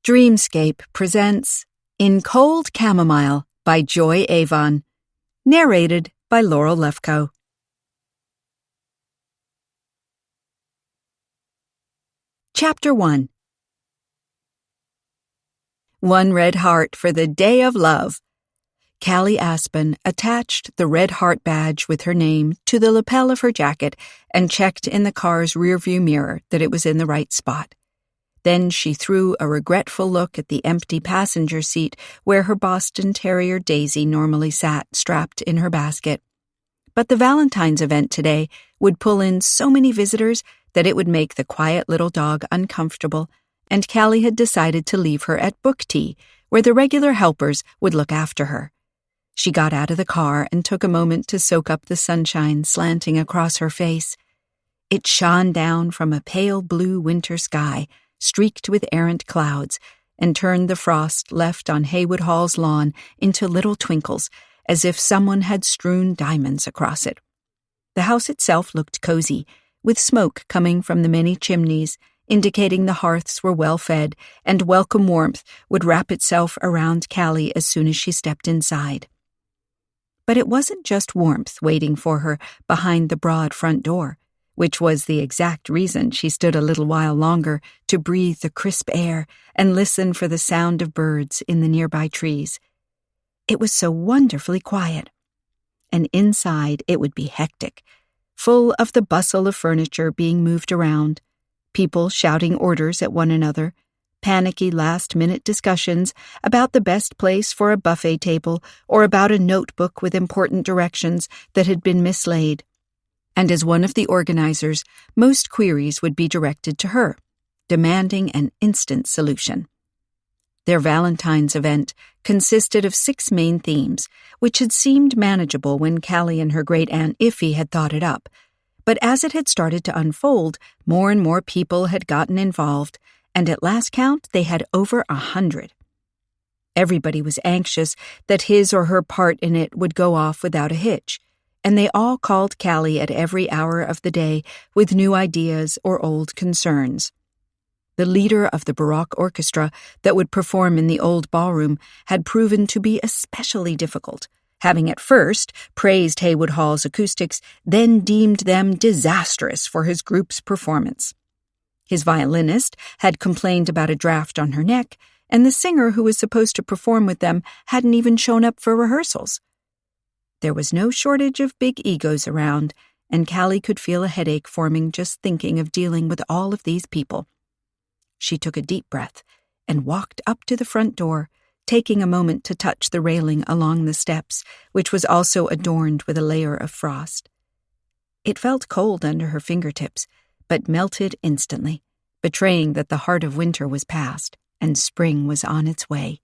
Dreamscape presents In Cold Chamomile by Joy Avon, narrated by Laurel Lefkoe. Chapter 1. One red heart for the day of love. Callie Aspen attached the red heart badge with her name to the lapel of her jacket and checked in the car's rearview mirror that it was in the right spot. Then she threw a regretful look at the empty passenger seat where her Boston Terrier Daisy normally sat strapped in her basket. But the Valentine's event today would pull in so many visitors that it would make the quiet little dog uncomfortable, and Callie had decided to leave her at book tea, where the regular helpers would look after her. She got out of the car and took a moment to soak up the sunshine slanting across her face. It shone down from a pale blue winter sky, streaked with errant clouds, and turned the frost left on Haywood Hall's lawn into little twinkles, as if someone had strewn diamonds across it. The house itself looked cozy, with smoke coming from the many chimneys, indicating the hearths were well fed, and welcome warmth would wrap itself around Callie as soon as she stepped inside. But it wasn't just warmth waiting for her behind the broad front door, which was the exact reason she stood a little while longer to breathe the crisp air and listen for the sound of birds in the nearby trees. It was so wonderfully quiet. And inside it would be hectic, full of the bustle of furniture being moved around, people shouting orders at one another, panicky last-minute discussions about the best place for a buffet table or about a notebook with important directions that had been mislaid. And as one of the organizers, most queries would be directed to her, demanding an instant solution. Their Valentine's event consisted of 6 main themes, which had seemed manageable when Callie and her great-aunt Iffy had thought it up. But as it had started to unfold, more and more people had gotten involved, and at last count they had over 100. Everybody was anxious that his or her part in it would go off without a hitch, and they all called Callie at every hour of the day with new ideas or old concerns. The leader of the Baroque orchestra that would perform in the old ballroom had proven to be especially difficult, having at first praised Haywood Hall's acoustics, then deemed them disastrous for his group's performance. His violinist had complained about a draft on her neck, and the singer who was supposed to perform with them hadn't even shown up for rehearsals. There was no shortage of big egos around, and Callie could feel a headache forming just thinking of dealing with all of these people. She took a deep breath and walked up to the front door, taking a moment to touch the railing along the steps, which was also adorned with a layer of frost. It felt cold under her fingertips, but melted instantly, betraying that the heart of winter was past and spring was on its way.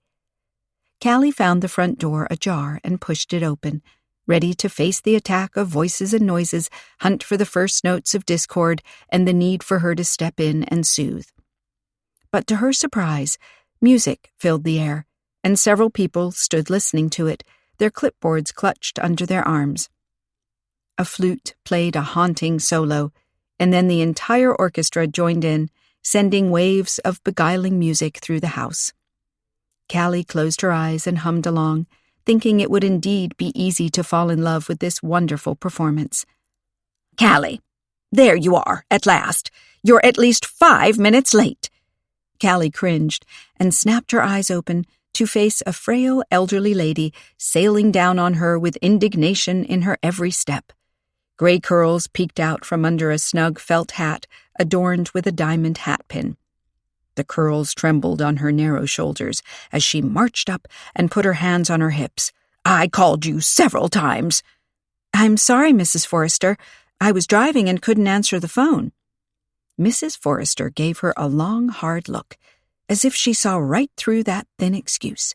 Callie found the front door ajar and pushed it open, ready to face the attack of voices and noises, hunt for the first notes of discord, and the need for her to step in and soothe. But to her surprise, music filled the air, and several people stood listening to it, their clipboards clutched under their arms. A flute played a haunting solo, and then the entire orchestra joined in, sending waves of beguiling music through the house. Callie closed her eyes and hummed along, thinking it would indeed be easy to fall in love with this wonderful performance. "Callie, there you are, at last. You're at least 5 minutes late." Callie cringed and snapped her eyes open to face a frail elderly lady sailing down on her with indignation in her every step. Gray curls peeked out from under a snug felt hat adorned with a diamond hat pin. The curls trembled on her narrow shoulders as she marched up and put her hands on her hips. "I called you several times." "I'm sorry, Mrs. Forrester. I was driving and couldn't answer the phone." Mrs. Forrester gave her a long, hard look, as if she saw right through that thin excuse.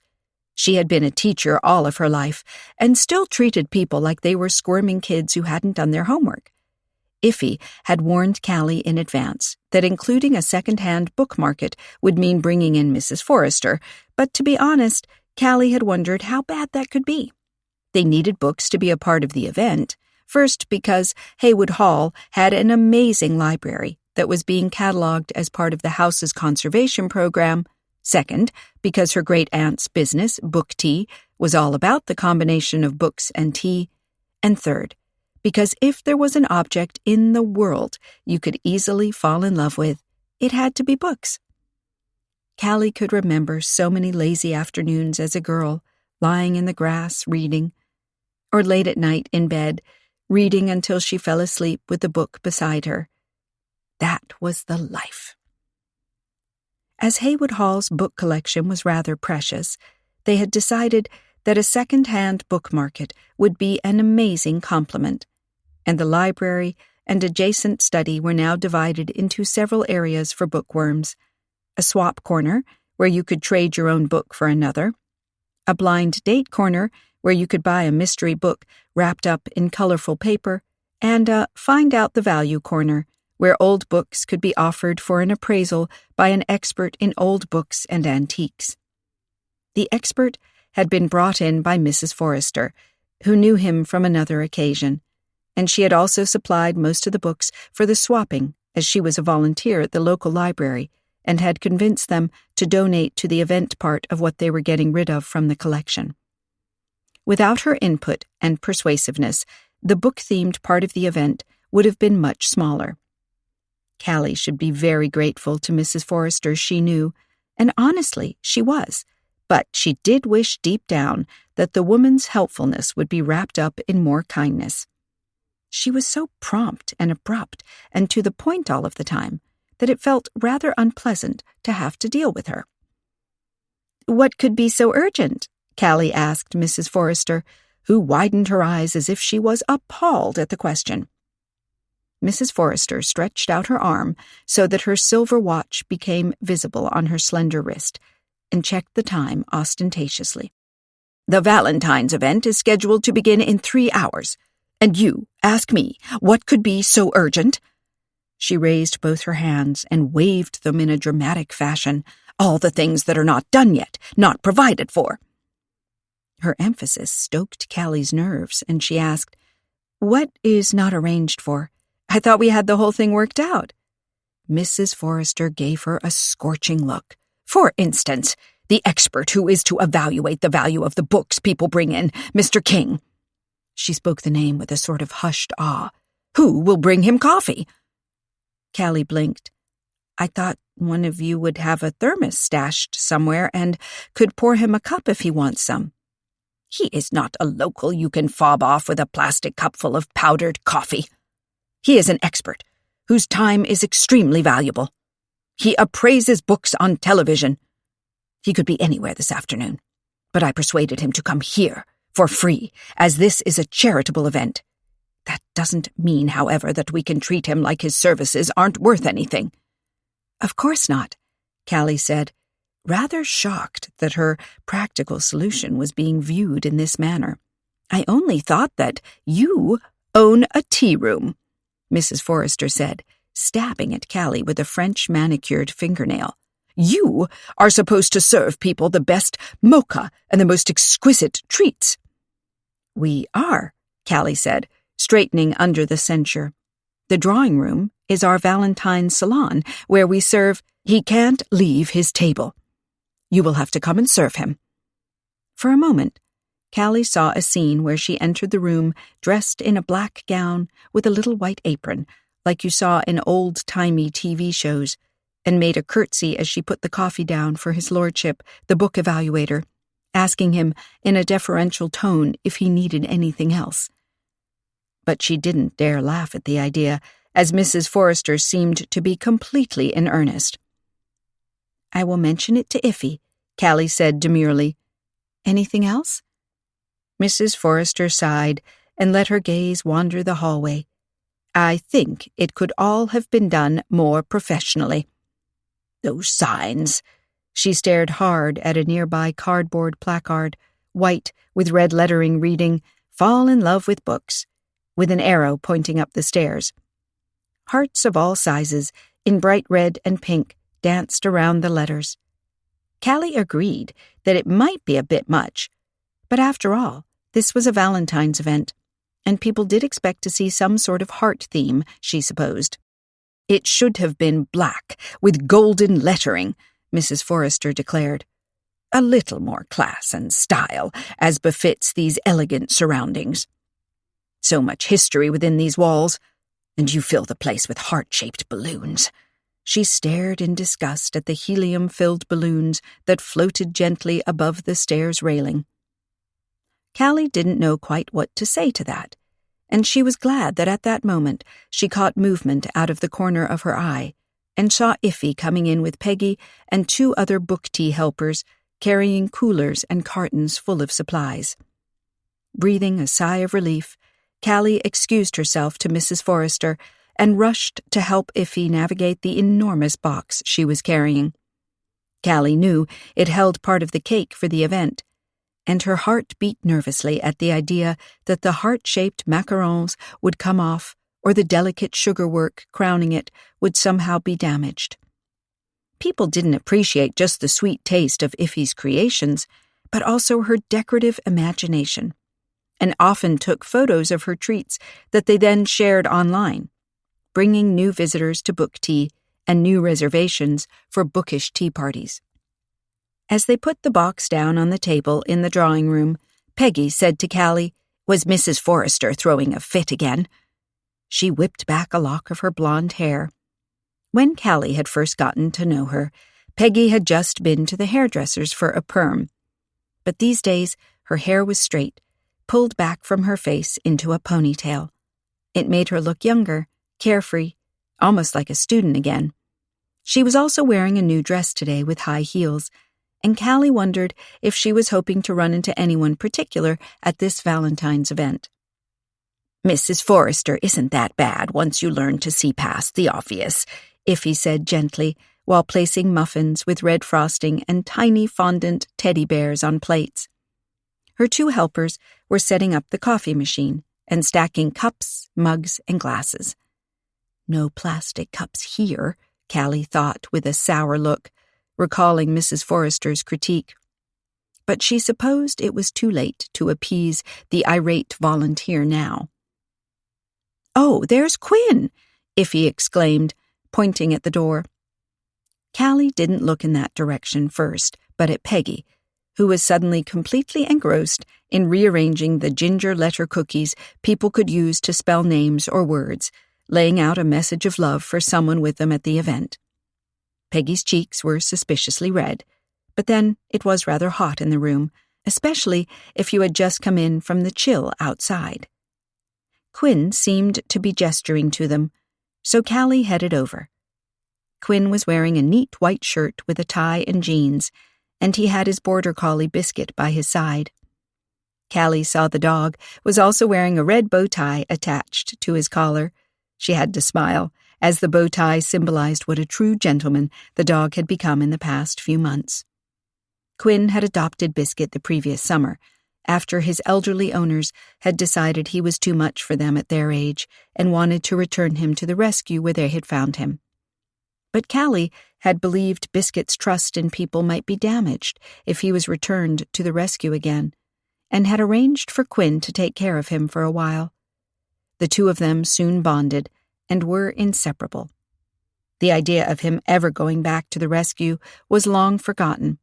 She had been a teacher all of her life and still treated people like they were squirming kids who hadn't done their homework. Iffy had warned Callie in advance that including a second-hand book market would mean bringing in Mrs. Forrester, but to be honest, Callie had wondered how bad that could be. They needed books to be a part of the event, first because Haywood Hall had an amazing library that was being cataloged as part of the house's conservation program, Second, because her great-aunt's business, Book Tea, was all about the combination of books and tea. And third, because if there was an object in the world you could easily fall in love with, it had to be books. Callie could remember so many lazy afternoons as a girl, lying in the grass reading, or late at night in bed, reading until she fell asleep with the book beside her. That was the life. As Haywood Hall's book collection was rather precious, they had decided that a second-hand book market would be an amazing complement, and the library and adjacent study were now divided into several areas for bookworms: a swap corner, where you could trade your own book for another, a blind date corner, where you could buy a mystery book wrapped up in colorful paper, and a find out the value corner, where old books could be offered for an appraisal by an expert in old books and antiques. The expert had been brought in by Mrs. Forrester, who knew him from another occasion, and she had also supplied most of the books for the swapping, as she was a volunteer at the local library, and had convinced them to donate to the event part of what they were getting rid of from the collection. Without her input and persuasiveness, the book-themed part of the event would have been much smaller. Callie should be very grateful to Mrs. Forrester, she knew, and honestly, she was, but she did wish deep down that the woman's helpfulness would be wrapped up in more kindness. She was so prompt and abrupt and to the point all of the time that it felt rather unpleasant to have to deal with her. "What could be so urgent?" Callie asked Mrs. Forrester, who widened her eyes as if she was appalled at the question. Mrs. Forrester stretched out her arm so that her silver watch became visible on her slender wrist, and checked the time ostentatiously. "The Valentine's event is scheduled to begin in 3 hours, and you ask me what could be so urgent?" She raised both her hands and waved them in a dramatic fashion. "All the things that are not done yet, not provided for." Her emphasis stoked Callie's nerves, and she asked, "What is not arranged for? I thought we had the whole thing worked out." Mrs. Forrester gave her a scorching look. "For instance, the expert who is to evaluate the value of the books people bring in, Mr. King." She spoke the name with a sort of hushed awe. "Who will bring him coffee?" Callie blinked. "I thought one of you would have a thermos stashed somewhere and could pour him a cup if he wants some." "He is not a local you can fob off with a plastic cup full of powdered coffee. He is an expert, whose time is extremely valuable. He appraises books on television. He could be anywhere this afternoon, but I persuaded him to come here for free, as this is a charitable event. That doesn't mean, however, that we can treat him like his services aren't worth anything." "Of course not," Callie said, rather shocked that her practical solution was being viewed in this manner. "I only thought that you own a tea room," Mrs. Forrester said, stabbing at Callie with a French manicured fingernail. "You are supposed to serve people the best mocha and the most exquisite treats." "We are," Callie said, straightening under the censure. "The drawing room is our Valentine's salon, where we serve—" "He can't leave his table. You will have to come and serve him." For a moment, Callie saw a scene where she entered the room dressed in a black gown with a little white apron, like you saw in old-timey TV shows, and made a curtsy as she put the coffee down for his lordship, the book evaluator, asking him in a deferential tone if he needed anything else. But she didn't dare laugh at the idea, as Mrs. Forrester seemed to be completely in earnest. "I will mention it to Iffy," Callie said demurely. "Anything else?" Mrs. Forrester sighed and let her gaze wander the hallway. "I think it could all have been done more professionally. Those signs." She stared hard at a nearby cardboard placard, white with red lettering reading, "Fall in love with books," with an arrow pointing up the stairs. Hearts of all sizes, in bright red and pink, danced around the letters. Callie agreed that it might be a bit much, but after all, this was a Valentine's event, and people did expect to see some sort of heart theme, she supposed. "It should have been black, with golden lettering," Mrs. Forrester declared. "A little more class and style, as befits these elegant surroundings. So much history within these walls, and you fill the place with heart-shaped balloons." She stared in disgust at the helium-filled balloons that floated gently above the stairs railing. Callie didn't know quite what to say to that, and she was glad that at that moment she caught movement out of the corner of her eye and saw Iffy coming in with Peggy and 2 other book tea helpers carrying coolers and cartons full of supplies. Breathing a sigh of relief, Callie excused herself to Mrs. Forrester and rushed to help Iffy navigate the enormous box she was carrying. Callie knew it held part of the cake for the event, and her heart beat nervously at the idea that the heart-shaped macarons would come off or the delicate sugarwork crowning it would somehow be damaged. People didn't appreciate just the sweet taste of Iffy's creations, but also her decorative imagination, and often took photos of her treats that they then shared online, bringing new visitors to book tea and new reservations for bookish tea parties. As they put the box down on the table in the drawing room, Peggy said to Callie, "Was Mrs. Forrester throwing a fit again?" She whipped back a lock of her blonde hair. When Callie had first gotten to know her, Peggy had just been to the hairdresser's for a perm. But these days, her hair was straight, pulled back from her face into a ponytail. It made her look younger, carefree, almost like a student again. She was also wearing a new dress today with high heels, and Callie wondered if she was hoping to run into anyone particular at this Valentine's event. "Mrs. Forrester isn't that bad once you learn to see past the obvious," Iffy said gently, while placing muffins with red frosting and tiny fondant teddy bears on plates. Her 2 helpers were setting up the coffee machine and stacking cups, mugs, and glasses. "No plastic cups here," Callie thought with a sour look, recalling Mrs. Forrester's critique. But she supposed it was too late to appease the irate volunteer now. "Oh, there's Quinn!" Iffy exclaimed, pointing at the door. Callie didn't look in that direction first, but at Peggy, who was suddenly completely engrossed in rearranging the ginger letter cookies people could use to spell names or words, laying out a message of love for someone with them at the event. Peggy's cheeks were suspiciously red, but then it was rather hot in the room, especially if you had just come in from the chill outside. Quinn seemed to be gesturing to them, so Callie headed over. Quinn was wearing a neat white shirt with a tie and jeans, and he had his border collie Biscuit by his side. Callie saw the dog was also wearing a red bow tie attached to his collar. She had to smile, as the bow tie symbolized what a true gentleman the dog had become in the past few months. Quinn had adopted Biscuit the previous summer, after his elderly owners had decided he was too much for them at their age and wanted to return him to the rescue where they had found him. But Callie had believed Biscuit's trust in people might be damaged if he was returned to the rescue again, and had arranged for Quinn to take care of him for a while. The 2 of them soon bonded and were inseparable. The idea of him ever going back to the rescue was long forgotten,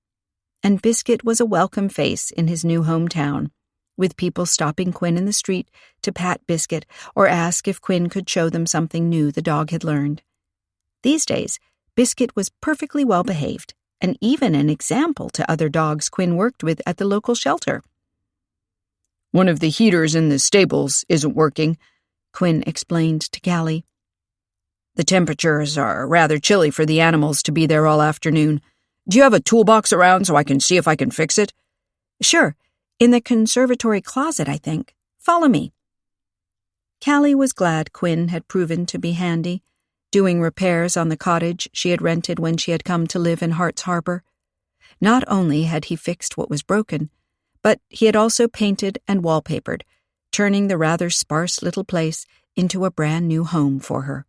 and Biscuit was a welcome face in his new hometown, with people stopping Quinn in the street to pat Biscuit or ask if Quinn could show them something new the dog had learned. These days, Biscuit was perfectly well behaved, and even an example to other dogs Quinn worked with at the local shelter. "One of the heaters in the stables isn't working," Quinn explained to Callie. "The temperatures are rather chilly for the animals to be there all afternoon. Do you have a toolbox around so I can see if I can fix it?" "Sure. In the conservatory closet, I think. Follow me." Callie was glad Quinn had proven to be handy, doing repairs on the cottage she had rented when she had come to live in Hart's Harbor. Not only had he fixed what was broken, but he had also painted and wallpapered, turning the rather sparse little place into a brand new home for her.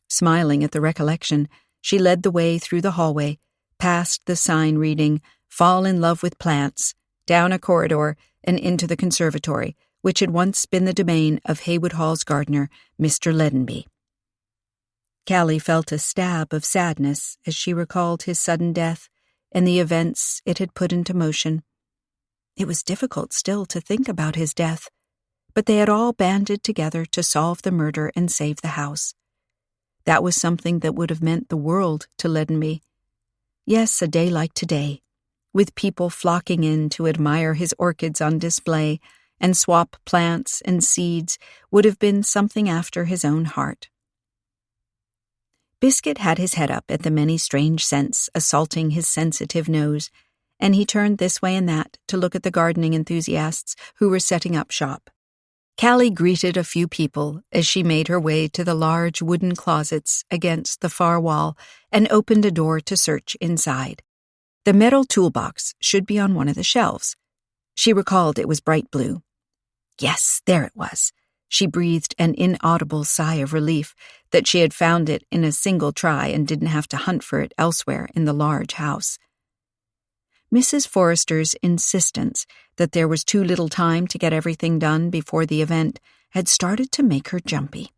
Smiling at the recollection, she led the way through the hallway, past the sign reading, "Fall in Love with Plants," down a corridor and into the conservatory, which had once been the domain of Haywood Hall's gardener, Mr. Leadenby. Callie felt a stab of sadness as she recalled his sudden death and the events it had put into motion. It was difficult still to think about his death, but they had all banded together to solve the murder and save the house. That was something that would have meant the world to Leadenby. Yes, a day like today, with people flocking in to admire his orchids on display and swap plants and seeds, would have been something after his own heart. Biscuit had his head up at the many strange scents assaulting his sensitive nose, and he turned this way and that to look at the gardening enthusiasts who were setting up shop. Callie greeted a few people as she made her way to the large wooden closets against the far wall and opened a door to search inside. The metal toolbox should be on one of the shelves. She recalled it was bright blue. Yes, there it was. She breathed an inaudible sigh of relief that she had found it in a single try and didn't have to hunt for it elsewhere in the large house. Mrs. Forrester's insistence that there was too little time to get everything done before the event had started to make her jumpy.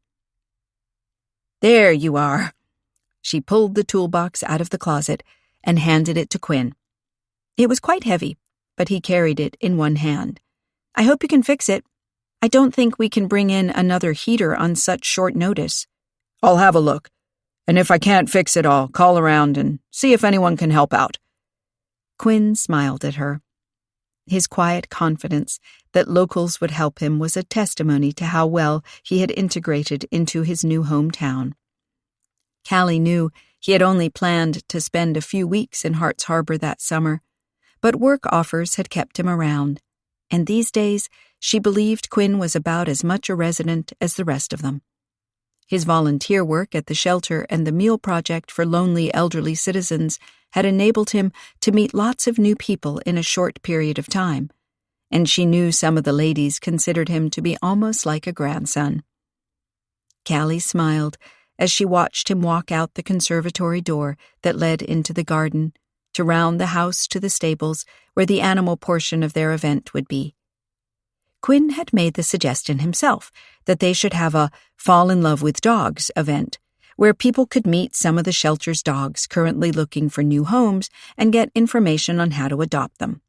"There you are." She pulled the toolbox out of the closet and handed it to Quinn. It was quite heavy, but he carried it in one hand. "I hope you can fix it. I don't think we can bring in another heater on such short notice." "I'll have a look, and if I can't fix it, I'll call around and see if anyone can help out." Quinn smiled at her. His quiet confidence that locals would help him was a testimony to how well he had integrated into his new hometown. Callie knew he had only planned to spend a few weeks in Hart's Harbor that summer, but work offers had kept him around, and these days she believed Quinn was about as much a resident as the rest of them. His volunteer work at the shelter and the meal project for lonely elderly citizens had enabled him to meet lots of new people in a short period of time, and she knew some of the ladies considered him to be almost like a grandson. Callie smiled as she watched him walk out the conservatory door that led into the garden, to round the house to the stables where the animal portion of their event would be. Quinn had made the suggestion himself that they should have a Fall in Love with Dogs event, where people could meet some of the shelter's dogs currently looking for new homes and get information on how to adopt them.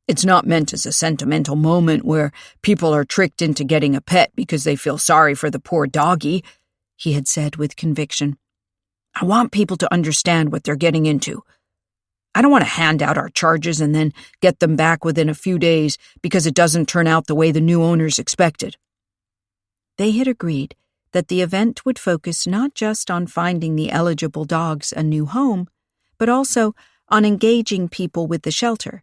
"It's not meant as a sentimental moment where people are tricked into getting a pet because they feel sorry for the poor doggy," he had said with conviction. "I want people to understand what they're getting into. I don't want to hand out our charges and then get them back within a few days because it doesn't turn out the way the new owners expected." They had agreed that the event would focus not just on finding the eligible dogs a new home, but also on engaging people with the shelter,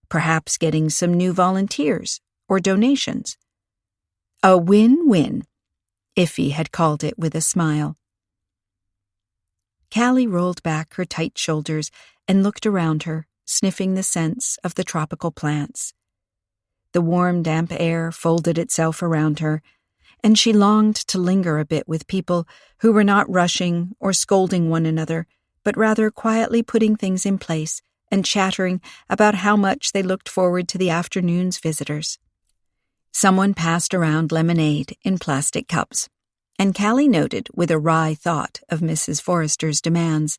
perhaps getting some new volunteers or donations. A win-win, Iffy had called it with a smile. Callie rolled back her tight shoulders and looked around her, sniffing the scents of the tropical plants. The warm, damp air folded itself around her, and she longed to linger a bit with people who were not rushing or scolding one another, but rather quietly putting things in place and chattering about how much they looked forward to the afternoon's visitors. Someone passed around lemonade in plastic cups, and Callie noted with a wry thought of Mrs. Forrester's demands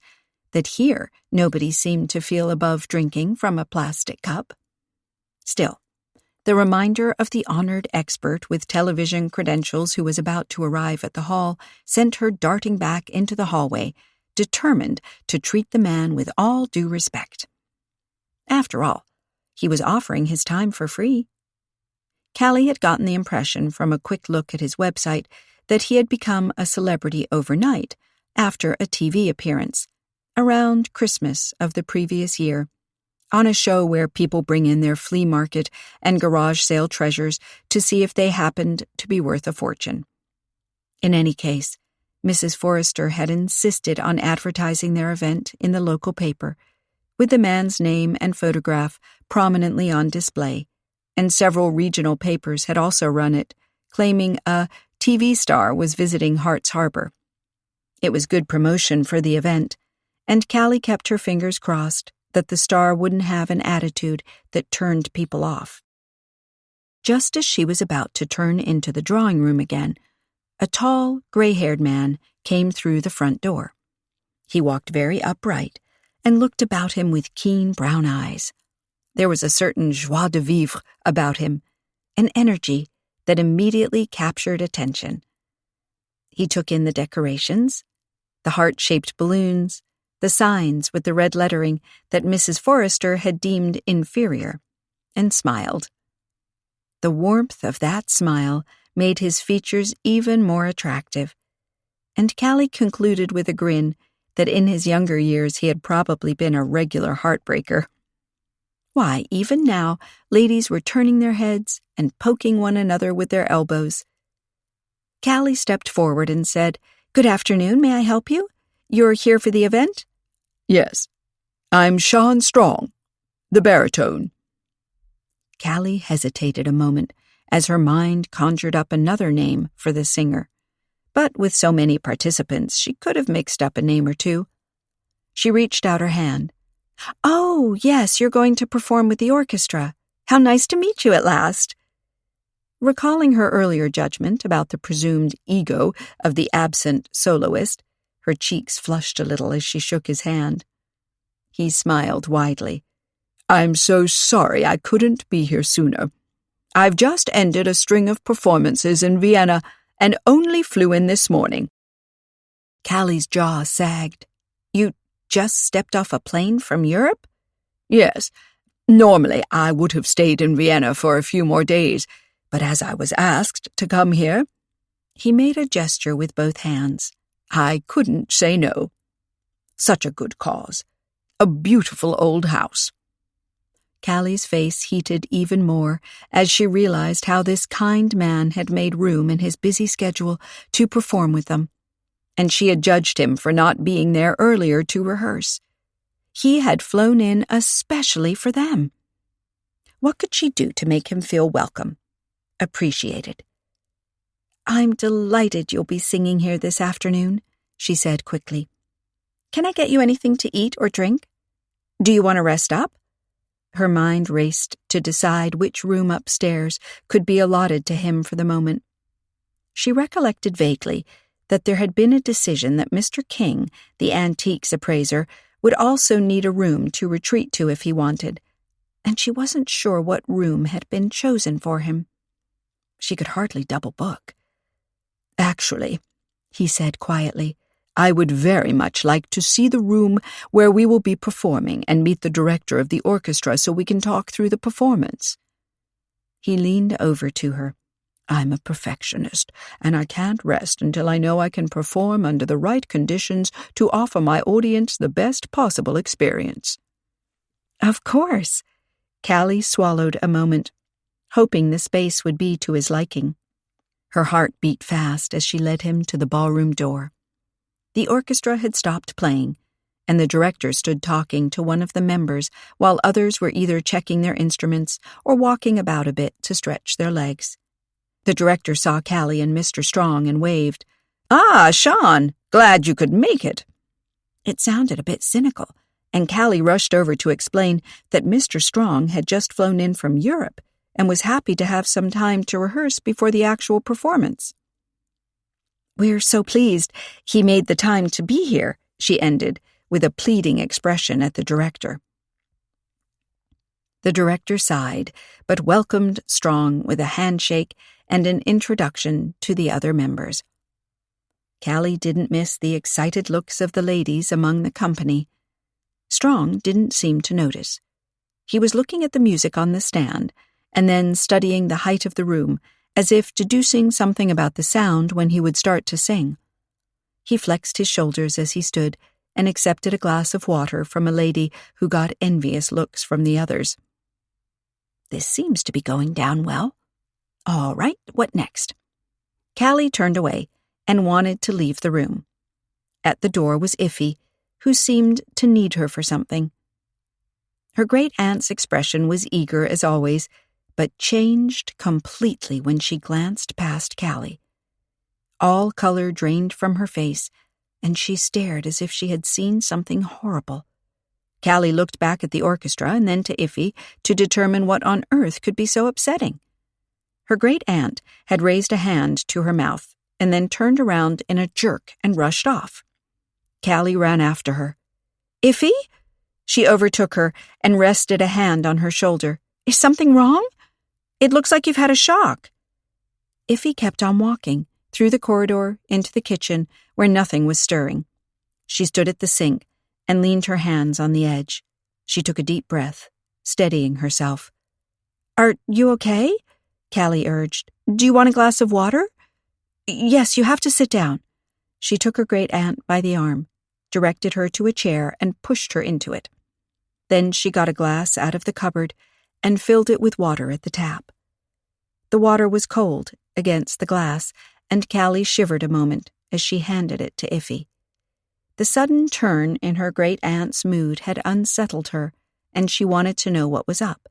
that here nobody seemed to feel above drinking from a plastic cup. Still, the reminder of the honored expert with television credentials who was about to arrive at the hall sent her darting back into the hallway, determined to treat the man with all due respect. After all, he was offering his time for free. Callie had gotten the impression from a quick look at his website that he had become a celebrity overnight after a TV appearance, around Christmas of the previous year, on a show where people bring in their flea market and garage sale treasures to see if they happened to be worth a fortune. In any case, Mrs. Forrester had insisted on advertising their event in the local paper, with the man's name and photograph prominently on display, and several regional papers had also run it, claiming a TV star was visiting Hart's Harbor. It was good promotion for the event, and Callie kept her fingers crossed that the star wouldn't have an attitude that turned people off. Just as she was about to turn into the drawing room again, a tall, gray-haired man came through the front door. He walked very upright and looked about him with keen brown eyes. There was a certain joie de vivre about him, an energy that immediately captured attention. He took in the decorations, the heart-shaped balloons, the signs with the red lettering that Mrs. Forrester had deemed inferior, and smiled. The warmth of that smile made his features even more attractive, and Callie concluded with a grin that in his younger years he had probably been a regular heartbreaker. Why, even now, ladies were turning their heads and poking one another with their elbows. Callie stepped forward and said, "Good afternoon, may I help you? You're here for the event?" "Yes, I'm Sean Strong, the baritone." Callie hesitated a moment as her mind conjured up another name for the singer, but with so many participants she could have mixed up a name or two. She reached out her hand. "Oh, yes, you're going to perform with the orchestra. How nice to meet you at last." Recalling her earlier judgment about the presumed ego of the absent soloist, her cheeks flushed a little as she shook his hand. He smiled widely. "I'm so sorry I couldn't be here sooner. I've just ended a string of performances in Vienna and only flew in this morning." Callie's jaw sagged. "You just stepped off a plane from Europe?" "Yes. Normally I would have stayed in Vienna for a few more days, but as I was asked to come here," he made a gesture with both hands, "I couldn't say no. Such a good cause. A beautiful old house." Callie's face heated even more as she realized how this kind man had made room in his busy schedule to perform with them, and she had judged him for not being there earlier to rehearse. He had flown in especially for them. What could she do to make him feel welcome, appreciated? "I'm delighted you'll be singing here this afternoon," she said quickly. "Can I get you anything to eat or drink? Do you want to rest up?" Her mind raced to decide which room upstairs could be allotted to him for the moment. She recollected vaguely that there had been a decision that Mr. King, the antiques appraiser, would also need a room to retreat to if he wanted, and she wasn't sure what room had been chosen for him. She could hardly double book. "Actually," he said quietly, "I would very much like to see the room where we will be performing and meet the director of the orchestra so we can talk through the performance." He leaned over to her. "I'm a perfectionist, and I can't rest until I know I can perform under the right conditions to offer my audience the best possible experience." "Of course." Callie swallowed a moment, hoping the space would be to his liking. Her heart beat fast as she led him to the ballroom door. The orchestra had stopped playing, and the director stood talking to one of the members while others were either checking their instruments or walking about a bit to stretch their legs. The director saw Callie and Mr. Strong and waved. "Ah, Sean, glad you could make it." It sounded a bit cynical, and Callie rushed over to explain that Mr. Strong had just flown in from Europe and was happy to have some time to rehearse before the actual performance. "We're so pleased he made the time to be here," she ended, with a pleading expression at the director. The director sighed, but welcomed Strong with a handshake and an introduction to the other members. Callie didn't miss the excited looks of the ladies among the company. Strong didn't seem to notice. He was looking at the music on the stand and then studying the height of the room, as if deducing something about the sound when he would start to sing. He flexed his shoulders as he stood and accepted a glass of water from a lady who got envious looks from the others. This seems to be going down well. All right, what next? Callie turned away and wanted to leave the room. At the door was Iffy, who seemed to need her for something. Her great-aunt's expression was eager as always, but changed completely when she glanced past Callie. All color drained from her face, and she stared as if she had seen something horrible. Callie looked back at the orchestra and then to Iffy to determine what on earth could be so upsetting. Her great-aunt had raised a hand to her mouth, and then turned around in a jerk and rushed off. Callie ran after her. "Iffy?" She overtook her and rested a hand on her shoulder. "Is something wrong? It looks like you've had a shock." Iffy kept on walking, through the corridor, into the kitchen, where nothing was stirring. She stood at the sink and leaned her hands on the edge. She took a deep breath, steadying herself. "Are you okay?" Callie urged. "Do you want a glass of water?" "Yes, you have to sit down." She took her great-aunt by the arm, directed her to a chair, and pushed her into it. Then she got a glass out of the cupboard and filled it with water at the tap. The water was cold against the glass, and Callie shivered a moment as she handed it to Iffy. The sudden turn in her great-aunt's mood had unsettled her, and she wanted to know what was up.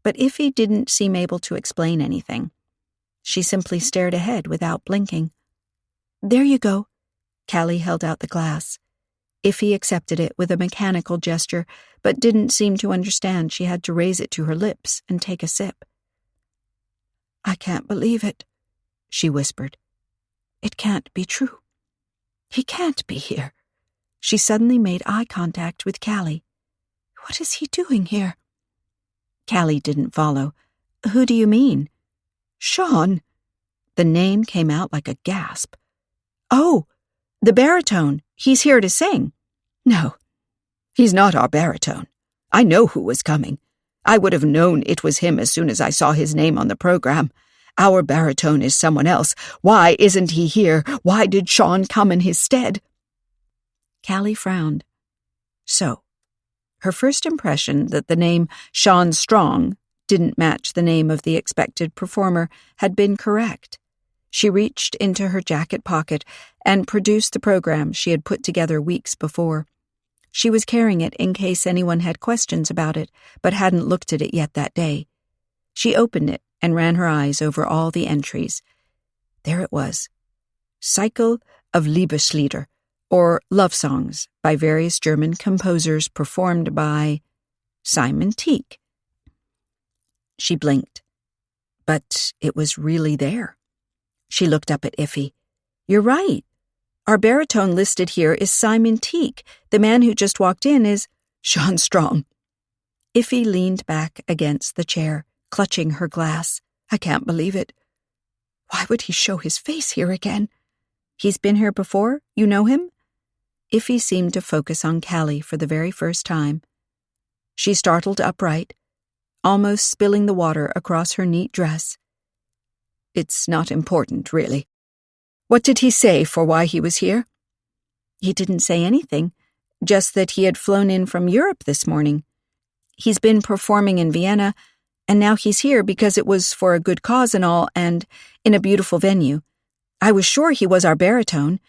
But Iffy didn't seem able to explain anything. She simply stared ahead without blinking. "There you go." Callie held out the glass. Iffy accepted it with a mechanical gesture, but didn't seem to understand she had to raise it to her lips and take a sip. "I can't believe it," she whispered. "It can't be true. He can't be here." She suddenly made eye contact with Callie. "What is he doing here?" Callie didn't follow. "Who do you mean?" "Sean." The name came out like a gasp. "Oh, the baritone. He's here to sing." "No, he's not our baritone. I know who was coming. I would have known it was him as soon as I saw his name on the program. Our baritone is someone else. Why isn't he here? Why did Sean come in his stead?" Callie frowned. So, her first impression that the name Sean Strong didn't match the name of the expected performer had been correct. She reached into her jacket pocket and produced the program she had put together weeks before. She was carrying it in case anyone had questions about it, but hadn't looked at it yet that day. She opened it and ran her eyes over all the entries. There it was. Cycle of Liebeslieder, or love songs by various German composers performed by Simon Tieck. She blinked, but it was really there. She looked up at Iffy. "You're right. Our baritone listed here is Simon Tieck. The man who just walked in is Sean Strong." Iffy leaned back against the chair, clutching her glass. "I can't believe it. Why would he show his face here again?" "He's been here before? You know him?" Iffy seemed to focus on Callie for the very first time. She startled upright, almost spilling the water across her neat dress. "It's not important, really. What did he say for why he was here?" "He didn't say anything, just that he had flown in from Europe this morning. He's been performing in Vienna, and now he's here because it was for a good cause and all, and in a beautiful venue. I was sure he was our baritone.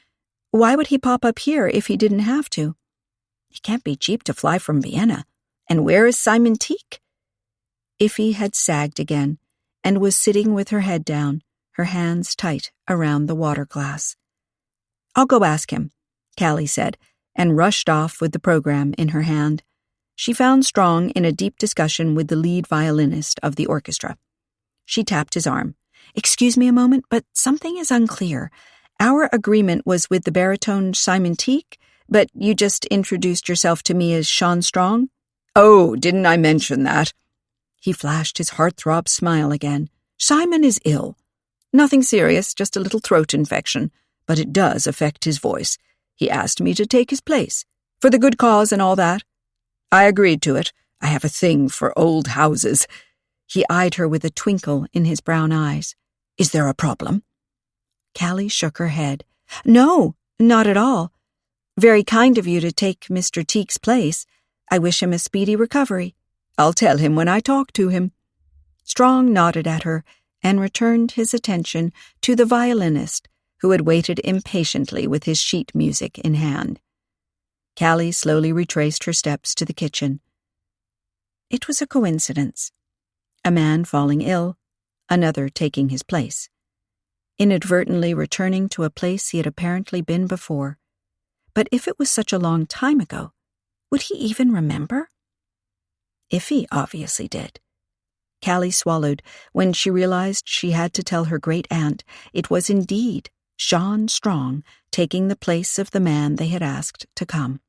Why would he pop up here if he didn't have to? He can't be cheap to fly from Vienna. And where is Simon Tieck?" Iffy had sagged again and was sitting with her head down, her hands tight around the water glass. "I'll go ask him," Callie said, and rushed off with the program in her hand. She found Strong in a deep discussion with the lead violinist of the orchestra. She tapped his arm. "Excuse me a moment, but something is unclear. Our agreement was with the baritone Simon Tieck, but you just introduced yourself to me as Sean Strong?" "Oh, didn't I mention that?" He flashed his heartthrob smile again. "Simon is ill. Nothing serious, just a little throat infection, but it does affect his voice. He asked me to take his place, for the good cause and all that. I agreed to it. I have a thing for old houses." He eyed her with a twinkle in his brown eyes. "Is there a problem?" Callie shook her head. "No, not at all. Very kind of you to take Mr. Tieck's place. I wish him a speedy recovery. I'll tell him when I talk to him." Strong nodded at her and returned his attention to the violinist, who had waited impatiently with his sheet music in hand. Callie slowly retraced her steps to the kitchen. It was a coincidence. A man falling ill, another taking his place. Inadvertently returning to a place he had apparently been before. But if it was such a long time ago, would he even remember? Iffy obviously did. Callie swallowed when she realized she had to tell her great-aunt it was indeed Sean Strong taking the place of the man they had asked to come.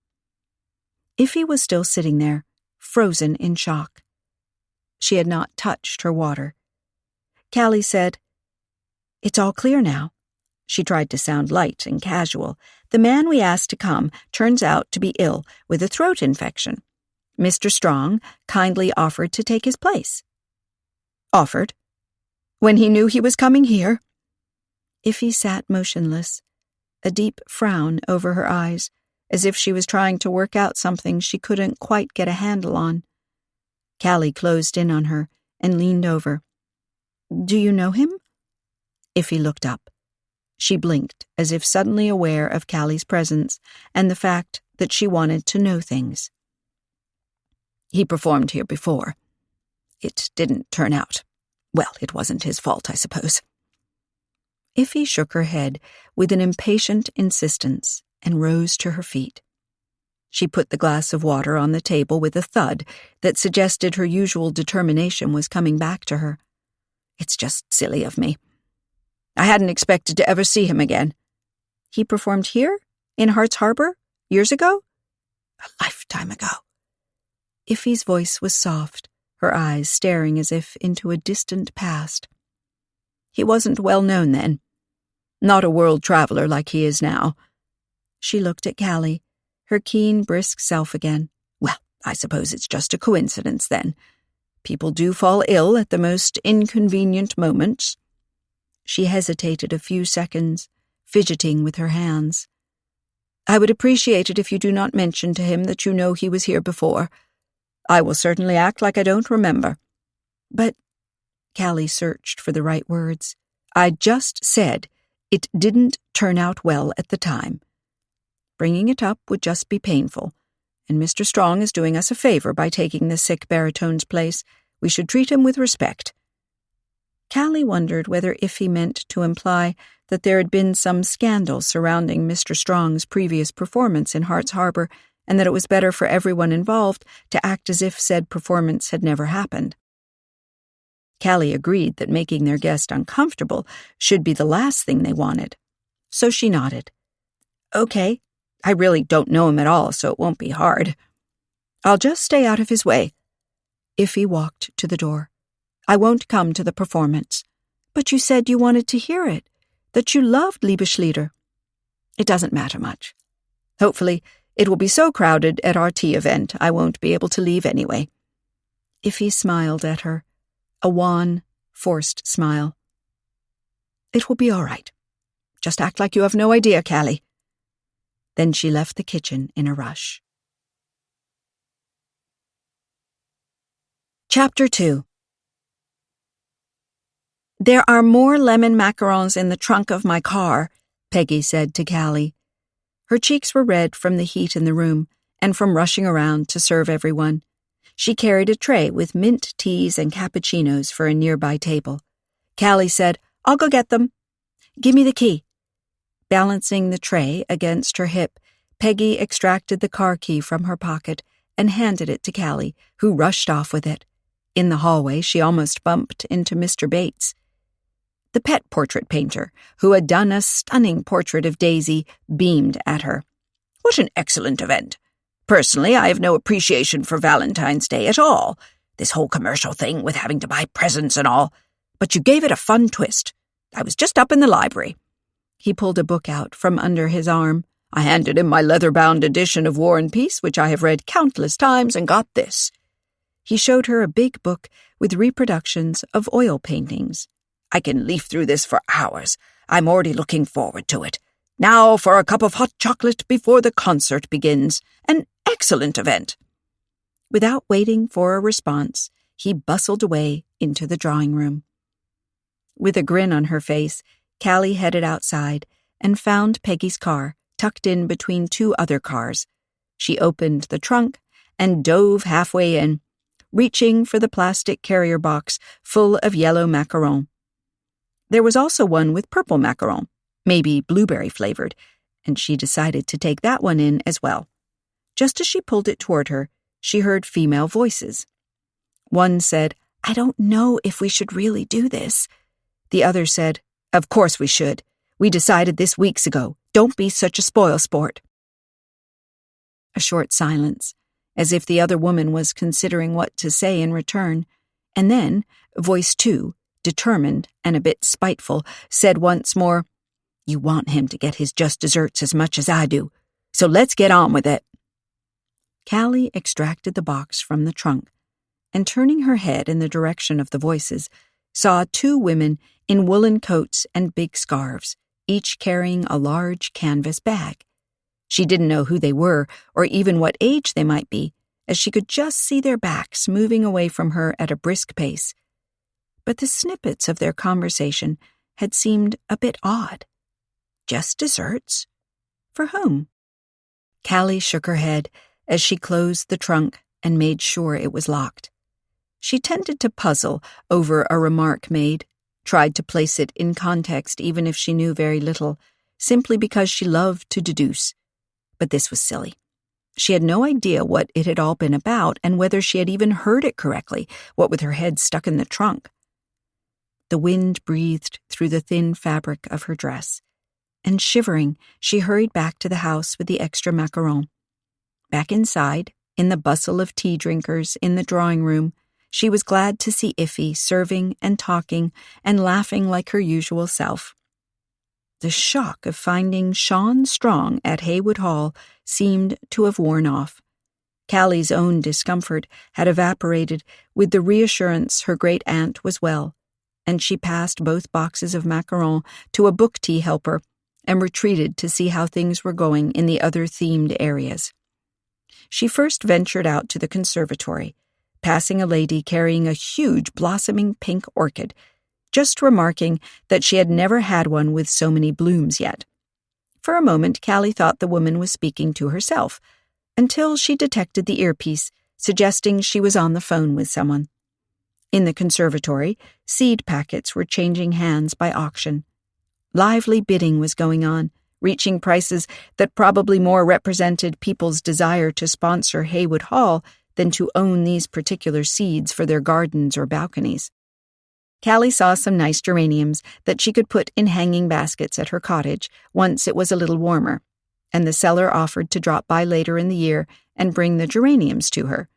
Iffy was still sitting there, frozen in shock. She had not touched her water. Callie said, "It's all clear now." She tried to sound light and casual. "The man we asked to come turns out to be ill with a throat infection. Mr. Strong kindly offered to take his place." "Offered? When he knew he was coming here?" Iffy sat motionless, a deep frown over her eyes, as if she was trying to work out something she couldn't quite get a handle on. Callie closed in on her and leaned over. "Do you know him?" Iffy looked up. She blinked, as if suddenly aware of Callie's presence and the fact that she wanted to know things. "He performed here before. It didn't turn out. Well, it wasn't his fault, I suppose." Iffy shook her head with an impatient insistence and rose to her feet. She put the glass of water on the table with a thud that suggested her usual determination was coming back to her. "It's just silly of me. I hadn't expected to ever see him again." "He performed here? In Hart's Harbor? Years ago?" "A lifetime ago." Iffy's voice was soft, her eyes staring as if into a distant past. "He wasn't well known then. Not a world traveler like he is now." She looked at Callie, her keen, brisk self again. "Well, I suppose it's just a coincidence then. People do fall ill at the most inconvenient moments." She hesitated a few seconds, fidgeting with her hands. "I would appreciate it if you do not mention to him that you know he was here before. I will certainly act like I don't remember." "But," Callie searched for the right words, "I just said it didn't turn out well at the time. Bringing it up would just be painful, and Mr. Strong is doing us a favor by taking the sick baritone's place. We should treat him with respect." Callie wondered whether Iffy meant to imply that there had been some scandal surrounding Mr. Strong's previous performance in Hart's Harbor, and that it was better for everyone involved to act as if said performance had never happened. Callie agreed that making their guest uncomfortable should be the last thing they wanted, so she nodded. "Okay, I really don't know him at all, so it won't be hard. I'll just stay out of his way." Iffy walked to the door. "I won't come to the performance." "But you said you wanted to hear it, that you loved Liebeslieder." "It doesn't matter much. Hopefully, it will be so crowded at our tea event I won't be able to leave anyway." Iffy smiled at her, a wan, forced smile. "It will be all right. Just act like you have no idea, Callie." Then she left the kitchen in a rush. Chapter 2. "There are more lemon macarons in the trunk of my car," Peggy said to Callie. Her cheeks were red from the heat in the room and from rushing around to serve everyone. She carried a tray with mint teas and cappuccinos for a nearby table. Callie said, "I'll go get them." "Give me the key." Balancing the tray against her hip, Peggy extracted the car key from her pocket and handed it to Callie, who rushed off with it. In the hallway, she almost bumped into Mr. Bates. The pet portrait painter, who had done a stunning portrait of Daisy, beamed at her. "What an excellent event. Personally, I have no appreciation for Valentine's Day at all. This whole commercial thing with having to buy presents and all. But you gave it a fun twist. I was just up in the library." He pulled a book out from under his arm. "I handed him my leather-bound edition of War and Peace, which I have read countless times, and got this." He showed her a big book with reproductions of oil paintings. "I can leaf through this for hours. I'm already looking forward to it. Now for a cup of hot chocolate before the concert begins. An excellent event." Without waiting for a response, he bustled away into the drawing room. With a grin on her face, Callie headed outside and found Peggy's car tucked in between two other cars. She opened the trunk and dove halfway in, reaching for the plastic carrier box full of yellow macaron. There was also one with purple macaron, maybe blueberry-flavored, and she decided to take that one in as well. Just as she pulled it toward her, she heard female voices. One said, "I don't know if we should really do this." The other said, "Of course we should. We decided this weeks ago. Don't be such a spoil-sport." A short silence, as if the other woman was considering what to say in return, and then, voice 2, determined and a bit spiteful, said once more, "You want him to get his just desserts as much as I do, so let's get on with it." Callie extracted the box from the trunk, and turning her head in the direction of the voices, saw 2 women in woolen coats and big scarves, each carrying a large canvas bag. She didn't know who they were or even what age they might be, as she could just see their backs moving away from her at a brisk pace. But the snippets of their conversation had seemed a bit odd. Just desserts? For whom? Callie shook her head as she closed the trunk and made sure it was locked. She tended to puzzle over a remark made, tried to place it in context even if she knew very little, simply because she loved to deduce. But this was silly. She had no idea what it had all been about and whether she had even heard it correctly, what with her head stuck in the trunk. The wind breathed through the thin fabric of her dress, and shivering, she hurried back to the house with the extra macaron. Back inside, in the bustle of tea drinkers in the drawing room, she was glad to see Iffy serving and talking and laughing like her usual self. The shock of finding Sean Strong at Haywood Hall seemed to have worn off. Callie's own discomfort had evaporated with the reassurance her great-aunt was well, and she passed both boxes of macaron to a book tea helper and retreated to see how things were going in the other themed areas. She first ventured out to the conservatory, passing a lady carrying a huge blossoming pink orchid, just remarking that she had never had one with so many blooms yet. For a moment, Callie thought the woman was speaking to herself, until she detected the earpiece, suggesting she was on the phone with someone. In the conservatory, seed packets were changing hands by auction. Lively bidding was going on, reaching prices that probably more represented people's desire to sponsor Haywood Hall than to own these particular seeds for their gardens or balconies. Callie saw some nice geraniums that she could put in hanging baskets at her cottage once it was a little warmer, and the seller offered to drop by later in the year and bring the geraniums to her.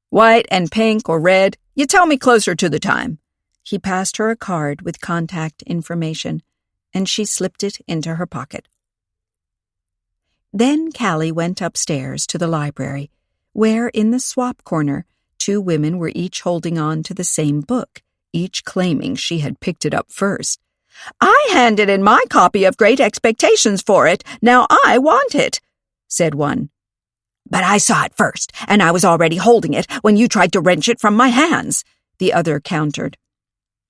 "White and pink or red, you tell me closer to the time." He passed her a card with contact information, and she slipped it into her pocket. Then Callie went upstairs to the library, where in the swap corner 2 women were each holding on to the same book, each claiming she had picked it up first. "I handed in my copy of Great Expectations for it. Now I want it," said one. "But I saw it first, and I was already holding it when you tried to wrench it from my hands," the other countered.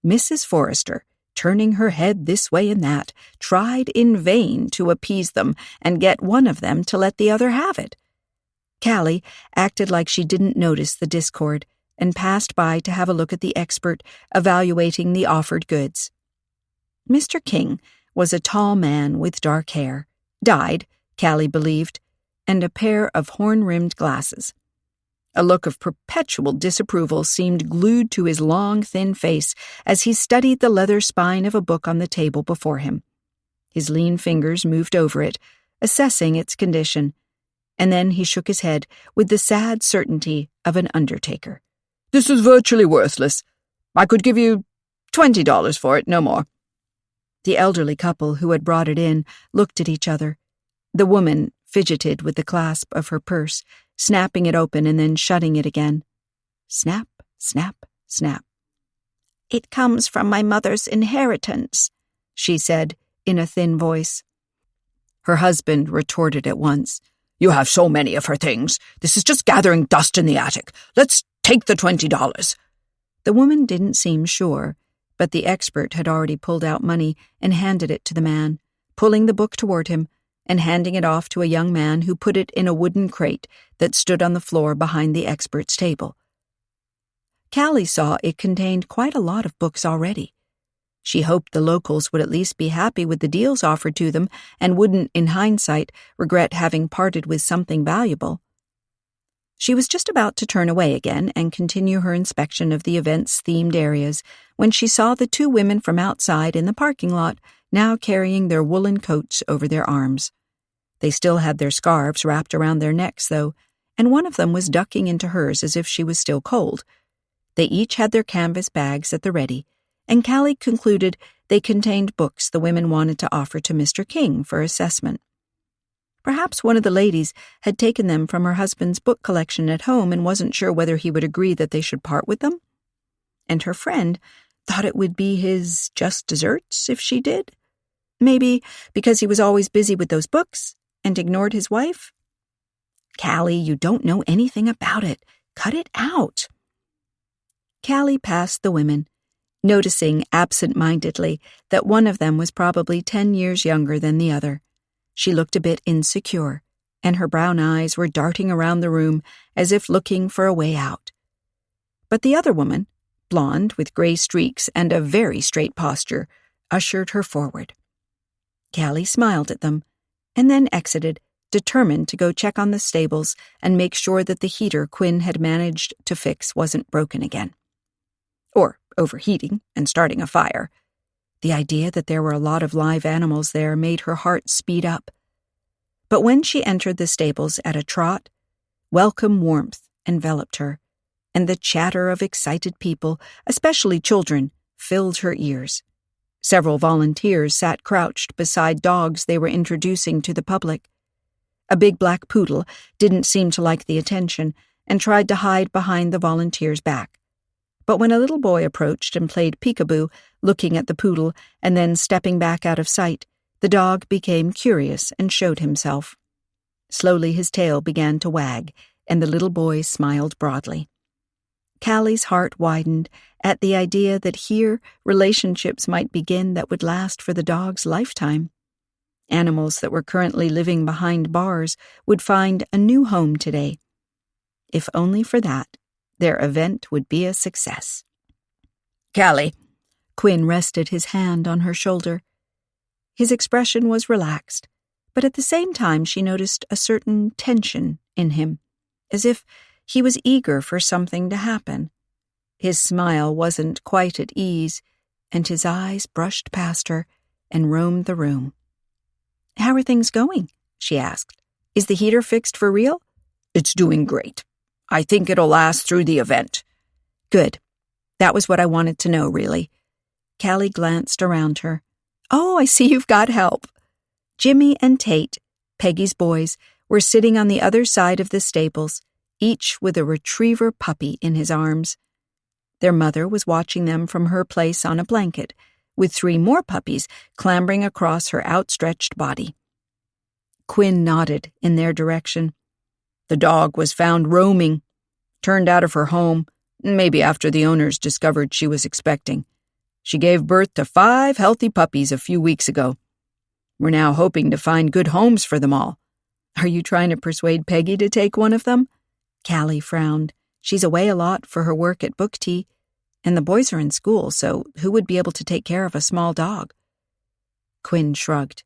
Mrs. Forrester, turning her head this way and that, tried in vain to appease them and get one of them to let the other have it. Callie acted like she didn't notice the discord and passed by to have a look at the expert evaluating the offered goods. Mr. King was a tall man with dark hair, dyed, Callie believed, and a pair of horn-rimmed glasses. A look of perpetual disapproval seemed glued to his long, thin face as he studied the leather spine of a book on the table before him. His lean fingers moved over it, assessing its condition, and then he shook his head with the sad certainty of an undertaker. "This is virtually worthless. I could give you $20 for it, no more." The elderly couple who had brought it in looked at each other. The woman fidgeted with the clasp of her purse, snapping it open and then shutting it again. Snap, snap, snap. "It comes from my mother's inheritance," she said in a thin voice. Her husband retorted at once. "You have so many of her things. This is just gathering dust in the attic. Let's take the $20. The woman didn't seem sure, but the expert had already pulled out money and handed it to the man, pulling the book toward him and handing it off to a young man who put it in a wooden crate that stood on the floor behind the expert's table. Callie saw it contained quite a lot of books already. She hoped the locals would at least be happy with the deals offered to them and wouldn't, in hindsight, regret having parted with something valuable. She was just about to turn away again and continue her inspection of the event's themed areas when she saw the 2 women from outside in the parking lot now carrying their woolen coats over their arms. They still had their scarves wrapped around their necks, though, and one of them was ducking into hers as if she was still cold. They each had their canvas bags at the ready, and Callie concluded they contained books the women wanted to offer to Mr. King for assessment. Perhaps one of the ladies had taken them from her husband's book collection at home and wasn't sure whether he would agree that they should part with them. And her friend thought it would be his just desserts if she did. Maybe because he was always busy with those books and ignored his wife? Callie, you don't know anything about it. Cut it out. Callie passed the women, noticing absent-mindedly that one of them was probably 10 years younger than the other. She looked a bit insecure, and her brown eyes were darting around the room as if looking for a way out. But the other woman, blonde with gray streaks and a very straight posture, ushered her forward. Callie smiled at them, and then exited, determined to go check on the stables and make sure that the heater Quinn had managed to fix wasn't broken again. Or overheating and starting a fire. The idea that there were a lot of live animals there made her heart speed up. But when she entered the stables at a trot, welcome warmth enveloped her, and the chatter of excited people, especially children, filled her ears. Several volunteers sat crouched beside dogs they were introducing to the public. A big black poodle didn't seem to like the attention and tried to hide behind the volunteer's back. But when a little boy approached and played peekaboo, looking at the poodle and then stepping back out of sight, the dog became curious and showed himself. Slowly his tail began to wag, and the little boy smiled broadly. Callie's heart widened at the idea that here relationships might begin that would last for the dog's lifetime. Animals that were currently living behind bars would find a new home today. If only for that, their event would be a success. Callie. Quinn rested his hand on her shoulder. His expression was relaxed, but at the same time she noticed a certain tension in him, as if he was eager for something to happen. His smile wasn't quite at ease, and his eyes brushed past her and roamed the room. "How are things going?" she asked. "Is the heater fixed for real?" "It's doing great. I think it'll last through the event." "Good. That was what I wanted to know, really." Callie glanced around her. "Oh, I see you've got help." Jimmy and Tate, Peggy's boys, were sitting on the other side of the stables, each with a retriever puppy in his arms. Their mother was watching them from her place on a blanket, with 3 more puppies clambering across her outstretched body. Quinn nodded in their direction. "The dog was found roaming, turned out of her home, maybe after the owners discovered she was expecting. She gave birth to 5 healthy puppies a few weeks ago. We're now hoping to find good homes for them all." "Are you trying to persuade Peggy to take one of them?" Callie frowned. She's away a lot for her work at book tea, and the boys are in school, so who would be able to take care of a small dog? Quinn shrugged.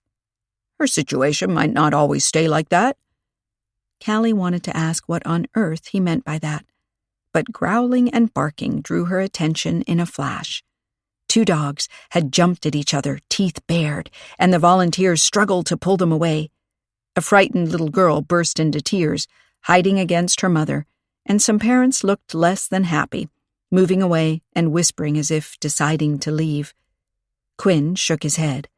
"Her situation might not always stay like that." Callie wanted to ask what on earth he meant by that, but growling and barking drew her attention in a flash. 2 dogs had jumped at each other, teeth bared, and the volunteers struggled to pull them away. A frightened little girl burst into tears, hiding against her mother, and some parents looked less than happy, moving away and whispering as if deciding to leave. Quinn shook his head.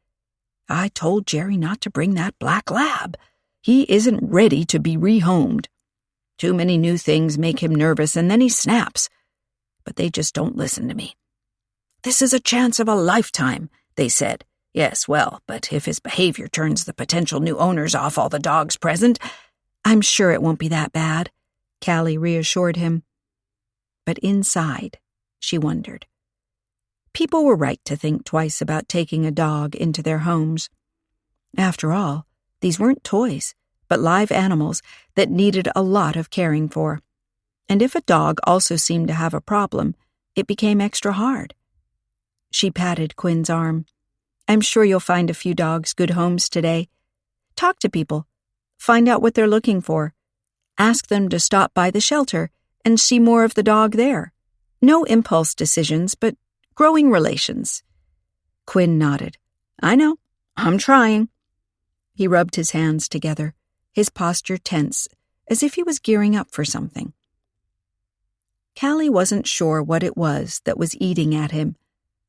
"I told Jerry not to bring that black lab. He isn't ready to be rehomed. Too many new things make him nervous, and then he snaps. But they just don't listen to me. 'This is a chance of a lifetime,' they said. Yes, well, but if his behavior turns the potential new owners off all the dogs present..." "I'm sure it won't be that bad," Callie reassured him. But inside, she wondered. People were right to think twice about taking a dog into their homes. After all, these weren't toys, but live animals that needed a lot of caring for. And if a dog also seemed to have a problem, it became extra hard. She patted Quinn's arm. "I'm sure you'll find a few dogs good homes today. Talk to people. Find out what they're looking for. Ask them to stop by the shelter and see more of the dog there. No impulse decisions, but growing relations." Quinn nodded. I know. I'm trying." He rubbed his hands together, his posture tense, as if he was gearing up for something. Callie wasn't sure what it was that was eating at him,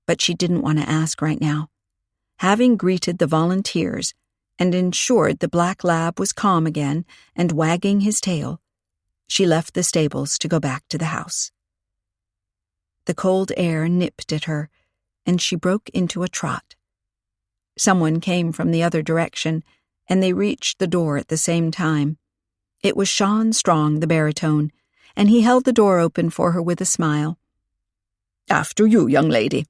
but she didn't want to ask right now. Having greeted the volunteers and ensured the black lab was calm again and wagging his tail, she left the stables to go back to the house. The cold air nipped at her, and she broke into a trot. Someone came from the other direction, and they reached the door at the same time. It was Sean Strong, the baritone, and he held the door open for her with a smile. "After you, young lady.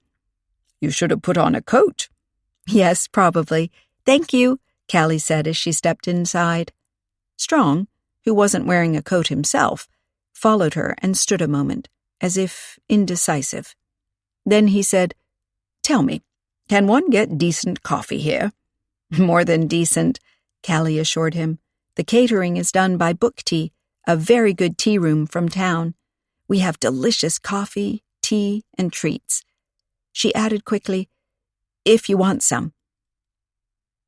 You should have put on a coat." "Yes, probably. Thank you," Callie said as she stepped inside. Strong, who wasn't wearing a coat himself, followed her and stood a moment, as if indecisive. Then he said, "Tell me, can one get decent coffee here?" "More than decent," Callie assured him. "The catering is done by Book Tea, a very good tea room from town. We have delicious coffee, tea, and treats." She added quickly, "If you want some."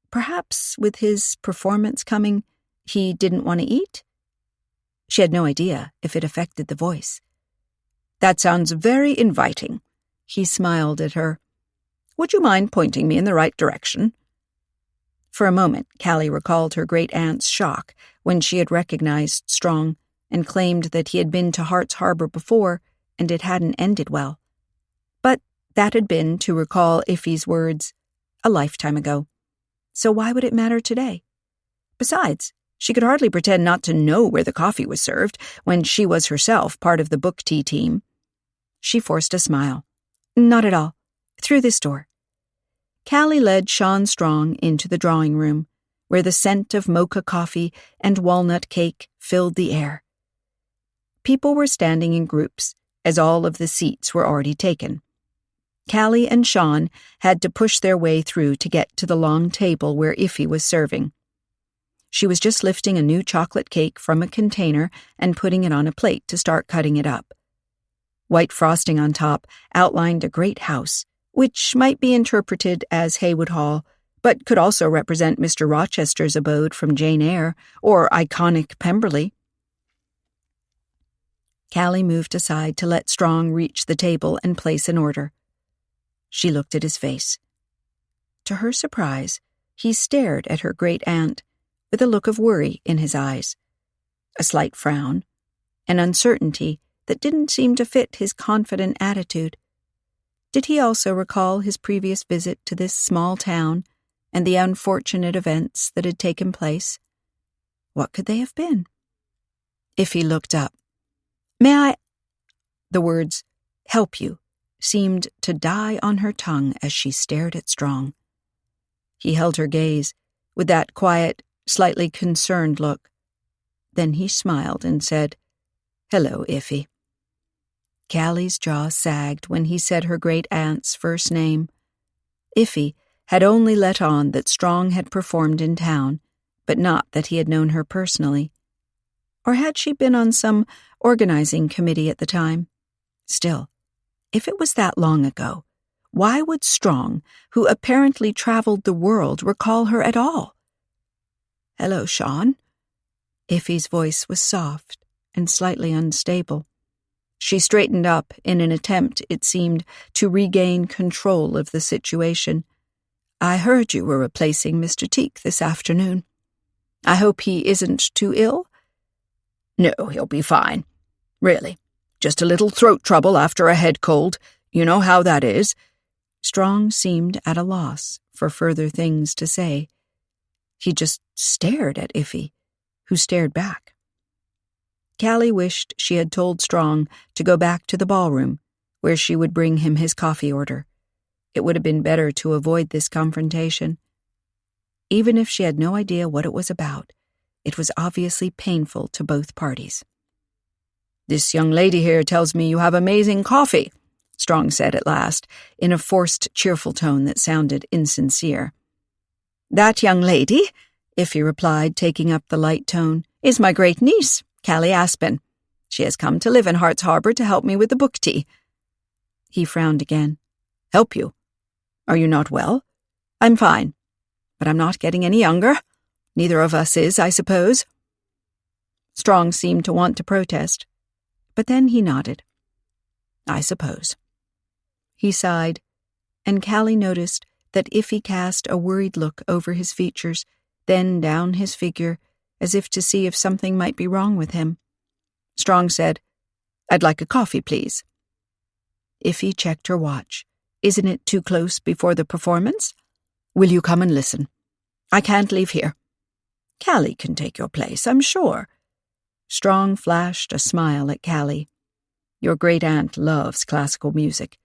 Perhaps with his performance coming, he didn't want to eat? She had no idea if it affected the voice. "That sounds very inviting." He smiled at her. "Would you mind pointing me in the right direction?" For a moment, Callie recalled her great-aunt's shock when she had recognized Strong and claimed that he had been to Hart's Harbor before and it hadn't ended well. But that had been, to recall Iffy's words, a lifetime ago. So why would it matter today? Besides, she could hardly pretend not to know where the coffee was served when she was herself part of the Book Tea team. She forced a smile. "Not at all. Through this door." Callie led Sean Strong into the drawing room, where the scent of mocha coffee and walnut cake filled the air. People were standing in groups, as all of the seats were already taken. Callie and Sean had to push their way through to get to the long table where Iffy was serving. She was just lifting a new chocolate cake from a container and putting it on a plate to start cutting it up. White frosting on top outlined a great house, which might be interpreted as Haywood Hall, but could also represent Mr. Rochester's abode from Jane Eyre or iconic Pemberley. Callie moved aside to let Strong reach the table and place an order. She looked at his face. To her surprise, he stared at her great-aunt with a look of worry in his eyes, a slight frown, an uncertainty that didn't seem to fit his confident attitude. Did he also recall his previous visit to this small town and the unfortunate events that had taken place? What could they have been? If he looked up, "May I—" The words, "help you," seemed to die on her tongue as she stared at Strong. He held her gaze with that quiet, slightly concerned look. Then he smiled and said, "Hello, Iffy." Callie's jaw sagged when he said her great-aunt's first name. Iffy had only let on that Strong had performed in town, but not that he had known her personally. Or had she been on some organizing committee at the time? Still, if it was that long ago, why would Strong, who apparently traveled the world, recall her at all? "Hello, Sean." Iffy's voice was soft and slightly unstable. She straightened up in an attempt, it seemed, to regain control of the situation. "I heard you were replacing Mr. Teak this afternoon. I hope he isn't too ill?" "No, he'll be fine. Really. Just a little throat trouble after a head cold. You know how that is." Strong seemed at a loss for further things to say. He just stared at Iffy, who stared back. Callie wished she had told Strong to go back to the ballroom, where she would bring him his coffee order. It would have been better to avoid this confrontation. Even if she had no idea what it was about, it was obviously painful to both parties. "This young lady here tells me you have amazing coffee," Strong said at last, in a forced, cheerful tone that sounded insincere. "That young lady," Iffy replied, taking up the light tone, "is my great niece, Callie Aspen. She has come to live in Hart's Harbor to help me with the book tea." He frowned again. "Help you? Are you not well? I'm fine, but I'm not getting any younger. Neither of us is, I suppose." Strong seemed to want to protest, but then he nodded. "I suppose." He sighed, and Callie noticed that Iffy cast a worried look over his features, then down his figure, as if to see if something might be wrong with him. Strong said, "I'd like a coffee, please." Iffy checked her watch. "Isn't it too close before the performance? Will you come and listen? I can't leave here. Callie can take your place, I'm sure." Strong flashed a smile at Callie. "Your great-aunt loves classical music,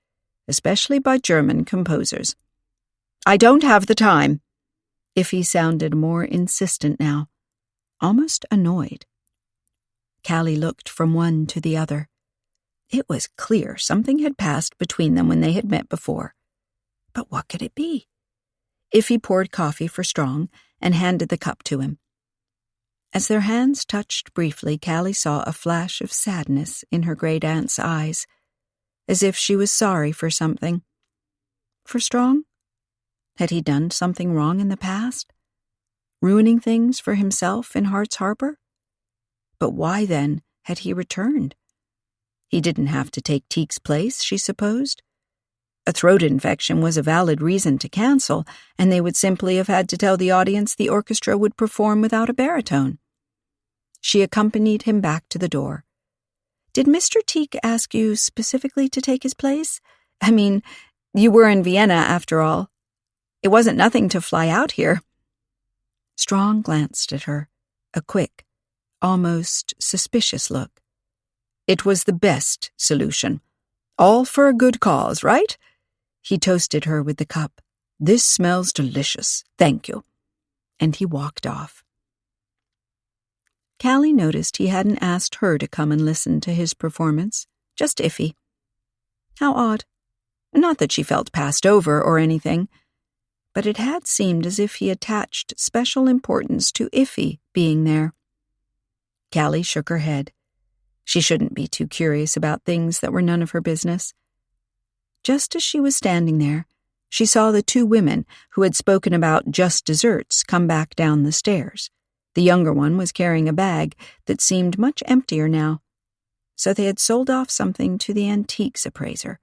especially by German composers." "I don't have the time." Iffy sounded more insistent now, almost annoyed. Callie looked from one to the other. It was clear something had passed between them when they had met before. But what could it be? Iffy poured coffee for Strong and handed the cup to him. As their hands touched briefly, Callie saw a flash of sadness in her great-aunt's eyes, as if she was sorry for something. For Strong? Had he done something wrong in the past? Ruining things for himself in Hart's Harbor? But why, then, had he returned? He didn't have to take Teek's place, she supposed. A throat infection was a valid reason to cancel, and they would simply have had to tell the audience the orchestra would perform without a baritone. She accompanied him back to the door. "Did Mr. Teek ask you specifically to take his place? I mean, you were in Vienna after all. It wasn't nothing to fly out here." Strong glanced at her, a quick, almost suspicious look. "It was the best solution. All for a good cause, right?" He toasted her with the cup. "This smells delicious, thank you." And he walked off. Callie noticed he hadn't asked her to come and listen to his performance, just Iffy. How odd. Not that she felt passed over or anything, but it had seemed as if he attached special importance to Iffy being there. Callie shook her head. She shouldn't be too curious about things that were none of her business. Just as she was standing there, she saw the two women who had spoken about just desserts come back down the stairs. The younger one was carrying a bag that seemed much emptier now, so they had sold off something to the antiques appraiser.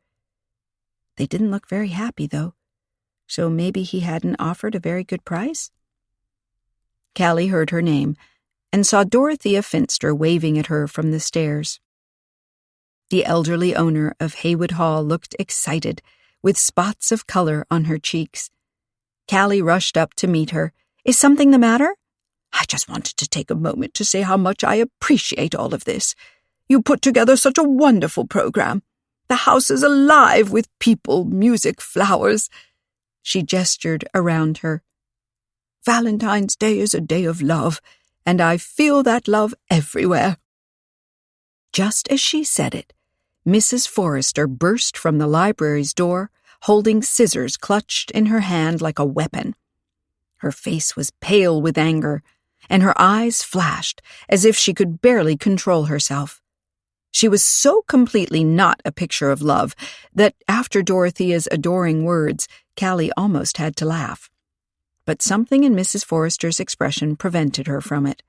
They didn't look very happy, though, so maybe he hadn't offered a very good price? Callie heard her name and saw Dorothea Finster waving at her from the stairs. The elderly owner of Haywood Hall looked excited, with spots of color on her cheeks. Callie rushed up to meet her. "Is something the matter?" "I just wanted to take a moment to say how much I appreciate all of this. You put together such a wonderful program. The house is alive with people, music, flowers." She gestured around her. "Valentine's Day is a day of love, and I feel that love everywhere." Just as she said it, Mrs. Forrester burst from the library's door, holding scissors clutched in her hand like a weapon. Her face was pale with anger, and her eyes flashed as if she could barely control herself. She was so completely not a picture of love that, after Dorothea's adoring words, Callie almost had to laugh. But something in Mrs. Forrester's expression prevented her from it.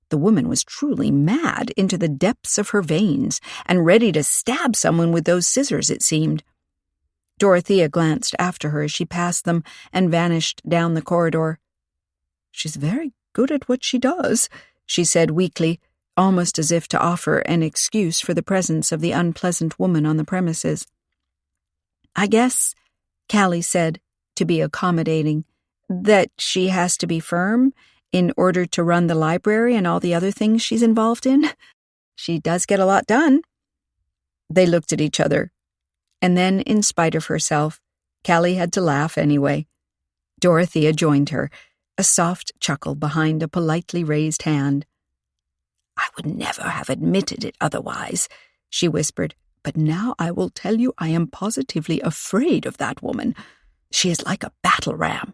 The woman was truly mad into the depths of her veins and ready to stab someone with those scissors, it seemed. Dorothea glanced after her as she passed them and vanished down the corridor. "She's very good at what she does," she said weakly, almost as if to offer an excuse for the presence of the unpleasant woman on the premises. "I guess," Callie said, to be accommodating, "that she has to be firm in order to run the library and all the other things she's involved in. She does get a lot done." They looked at each other, and then, in spite of herself, Callie had to laugh anyway. Dorothea joined her, a soft chuckle behind a politely raised hand. "I would never have admitted it otherwise," she whispered, "but now I will tell you I am positively afraid of that woman. She is like a battle ram.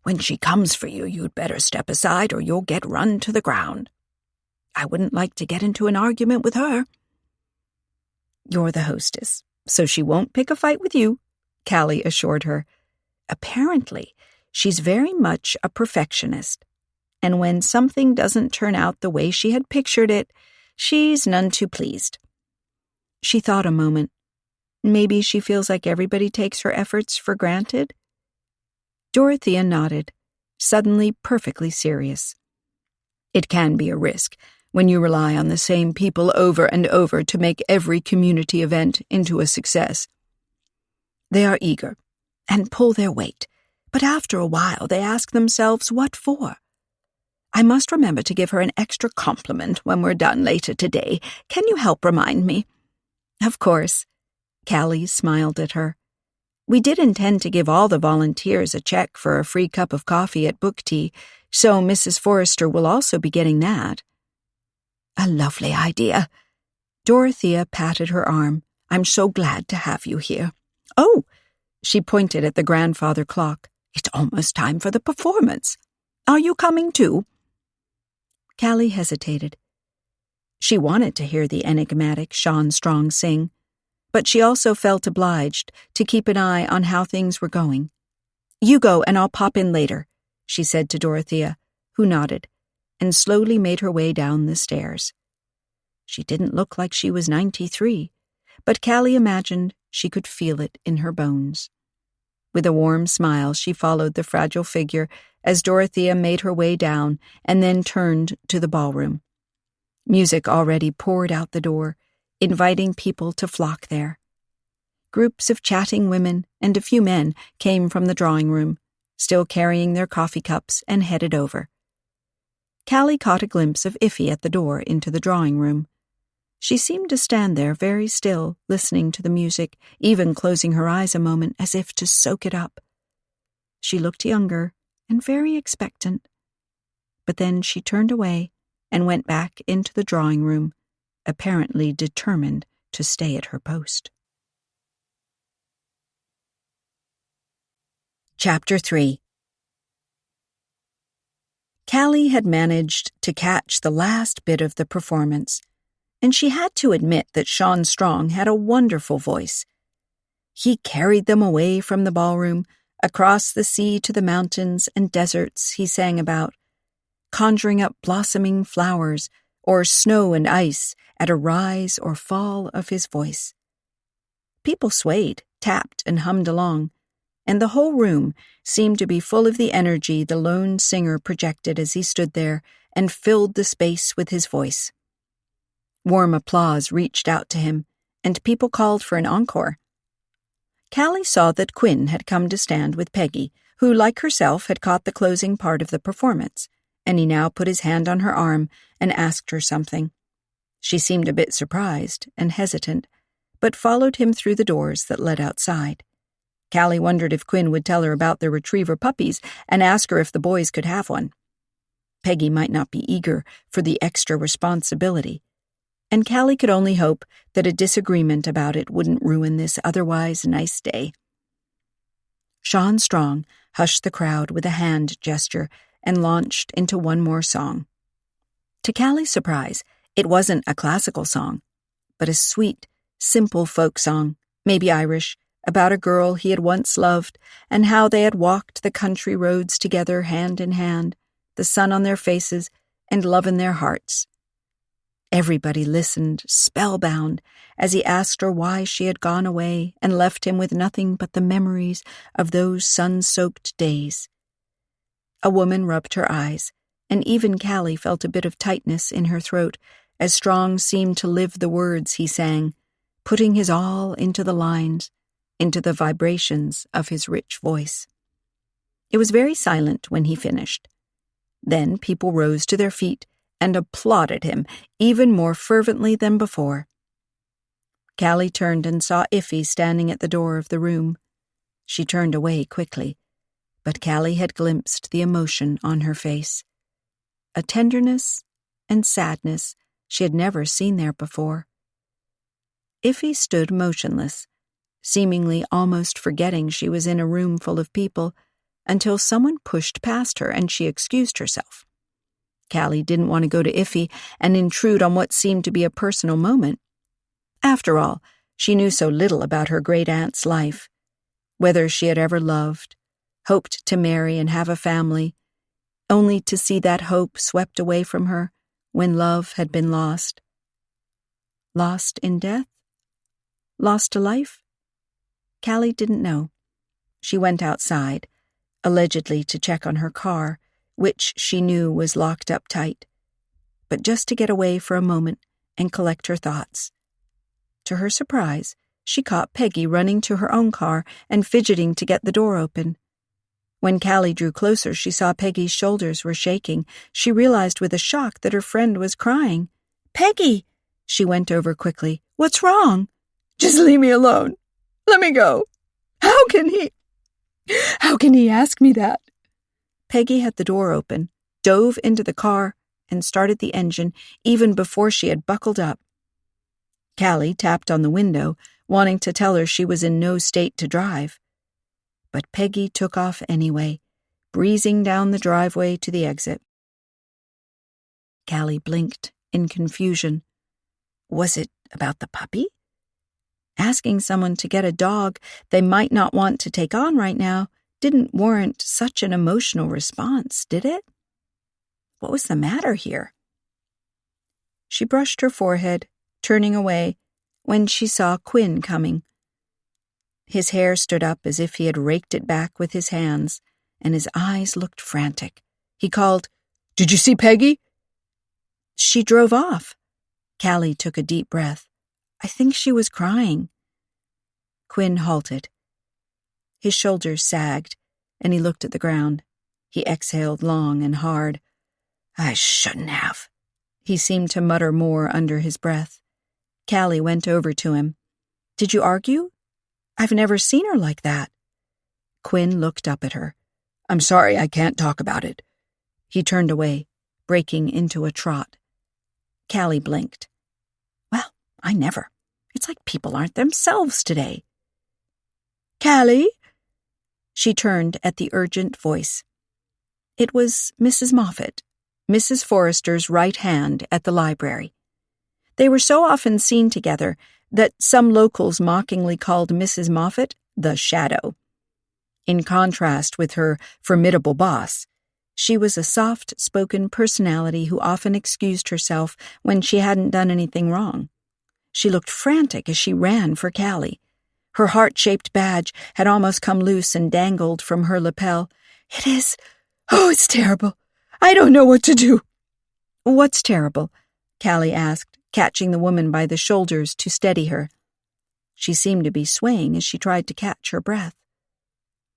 When she comes for you, you'd better step aside or you'll get run to the ground. I wouldn't like to get into an argument with her." "You're the hostess, so she won't pick a fight with you," Callie assured her. Apparently, She's very much a perfectionist, and when something doesn't turn out the way she had pictured it, she's none too pleased. She thought a moment. Maybe she feels like everybody takes her efforts for granted? Dorothea nodded, suddenly perfectly serious. It can be a risk when you rely on the same people over and over to make every community event into a success. They are eager and pull their weight, but after a while they ask themselves, what for? I must remember to give her an extra compliment when we're done later today. Can you help remind me? Of course. Callie smiled at her. We did intend to give all the volunteers a check for a free cup of coffee at book tea, so Mrs. Forrester will also be getting that. A lovely idea. Dorothea patted her arm. I'm so glad to have you here. Oh, she pointed at the grandfather clock. It's almost time for the performance. Are you coming too? Callie hesitated. She wanted to hear the enigmatic Sean Strong sing, but she also felt obliged to keep an eye on how things were going. You go and I'll pop in later, she said to Dorothea, who nodded, and slowly made her way down the stairs. She didn't look like she was 93, but Callie imagined she could feel it in her bones. With a warm smile, she followed the fragile figure as Dorothea made her way down and then turned to the ballroom. Music already poured out the door, inviting people to flock there. Groups of chatting women and a few men came from the drawing room, still carrying their coffee cups, and headed over. Callie caught a glimpse of Iffy at the door into the drawing room. She seemed to stand there very still, listening to the music, even closing her eyes a moment as if to soak it up. She looked younger and very expectant. But then she turned away and went back into the drawing room, apparently determined to stay at her post. Chapter 3. Callie had managed to catch the last bit of the performance, and she had to admit that Sean Strong had a wonderful voice. He carried them away from the ballroom, across the sea to the mountains and deserts he sang about, conjuring up blossoming flowers or snow and ice at a rise or fall of his voice. People swayed, tapped, and hummed along, and the whole room seemed to be full of the energy the lone singer projected as he stood there and filled the space with his voice. Warm applause reached out to him, and people called for an encore. Callie saw that Quinn had come to stand with Peggy, who, like herself, had caught the closing part of the performance, and he now put his hand on her arm and asked her something. She seemed a bit surprised and hesitant, but followed him through the doors that led outside. Callie wondered if Quinn would tell her about their retriever puppies and ask her if the boys could have one. Peggy might not be eager for the extra responsibility, and Callie could only hope that a disagreement about it wouldn't ruin this otherwise nice day. Sean Strong hushed the crowd with a hand gesture and launched into one more song. To Callie's surprise, it wasn't a classical song, but a sweet, simple folk song, maybe Irish, about a girl he had once loved and how they had walked the country roads together hand in hand, the sun on their faces and love in their hearts. Everybody listened, spellbound, as he asked her why she had gone away and left him with nothing but the memories of those sun-soaked days. A woman rubbed her eyes, and even Callie felt a bit of tightness in her throat as Strong seemed to live the words he sang, putting his all into the lines, into the vibrations of his rich voice. It was very silent when he finished. Then people rose to their feet and applauded him even more fervently than before. Callie turned and saw Iffy standing at the door of the room. She turned away quickly, but Callie had glimpsed the emotion on her face, a tenderness and sadness she had never seen there before. Iffy stood motionless, seemingly almost forgetting she was in a room full of people, until someone pushed past her and she excused herself. Callie didn't want to go to Iffy and intrude on what seemed to be a personal moment. After all, she knew so little about her great-aunt's life, whether she had ever loved, hoped to marry and have a family, only to see that hope swept away from her when love had been lost. Lost in death? Lost to life? Callie didn't know. She went outside, allegedly to check on her car, which she knew was locked up tight, but just to get away for a moment and collect her thoughts. To her surprise, she caught Peggy running to her own car and fidgeting to get the door open. When Callie drew closer, she saw Peggy's shoulders were shaking. She realized with a shock that her friend was crying. "Peggy!" She went over quickly. "What's wrong?" "Just leave me alone. Let me go. How can he ask me that?" Peggy had the door open, dove into the car, and started the engine even before she had buckled up. Callie tapped on the window, wanting to tell her she was in no state to drive. But Peggy took off anyway, breezing down the driveway to the exit. Callie blinked in confusion. Was it about the puppy? Asking someone to get a dog they might not want to take on right now didn't warrant such an emotional response, did it? What was the matter here? She brushed her forehead, turning away, when she saw Quinn coming. His hair stood up as if he had raked it back with his hands, and his eyes looked frantic. He called, "Did you see Peggy?" "She drove off." Callie took a deep breath. "I think she was crying." Quinn halted. His shoulders sagged, and he looked at the ground. He exhaled long and hard. "I shouldn't have." He seemed to mutter more under his breath. Callie went over to him. "Did you argue? I've never seen her like that." Quinn looked up at her. "I'm sorry, I can't talk about it." He turned away, breaking into a trot. Callie blinked. "Well, I never. It's like people aren't themselves today." "Callie?" She turned at the urgent voice. It was Mrs. Moffat, Mrs. Forrester's right hand at the library. They were so often seen together that some locals mockingly called Mrs. Moffat the Shadow. In contrast with her formidable boss, she was a soft-spoken personality who often excused herself when she hadn't done anything wrong. She looked frantic as she ran for Callie. Her heart-shaped badge had almost come loose and dangled from her lapel. It's terrible. I don't know what to do." "What's terrible?" Callie asked, catching the woman by the shoulders to steady her. She seemed to be swaying as she tried to catch her breath.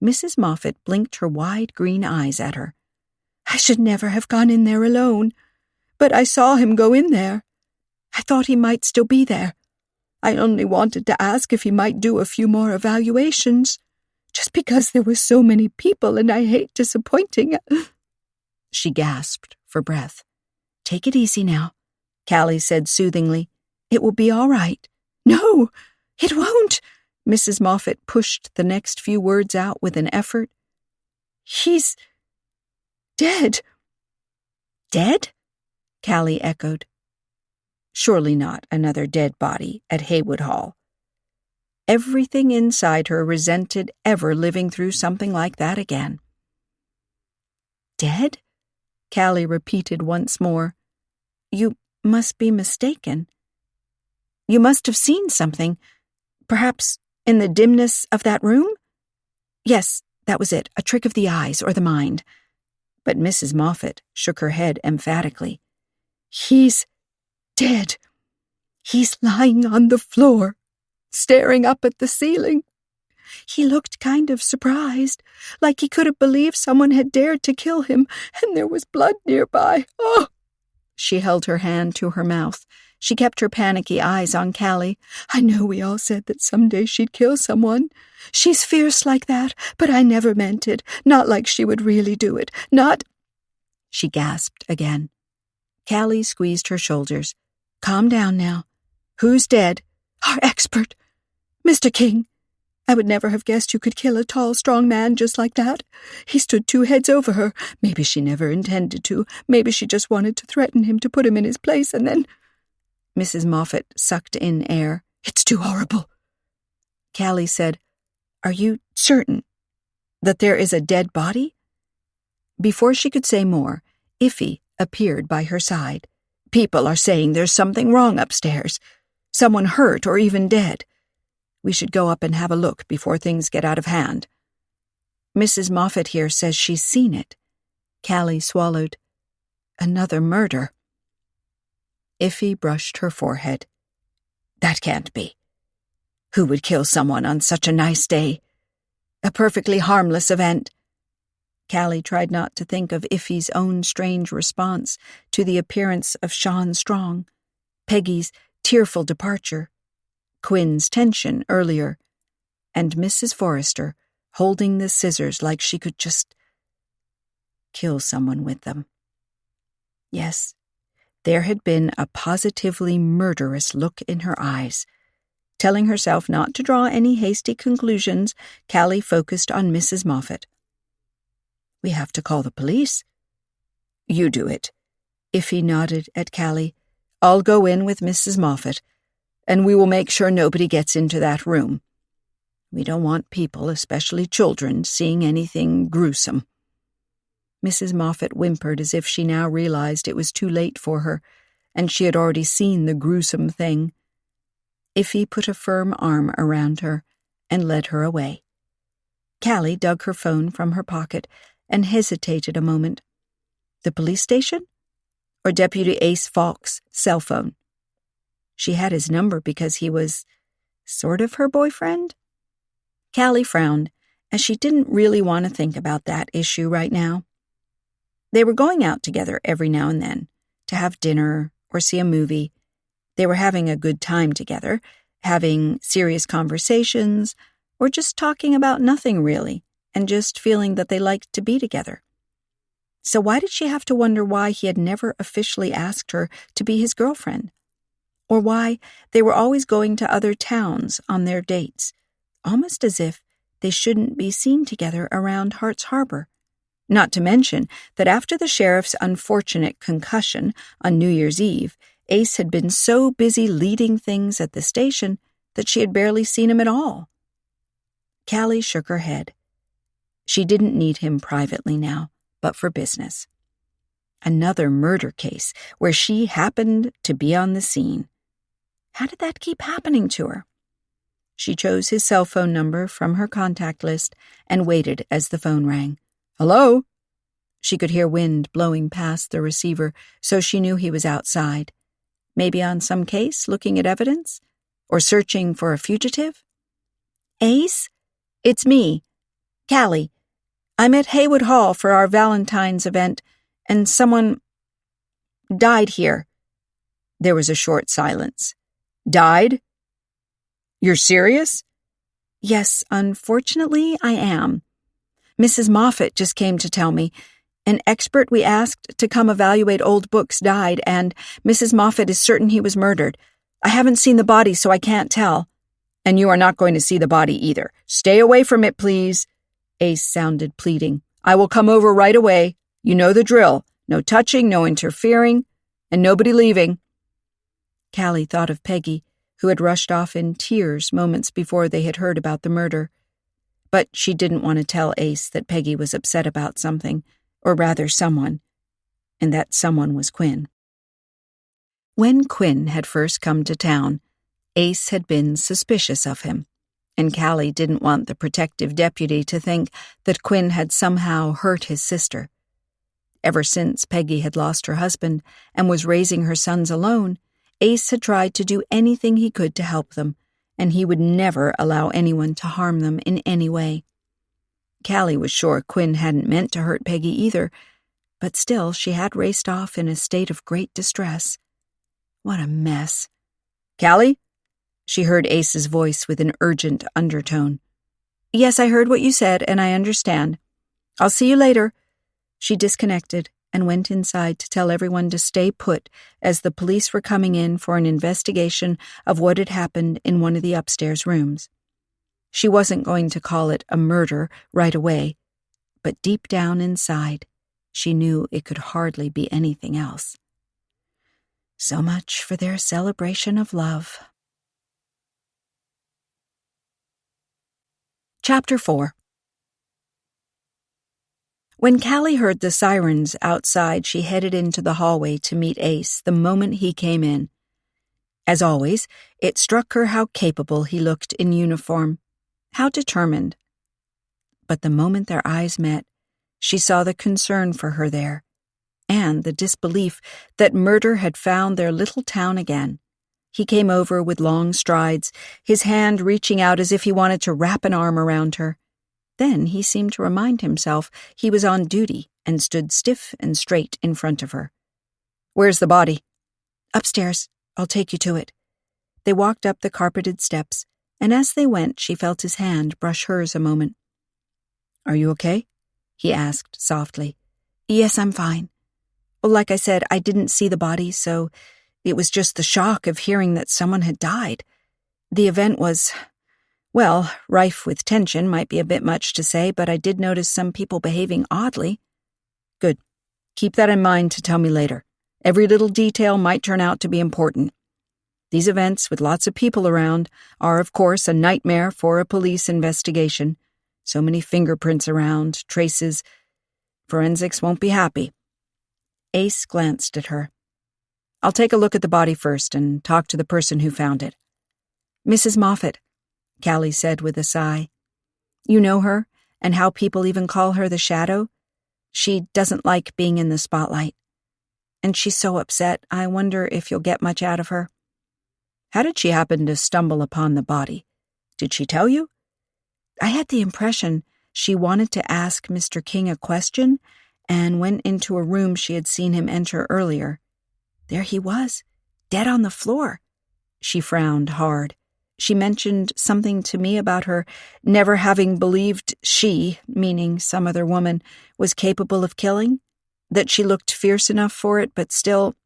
Mrs. Moffat blinked her wide green eyes at her. "I should never have gone in there alone, but I saw him go in there. I thought he might still be there. I only wanted to ask if he might do a few more evaluations, just because there were so many people and I hate disappointing." She gasped for breath. "Take it easy now," Callie said soothingly. "It will be all right." "No, it won't." Mrs. Moffat pushed the next few words out with an effort. "He's dead." "Dead?" Callie echoed. Surely not another dead body at Haywood Hall. Everything inside her resented ever living through something like that again. "Dead?" Callie repeated once more. "You must be mistaken. You must have seen something, perhaps in the dimness of that room?" "Yes, that was it, a trick of the eyes or the mind." But Mrs. Moffat shook her head emphatically. "He's dead. He's lying on the floor, staring up at the ceiling. He looked kind of surprised, like he could have believed someone had dared to kill him, and there was blood nearby. Oh!" She held her hand to her mouth. She kept her panicky eyes on Callie. "I know we all said that someday she'd kill someone. She's fierce like that, but I never meant it. Not like she would really do it. Not—" She gasped again. Callie squeezed her shoulders. "Calm down now. Who's dead?" "Our expert, Mr. King. I would never have guessed you could kill a tall, strong man just like that. He stood 2 heads over her. Maybe she never intended to. Maybe she just wanted to threaten him to put him in his place, and then—" Mrs. Moffat sucked in air. "It's too horrible." Callie said, "Are you certain?" That there is a dead body?" Before she could say more, Iffy appeared by her side. "People are saying there's something wrong upstairs. Someone hurt or even dead. We should go up and have a look before things get out of hand." "Mrs. Moffat here says she's seen it." Callie swallowed. "Another murder." Iffy brushed her forehead. "That can't be. Who would kill someone on such a nice day? A perfectly harmless event." Callie tried not to think of Iffy's own strange response to the appearance of Sean Strong, Peggy's tearful departure, Quinn's tension earlier, and Mrs. Forrester holding the scissors like she could just kill someone with them. Yes, there had been a positively murderous look in her eyes. Telling herself not to draw any hasty conclusions, Callie focused on Mrs. Moffat. "We have to call the police." "You do it." Iffy nodded at Callie. "I'll go in with Mrs. Moffat, and we will make sure nobody gets into that room. We don't want people, especially children, seeing anything gruesome." Mrs. Moffat whimpered as if she now realized it was too late for her, and she had already seen the gruesome thing. Iffy put a firm arm around her and led her away. Callie dug her phone from her pocket and hesitated a moment. The police station? Or Deputy Ace Falk's cell phone? She had his number because he was sort of her boyfriend? Callie frowned, as she didn't really want to think about that issue right now. They were going out together every now and then, to have dinner or see a movie. They were having a good time together, having serious conversations, or just talking about nothing really, and just feeling that they liked to be together. So why did she have to wonder why he had never officially asked her to be his girlfriend? Or why they were always going to other towns on their dates, almost as if they shouldn't be seen together around Hart's Harbor? Not to mention that after the sheriff's unfortunate concussion on New Year's Eve, Ace had been so busy leading things at the station that she had barely seen him at all. Callie shook her head. She didn't need him privately now, but for business. Another murder case where she happened to be on the scene. How did that keep happening to her? She chose his cell phone number from her contact list and waited as the phone rang. "Hello?" She could hear wind blowing past the receiver, so she knew he was outside. Maybe on some case, looking at evidence? Or searching for a fugitive? "Ace? It's me, Callie. I'm at Haywood Hall for our Valentine's event, and someone died here." There was a short silence. "Died? You're serious?" "Yes, unfortunately, I am. Mrs. Moffat just came to tell me. An expert we asked to come evaluate old books died, and Mrs. Moffat is certain he was murdered. I haven't seen the body, so I can't tell." "And you are not going to see the body either. Stay away from it, please." Ace sounded pleading. "I will come over right away. You know the drill. No touching, no interfering, and nobody leaving." Callie thought of Peggy, who had rushed off in tears moments before they had heard about the murder. But she didn't want to tell Ace that Peggy was upset about something, or rather someone, and that someone was Quinn. When Quinn had first come to town, Ace had been suspicious of him, and Callie didn't want the protective deputy to think that Quinn had somehow hurt his sister. Ever since Peggy had lost her husband and was raising her sons alone, Ace had tried to do anything he could to help them, and he would never allow anyone to harm them in any way. Callie was sure Quinn hadn't meant to hurt Peggy either, but still she had raced off in a state of great distress. What a mess. "Callie?" She heard Ace's voice with an urgent undertone. "Yes, I heard what you said, and I understand. I'll see you later." She disconnected and went inside to tell everyone to stay put as the police were coming in for an investigation of what had happened in one of the upstairs rooms. She wasn't going to call it a murder right away, but deep down inside, she knew it could hardly be anything else. So much for their celebration of love. Chapter 4. When Callie heard the sirens outside, she headed into the hallway to meet Ace the moment he came in. As always, it struck her how capable he looked in uniform, how determined. But the moment their eyes met, she saw the concern for her there, and the disbelief that murder had found their little town again. He came over with long strides, his hand reaching out as if he wanted to wrap an arm around her. Then he seemed to remind himself he was on duty and stood stiff and straight in front of her. "Where's the body?" "Upstairs. I'll take you to it." They walked up the carpeted steps, and as they went, she felt his hand brush hers a moment. "Are you okay?" he asked softly. "Yes, I'm fine. Well, like I said, I didn't see the body, so it was just the shock of hearing that someone had died. The event was, well, rife with tension might be a bit much to say, but I did notice some people behaving oddly." "Good. Keep that in mind to tell me later. Every little detail might turn out to be important. These events, with lots of people around, are, of course, a nightmare for a police investigation. So many fingerprints around, traces. Forensics won't be happy." Ace glanced at her. "I'll take a look at the body first and talk to the person who found it." "Mrs. Moffat," Callie said with a sigh. "You know her, and how people even call her the Shadow? She doesn't like being in the spotlight. And she's so upset, I wonder if you'll get much out of her." "How did she happen to stumble upon the body? Did she tell you?" "I had the impression she wanted to ask Mr. King a question and went into a room she had seen him enter earlier. There he was, dead on the floor." She frowned hard. "She mentioned something to me about her never having believed she, meaning some other woman, was capable of killing, that she looked fierce enough for it, but still—"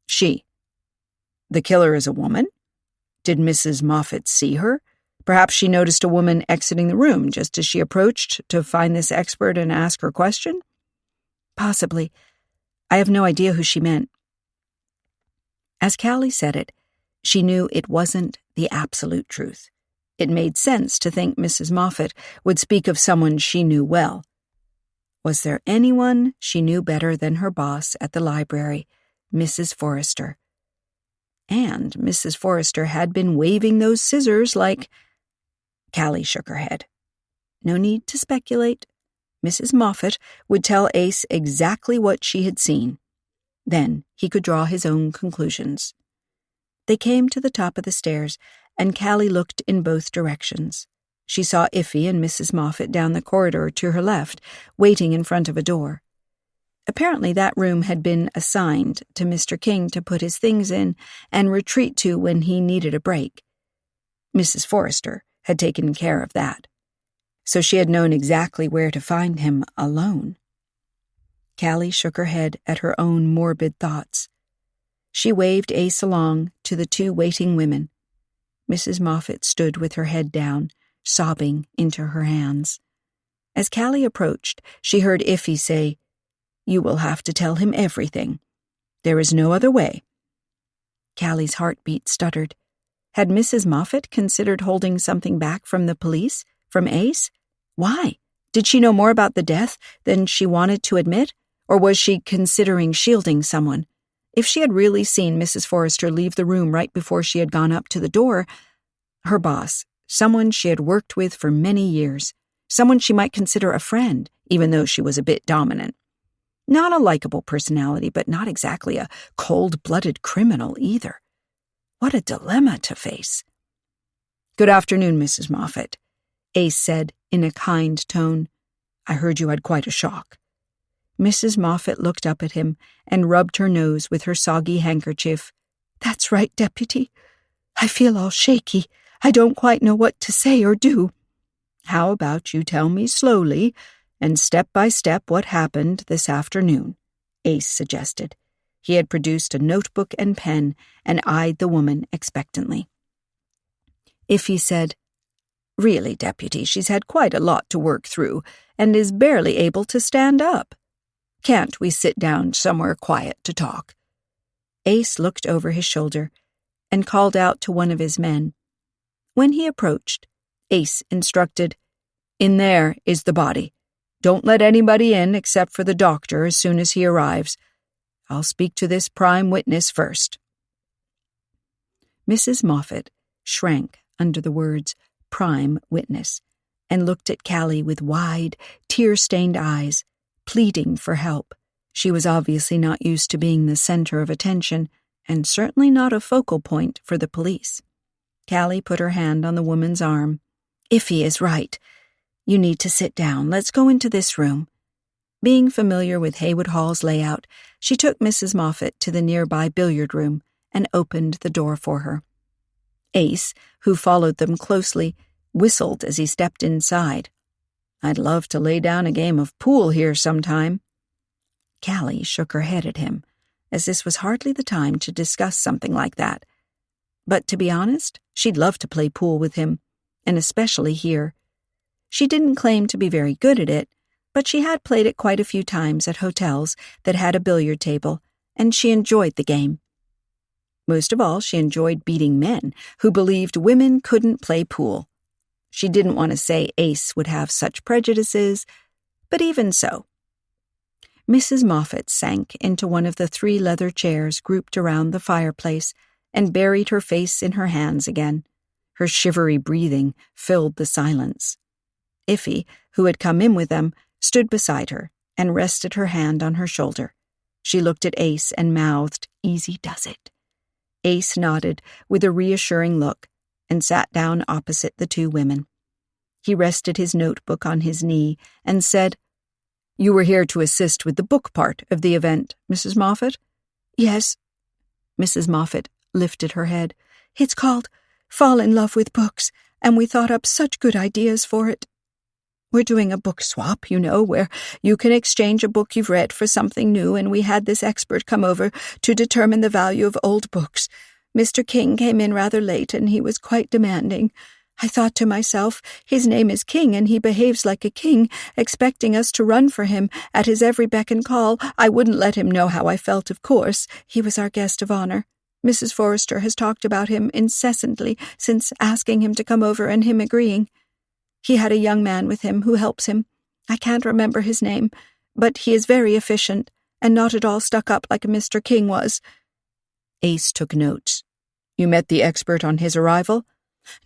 "She? The killer is a woman? Did Mrs. Moffat see her? Perhaps she noticed a woman exiting the room just as she approached to find this expert and ask her question?" "Possibly. I have no idea who she meant." As Callie said it, she knew it wasn't the absolute truth. It made sense to think Mrs. Moffat would speak of someone she knew well. Was there anyone she knew better than her boss at the library, Mrs. Forrester? And Mrs. Forrester had been waving those scissors like— Callie shook her head. No need to speculate. Mrs. Moffat would tell Ace exactly what she had seen. Then he could draw his own conclusions. They came to the top of the stairs, and Callie looked in both directions. She saw Iffy and Mrs. Moffat down the corridor to her left, waiting in front of a door. Apparently that room had been assigned to Mr. King to put his things in and retreat to when he needed a break. Mrs. Forrester had taken care of that, so she had known exactly where to find him alone. Callie shook her head at her own morbid thoughts. She waved Ace along to the two waiting women. Mrs. Moffat stood with her head down, sobbing into her hands. As Callie approached, she heard Iffy say, "You will have to tell him everything. There is no other way." Callie's heartbeat stuttered. Had Mrs. Moffat considered holding something back from the police, from Ace? Why? Did she know more about the death than she wanted to admit? Or was she considering shielding someone? If she had really seen Mrs. Forrester leave the room right before she had gone up to the door, her boss, someone she had worked with for many years, someone she might consider a friend, even though she was a bit dominant. Not a likable personality, but not exactly a cold-blooded criminal either. What a dilemma to face. "Good afternoon, Mrs. Moffat," Ace said in a kind tone. "I heard you had quite a shock." Mrs. Moffat looked up at him and rubbed her nose with her soggy handkerchief. "That's right, Deputy. I feel all shaky. I don't quite know what to say or do." "How about you tell me slowly and step by step what happened this afternoon?" Ace suggested. He had produced a notebook and pen and eyed the woman expectantly. Iffy said, "Really, Deputy, she's had quite a lot to work through and is barely able to stand up. Can't we sit down somewhere quiet to talk?" Ace looked over his shoulder and called out to one of his men. When he approached, Ace instructed, "In there is the body. Don't let anybody in except for the doctor as soon as he arrives. I'll speak to this prime witness first." Mrs. Moffat shrank under the words prime witness and looked at Callie with wide, tear-stained eyes, pleading for help. She was obviously not used to being the center of attention, and certainly not a focal point for the police. Callie put her hand on the woman's arm. "Iffy is right. You need to sit down. Let's go into this room." Being familiar with Haywood Hall's layout, she took Mrs. Moffat to the nearby billiard room and opened the door for her. Ace, who followed them closely, whistled as he stepped inside. "I'd love to lay down a game of pool here sometime." Callie shook her head at him, as this was hardly the time to discuss something like that. But to be honest, she'd love to play pool with him, and especially here. She didn't claim to be very good at it, but she had played it quite a few times at hotels that had a billiard table, and she enjoyed the game. Most of all, she enjoyed beating men who believed women couldn't play pool. She didn't want to say Ace would have such prejudices, but even so. Mrs. Moffat sank into one of the 3 leather chairs grouped around the fireplace and buried her face in her hands again. Her shivery breathing filled the silence. Iffy, who had come in with them, stood beside her and rested her hand on her shoulder. She looked at Ace and mouthed, "Easy does it." Ace nodded with a reassuring look and sat down opposite the 2 women. He rested his notebook on his knee and said, "You were here to assist with the book part of the event, Mrs. Moffat?" "Yes." Mrs. Moffat lifted her head. "It's called Fall in Love with Books, and we thought up such good ideas for it. We're doing a book swap, you know, where you can exchange a book you've read for something new, and we had this expert come over to determine the value of old books. Mr. King came in rather late, and he was quite demanding. I thought to myself, his name is King, and he behaves like a king, expecting us to run for him at his every beck and call. I wouldn't let him know how I felt, of course. He was our guest of honor. Mrs. Forrester has talked about him incessantly since asking him to come over and him agreeing. He had a young man with him who helps him. I can't remember his name, but he is very efficient and not at all stuck up like Mr. King was." Ace took notes. "You met the expert on his arrival?"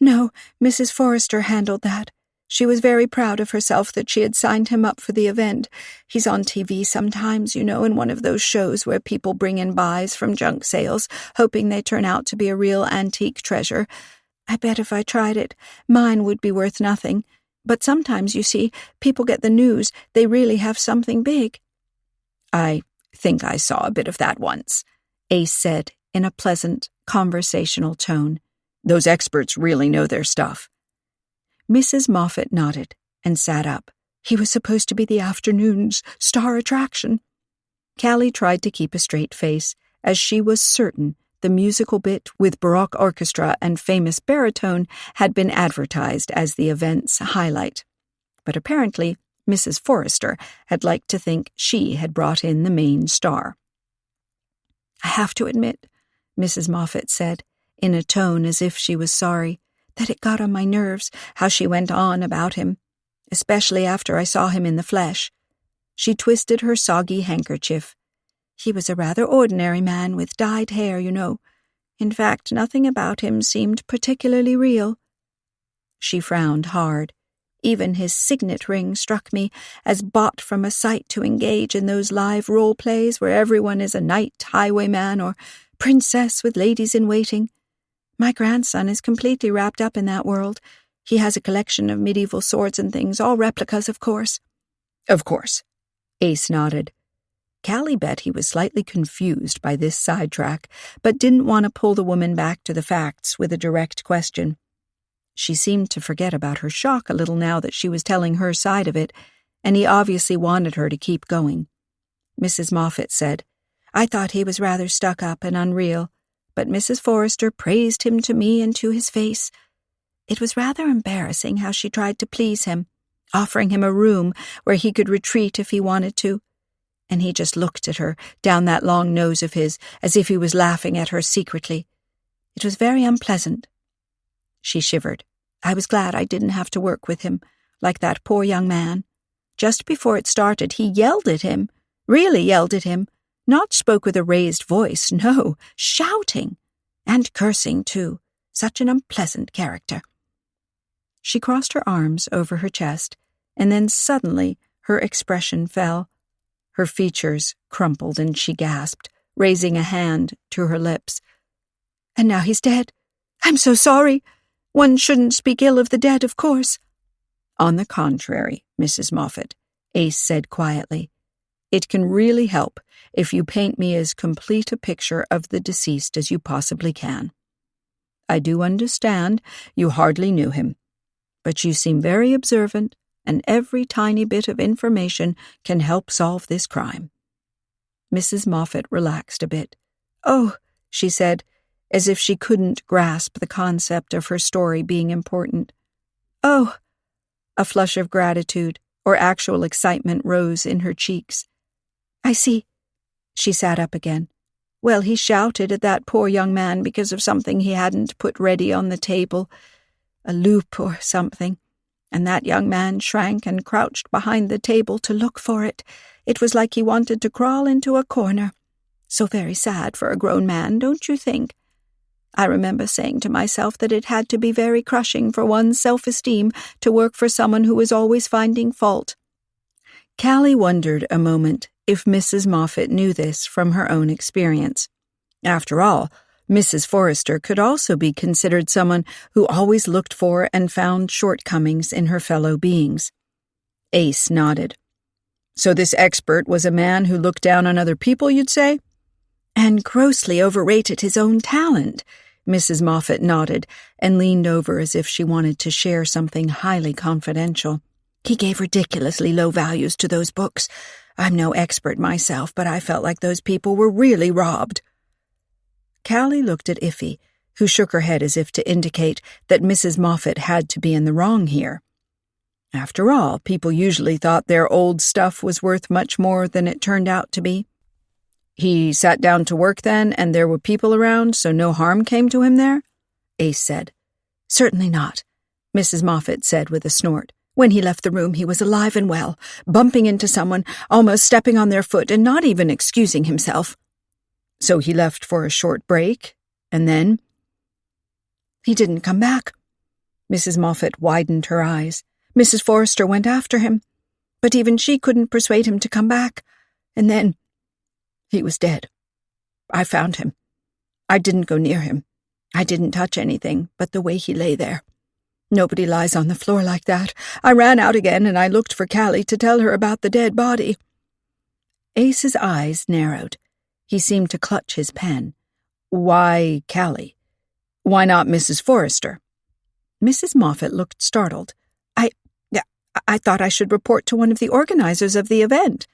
"No, Mrs. Forrester handled that. She was very proud of herself that she had signed him up for the event. He's on TV sometimes, you know, in one of those shows where people bring in buys from junk sales, hoping they turn out to be a real antique treasure. I bet if I tried it, mine would be worth nothing. But sometimes, you see, people get the news they really have something big." "I think I saw a bit of that once," Ace said in a pleasant, conversational tone. "Those experts really know their stuff." Mrs. Moffat nodded and sat up. "He was supposed to be the afternoon's star attraction." Callie tried to keep a straight face, as she was certain the musical bit with Baroque orchestra and famous baritone had been advertised as the event's highlight. But apparently, Mrs. Forrester had liked to think she had brought in the main star. "I have to admit," Mrs. Moffat said, in a tone as if she was sorry, "that it got on my nerves how she went on about him, especially after I saw him in the flesh." She twisted her soggy handkerchief. "He was a rather ordinary man with dyed hair, you know. In fact, nothing about him seemed particularly real." She frowned hard. Even his signet ring struck me as bought from a site to engage in those live role plays where everyone is a knight, highwayman, or princess with ladies-in-waiting. My grandson is completely wrapped up in that world. He has a collection of medieval swords and things, all replicas, of course." "Of course." Ace nodded. Callie bet he was slightly confused by this sidetrack, but didn't want to pull the woman back to the facts with a direct question. She seemed to forget about her shock a little now that she was telling her side of it, and he obviously wanted her to keep going. Mrs. Moffat said, "I thought he was rather stuck up and unreal, but Mrs. Forrester praised him to me and to his face. It was rather embarrassing how she tried to please him, offering him a room where he could retreat if he wanted to. And he just looked at her down that long nose of his as if he was laughing at her secretly. It was very unpleasant." She shivered. "I was glad I didn't have to work with him, like that poor young man. Just before it started, he yelled at him, really yelled at him, not spoke with a raised voice, no, shouting, and cursing too, such an unpleasant character. She crossed her arms over her chest, and then suddenly her expression fell. Her features crumpled and she gasped, raising a hand to her lips. "And now he's dead. I'm so sorry. One shouldn't speak ill of the dead, of course." "On the contrary, Mrs. Moffat," Ace said quietly. "It can really help if you paint me as complete a picture of the deceased as you possibly can. I do understand you hardly knew him, but you seem very observant, and every tiny bit of information can help solve this crime." Mrs. Moffat relaxed a bit. "Oh," she said, as if she couldn't grasp the concept of her story being important. "Oh." A flush of gratitude or actual excitement rose in her cheeks. "I see." She sat up again. "Well, he shouted at that poor young man because of something he hadn't put ready on the table, a loop or something, and that young man shrank and crouched behind the table to look for it. It was like he wanted to crawl into a corner. So very sad for a grown man, don't you think? I remember saying to myself that it had to be very crushing for one's self-esteem to work for someone who was always finding fault." Callie wondered a moment if Mrs. Moffat knew this from her own experience. After all, Mrs. Forrester could also be considered someone who always looked for and found shortcomings in her fellow beings. Ace nodded. "So this expert was a man who looked down on other people, you'd say?" "And grossly overrated his own talent," Mrs. Moffat nodded and leaned over as if she wanted to share something highly confidential. "He gave ridiculously low values to those books. I'm no expert myself, but I felt like those people were really robbed." Callie looked at Iffy, who shook her head as if to indicate that Mrs. Moffat had to be in the wrong here. After all, people usually thought their old stuff was worth much more than it turned out to be. "He sat down to work then, and there were people around, so no harm came to him there?" Ace said. "Certainly not," Mrs. Moffat said with a snort. "When he left the room, he was alive and well, bumping into someone, almost stepping on their foot, and not even excusing himself." "So he left for a short break, and then?" "He didn't come back." Mrs. Moffat widened her eyes. "Mrs. Forrester went after him, but even she couldn't persuade him to come back. And then he was dead. I found him. I didn't go near him. I didn't touch anything but the way he lay there. Nobody lies on the floor like that. I ran out again and I looked for Callie to tell her about the dead body." Ace's eyes narrowed. He seemed to clutch his pen. "Why Callie? Why not Mrs. Forrester?" Mrs. Moffat looked startled. I thought I should report to one of the organizers of the event."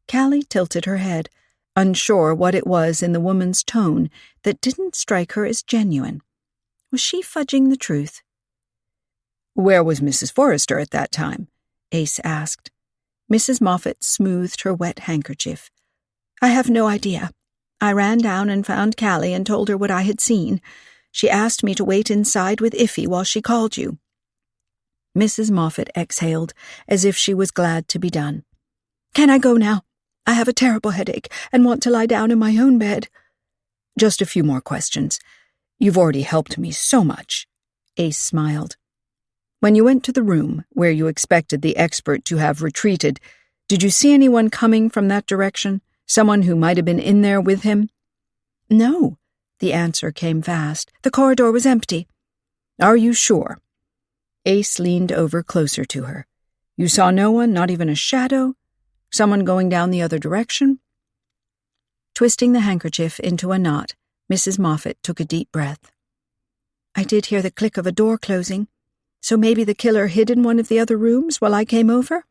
Callie tilted her head, unsure what it was in the woman's tone that didn't strike her as genuine. Was she fudging the truth? "Where was Mrs. Forrester at that time?" Ace asked. Mrs. Moffat smoothed her wet handkerchief. "I have no idea. I ran down and found Callie and told her what I had seen. She asked me to wait inside with Iffy while she called you." Mrs. Moffat exhaled, as if she was glad to be done. "Can I go now? I have a terrible headache and want to lie down in my own bed." "Just a few more questions. You've already helped me so much." Ace smiled. "When you went to the room where you expected the expert to have retreated, did you see anyone coming from that direction? Someone who might have been in there with him?" "No," the answer came fast. "The corridor was empty." "Are you sure?" Ace leaned over closer to her. "You saw no one, not even a shadow? Someone going down the other direction?" Twisting the handkerchief into a knot, Mrs. Moffat took a deep breath. "I did hear the click of a door closing, so maybe the killer hid in one of the other rooms while I came over?"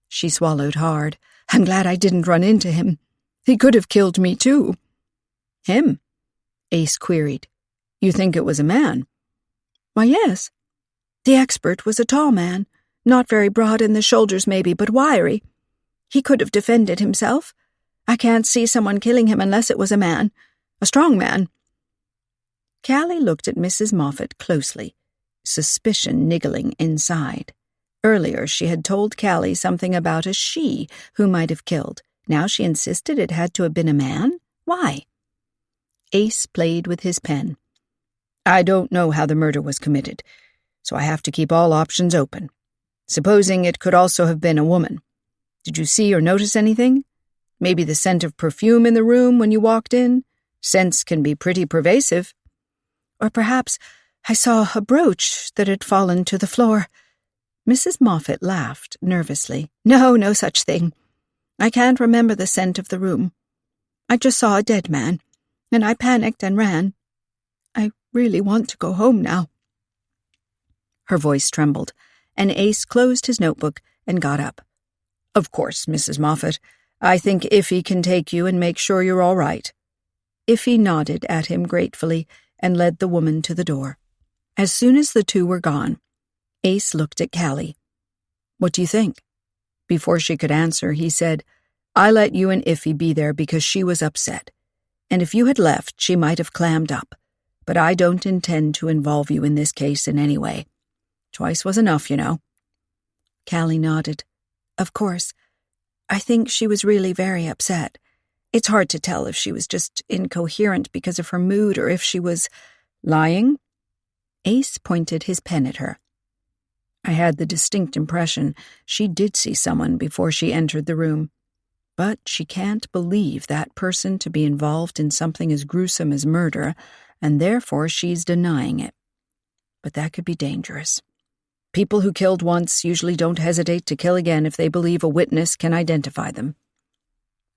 She swallowed hard. "I'm glad I didn't run into him. He could have killed me, too." "Him?" Ace queried. "You think it was a man?" "Why, yes. The expert was a tall man, not very broad in the shoulders maybe, but wiry. He could have defended himself. I can't see someone killing him unless it was a man, a strong man." Callie looked at Mrs. Moffat closely, suspicion niggling inside. Earlier, she had told Callie something about a she who might have killed. Now she insisted it had to have been a man? Why? Ace played with his pen. I don't know how the murder was committed, so I have to keep all options open. Supposing it could also have been a woman. Did you see or notice anything? Maybe the scent of perfume in the room when you walked in? Scents can be pretty pervasive. Or perhaps I saw a brooch that had fallen to the floor. Mrs. Moffat laughed nervously. No such thing. I can't remember the scent of the room. I just saw a dead man, and I panicked and ran. I really want to go home now. Her voice trembled, and Ace closed his notebook and got up. Of course, Mrs. Moffat. I think Iffy can take you and make sure you're all right. Iffy nodded at him gratefully and led the woman to the door. As soon as the two were gone, Ace looked at Callie. What do you think? Before she could answer, he said, I let you and Iffy be there because she was upset. And if you had left, she might have clammed up. But I don't intend to involve you in this case in any way. Twice was enough, you know. Callie nodded. Of course. I think she was really very upset. It's hard to tell if she was just incoherent because of her mood or if she was lying. Ace pointed his pen at her. I had the distinct impression she did see someone before she entered the room. But she can't believe that person to be involved in something as gruesome as murder, and therefore she's denying it. But that could be dangerous. People who killed once usually don't hesitate to kill again if they believe a witness can identify them.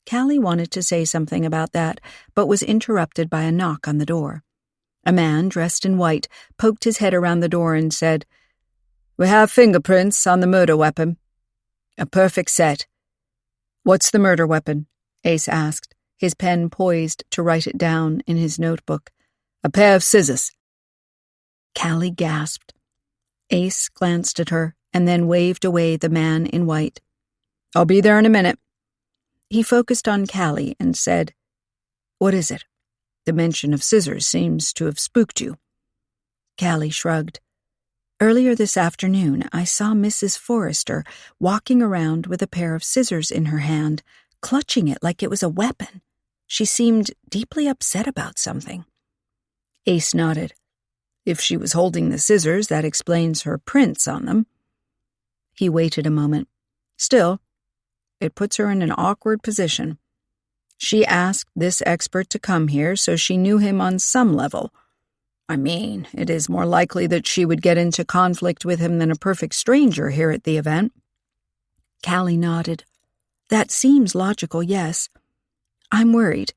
Callie wanted to say something about that, but was interrupted by a knock on the door. A man dressed in white poked his head around the door and said, We have fingerprints on the murder weapon. A perfect set. What's the murder weapon? Ace asked, his pen poised to write it down in his notebook. A pair of scissors. Callie gasped. Ace glanced at her and then waved away the man in white. I'll be there in a minute. He focused on Callie and said, What is it? The mention of scissors seems to have spooked you. Callie shrugged. Earlier this afternoon, I saw Mrs. Forrester walking around with a pair of scissors in her hand, clutching it like it was a weapon. She seemed deeply upset about something. Ace nodded. If she was holding the scissors, that explains her prints on them. He waited a moment. Still, it puts her in an awkward position. She asked this expert to come here, so she knew him on some level. I mean, it is more likely that she would get into conflict with him than a perfect stranger here at the event. Callie nodded. That seems logical, yes. I'm worried.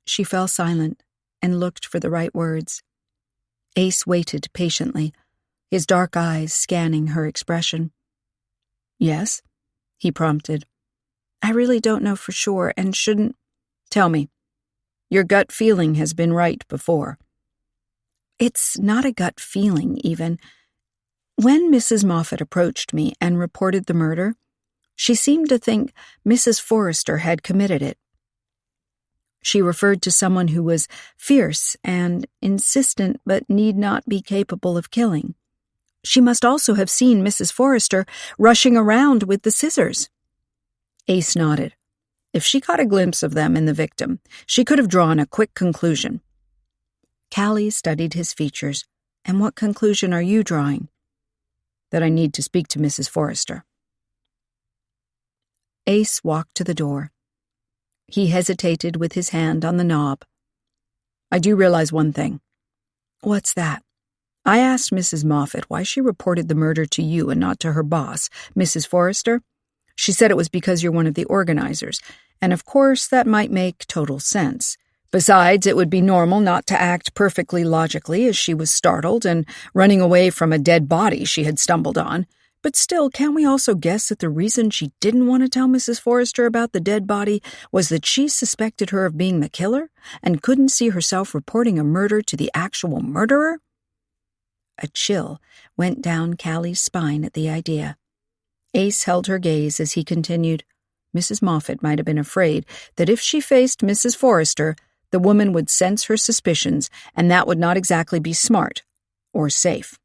She fell silent and looked for the right words. Ace waited patiently, his dark eyes scanning her expression. Yes, he prompted. I really don't know for sure and shouldn't... Tell me. Your gut feeling has been right before. It's not a gut feeling, even. When Mrs. Moffat approached me and reported the murder, she seemed to think Mrs. Forrester had committed it. She referred to someone who was fierce and insistent but need not be capable of killing. She must also have seen Mrs. Forrester rushing around with the scissors. Ace nodded. If she caught a glimpse of them in the victim, she could have drawn a quick conclusion. Callie studied his features. And what conclusion are you drawing? That I need to speak to Mrs. Forrester. Ace walked to the door. He hesitated with his hand on the knob. I do realize one thing. What's that? I asked Mrs. Moffat why she reported the murder to you and not to her boss, Mrs. Forrester. She said it was because you're one of the organizers, and of course that might make total sense. Besides, it would be normal not to act perfectly logically as she was startled and running away from a dead body she had stumbled on. But still, can't we also guess that the reason she didn't want to tell Mrs. Forrester about the dead body was that she suspected her of being the killer and couldn't see herself reporting a murder to the actual murderer? A chill went down Callie's spine at the idea. Ace held her gaze as he continued. Mrs. Moffat might have been afraid that if she faced Mrs. Forrester, the woman would sense her suspicions, and that would not exactly be smart or safe.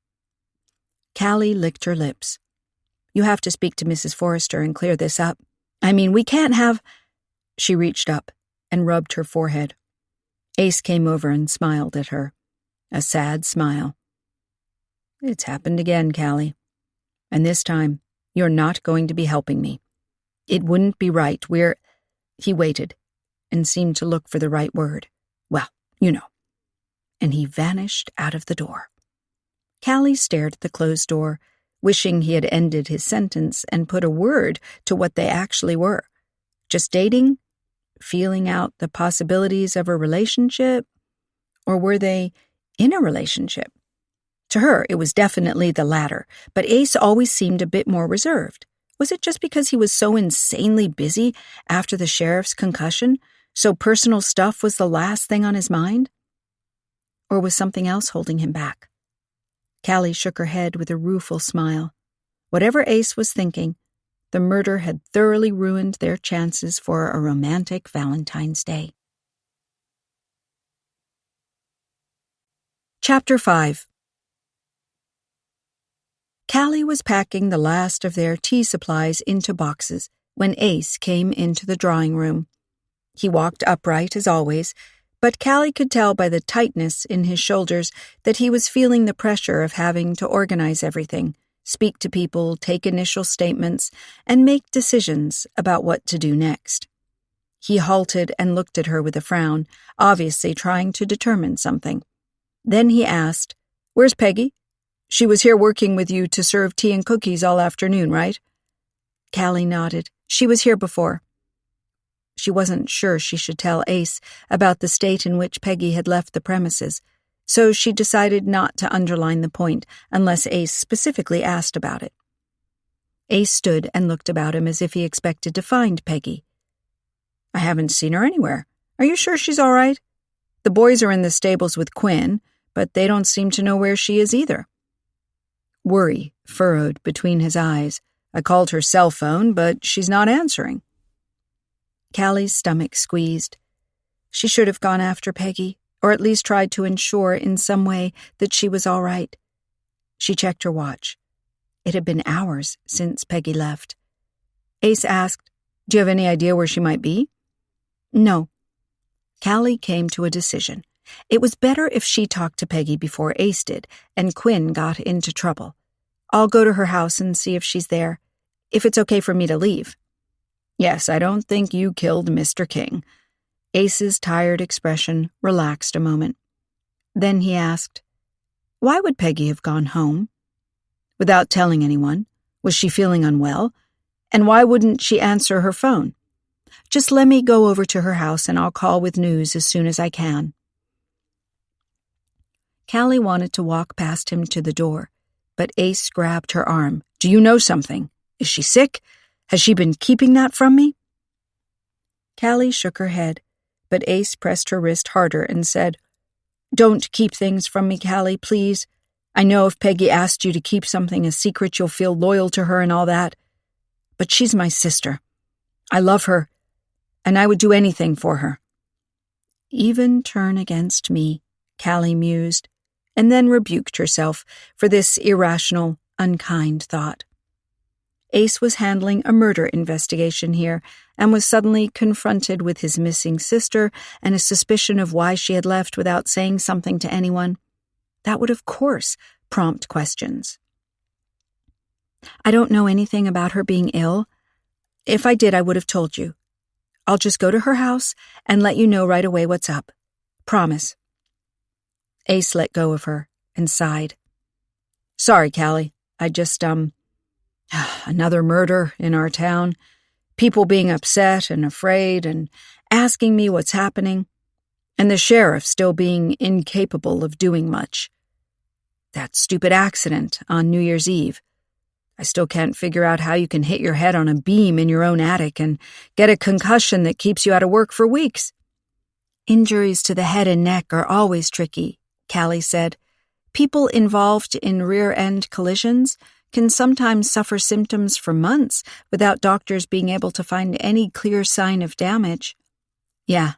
Callie licked her lips. You have to speak to Mrs. Forrester and clear this up. I mean, we can't have—" She reached up and rubbed her forehead. Ace came over and smiled at her. A sad smile. "It's happened again, Callie. And this time, you're not going to be helping me. It wouldn't be right. He waited and seemed to look for the right word. "Well, you know." And he vanished out of the door. Callie stared at the closed door, wishing he had ended his sentence and put a word to what they actually were. Just dating? Feeling out the possibilities of a relationship? Or were they in a relationship? To her, it was definitely the latter, but Ace always seemed a bit more reserved. Was it just because he was so insanely busy after the sheriff's concussion, so personal stuff was the last thing on his mind? Or was something else holding him back? Callie shook her head with a rueful smile. Whatever Ace was thinking, the murder had thoroughly ruined their chances for a romantic Valentine's Day. Chapter 5. Callie was packing the last of their tea supplies into boxes when Ace came into the drawing room. He walked upright as always, but Callie could tell by the tightness in his shoulders that he was feeling the pressure of having to organize everything, speak to people, take initial statements, and make decisions about what to do next. He halted and looked at her with a frown, obviously trying to determine something. Then he asked, "Where's Peggy? She was here working with you to serve tea and cookies all afternoon, right?" Callie nodded. "She was here before." She wasn't sure she should tell Ace about the state in which Peggy had left the premises, so she decided not to underline the point unless Ace specifically asked about it. Ace stood and looked about him as if he expected to find Peggy. "I haven't seen her anywhere. Are you sure she's all right? The boys are in the stables with Quinn, but they don't seem to know where she is either." Worry furrowed between his eyes. "I called her cell phone, but she's not answering." Callie's stomach squeezed. She should have gone after Peggy, or at least tried to ensure in some way that she was all right. She checked her watch. It had been hours since Peggy left. Ace asked, "Do you have any idea where she might be?" "No." Callie came to a decision. It was better if she talked to Peggy before Ace did, and Quinn got into trouble. "I'll go to her house and see if she's there, if it's okay for me to leave." "Yes, I don't think you killed Mr. King." Ace's tired expression relaxed a moment. Then he asked, "Why would Peggy have gone home?" "Without telling anyone? Was she feeling unwell? And why wouldn't she answer her phone?" "Just let me go over to her house and I'll call with news as soon as I can." Callie wanted to walk past him to the door, but Ace grabbed her arm. "Do you know something? Is she sick? Has she been keeping that from me?" Callie shook her head, but Ace pressed her wrist harder and said, "Don't keep things from me, Callie, please. I know if Peggy asked you to keep something a secret, you'll feel loyal to her and all that. But she's my sister. I love her, and I would do anything for her." "Even turn against me," Callie mused, and then rebuked herself for this irrational, unkind thought. Ace was handling a murder investigation here and was suddenly confronted with his missing sister and a suspicion of why she had left without saying something to anyone. That would, of course, prompt questions. "I don't know anything about her being ill. If I did, I would have told you. I'll just go to her house and let you know right away what's up. Promise." Ace let go of her and sighed. "Sorry, Callie. I just, another murder in our town. People being upset and afraid and asking me what's happening. And the sheriff still being incapable of doing much. That stupid accident on New Year's Eve. I still can't figure out how you can hit your head on a beam in your own attic and get a concussion that keeps you out of work for weeks." "Injuries to the head and neck are always tricky," Callie said. "People involved in rear-end collisions can sometimes suffer symptoms for months without doctors being able to find any clear sign of damage." Yeah.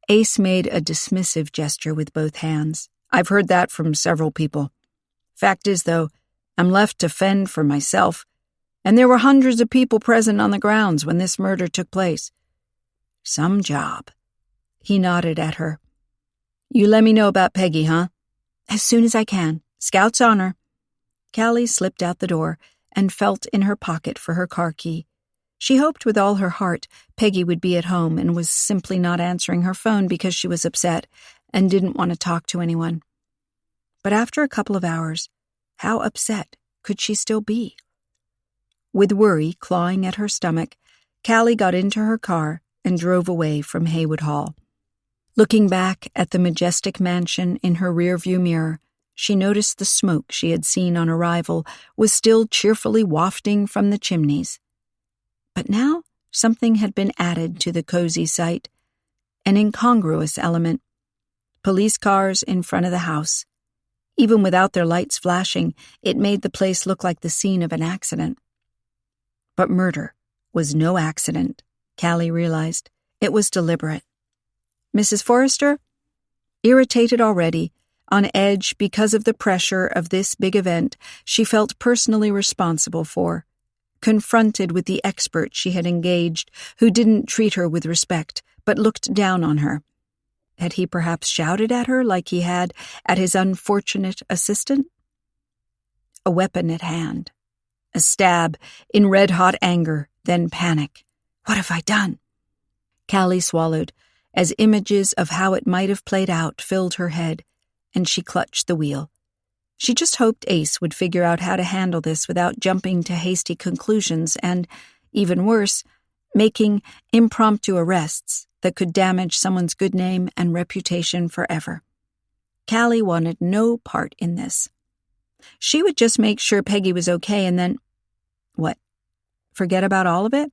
Ace made a dismissive gesture with both hands. "I've heard that from several people. Fact is, though, I'm left to fend for myself, and there were hundreds of people present on the grounds when this murder took place. Some job. He nodded at her. You let me know about Peggy, huh? As soon as I can. Scout's honor. Callie slipped out the door and felt in her pocket for her car key. She hoped with all her heart Peggy would be at home and was simply not answering her phone because she was upset and didn't want to talk to anyone. But after a couple of hours, how upset could she still be? With worry clawing at her stomach, Callie got into her car and drove away from Haywood Hall. Looking back at the majestic mansion in her rearview mirror, she noticed the smoke she had seen on arrival was still cheerfully wafting from the chimneys. But now something had been added to the cozy sight, an incongruous element. Police cars in front of the house. Even without their lights flashing, it made the place look like the scene of an accident. But murder was no accident, Callie realized. It was deliberate. Mrs. Forrester? Irritated already, on edge because of the pressure of this big event she felt personally responsible for, confronted with the expert she had engaged who didn't treat her with respect but looked down on her. Had he perhaps shouted at her like he had at his unfortunate assistant? A weapon at hand. A stab in red-hot anger, then panic. What have I done? Callie swallowed as images of how it might have played out filled her head, and she clutched the wheel. She just hoped Ace would figure out how to handle this without jumping to hasty conclusions and, even worse, making impromptu arrests that could damage someone's good name and reputation forever. Callie wanted no part in this. She would just make sure Peggy was okay and then... What? Forget about all of it?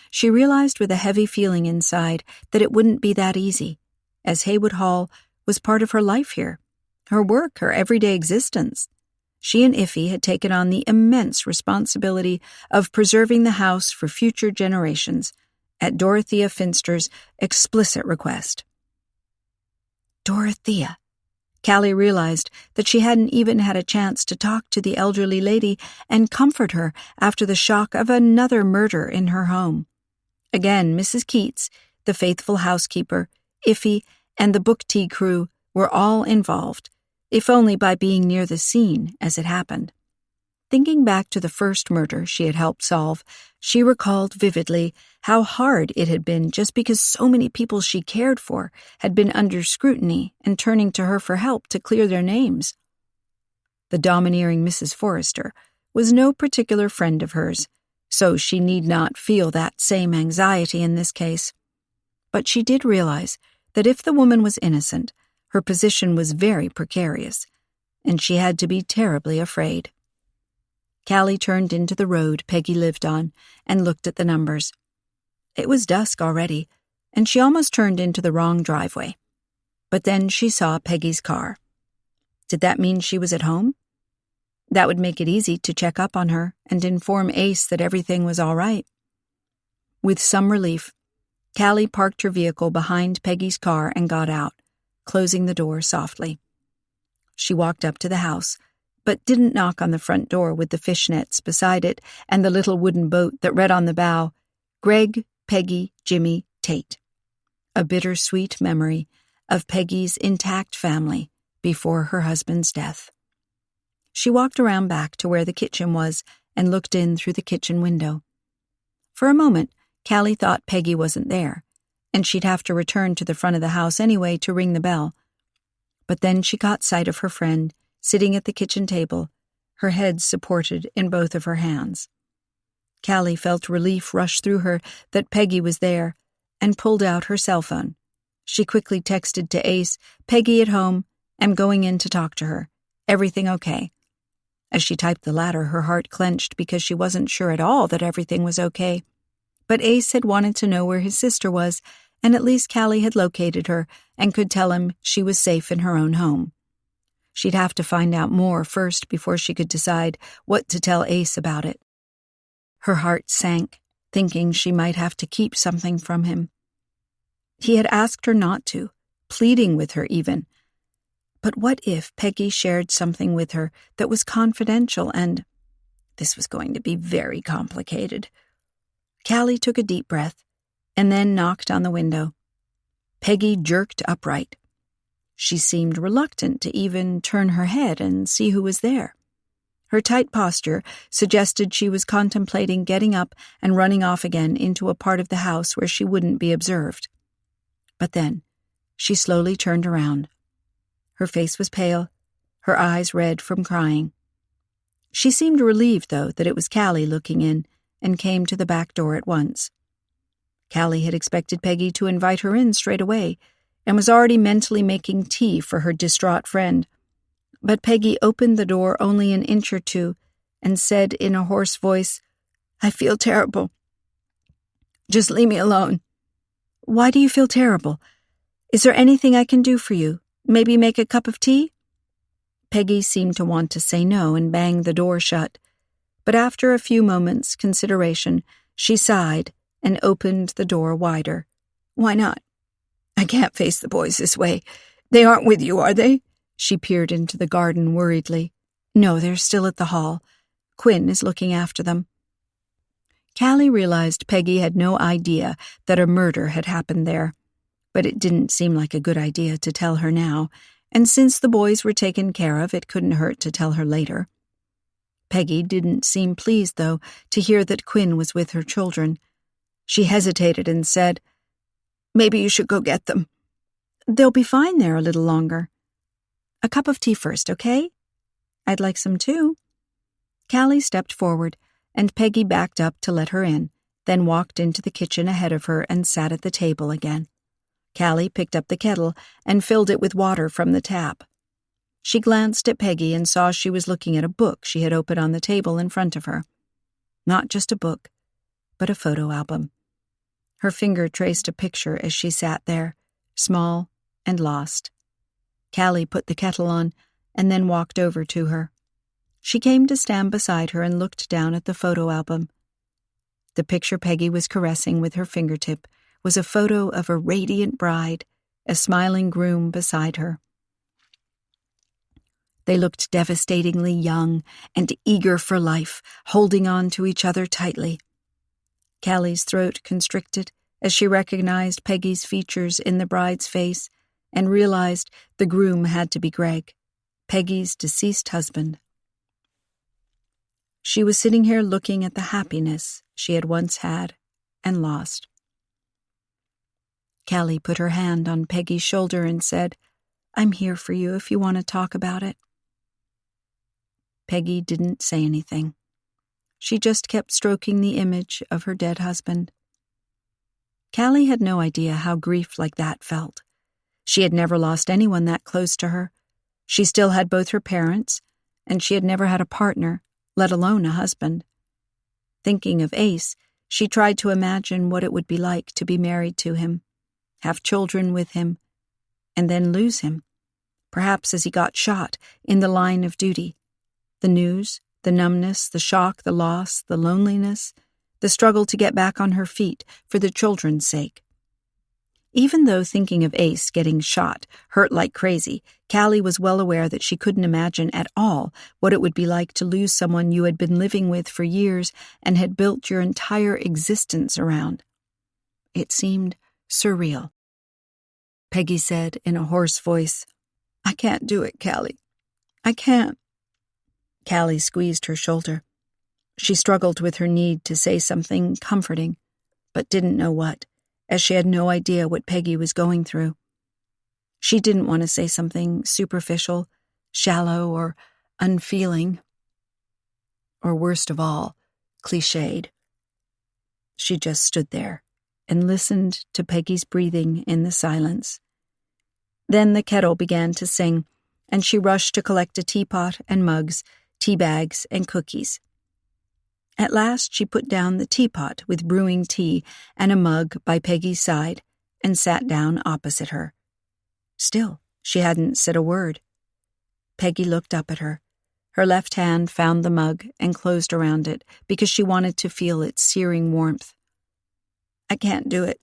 She realized with a heavy feeling inside that it wouldn't be that easy, as Haywood Hall was part of her life here, her work, her everyday existence. She and Iffy had taken on the immense responsibility of preserving the house for future generations, at Dorothea Finster's explicit request. Dorothea. Callie realized that she hadn't even had a chance to talk to the elderly lady and comfort her after the shock of another murder in her home. Again, Mrs. Keats, the faithful housekeeper, Iffy, and the book tea crew were all involved, if only by being near the scene as it happened. Thinking back to the first murder she had helped solve, she recalled vividly how hard it had been just because so many people she cared for had been under scrutiny and turning to her for help to clear their names. The domineering Mrs. Forrester was no particular friend of hers, so she need not feel that same anxiety in this case. But she did realize that if the woman was innocent, her position was very precarious, and she had to be terribly afraid. Callie turned into the road Peggy lived on and looked at the numbers. It was dusk already, and she almost turned into the wrong driveway. But then she saw Peggy's car. Did that mean she was at home? That would make it easy to check up on her and inform Ace that everything was all right. With some relief, Callie parked her vehicle behind Peggy's car and got out, closing the door softly. She walked up to the house, but didn't knock on the front door with the fishnets beside it and the little wooden boat that read on the bow, Greg, Peggy, Jimmy, Tate. A bittersweet memory of Peggy's intact family before her husband's death. She walked around back to where the kitchen was and looked in through the kitchen window. For a moment, Callie thought Peggy wasn't there, and she'd have to return to the front of the house anyway to ring the bell. But then she caught sight of her friend, sitting at the kitchen table, her head supported in both of her hands. Callie felt relief rush through her that Peggy was there and pulled out her cell phone. She quickly texted to Ace, "Peggy at home. I'm going in to talk to her. Everything okay?" As she typed the latter, her heart clenched because she wasn't sure at all that everything was okay. But Ace had wanted to know where his sister was, and at least Callie had located her and could tell him she was safe in her own home. She'd have to find out more first before she could decide what to tell Ace about it. Her heart sank, thinking she might have to keep something from him. He had asked her not to, pleading with her even. But what if Peggy shared something with her that was confidential and— this was going to be very complicated. Callie took a deep breath and then knocked on the window. Peggy jerked upright. She seemed reluctant to even turn her head and see who was there. Her tight posture suggested she was contemplating getting up and running off again into a part of the house where she wouldn't be observed. But then she slowly turned around. Her face was pale, her eyes red from crying. She seemed relieved, though, that it was Callie looking in, and came to the back door at once. Callie had expected Peggy to invite her in straight away, and was already mentally making tea for her distraught friend. But Peggy opened the door only an inch or two and said in a hoarse voice, "I feel terrible. Just leave me alone." "Why do you feel terrible? Is there anything I can do for you? Maybe make a cup of tea?" Peggy seemed to want to say no and bang the door shut, but after a few moments' consideration, she sighed and opened the door wider. "Why not? I can't face the boys this way. They aren't with you, are they?" She peered into the garden worriedly. "No, they're still at the hall. Quinn is looking after them." Callie realized Peggy had no idea that a murder had happened there, but it didn't seem like a good idea to tell her now, and since the boys were taken care of, it couldn't hurt to tell her later. Peggy didn't seem pleased, though, to hear that Quinn was with her children. She hesitated and said, "Maybe you should go get them." "They'll be fine there a little longer." "A cup of tea first, okay?" "I'd like some too." Callie stepped forward, and Peggy backed up to let her in, then walked into the kitchen ahead of her and sat at the table again. Callie picked up the kettle and filled it with water from the tap. She glanced at Peggy and saw she was looking at a book she had opened on the table in front of her. Not just a book, but a photo album. Her finger traced a picture as she sat there, small and lost. Callie put the kettle on and then walked over to her. She came to stand beside her and looked down at the photo album. The picture Peggy was caressing with her fingertip was a photo of a radiant bride, a smiling groom beside her. They looked devastatingly young and eager for life, holding on to each other tightly. Callie's throat constricted as she recognized Peggy's features in the bride's face and realized the groom had to be Greg, Peggy's deceased husband. She was sitting here looking at the happiness she had once had and lost. Callie put her hand on Peggy's shoulder and said, "I'm here for you if you want to talk about it." Peggy didn't say anything. She just kept stroking the image of her dead husband. Callie had no idea how grief like that felt. She had never lost anyone that close to her. She still had both her parents, and she had never had a partner, let alone a husband. Thinking of Ace, she tried to imagine what it would be like to be married to him, have children with him, and then lose him, perhaps as he got shot in the line of duty. The news, the numbness, the shock, the loss, the loneliness, the struggle to get back on her feet for the children's sake. Even though thinking of Ace getting shot hurt like crazy, Callie was well aware that she couldn't imagine at all what it would be like to lose someone you had been living with for years and had built your entire existence around. It seemed surreal. Peggy said in a hoarse voice, "I can't do it, Callie. I can't." Callie squeezed her shoulder. She struggled with her need to say something comforting, but didn't know what, as she had no idea what Peggy was going through. She didn't want to say something superficial, shallow, or unfeeling, or worst of all, cliched. She just stood there and listened to Peggy's breathing in the silence. Then the kettle began to sing, and she rushed to collect a teapot and mugs, tea bags, and cookies. At last she put down the teapot with brewing tea and a mug by Peggy's side and sat down opposite her. Still, she hadn't said a word. Peggy looked up at her. Her left hand found the mug and closed around it because she wanted to feel its searing warmth. "I can't do it.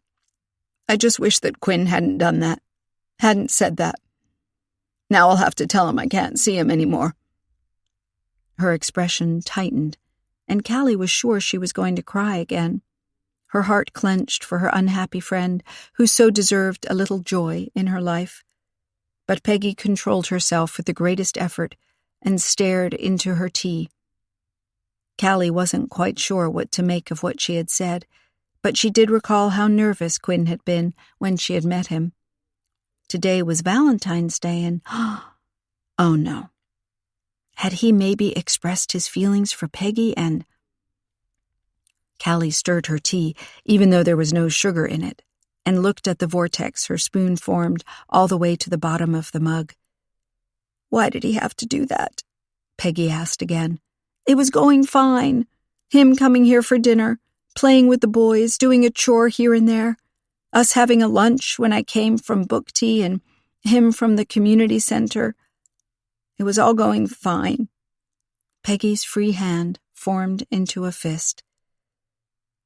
I just wish that Quinn hadn't done that, hadn't said that." Now I'll have to tell him I can't see him anymore." Her expression tightened, and Callie was sure she was going to cry again. Her heart clenched for her unhappy friend, who so deserved a little joy in her life. But Peggy controlled herself with the greatest effort and stared into her tea. Callie wasn't quite sure what to make of what she had said, but she did recall how nervous Quinn had been when she had met him. Today was Valentine's Day, and oh no. Had he maybe expressed his feelings for Peggy and... Callie stirred her tea, even though there was no sugar in it, and looked at the vortex her spoon formed all the way to the bottom of the mug. "Why did he have to do that?" Peggy asked again. "It was going fine. Him coming here for dinner, playing with the boys, doing a chore here and there, us having a lunch when I came from book tea and him from the community center. It was all going fine." Peggy's free hand formed into a fist.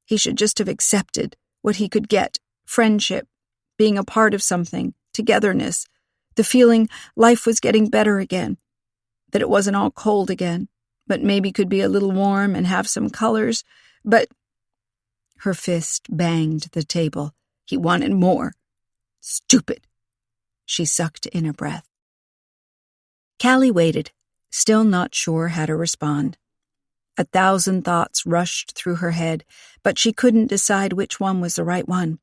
"He should just have accepted what he could get, friendship, being a part of something, togetherness, the feeling life was getting better again, that it wasn't all cold again, but maybe could be a little warm and have some colors, but..." Her fist banged the table. He wanted more. Stupid. She sucked in a breath. Callie waited, still not sure how to respond. 1,000 thoughts rushed through her head, but she couldn't decide which one was the right one.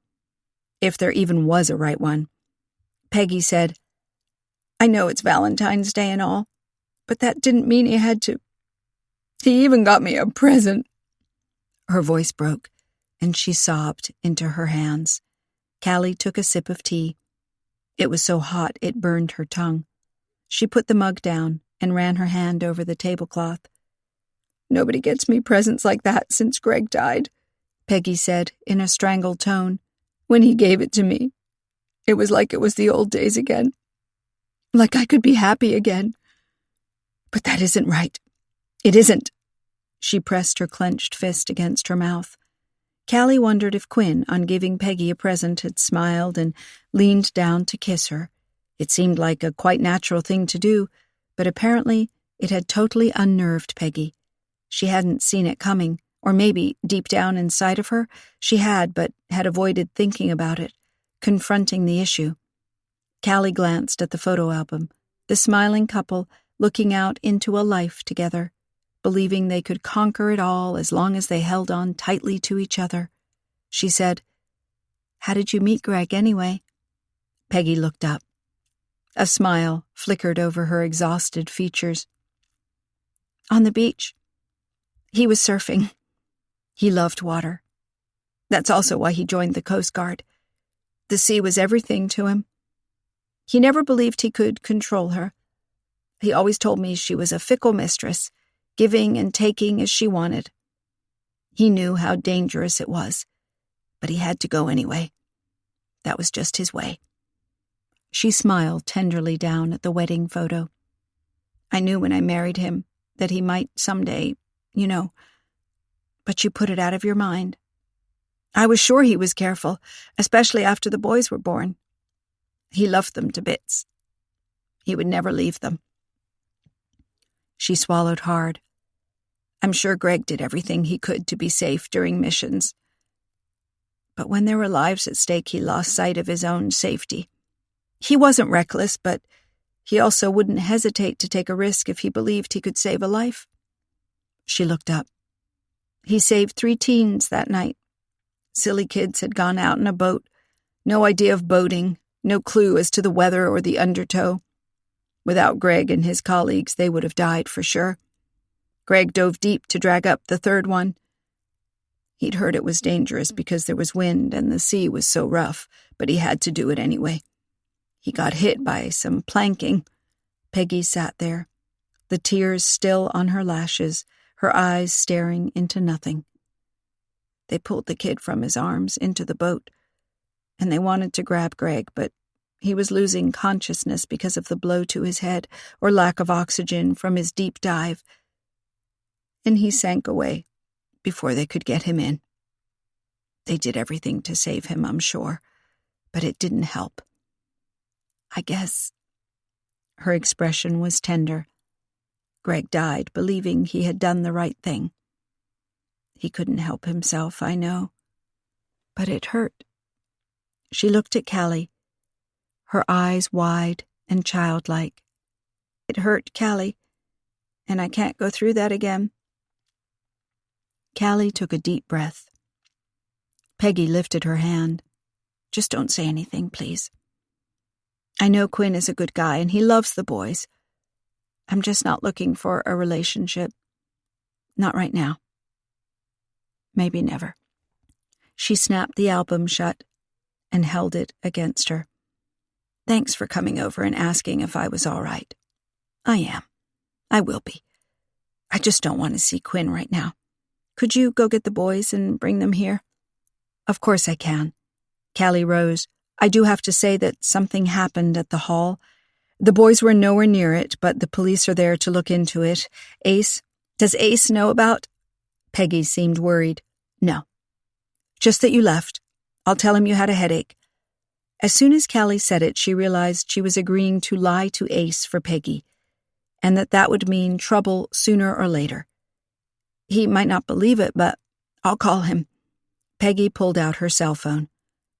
If there even was a right one. Peggy said, "I know it's Valentine's Day and all, but that didn't mean he had to. He even got me a present." Her voice broke, and she sobbed into her hands. Callie took a sip of tea. It was so hot it burned her tongue. She put the mug down and ran her hand over the tablecloth. "Nobody gets me presents like that since Greg died," Peggy said in a strangled tone. "When he gave it to me, it was like it was the old days again. Like I could be happy again. But that isn't right. It isn't." She pressed her clenched fist against her mouth. Callie wondered if Quinn, on giving Peggy a present, had smiled and leaned down to kiss her. It seemed like a quite natural thing to do, but apparently it had totally unnerved Peggy. She hadn't seen it coming, or maybe, deep down inside of her, she had, but had avoided thinking about it, confronting the issue. Callie glanced at the photo album, the smiling couple looking out into a life together, believing they could conquer it all as long as they held on tightly to each other. She said, "How did you meet Greg anyway?" Peggy looked up. A smile flickered over her exhausted features. "On the beach. He was surfing. He loved water. That's also why he joined the Coast Guard. The sea was everything to him. He never believed he could control her. He always told me she was a fickle mistress, giving and taking as she wanted. He knew how dangerous it was, but he had to go anyway. That was just his way." She smiled tenderly down at the wedding photo. "I knew when I married him that he might someday, but you put it out of your mind. I was sure he was careful, especially after the boys were born. He loved them to bits. He would never leave them." She swallowed hard. "I'm sure Greg did everything he could to be safe during missions. But when there were lives at stake, he lost sight of his own safety. He wasn't reckless, but he also wouldn't hesitate to take a risk if he believed he could save a life." She looked up. "He saved 3 teens that night. Silly kids had gone out in a boat, no idea of boating, no clue as to the weather or the undertow. Without Greg and his colleagues, they would have died for sure. Greg dove deep to drag up the 3rd one. He'd heard it was dangerous because there was wind and the sea was so rough, but he had to do it anyway. He got hit by some planking." Peggy sat there, the tears still on her lashes, her eyes staring into nothing. They pulled the kid from his arms into the boat, and they wanted to grab Greg, but he was losing consciousness because of the blow to his head or lack of oxygen from his deep dive, and he sank away before they could get him in. They did everything to save him, I'm sure, but it didn't help. I guess..." Her expression was tender. Greg died believing he had done the right thing. He couldn't help himself, I know. But it hurt. She looked at Callie, her eyes wide and childlike. It hurt, Callie, and I can't go through that again. Callie took a deep breath. Peggy lifted her hand. Just don't say anything, please. I know Quinn is a good guy and he loves the boys. I'm just not looking for a relationship. Not right now. Maybe never. She snapped the album shut and held it against her. Thanks for coming over and asking if I was all right. I am. I will be. I just don't want to see Quinn right now. Could you go get the boys and bring them here? Of course I can. Callie rose. I do have to say that something happened at the hall. The boys were nowhere near it, but the police are there to look into it. Does Ace know about? Peggy seemed worried. No. Just that you left. I'll tell him you had a headache. As soon as Callie said it, she realized she was agreeing to lie to Ace for Peggy, and that would mean trouble sooner or later. He might not believe it, but I'll call him. Peggy pulled out her cell phone.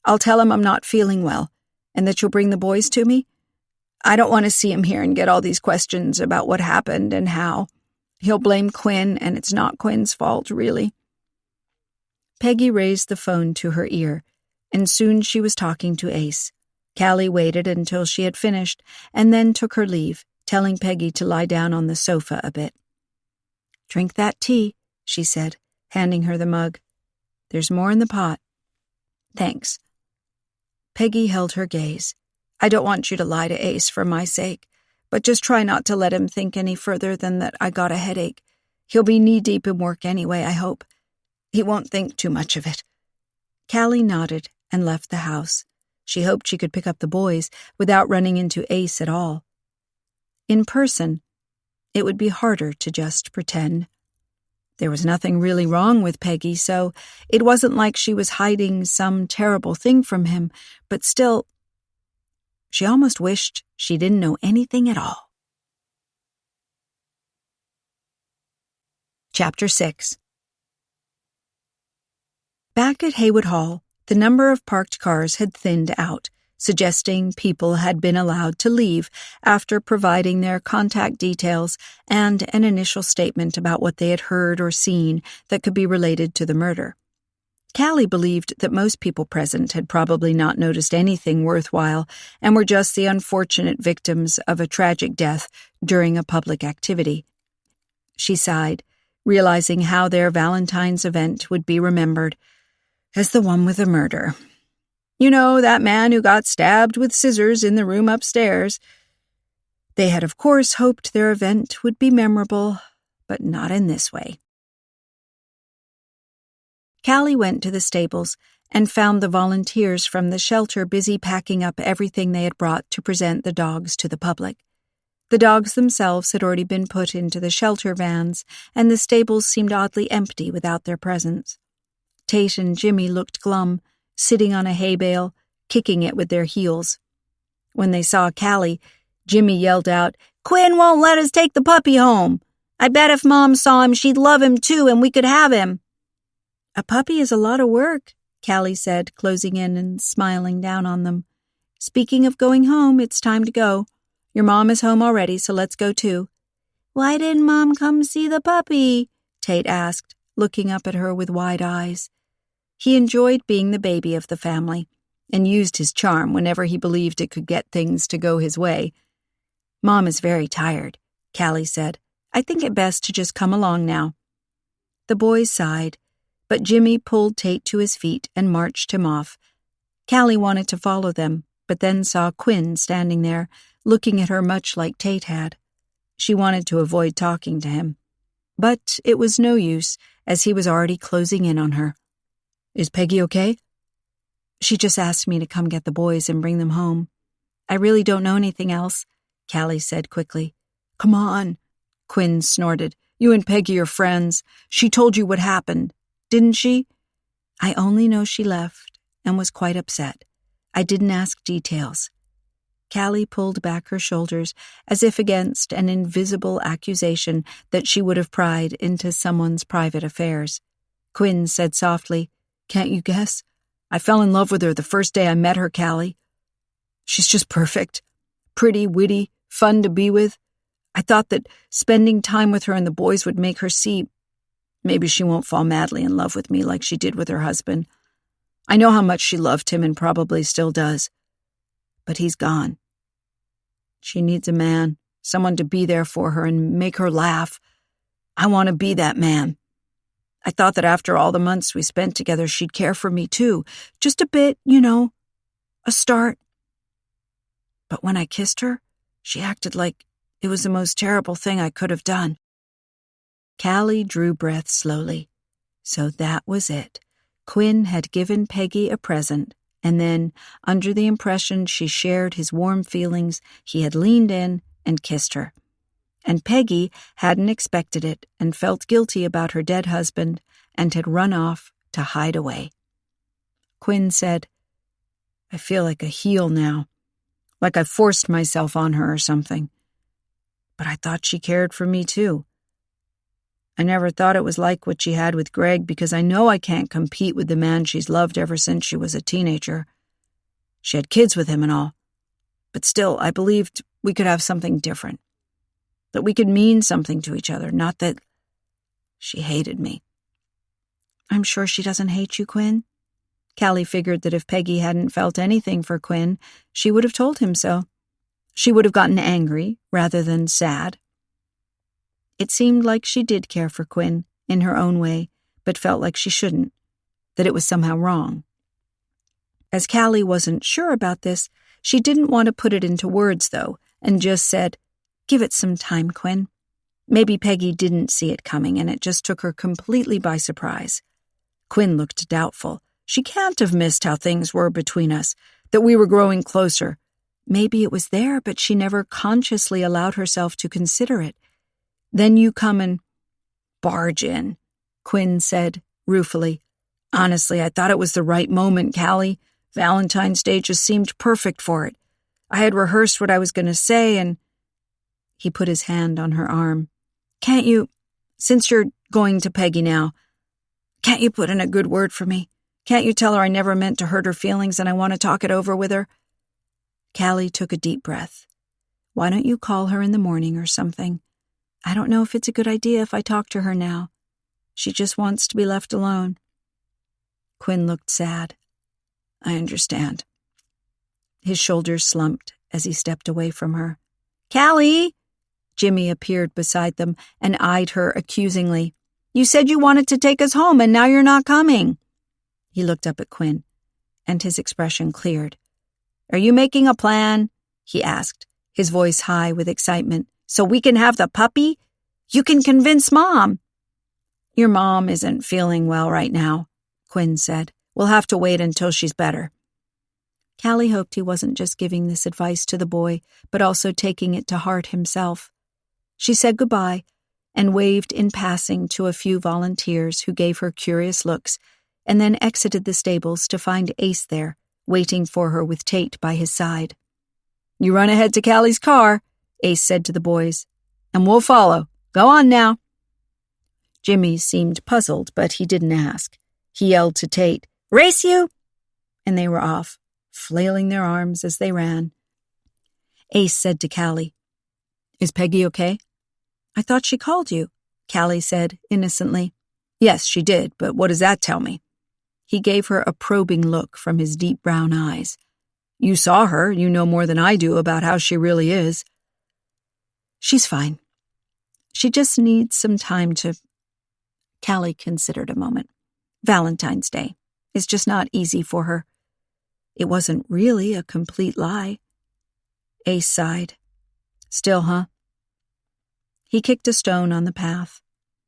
I'll tell him I'm not feeling well, and that you'll bring the boys to me. I don't want to see him here and get all these questions about what happened and how. He'll blame Quinn, and it's not Quinn's fault, really. Peggy raised the phone to her ear, and soon she was talking to Ace. Callie waited until she had finished, and then took her leave, telling Peggy to lie down on the sofa a bit. Drink that tea, she said, handing her the mug. There's more in the pot. Thanks. Peggy held her gaze. I don't want you to lie to Ace for my sake, but just try not to let him think any further than that I got a headache. He'll be knee-deep in work anyway, I hope. He won't think too much of it. Callie nodded and left the house. She hoped she could pick up the boys without running into Ace at all. In person, it would be harder to just pretend. There was nothing really wrong with Peggy, so it wasn't like she was hiding some terrible thing from him, but still, she almost wished she didn't know anything at all. Chapter 6. Back at Haywood Hall, the number of parked cars had thinned out, suggesting people had been allowed to leave after providing their contact details and an initial statement about what they had heard or seen that could be related to the murder. Callie believed that most people present had probably not noticed anything worthwhile and were just the unfortunate victims of a tragic death during a public activity. She sighed, realizing how their Valentine's event would be remembered as the one with the murder. You know, that man who got stabbed with scissors in the room upstairs. They had, of course, hoped their event would be memorable, but not in this way. Callie went to the stables and found the volunteers from the shelter busy packing up everything they had brought to present the dogs to the public. The dogs themselves had already been put into the shelter vans, and the stables seemed oddly empty without their presence. Tate and Jimmy looked glum, sitting on a hay bale, kicking it with their heels. When they saw Callie, Jimmy yelled out, "Quinn won't let us take the puppy home. I bet if Mom saw him, she'd love him too and we could have him." "A puppy is a lot of work," Callie said, closing in and smiling down on them. "Speaking of going home, it's time to go. Your mom is home already, so let's go too." "Why didn't Mom come see the puppy?" Tate asked, looking up at her with wide eyes. He enjoyed being the baby of the family and used his charm whenever he believed it could get things to go his way. "Mom is very tired," Callie said. "I think it best to just come along now." The boys sighed, but Jimmy pulled Tate to his feet and marched him off. Callie wanted to follow them, but then saw Quinn standing there, looking at her much like Tate had. She wanted to avoid talking to him, but it was no use, as he was already closing in on her. "Is Peggy okay?" "She just asked me to come get the boys and bring them home. I really don't know anything else," Callie said quickly. "Come on," Quinn snorted. "You and Peggy are friends. She told you what happened, didn't she?" "I only know she left and was quite upset. I didn't ask details." Callie pulled back her shoulders as if against an invisible accusation that she would have pried into someone's private affairs. Quinn said softly, "Can't you guess? I fell in love with her the first day I met her, Callie. She's just perfect. Pretty, witty, fun to be with. I thought that spending time with her and the boys would make her see maybe she won't fall madly in love with me like she did with her husband. I know how much she loved him and probably still does. But he's gone. She needs a man, someone to be there for her and make her laugh. I want to be that man. I thought that after all the months we spent together, she'd care for me too. Just a bit, a start. But when I kissed her, she acted like it was the most terrible thing I could have done." Callie drew breath slowly. So that was it. Quinn had given Peggy a present, and then, under the impression she shared his warm feelings, he had leaned in and kissed her. And Peggy hadn't expected it and felt guilty about her dead husband and had run off to hide away. Quinn said, "I feel like a heel now, like I forced myself on her or something. But I thought she cared for me too. I never thought it was like what she had with Greg because I know I can't compete with the man she's loved ever since she was a teenager. She had kids with him and all. But still, I believed we could have something different. That we could mean something to each other, not that she hated me." "I'm sure she doesn't hate you, Quinn." Callie figured that if Peggy hadn't felt anything for Quinn, she would have told him so. She would have gotten angry rather than sad. It seemed like she did care for Quinn in her own way, but felt like she shouldn't, that it was somehow wrong. As Callie wasn't sure about this, she didn't want to put it into words, though, and just said, "Give it some time, Quinn." Maybe Peggy didn't see it coming, and it just took her completely by surprise. Quinn looked doubtful. She can't have missed how things were between us, that we were growing closer. Maybe it was there, but she never consciously allowed herself to consider it. "Then you come and barge in," Quinn said ruefully. "Honestly, I thought it was the right moment, Callie. Valentine's Day just seemed perfect for it. I had rehearsed what I was going to say and—" He put his hand on her arm. "Can't you, since you're going to Peggy now, can't you put in a good word for me? Can't you tell her I never meant to hurt her feelings and I want to talk it over with her?" Callie took a deep breath. "Why don't you call her in the morning or something? I don't know if it's a good idea if I talk to her now. She just wants to be left alone." Quinn looked sad. "I understand." His shoulders slumped as he stepped away from her. "Callie!" Jimmy appeared beside them and eyed her accusingly. "You said you wanted to take us home and now you're not coming." He looked up at Quinn, and his expression cleared. "Are you making a plan?" he asked, his voice high with excitement. "So we can have the puppy? You can convince Mom." "Your mom isn't feeling well right now," Quinn said. "We'll have to wait until she's better." Callie hoped he wasn't just giving this advice to the boy, but also taking it to heart himself. She said goodbye and waved in passing to a few volunteers who gave her curious looks, and then exited the stables to find Ace there, waiting for her with Tate by his side. "You run ahead to Callie's car," Ace said to the boys, "and we'll follow. Go on now." Jimmy seemed puzzled, but he didn't ask. He yelled to Tate, "Race you!" And they were off, flailing their arms as they ran. Ace said to Callie, "Is Peggy okay?" "I thought she called you," Callie said innocently. "Yes, she did, but what does that tell me?" He gave her a probing look from his deep brown eyes. "You saw her. You know more than I do about how she really is." "She's fine. She just needs some time to—" Callie considered a moment. Valentine's Day is just not easy for her. It wasn't really a complete lie. Ace sighed. "Still, huh?" He kicked a stone on the path.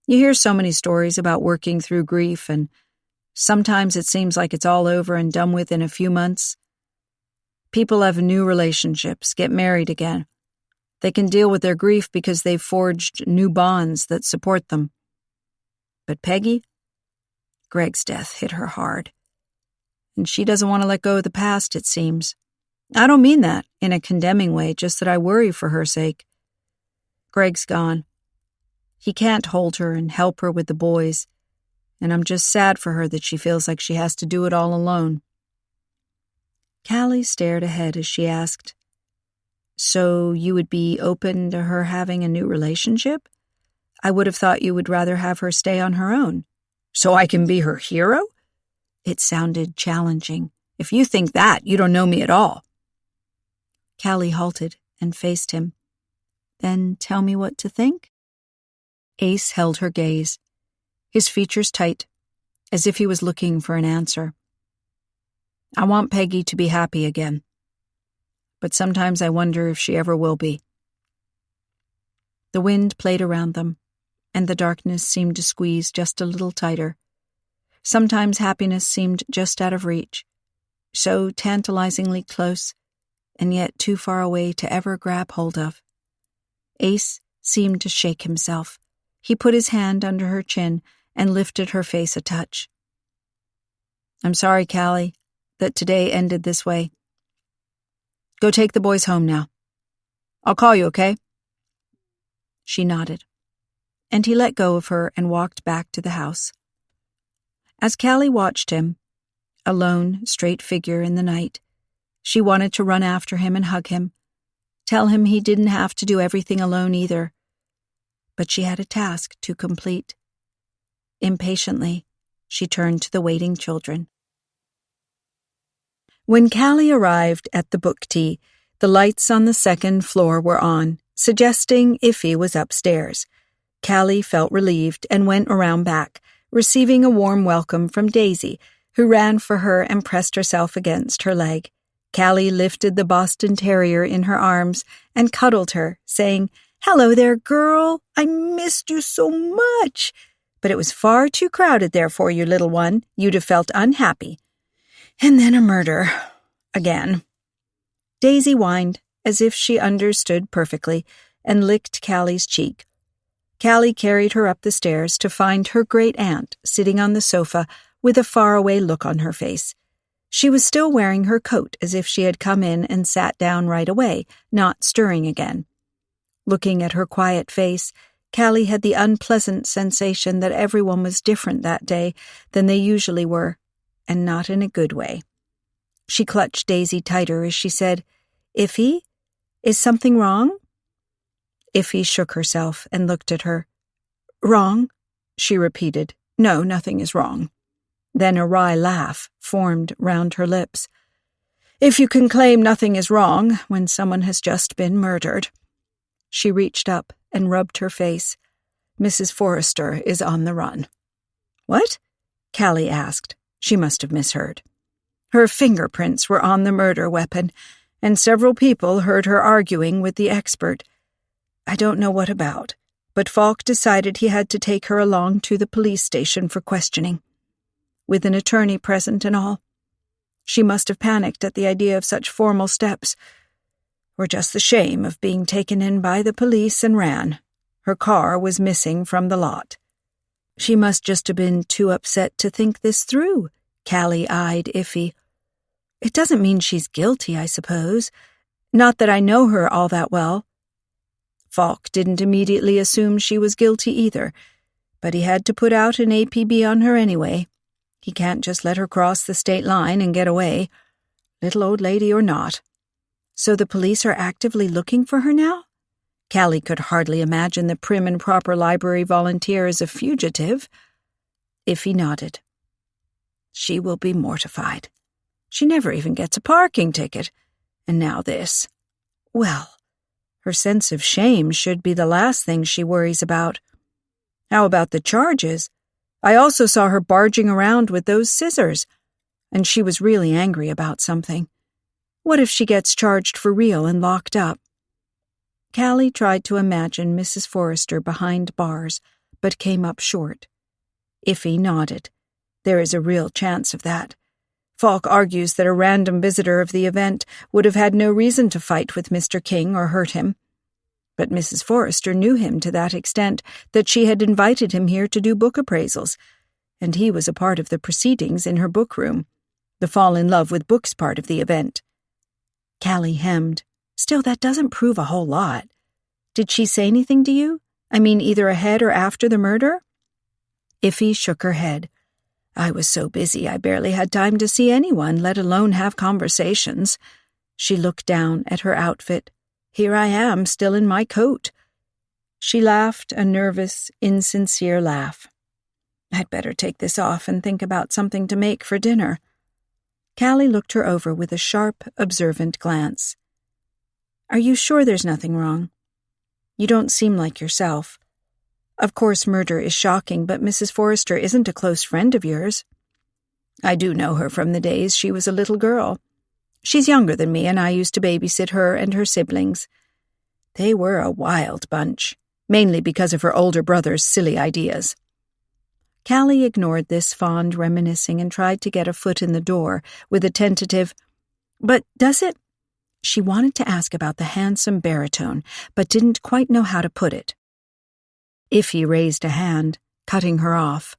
You hear so many stories about working through grief, and sometimes it seems like it's all over and done with in a few months. People have new relationships, get married again. They can deal with their grief because they've forged new bonds that support them. But Peggy? Greg's death hit her hard. And she doesn't want to let go of the past, it seems. I don't mean that in a condemning way, just that I worry for her sake. Greg's gone. He can't hold her and help her with the boys, and I'm just sad for her that she feels like she has to do it all alone. Callie stared ahead as she asked, So you would be open to her having a new relationship? I would have thought you would rather have her stay on her own. So I can be her hero? It sounded challenging. If you think that, you don't know me at all. Callie halted and faced him. Then tell me what to think? Ace held her gaze, his features tight, as if he was looking for an answer. I want Peggy to be happy again, but sometimes I wonder if she ever will be. The wind played around them, and the darkness seemed to squeeze just a little tighter. Sometimes happiness seemed just out of reach, so tantalizingly close, and yet too far away to ever grab hold of. Ace seemed to shake himself. He put his hand under her chin and lifted her face a touch. I'm sorry, Callie, that today ended this way. Go take the boys home now. I'll call you, okay? She nodded, and he let go of her and walked back to the house. As Callie watched him, a lone, straight figure in the night, she wanted to run after him and hug him, tell him he didn't have to do everything alone either. But she had a task to complete. Impatiently, she turned to the waiting children. When Callie arrived at the book tea, the lights on the second floor were on, suggesting Iffy was upstairs. Callie felt relieved and went around back, receiving a warm welcome from Daisy, who ran for her and pressed herself against her leg. Callie lifted the Boston Terrier in her arms and cuddled her, saying, Hello there, girl. I missed you so much. But it was far too crowded there for you, little one. You'd have felt unhappy. And then a murder. Again. Daisy whined, as if she understood perfectly, and licked Callie's cheek. Callie carried her up the stairs to find her great-aunt sitting on the sofa with a faraway look on her face. She was still wearing her coat as if she had come in and sat down right away, not stirring again. Looking at her quiet face, Callie had the unpleasant sensation that everyone was different that day than they usually were, and not in a good way. She clutched Daisy tighter as she said, Iffy, is something wrong? Iffy shook herself and looked at her. Wrong? She repeated. No, nothing is wrong. Then a wry laugh formed round her lips. If you can claim nothing is wrong when someone has just been murdered. She reached up and rubbed her face. Mrs. Forrester is on the run. What? Callie asked. She must have misheard. Her fingerprints were on the murder weapon, and several people heard her arguing with the expert. I don't know what about, but Falk decided he had to take her along to the police station for questioning, with an attorney present and all. She must have panicked at the idea of such formal steps, or just the shame of being taken in by the police and ran. Her car was missing from the lot. She must just have been too upset to think this through, Callie eyed Iffy. It doesn't mean she's guilty, I suppose. Not that I know her all that well. Falk didn't immediately assume she was guilty either, but he had to put out an APB on her anyway. He can't just let her cross the state line and get away, little old lady or not. So the police are actively looking for her now? Callie could hardly imagine the prim and proper library volunteer as a fugitive. Iffy nodded. She will be mortified. She never even gets a parking ticket. And now this. Well, her sense of shame should be the last thing she worries about. How about the charges? I also saw her barging around with those scissors, and she was really angry about something. What if she gets charged for real and locked up? Callie tried to imagine Mrs. Forrester behind bars, but came up short. Iffy nodded. There is a real chance of that. Falk argues that a random visitor of the event would have had no reason to fight with Mr. King or hurt him. But Mrs. Forrester knew him to that extent that she had invited him here to do book appraisals, and he was a part of the proceedings in her book room, the fall in love with books part of the event. Callie hemmed. Still, that doesn't prove a whole lot. Did she say anything to you? I mean, either ahead or after the murder? Iffy shook her head. I was so busy I barely had time to see anyone, let alone have conversations. She looked down at her outfit. Here I am, still in my coat. She laughed a nervous, insincere laugh. I'd better take this off and think about something to make for dinner. Callie looked her over with a sharp, observant glance. Are you sure there's nothing wrong? You don't seem like yourself. Of course, murder is shocking, but Mrs. Forrester isn't a close friend of yours. I do know her from the days she was a little girl. She's younger than me, and I used to babysit her and her siblings. They were a wild bunch, mainly because of her older brother's silly ideas. Callie ignored this fond reminiscing and tried to get a foot in the door with a tentative, "But does it?" She wanted to ask about the handsome baritone, but didn't quite know how to put it. Iffy raised a hand, cutting her off.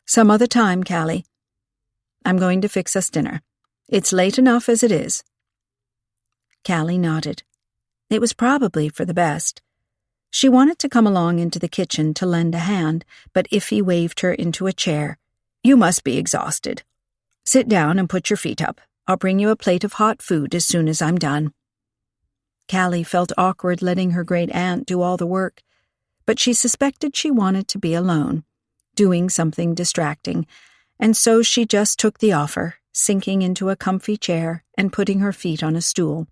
Some other time, Callie. I'm going to fix us dinner. It's late enough as it is. Callie nodded. It was probably for the best. She wanted to come along into the kitchen to lend a hand, but Iffy waved her into a chair. You must be exhausted. Sit down and put your feet up. I'll bring you a plate of hot food as soon as I'm done. Callie felt awkward letting her great aunt do all the work, but she suspected she wanted to be alone, doing something distracting, and so she just took the offer, sinking into a comfy chair and putting her feet on a stool.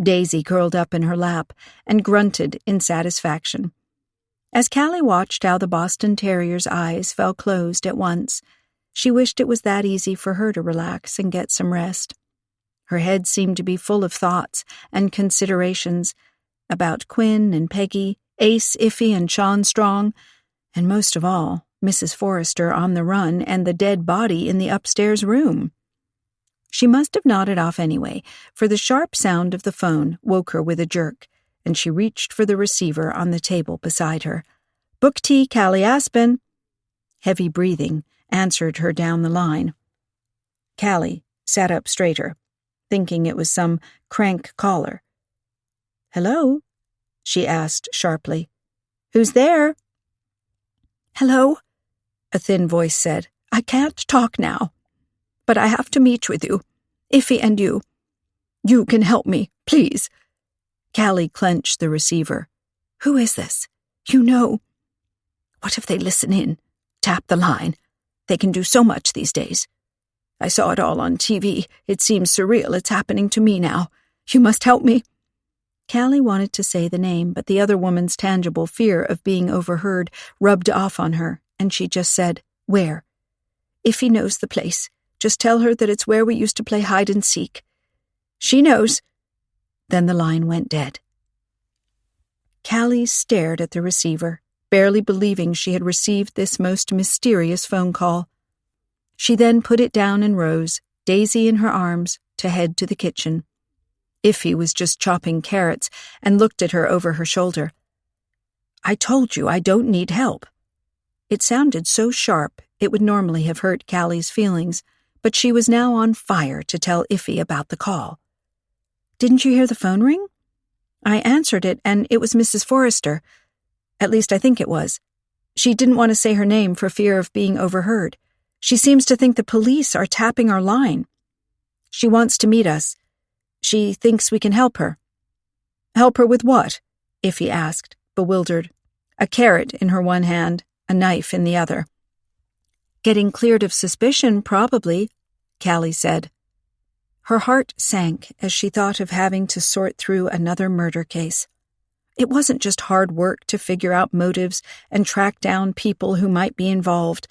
Daisy curled up in her lap and grunted in satisfaction. As Callie watched how the Boston Terrier's eyes fell closed at once, she wished it was that easy for her to relax and get some rest. Her head seemed to be full of thoughts and considerations about Quinn and Peggy, Ace, Iffy, and Sean Strong, and most of all, Mrs. Forrester on the run and the dead body in the upstairs room. She must have nodded off anyway, for the sharp sound of the phone woke her with a jerk, and she reached for the receiver on the table beside her. Book tea, Callie Aspen. Heavy breathing answered her down the line. Callie sat up straighter, thinking it was some crank caller. Hello? She asked sharply. Who's there? Hello? A thin voice said. I can't talk now, but I have to meet with you, Iffy and you. You can help me, please. Callie clenched the receiver. Who is this? You know. What if they listen in? Tap the line. They can do so much these days. I saw it all on TV. It seems surreal it's happening to me now. You must help me. Callie wanted to say the name, but the other woman's tangible fear of being overheard rubbed off on her, and she just said, Where? Iffy knows the place. Just tell her that it's where we used to play hide and seek. She knows. Then the line went dead. Callie stared at the receiver, barely believing she had received this most mysterious phone call. She then put it down and rose, Daisy in her arms, to head to the kitchen. Iffy was just chopping carrots and looked at her over her shoulder. I told you I don't need help. It sounded so sharp it would normally have hurt Callie's feelings, but she was now on fire to tell Iffy about the call. Didn't you hear the phone ring? I answered it, and it was Mrs. Forrester. At least I think it was. She didn't want to say her name for fear of being overheard. She seems to think the police are tapping our line. She wants to meet us. She thinks we can help her. Help her with what? Iffy asked, bewildered. A carrot in her one hand, a knife in the other. Getting cleared of suspicion, probably, Callie said. Her heart sank as she thought of having to sort through another murder case. It wasn't just hard work to figure out motives and track down people who might be involved,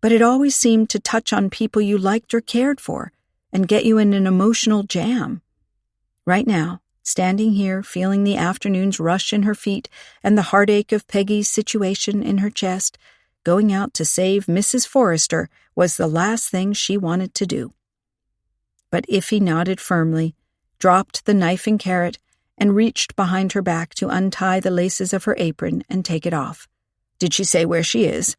but it always seemed to touch on people you liked or cared for and get you in an emotional jam. Right now, standing here, feeling the afternoon's rush in her feet and the heartache of Peggy's situation in her chest, going out to save Mrs. Forrester was the last thing she wanted to do. But Iffy nodded firmly, dropped the knife and carrot, and reached behind her back to untie the laces of her apron and take it off. Did she say where she is?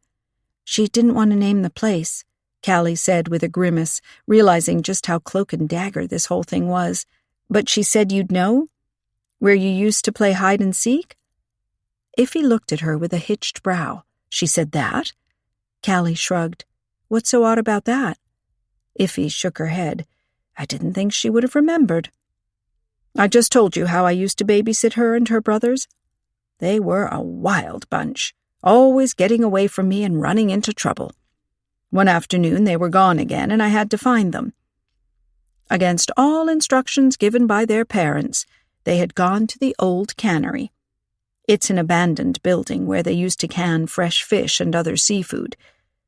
She didn't want to name the place, Callie said with a grimace, realizing just how cloak and dagger this whole thing was. But she said you'd know? Where you used to play hide and seek? Iffy looked at her with a hitched brow. She said that? Callie shrugged. What's so odd about that? Iffy shook her head. I didn't think she would have remembered. I just told you how I used to babysit her and her brothers. They were a wild bunch, always getting away from me and running into trouble. One afternoon they were gone again, and I had to find them. Against all instructions given by their parents, they had gone to the old cannery. It's an abandoned building where they used to can fresh fish and other seafood.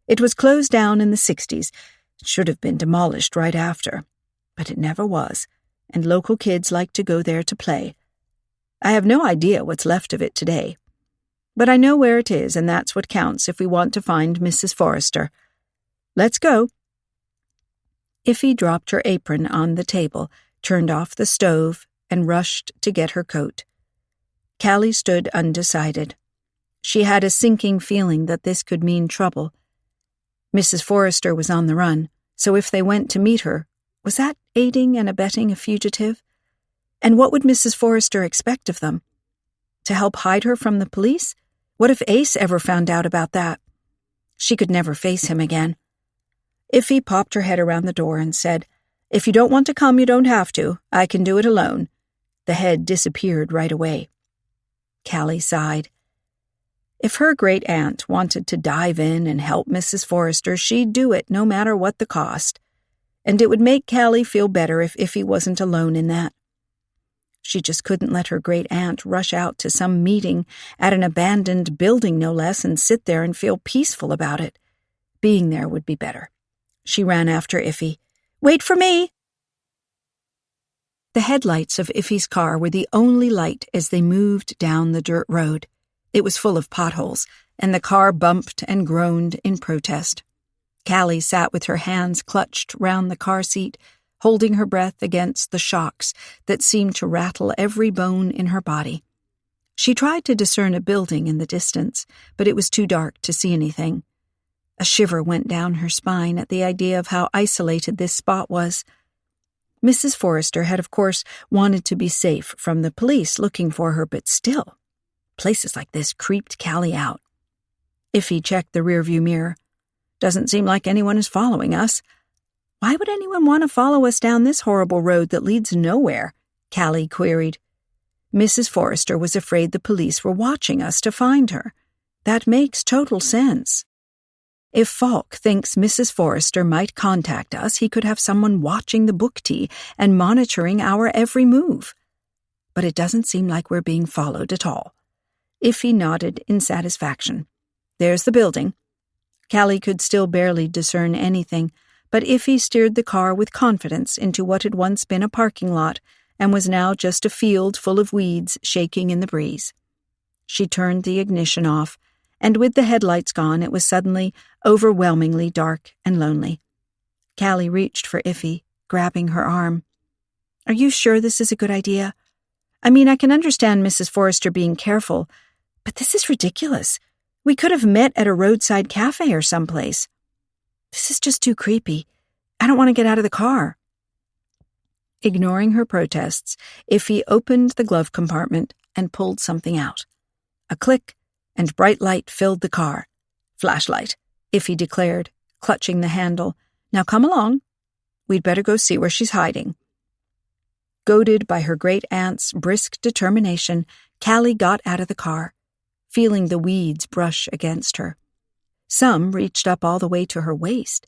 It was closed down in the 60s. It should have been demolished right after, but it never was, and local kids liked to go there to play. I have no idea what's left of it today, but I know where it is, and that's what counts if we want to find Mrs. Forrester. Let's go. Iffy dropped her apron on the table, turned off the stove, and rushed to get her coat. Callie stood undecided. She had a sinking feeling that this could mean trouble. Mrs. Forrester was on the run, so if they went to meet her, was that aiding and abetting a fugitive? And what would Mrs. Forrester expect of them? To help hide her from the police? What if Ace ever found out about that? She could never face him again. Iffy popped her head around the door and said, If you don't want to come, you don't have to. I can do it alone. The head disappeared right away. Callie sighed. If her great-aunt wanted to dive in and help Mrs. Forrester, she'd do it no matter what the cost. And it would make Callie feel better if Iffy wasn't alone in that. She just couldn't let her great-aunt rush out to some meeting at an abandoned building, no less, and sit there and feel peaceful about it. Being there would be better. She ran after Iffy. Wait for me! The headlights of Iffy's car were the only light as they moved down the dirt road. It was full of potholes, and the car bumped and groaned in protest. Callie sat with her hands clutched round the car seat, holding her breath against the shocks that seemed to rattle every bone in her body. She tried to discern a building in the distance, but it was too dark to see anything. A shiver went down her spine at the idea of how isolated this spot was. Mrs. Forrester had, of course, wanted to be safe from the police looking for her, but still, places like this creeped Callie out. Iffy checked the rearview mirror. Doesn't seem like anyone is following us. Why would anyone want to follow us down this horrible road that leads nowhere? Callie queried. Mrs. Forrester was afraid the police were watching us to find her. That makes total sense. If Falk thinks Mrs. Forrester might contact us, he could have someone watching the book tea and monitoring our every move. But it doesn't seem like we're being followed at all. Iffy nodded in satisfaction. There's the building. Callie could still barely discern anything, but Iffy steered the car with confidence into what had once been a parking lot and was now just a field full of weeds shaking in the breeze. She turned the ignition off, and with the headlights gone, it was suddenly overwhelmingly dark and lonely. Callie reached for Iffy, grabbing her arm. Are you sure this is a good idea? I mean, I can understand Mrs. Forrester being careful, but this is ridiculous. We could have met at a roadside cafe or someplace. This is just too creepy. I don't want to get out of the car. Ignoring her protests, Iffy opened the glove compartment and pulled something out. A click, and bright light filled the car. Flashlight, Iffy declared, clutching the handle. Now come along. We'd better go see where she's hiding. Goaded by her great-aunt's brisk determination, Callie got out of the car, feeling the weeds brush against her. Some reached up all the way to her waist,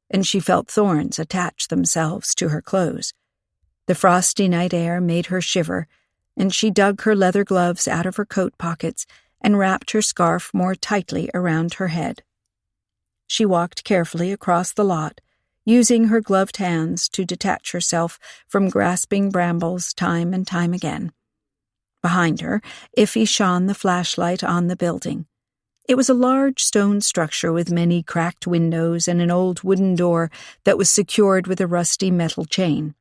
and she felt thorns attach themselves to her clothes. The frosty night air made her shiver, and she dug her leather gloves out of her coat pockets and wrapped her scarf more tightly around her head. She walked carefully across the lot, using her gloved hands to detach herself from grasping brambles time and time again. Behind her, Iffy shone the flashlight on the building. It was a large stone structure with many cracked windows and an old wooden door that was secured with a rusty metal chain.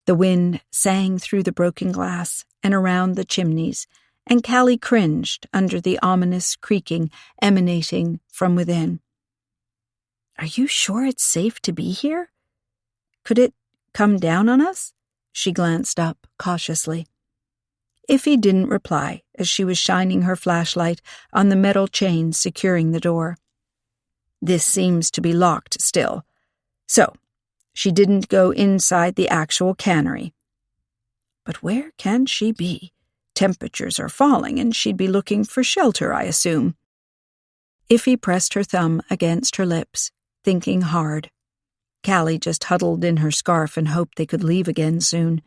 The wind sang through the broken glass and around the chimneys, and Callie cringed under the ominous creaking emanating from within. Are you sure it's safe to be here? Could it come down on us? She glanced up cautiously. Iffy didn't reply as she was shining her flashlight on the metal chain securing the door. This seems to be locked still. So, she didn't go inside the actual cannery. But where can she be? Temperatures are falling and she'd be looking for shelter, I assume. Iffy pressed her thumb against her lips, thinking hard. Callie just huddled in her scarf and hoped they could leave again soon.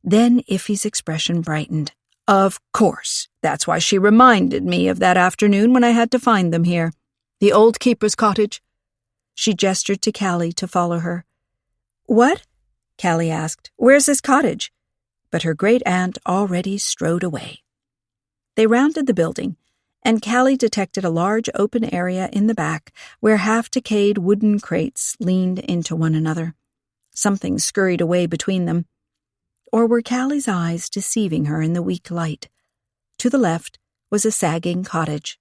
Then Iffy's expression brightened. Of course, that's why she reminded me of that afternoon when I had to find them here. The old keeper's cottage. She gestured to Callie to follow her. What? Callie asked. Where's this cottage? But her great-aunt already strode away. They rounded the building, and Callie detected a large open area in the back where half-decayed wooden crates leaned into one another. Something scurried away between them. Or were Callie's eyes deceiving her in the weak light? To the left was a sagging cottage.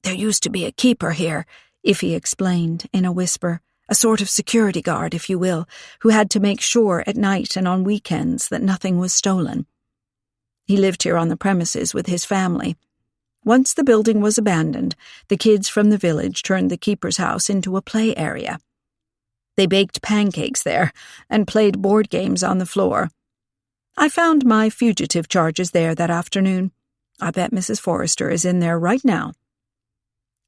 There used to be a keeper here, Iffy explained in a whisper, a sort of security guard, if you will, who had to make sure at night and on weekends that nothing was stolen. He lived here on the premises with his family. Once the building was abandoned, the kids from the village turned the keeper's house into a play area. They baked pancakes there and played board games on the floor. I found my fugitive charges there that afternoon. I bet Mrs. Forrester is in there right now.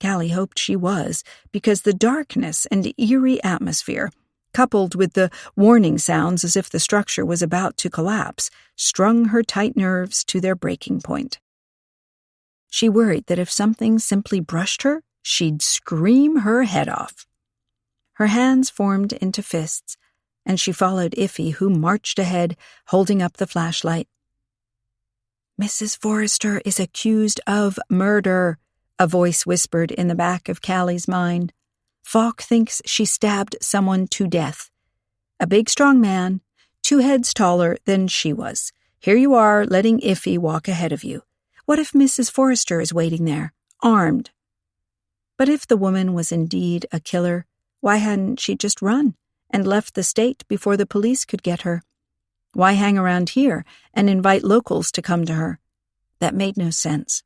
Callie hoped she was, because the darkness and eerie atmosphere, coupled with the warning sounds as if the structure was about to collapse, strung her tight nerves to their breaking point. She worried that if something simply brushed her, she'd scream her head off. Her hands formed into fists, and she followed Iffy, who marched ahead, holding up the flashlight. Mrs. Forrester is accused of murder, a voice whispered in the back of Callie's mind. Falk thinks she stabbed someone to death. A big, strong man, 2 heads taller than she was. Here you are, letting Iffy walk ahead of you. What if Mrs. Forrester is waiting there, armed? But if the woman was indeed a killer, why hadn't she just run and left the state before the police could get her? Why hang around here and invite locals to come to her? That made no sense.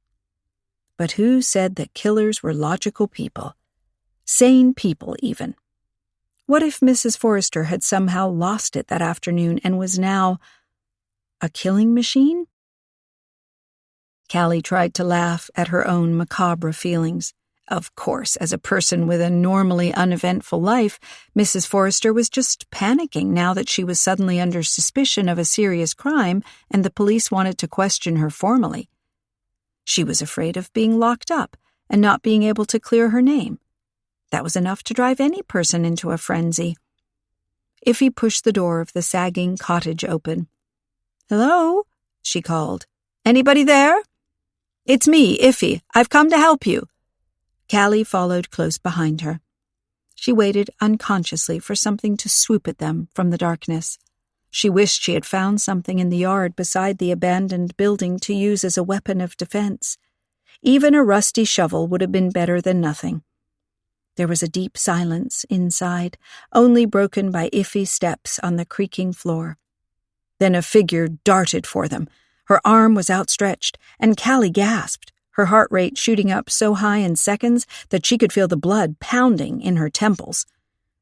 But who said that killers were logical people? Sane people, even. What if Mrs. Forrester had somehow lost it that afternoon and was now a killing machine? Callie tried to laugh at her own macabre feelings. Of course, as a person with a normally uneventful life, Mrs. Forrester was just panicking now that she was suddenly under suspicion of a serious crime and the police wanted to question her formally. She was afraid of being locked up and not being able to clear her name. That was enough to drive any person into a frenzy. Iffy pushed the door of the sagging cottage open. "Hello?" she called. "Anybody there?" "It's me, Iffy. I've come to help you." Callie followed close behind her. She waited unconsciously for something to swoop at them from the darkness. She wished she had found something in the yard beside the abandoned building to use as a weapon of defense. Even a rusty shovel would have been better than nothing. There was a deep silence inside, only broken by Iffy steps on the creaking floor. Then a figure darted for them. Her arm was outstretched, and Callie gasped, her heart rate shooting up so high in seconds that she could feel the blood pounding in her temples.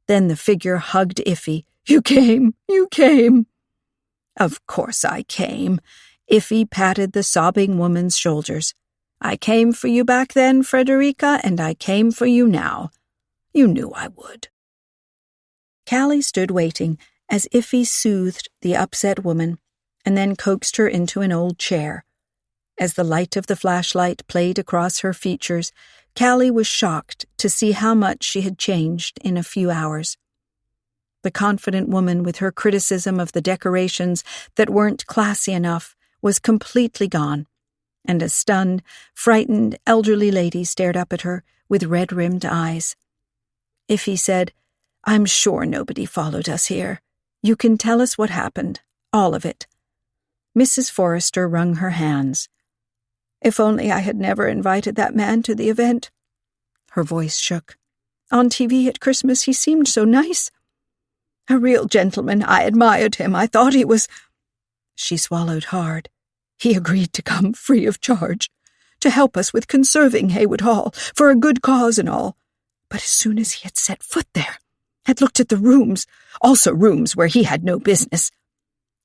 Then the figure hugged Iffy. "You came! You came!" "Of course I came." Iffy patted the sobbing woman's shoulders. "I came for you back then, Frederica, and I came for you now. You knew I would." Callie stood waiting as Iffy soothed the upset woman and then coaxed her into an old chair. As the light of the flashlight played across her features, Callie was shocked to see how much she had changed in a few hours. The confident woman with her criticism of the decorations that weren't classy enough was completely gone, and a stunned, frightened elderly lady stared up at her with red-rimmed eyes. Iffy said, "I'm sure nobody followed us here. You can tell us what happened, all of it." Mrs. Forrester wrung her hands. "If only I had never invited that man to the event." Her voice shook. "On TV at Christmas he seemed so nice." A real gentleman. I admired him. I thought he was—" She swallowed hard. "He agreed to come free of charge, to help us with conserving Haywood Hall, for a good cause and all. But as soon as he had set foot there, had looked at the rooms, also rooms where he had no business—"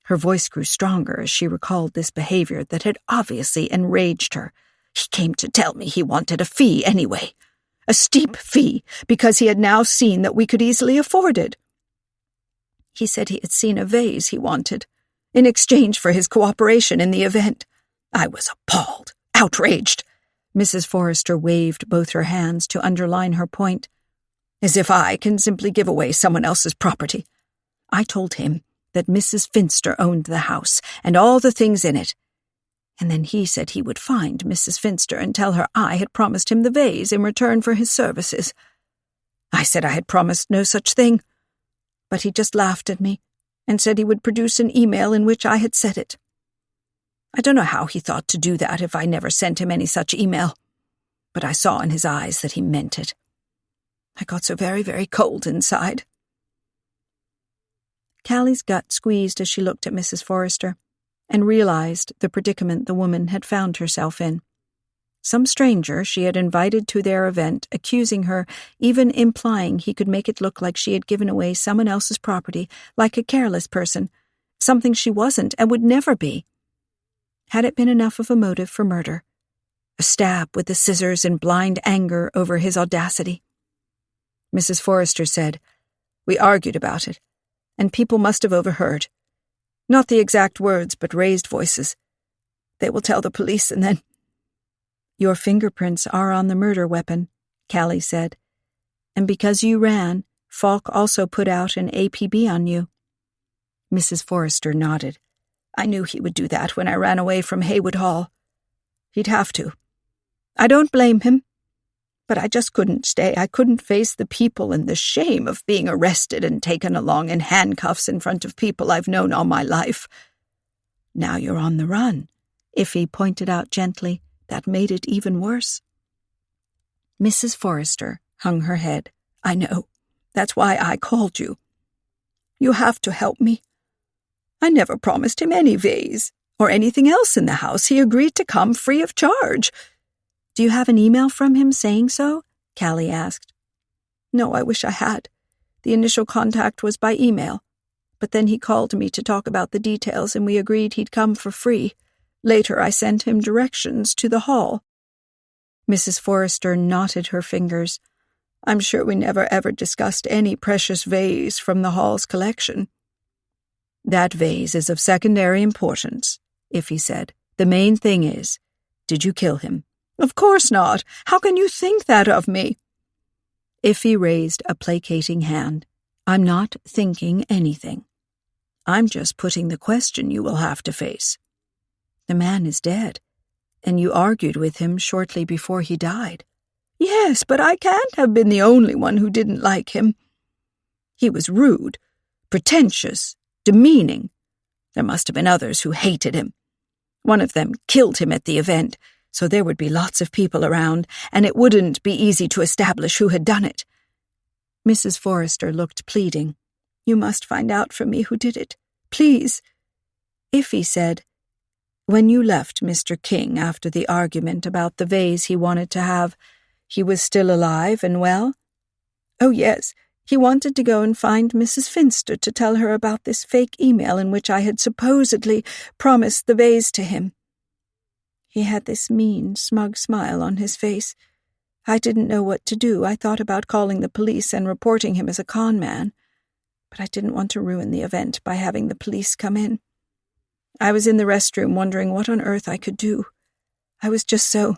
Her voice grew stronger as she recalled this behavior that had obviously enraged her. "He came to tell me he wanted a fee anyway. A steep fee, because he had now seen that we could easily afford it. He said he had seen a vase he wanted, in exchange for his cooperation in the event. I was appalled, outraged." Mrs. Forrester waved both her hands to underline her point. "As if I can simply give away someone else's property. I told him that Mrs. Finster owned the house and all the things in it. And then he said he would find Mrs. Finster and tell her I had promised him the vase in return for his services. I said I had promised no such thing, but he just laughed at me and said he would produce an email in which I had said it. I don't know how he thought to do that if I never sent him any such email, but I saw in his eyes that he meant it. I got so very, very cold inside." Callie's gut squeezed as she looked at Mrs. Forrester and realized the predicament the woman had found herself in. Some stranger she had invited to their event, accusing her, even implying he could make it look like she had given away someone else's property, like a careless person, something she wasn't and would never be. Had it been enough of a motive for murder? A stab with the scissors in blind anger over his audacity? Mrs. Forrester said, "We argued about it, and people must have overheard. Not the exact words, but raised voices. They will tell the police and then—" "Your fingerprints are on the murder weapon," Callie said. "And because you ran, Falk also put out an APB on you." Mrs. Forrester nodded. "I knew he would do that when I ran away from Haywood Hall. He'd have to. I don't blame him. But I just couldn't stay. I couldn't face the people and the shame of being arrested and taken along in handcuffs in front of people I've known all my life." "Now you're on the run," Iffy pointed out gently. "That made it even worse." Mrs. Forrester hung her head. "I know. That's why I called you. You have to help me. I never promised him any vase or anything else in the house. He agreed to come free of charge." "Do you have an email from him saying so?" Callie asked. "No, I wish I had. The initial contact was by email, but then he called me to talk about the details and we agreed he'd come for free. Later I sent him directions to the hall." Mrs. Forrester knotted her fingers. "I'm sure we never ever discussed any precious vase from the hall's collection." "That vase is of secondary importance," Iffy said. "The main thing is, did you kill him?" "Of course not. How can you think that of me?" Iffy raised a placating hand. "I'm not thinking anything. I'm just putting the question you will have to face. The man is dead, and you argued with him shortly before he died." "Yes, but I can't have been the only one who didn't like him. He was rude, pretentious, demeaning. There must have been others who hated him. One of them killed him at the event, so there would be lots of people around, and it wouldn't be easy to establish who had done it." Mrs. Forrester looked pleading. "You must find out for me who did it. Please." Iffy said, "When you left Mr. King after the argument about the vase he wanted to have, he was still alive and well?" "Oh, yes. He wanted to go and find Mrs. Finster to tell her about this fake email in which I had supposedly promised the vase to him. He had this mean, smug smile on his face. I didn't know what to do. I thought about calling the police and reporting him as a con man, but I didn't want to ruin the event by having the police come in. I was in the restroom wondering what on earth I could do. I was just so—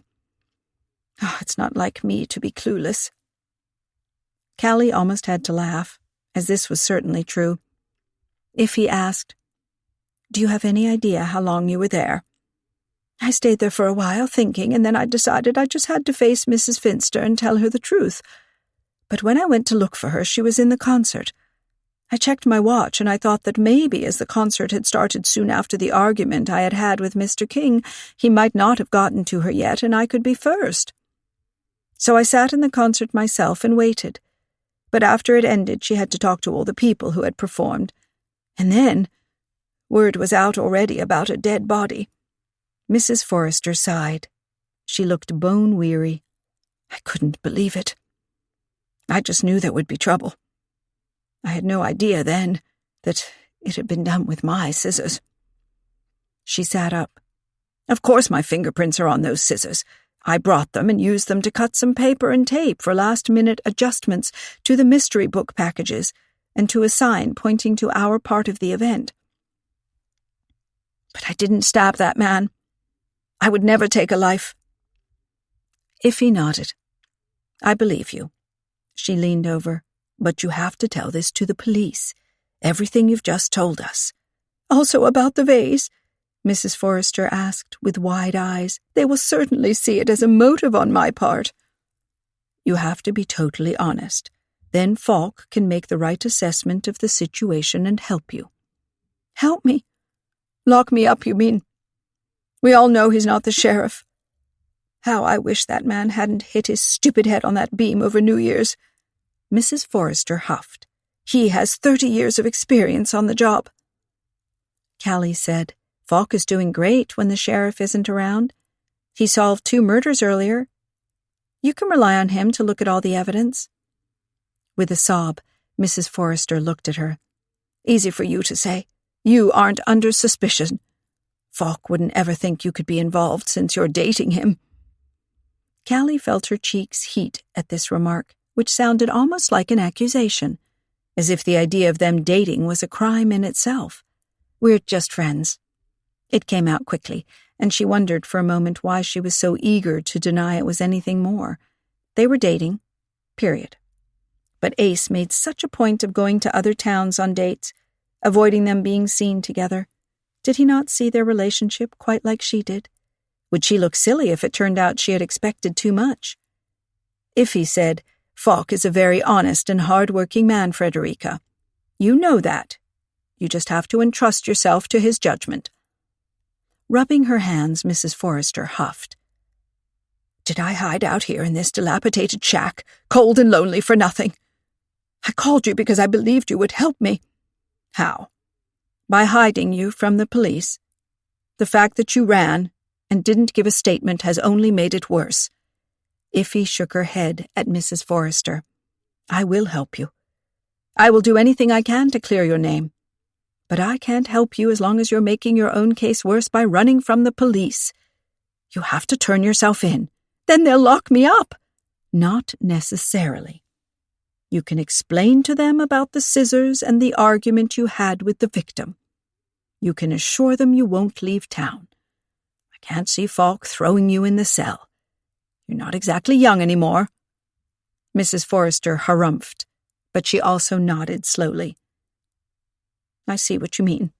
it's not like me to be clueless." Callie almost had to laugh, as this was certainly true. Iffy asked, "Do you have any idea how long you were there?" "I stayed there for a while, thinking, and then I decided I just had to face Mrs. Finster and tell her the truth. But when I went to look for her, she was in the concert. I checked my watch, and I thought that maybe as the concert had started soon after the argument I had had with Mr. King, he might not have gotten to her yet, and I could be first. So I sat in the concert myself and waited. But after it ended, she had to talk to all the people who had performed. And then, word was out already about a dead body. Mrs. Forrester sighed. She looked bone-weary. I couldn't believe it. I just knew there would be trouble. I had no idea then that it had been done with my scissors. She sat up. Of course my fingerprints are on those scissors. I brought them and used them to cut some paper and tape for last-minute adjustments to the mystery book packages and to a sign pointing to our part of the event. But I didn't stab that man. I would never take a life. Iffy nodded. I believe you. She leaned over. But you have to tell this to the police. Everything you've just told us. Also about the vase? Mrs. Forrester asked with wide eyes. They will certainly see it as a motive on my part. You have to be totally honest. Then Falk can make the right assessment of the situation and help you. Help me? Lock me up, you mean? We all know he's not the sheriff. How I wish that man hadn't hit his stupid head on that beam over New Year's. Mrs. Forrester huffed. He has 30 years of experience on the job. Callie said, Falk is doing great when the sheriff isn't around. He solved 2 murders earlier. You can rely on him to look at all the evidence. With a sob, Mrs. Forrester looked at her. Easy for you to say. You aren't under suspicion. Falk wouldn't ever think you could be involved since you're dating him. Callie felt her cheeks heat at this remark, which sounded almost like an accusation, as if the idea of them dating was a crime in itself. We're just friends. It came out quickly, and she wondered for a moment why she was so eager to deny it was anything more. They were dating, period. But Ace made such a point of going to other towns on dates, avoiding them being seen together. Did he not see their relationship quite like she did? Would she look silly if it turned out she had expected too much? Iffy said, Falk is a very honest and hard-working man, Frederica. You know that. You just have to entrust yourself to his judgment. Rubbing her hands, Mrs. Forrester huffed. Did I hide out here in this dilapidated shack, cold and lonely for nothing? I called you because I believed you would help me. How? By hiding you from the police. The fact that you ran and didn't give a statement has only made it worse. Iffy shook her head at Mrs. Forrester. I will help you. I will do anything I can to clear your name. But I can't help you as long as you're making your own case worse by running from the police. You have to turn yourself in. Then they'll lock me up. Not necessarily. You can explain to them about the scissors and the argument you had with the victim. You can assure them you won't leave town. I can't see Falk throwing you in the cell. You're not exactly young anymore. Mrs. Forrester harumphed, but she also nodded slowly. I see what you mean.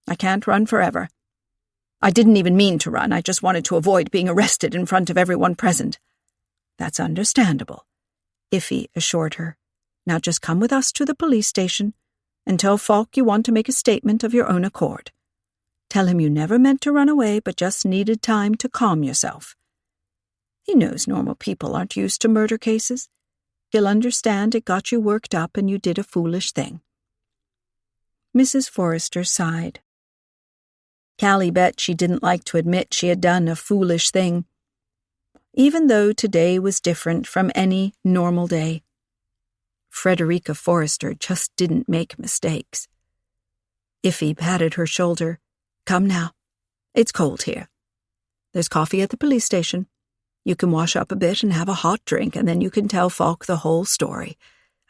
I can't run forever. I didn't even mean to run. I just wanted to avoid being arrested in front of everyone present. That's understandable, Iffy assured her. Now just come with us to the police station and tell Falk you want to make a statement of your own accord. Tell him you never meant to run away but just needed time to calm yourself. He knows normal people aren't used to murder cases. He'll understand it got you worked up and you did a foolish thing. Mrs. Forrester sighed. Callie bet she didn't like to admit she had done a foolish thing, even though today was different from any normal day. Frederica Forrester just didn't make mistakes. Iffy patted her shoulder. Come now. It's cold here. There's coffee at the police station. You can wash up a bit and have a hot drink, and then you can tell Falk the whole story.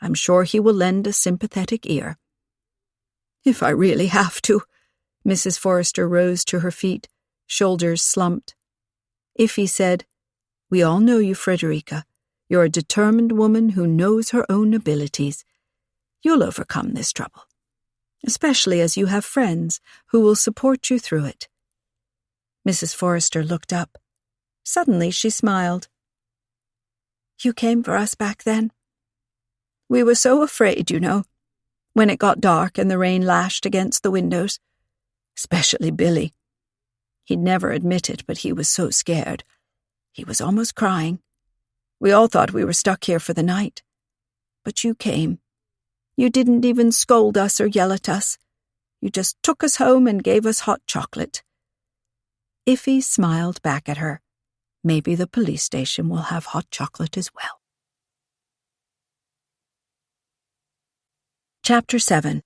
I'm sure he will lend a sympathetic ear. If I really have to. Mrs. Forrester rose to her feet, shoulders slumped. Iffy said, We all know you, Frederica. You're a determined woman who knows her own abilities. You'll overcome this trouble, especially as you have friends who will support you through it. Mrs. Forrester looked up. Suddenly she smiled. You came for us back then? We were so afraid, you know, when it got dark and the rain lashed against the windows. Especially Billy. He'd never admit it, but he was so scared. He was almost crying. We all thought we were stuck here for the night. But you came. You didn't even scold us or yell at us. You just took us home and gave us hot chocolate." Iffy smiled back at her. Maybe the police station will have hot chocolate as well. Chapter 7.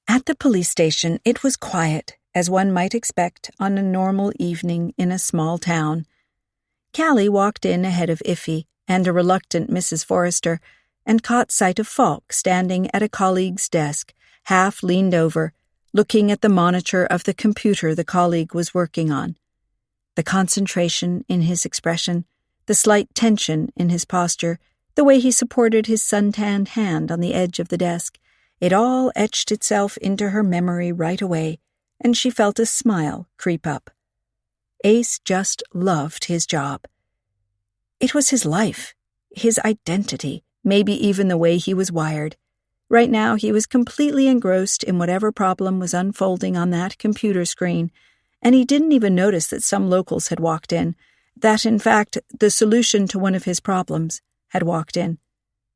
At the police station, it was quiet, as one might expect on a normal evening in a small town. Callie walked in ahead of Iffy and a reluctant Mrs. Forrester and caught sight of Falk standing at a colleague's desk, half leaned over, looking at the monitor of the computer the colleague was working on. The concentration in his expression, the slight tension in his posture, the way he supported his suntanned hand on the edge of the desk, it all etched itself into her memory right away, and she felt a smile creep up. Ace just loved his job. It was his life, his identity, maybe even the way he was wired. Right now he was completely engrossed in whatever problem was unfolding on that computer screen, and he didn't even notice that some locals had walked in, that, in fact, the solution to one of his problems had walked in.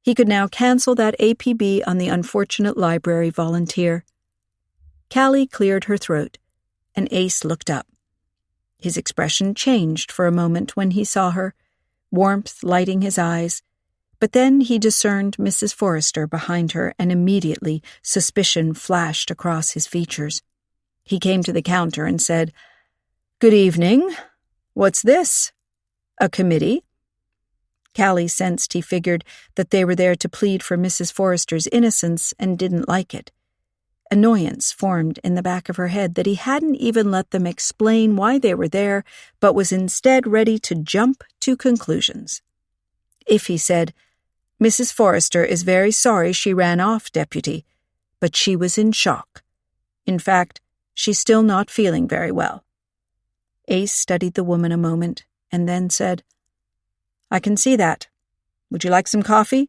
He could now cancel that APB on the unfortunate library volunteer. Callie cleared her throat, and Ace looked up. His expression changed for a moment when he saw her, warmth lighting his eyes, but then he discerned Mrs. Forrester behind her, and immediately suspicion flashed across his features. He came to the counter and said, "Good evening. What's this? A committee?" Callie sensed he figured that they were there to plead for Mrs. Forrester's innocence and didn't like it. Annoyance formed in the back of her head that he hadn't even let them explain why they were there, but was instead ready to jump to conclusions. If he said, "Mrs. Forrester is very sorry she ran off, Deputy, but she was in shock. In fact, she's still not feeling very well." Ace studied the woman a moment and then said, "I can see that. Would you like some coffee?"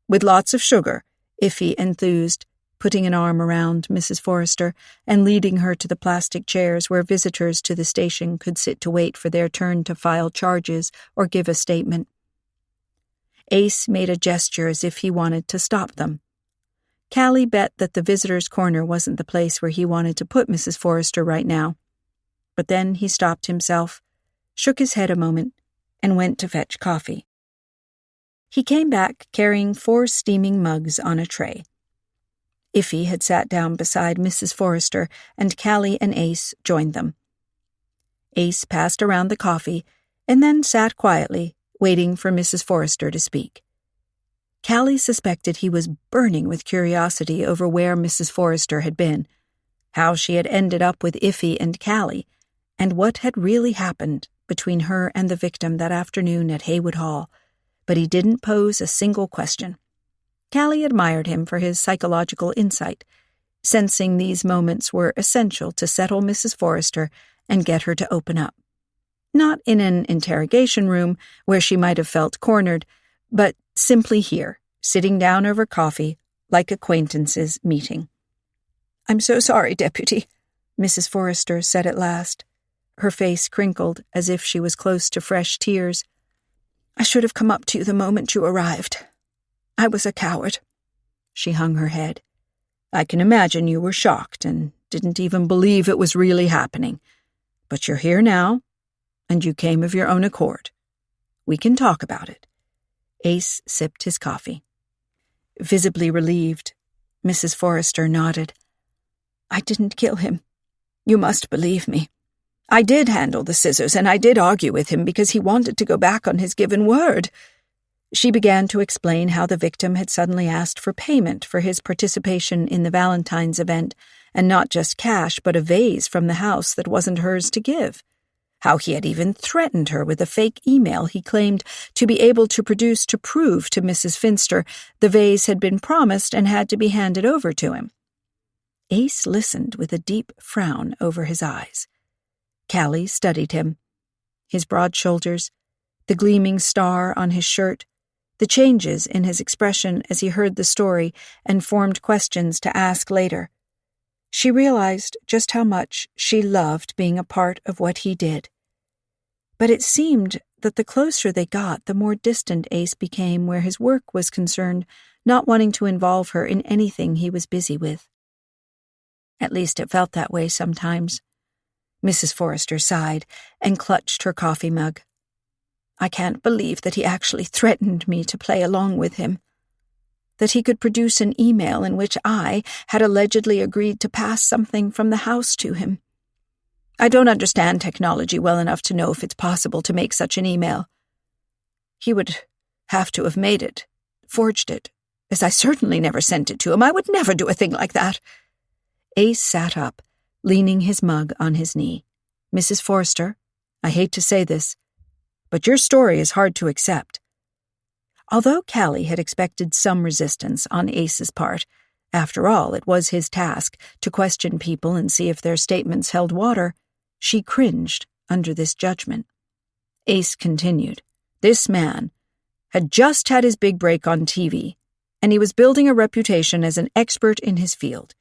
"With lots of sugar," Iffy enthused, putting an arm around Mrs. Forrester and leading her to the plastic chairs where visitors to the station could sit to wait for their turn to file charges or give a statement. Ace made a gesture as if he wanted to stop them. Callie bet that the visitor's corner wasn't the place where he wanted to put Mrs. Forrester right now. But then he stopped himself, shook his head a moment, and went to fetch coffee. He came back carrying 4 steaming mugs on a tray. Iffy had sat down beside Mrs. Forrester, and Callie and Ace joined them. Ace passed around the coffee and then sat quietly, waiting for Mrs. Forrester to speak. Callie suspected he was burning with curiosity over where Mrs. Forrester had been, how she had ended up with Iffy and Callie, and what had really happened between her and the victim that afternoon at Haywood Hall, but he didn't pose a single question. Callie admired him for his psychological insight, sensing these moments were essential to settle Mrs. Forrester and get her to open up. Not in an interrogation room where she might have felt cornered, but simply here, sitting down over coffee, like acquaintances meeting. "I'm so sorry, Deputy," Mrs. Forrester said at last. Her face crinkled as if she was close to fresh tears. "I should have come up to you the moment you arrived. I was a coward." She hung her head. "I can imagine you were shocked and didn't even believe it was really happening. But you're here now, and you came of your own accord. We can talk about it." Ace sipped his coffee. Visibly relieved, Mrs. Forrester nodded. "I didn't kill him. You must believe me. I did handle the scissors, and I did argue with him because he wanted to go back on his given word." She began to explain how the victim had suddenly asked for payment for his participation in the Valentine's event, and not just cash, but a vase from the house that wasn't hers to give. How he had even threatened her with a fake email he claimed to be able to produce to prove to Mrs. Finster the vase had been promised and had to be handed over to him. Ace listened with a deep frown over his eyes. Callie studied him. His broad shoulders, the gleaming star on his shirt, the changes in his expression as he heard the story and formed questions to ask later. She realized just how much she loved being a part of what he did. But it seemed that the closer they got, the more distant Ace became where his work was concerned, not wanting to involve her in anything he was busy with. At least it felt that way sometimes. Mrs. Forrester sighed and clutched her coffee mug. I can't believe that he actually threatened me to play along with him. That he could produce an email in which I had allegedly agreed to pass something from the house to him. I don't understand technology well enough to know if it's possible to make such an email. He would have to have made it, forged it, as I certainly never sent it to him. I would never do a thing like that. Ace sat up, leaning his mug on his knee. Mrs. Forrester, I hate to say this, but your story is hard to accept. Although Callie had expected some resistance on Ace's part, after all, it was his task to question people and see if their statements held water, she cringed under this judgment. Ace continued. This man had just had his big break on TV, and he was building a reputation as an expert in his field.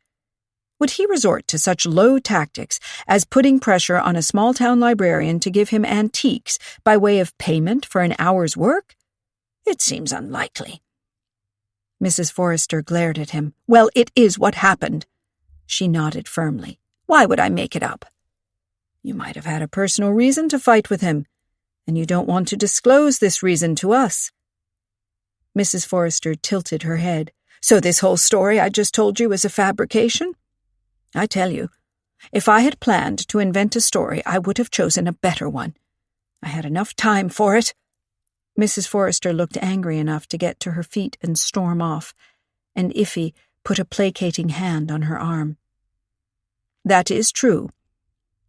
Would he resort to such low tactics as putting pressure on a small-town librarian to give him antiques by way of payment for an hour's work? It seems unlikely. Mrs. Forrester glared at him. Well, it is what happened. She nodded firmly. Why would I make it up? You might have had a personal reason to fight with him, and you don't want to disclose this reason to us. Mrs. Forrester tilted her head. So this whole story I just told you is a fabrication? I tell you, if I had planned to invent a story, I would have chosen a better one. I had enough time for it. Mrs. Forrester looked angry enough to get to her feet and storm off, and Iffy put a placating hand on her arm. That is true.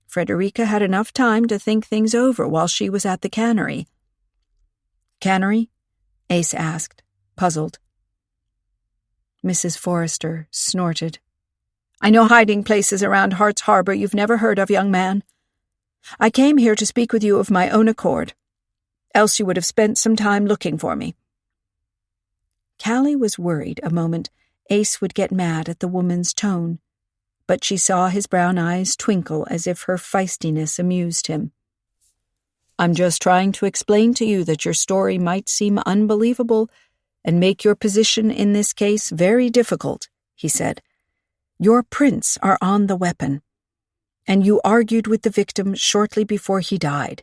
Frederica had enough time to think things over while she was at the cannery. Cannery? Ace asked, puzzled. Mrs. Forrester snorted. I know hiding places around Hart's Harbor you've never heard of, young man. I came here to speak with you of my own accord. Else you would have spent some time looking for me. Callie was worried a moment Ace would get mad at the woman's tone, but she saw his brown eyes twinkle as if her feistiness amused him. I'm just trying to explain to you that your story might seem unbelievable and make your position in this case very difficult, he said. Your prints are on the weapon, and you argued with the victim shortly before he died.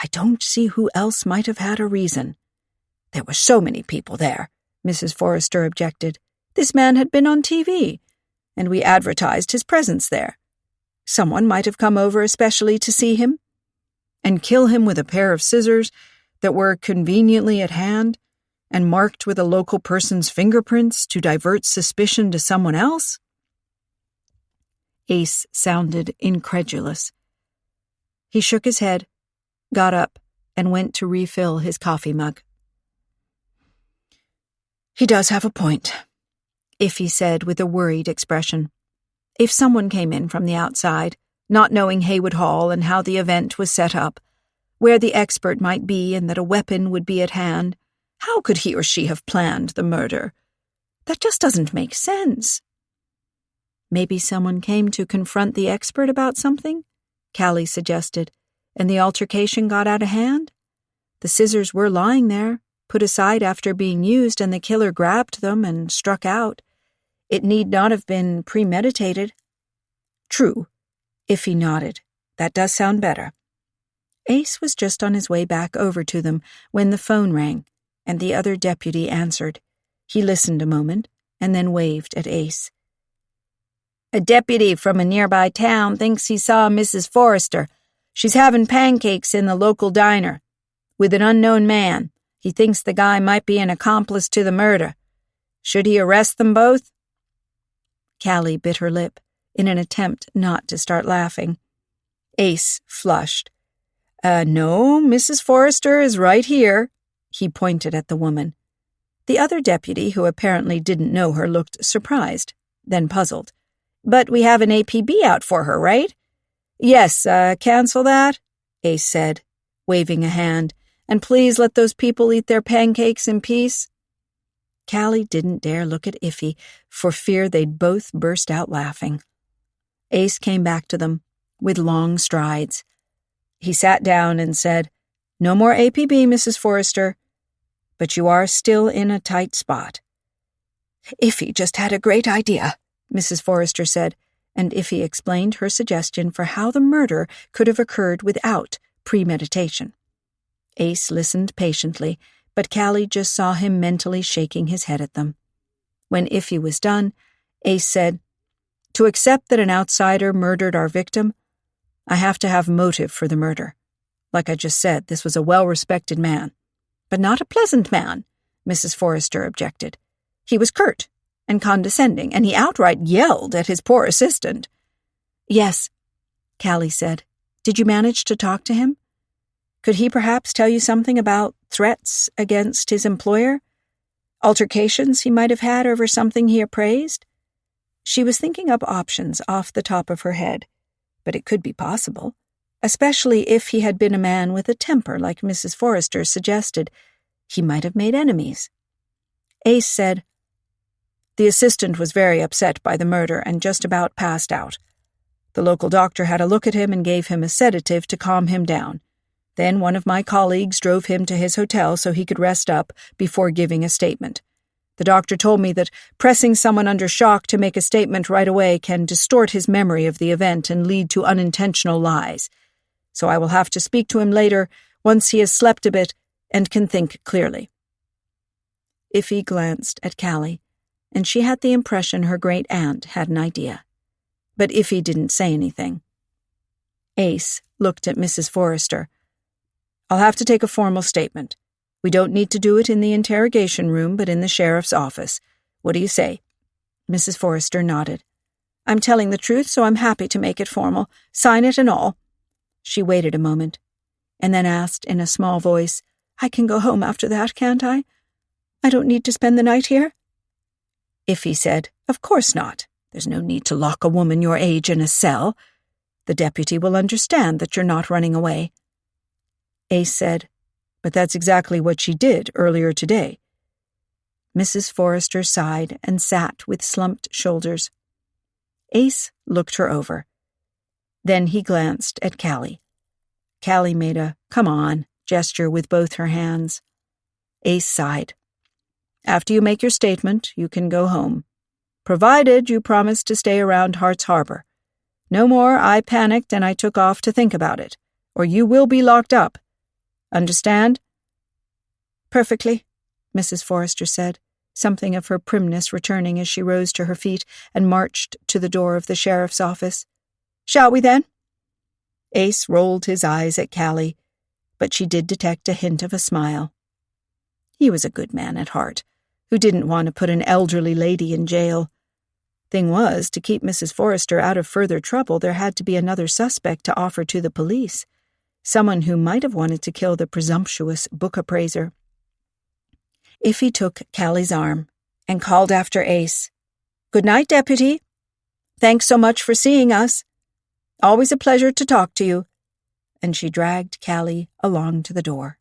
I don't see who else might have had a reason. There were so many people there, Mrs. Forrester objected. This man had been on TV, and we advertised his presence there. Someone might have come over especially to see him, and kill him with a pair of scissors that were conveniently at hand and marked with a local person's fingerprints to divert suspicion to someone else? Ace sounded incredulous. He shook his head, got up, and went to refill his coffee mug. He does have a point, Iffy said with a worried expression. If someone came in from the outside, not knowing Haywood Hall and how the event was set up, where the expert might be and that a weapon would be at hand, how could he or she have planned the murder? That just doesn't make sense. Maybe someone came to confront the expert about something, Callie suggested, and the altercation got out of hand? The scissors were lying there, put aside after being used, and the killer grabbed them and struck out. It need not have been premeditated. True, Iffy nodded. That does sound better. Ace was just on his way back over to them when the phone rang, and the other deputy answered. He listened a moment, and then waved at Ace. A deputy from a nearby town thinks he saw Mrs. Forrester. She's having pancakes in the local diner with an unknown man. He thinks the guy might be an accomplice to the murder. Should he arrest them both? Callie bit her lip in an attempt not to start laughing. Ace flushed. No, Mrs. Forrester is right here. He pointed at the woman. The other deputy, who apparently didn't know her, looked surprised, then puzzled. But we have an APB out for her, right? Yes, cancel that, Ace said, waving a hand. And please let those people eat their pancakes in peace. Callie didn't dare look at Iffy for fear they'd both burst out laughing. Ace came back to them with long strides. He sat down and said, No more APB, Mrs. Forrester. But you are still in a tight spot." "Iffy just had a great idea," Mrs. Forrester said, and Iffy explained her suggestion for how the murder could have occurred without premeditation. Ace listened patiently, but Callie just saw him mentally shaking his head at them. When Iffy was done, Ace said, "To accept that an outsider murdered our victim, I have to have motive for the murder. Like I just said, this was a well-respected man. But not a pleasant man," Mrs. Forrester objected. "He was curt and condescending, and he outright yelled at his poor assistant." "Yes," Callie said. "Did you manage to talk to him? Could he perhaps tell you something about threats against his employer? Altercations he might have had over something he appraised?" She was thinking up options off the top of her head, but it could be possible, especially if he had been a man with a temper like Mrs. Forrester suggested. He might have made enemies. Ace said, "The assistant was very upset by the murder and just about passed out. The local doctor had a look at him and gave him a sedative to calm him down. Then one of my colleagues drove him to his hotel so he could rest up before giving a statement. The doctor told me that pressing someone under shock to make a statement right away can distort his memory of the event and lead to unintentional lies. So I will have to speak to him later once he has slept a bit and can think clearly." Iffy glanced at Callie, and she had the impression her great-aunt had an idea. But Iffy didn't say anything. Ace looked at Mrs. Forrester. "I'll have to take a formal statement. We don't need to do it in the interrogation room, but in the sheriff's office. What do you say?" Mrs. Forrester nodded. "I'm telling the truth, so I'm happy to make it formal. Sign it and all." She waited a moment, and then asked in a small voice, "I can go home after that, can't I? I don't need to spend the night here?" Iffy said, "Of course not. There's no need to lock a woman your age in a cell. The deputy will understand that you're not running away." Ace said, "But that's exactly what she did earlier today." Mrs. Forrester sighed and sat with slumped shoulders. Ace looked her over. Then he glanced at Callie. Callie made a "come on" gesture with both her hands. Ace sighed. "After you make your statement, you can go home. Provided you promise to stay around Hart's Harbor. No more I panicked and I took off to think about it, or you will be locked up. Understand?" "Perfectly," Mrs. Forrester said, something of her primness returning as she rose to her feet and marched to the door of the sheriff's office. "Shall we then?" Ace rolled his eyes at Callie, but she did detect a hint of a smile. He was a good man at heart, who didn't want to put an elderly lady in jail. Thing was, to keep Mrs. Forrester out of further trouble, there had to be another suspect to offer to the police. Someone who might have wanted to kill the presumptuous book appraiser. Iffy took Callie's arm and called after Ace, "Good night, Deputy. Thanks so much for seeing us. Always a pleasure to talk to you." And she dragged Callie along to the door.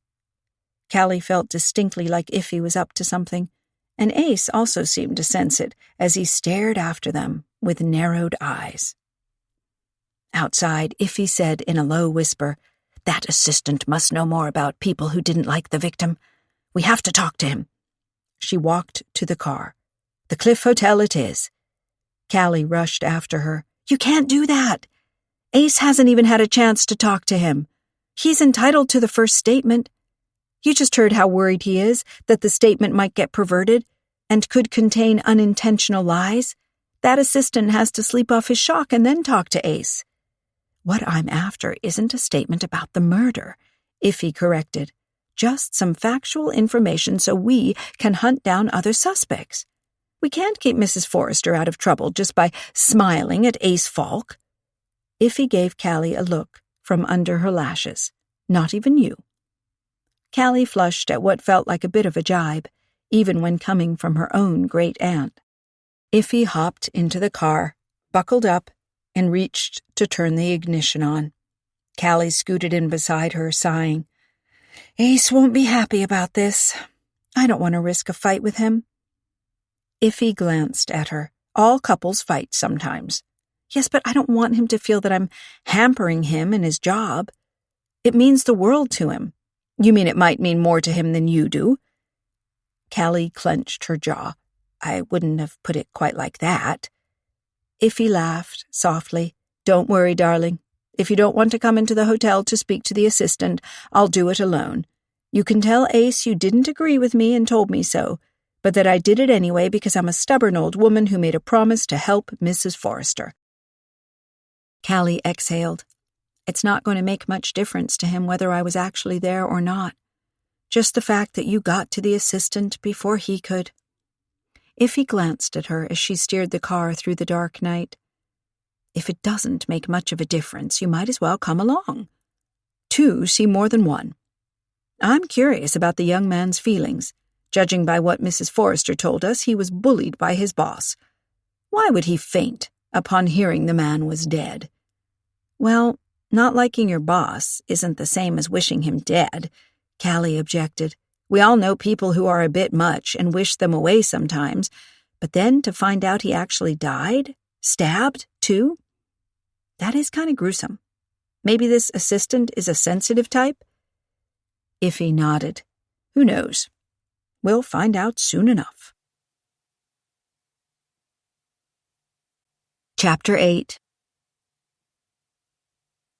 Callie felt distinctly like Iffy was up to something, and Ace also seemed to sense it as he stared after them with narrowed eyes. Outside, Iffy said in a low whisper, "That assistant must know more about people who didn't like the victim. We have to talk to him." She walked to the car. "The Cliff Hotel it is." Callie rushed after her. "You can't do that. Ace hasn't even had a chance to talk to him. He's entitled to the first statement. You just heard how worried he is that the statement might get perverted and could contain unintentional lies. That assistant has to sleep off his shock and then talk to Ace." "What I'm after isn't a statement about the murder," Iffy corrected. "Just some factual information so we can hunt down other suspects. We can't keep Mrs. Forrester out of trouble just by smiling at Ace Falk." Iffy gave Callie a look from under her lashes. "Not even you." Callie flushed at what felt like a bit of a jibe, even when coming from her own great-aunt. Iffy hopped into the car, buckled up, and reached to turn the ignition on. Callie scooted in beside her, sighing. "Ace won't be happy about this. I don't want to risk a fight with him." Iffy glanced at her. "All couples fight sometimes." "Yes, but I don't want him to feel that I'm hampering him in his job. It means the world to him. You mean it might mean more to him than you do? Callie clenched her jaw. I wouldn't have put it quite like that. Iffy laughed softly. Don't worry, darling. If you don't want to come into the hotel to speak to the assistant, I'll do it alone. You can tell Ace you didn't agree with me and told me so, but that I did it anyway because I'm a stubborn old woman who made a promise to help Mrs. Forrester. Callie exhaled. It's not going to make much difference to him whether I was actually there or not. Just the fact that you got to the assistant before he could. Iffy glanced at her as she steered the car through the dark night. If it doesn't make much of a difference, you might as well come along. 2 see more than 1. I'm curious about the young man's feelings. Judging by what Mrs. Forrester told us, he was bullied by his boss. Why would he faint upon hearing the man was dead? Well, not liking your boss isn't the same as wishing him dead, Callie objected. We all know people who are a bit much and wish them away sometimes, but then to find out he actually died? Stabbed, too? That is kind of gruesome. Maybe this assistant is a sensitive type? Iffy nodded. Who knows? We'll find out soon enough. Chapter 8.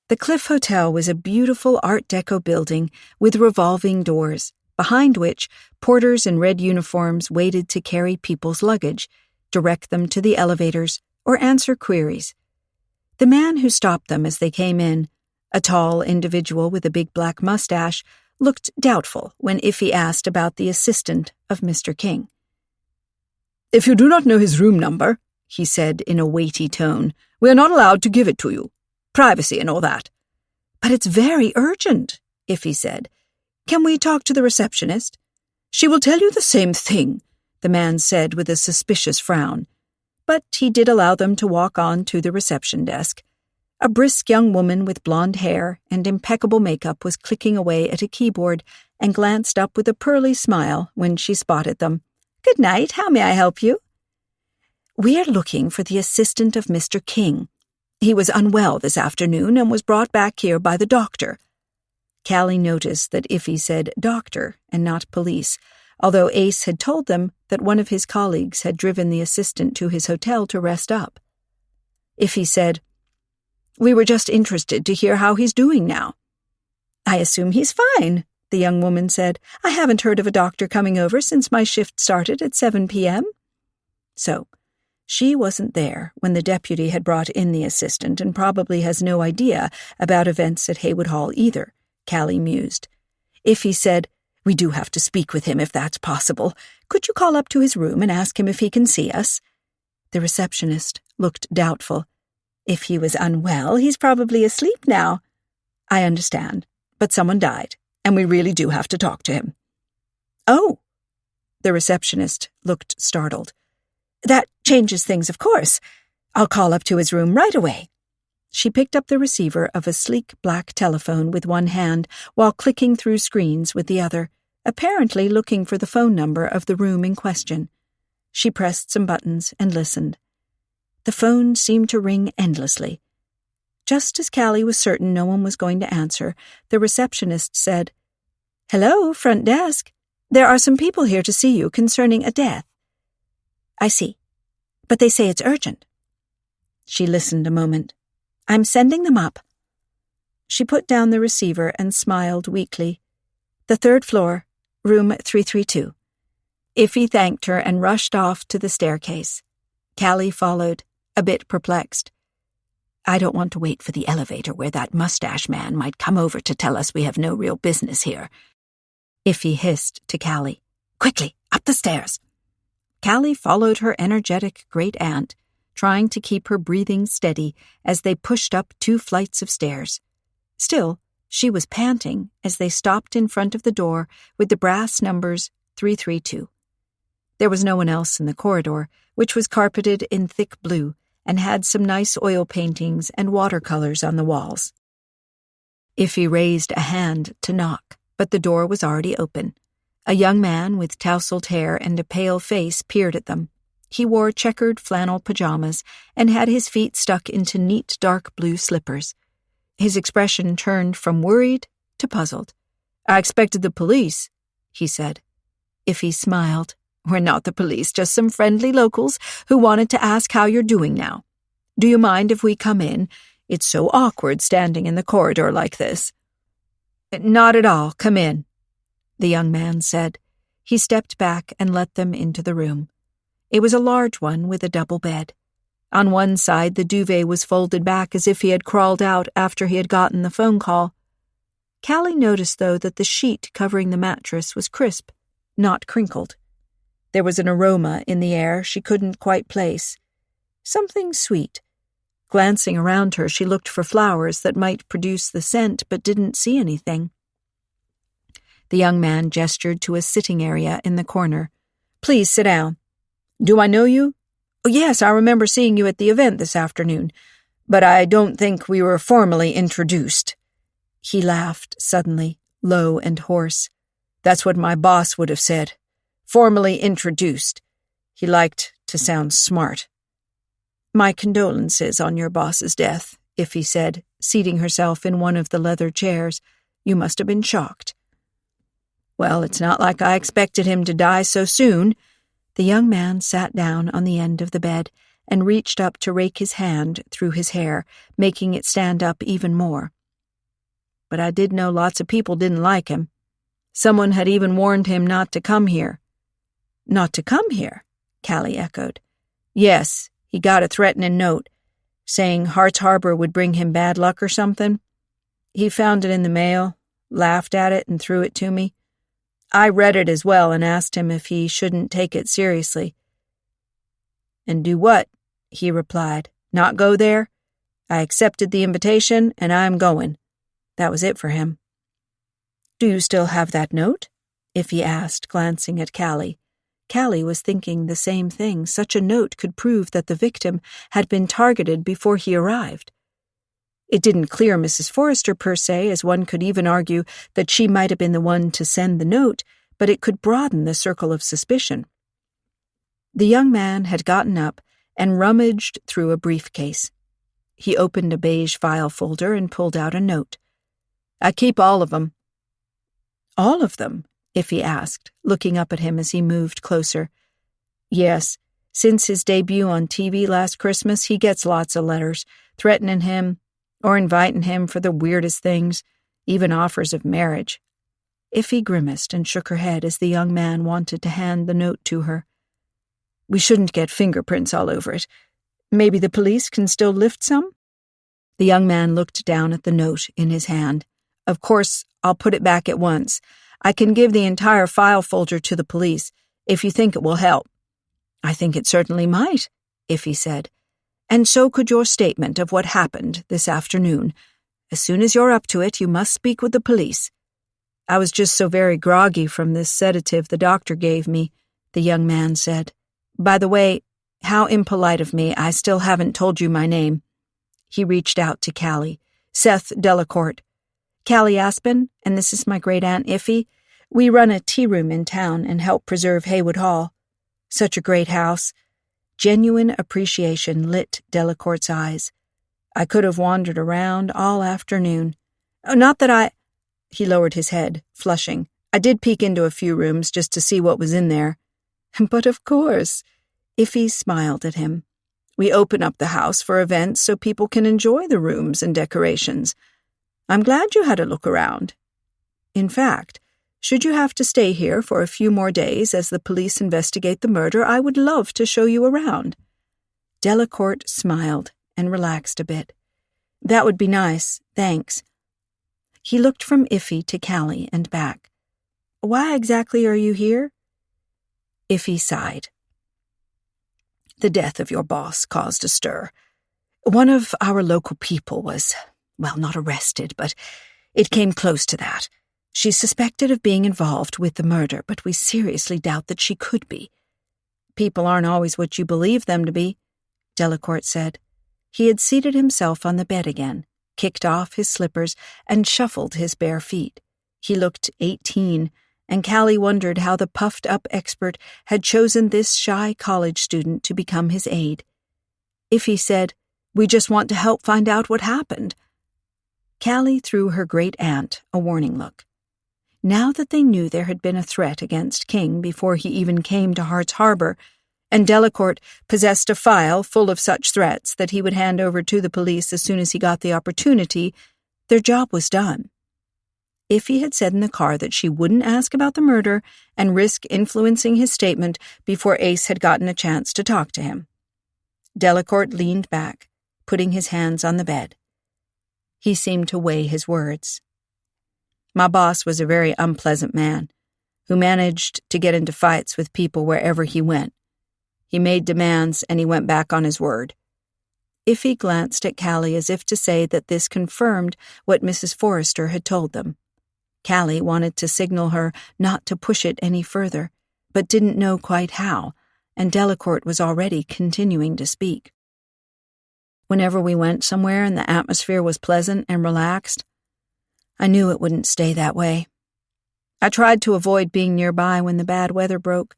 The Cliff Hotel was a beautiful Art Deco building with revolving doors, behind which porters in red uniforms waited to carry people's luggage, direct them to the elevators, or answer queries. The man who stopped them as they came in, a tall individual with a big black mustache, looked doubtful when Iffy asked about the assistant of Mr. King. If you do not know his room number, he said in a weighty tone, we are not allowed to give it to you. Privacy and all that. But it's very urgent, Iffy said. Can we talk to the receptionist? She will tell you the same thing, the man said with a suspicious frown. But he did allow them to walk on to the reception desk. A brisk young woman with blonde hair and impeccable makeup was clicking away at a keyboard and glanced up with a pearly smile when she spotted them. Good night, how may I help you? We're looking for the assistant of Mr. King. He was unwell this afternoon and was brought back here by the doctor. Callie noticed that Iffy said doctor and not police, although Ace had told them that one of his colleagues had driven the assistant to his hotel to rest up. Iffy said, We were just interested to hear how he's doing now. I assume he's fine, the young woman said. I haven't heard of a doctor coming over since my shift started at 7 p.m. So, she wasn't there when the deputy had brought in the assistant and probably has no idea about events at Haywood Hall either, Callie mused. Iffy said, We do have to speak with him if that's possible. Could you call up to his room and ask him if he can see us? The receptionist looked doubtful. If he was unwell, he's probably asleep now. I understand, but someone died, and we really do have to talk to him. Oh! The receptionist looked startled. That changes things, of course. I'll call up to his room right away. She picked up the receiver of a sleek black telephone with one hand while clicking through screens with the other, apparently looking for the phone number of the room in question. She pressed some buttons and listened. The phone seemed to ring endlessly. Just as Callie was certain no one was going to answer, the receptionist said, Hello, front desk. There are some people here to see you concerning a death. I see, but they say it's urgent. She listened a moment. I'm sending them up. She put down the receiver and smiled weakly. The 3rd floor, room 332. Iffy thanked her and rushed off to the staircase. Callie followed, a bit perplexed. I don't want to wait for the elevator where that mustache man might come over to tell us we have no real business here. Iffy hissed to Callie. Quickly, up the stairs. Callie followed her energetic great-aunt, trying to keep her breathing steady as they pushed up 2 flights of stairs. Still, she was panting as they stopped in front of the door with the brass numbers 332. There was no one else in the corridor, which was carpeted in thick blue and had some nice oil paintings and watercolors on the walls. Iffy raised a hand to knock, but the door was already open. A young man with tousled hair and a pale face peered at them. He wore checkered flannel pajamas and had his feet stuck into neat dark blue slippers. His expression turned from worried to puzzled. I expected the police, he said. Iffy smiled. We're not the police, just some friendly locals who wanted to ask how you're doing now. Do you mind if we come in? It's so awkward standing in the corridor like this. Not at all. Come in, the young man said. He stepped back and let them into the room. It was a large one with a double bed. On one side, the duvet was folded back as if he had crawled out after he had gotten the phone call. Callie noticed, though, that the sheet covering the mattress was crisp, not crinkled. There was an aroma in the air she couldn't quite place. Something sweet. Glancing around her, she looked for flowers that might produce the scent, but didn't see anything. The young man gestured to a sitting area in the corner. Please sit down. Do I know you? Oh, yes, I remember seeing you at the event this afternoon, but I don't think we were formally introduced. He laughed suddenly, low and hoarse. That's what my boss would have said. Formally introduced. He liked to sound smart. My condolences on your boss's death, Iffy said, seating herself in one of the leather chairs. You must have been shocked. Well, it's not like I expected him to die so soon. The young man sat down on the end of the bed and reached up to rake his hand through his hair, making it stand up even more. But I did know lots of people didn't like him. Someone had even warned him not to come here. Not to come here? Callie echoed. Yes, he got a threatening note, saying Hart's Harbor would bring him bad luck or something. He found it in the mail, laughed at it, and threw it to me. I read it as well and asked him if he shouldn't take it seriously. And do what? He replied. Not go there? I accepted the invitation, and I'm going. That was it for him. Do you still have that note? Iffy asked, glancing at Callie. Callie was thinking the same thing. Such a note could prove that the victim had been targeted before he arrived. It didn't clear Mrs. Forrester per se, as one could even argue that she might have been the one to send the note, but it could broaden the circle of suspicion. The young man had gotten up and rummaged through a briefcase. He opened a beige file folder and pulled out a note. I keep all of them. All of them? Iffy asked, looking up at him as he moved closer. Yes, since his debut on TV last Christmas, he gets lots of letters, threatening him or inviting him for the weirdest things, even offers of marriage. Iffy grimaced and shook her head as the young man wanted to hand the note to her. We shouldn't get fingerprints all over it. Maybe the police can still lift some? The young man looked down at the note in his hand. Of course, I'll put it back at once. I can give the entire file folder to the police, if you think it will help. I think it certainly might, Iffy said. And so could your statement of what happened this afternoon. As soon as you're up to it, you must speak with the police. I was just so very groggy from this sedative the doctor gave me, the young man said. By the way, how impolite of me, I still haven't told you my name. He reached out to Callie. Seth Delacourt. Callie Aspen, and this is my great-aunt Iffy. We run a tea room in town and help preserve Haywood Hall. Such a great house. Genuine appreciation lit Delacourt's eyes. I could have wandered around all afternoon. Not that I... He lowered his head, flushing. I did peek into a few rooms just to see what was in there. But of course. Iffy smiled at him. We open up the house for events so people can enjoy the rooms and decorations. I'm glad you had a look around. In fact, should you have to stay here for a few more days as the police investigate the murder, I would love to show you around. Delacourt smiled and relaxed a bit. That would be nice, thanks. He looked from Iffy to Callie and back. Why exactly are you here? Iffy sighed. The death of your boss caused a stir. One of our local people was, well, not arrested, but it came close to that. She's suspected of being involved with the murder, but we seriously doubt that she could be. People aren't always what you believe them to be, Delacourt said. He had seated himself on the bed again, kicked off his slippers, and shuffled his bare feet. He looked 18, and Callie wondered how the puffed-up expert had chosen this shy college student to become his aide. Iffy said, We just want to help find out what happened. Callie threw her great-aunt a warning look. Now that they knew there had been a threat against King before he even came to Hart's Harbor, and Delacourt possessed a file full of such threats that he would hand over to the police as soon as he got the opportunity, their job was done. Iffy had said in the car that she wouldn't ask about the murder and risk influencing his statement before Ace had gotten a chance to talk to him. Delacourt leaned back, putting his hands on the bed. He seemed to weigh his words. My boss was a very unpleasant man, who managed to get into fights with people wherever he went. He made demands and he went back on his word. Iffy glanced at Callie as if to say that this confirmed what Mrs. Forrester had told them. Callie wanted to signal her not to push it any further, but didn't know quite how, and Delacourt was already continuing to speak. Whenever we went somewhere and the atmosphere was pleasant and relaxed, I knew it wouldn't stay that way. I tried to avoid being nearby when the bad weather broke,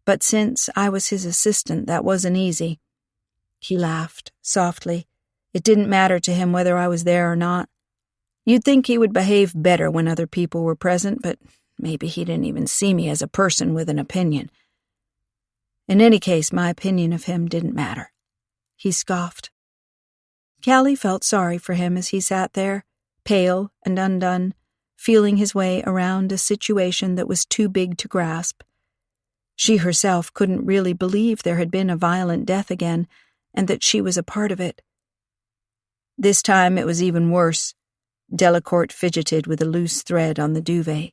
but since I was his assistant, that wasn't easy. He laughed, softly. It didn't matter to him whether I was there or not. You'd think he would behave better when other people were present, but maybe he didn't even see me as a person with an opinion. In any case, my opinion of him didn't matter. He scoffed. Callie felt sorry for him as he sat there, pale and undone, feeling his way around a situation that was too big to grasp. She herself couldn't really believe there had been a violent death again, and that she was a part of it. This time it was even worse. Delacourt fidgeted with a loose thread on the duvet.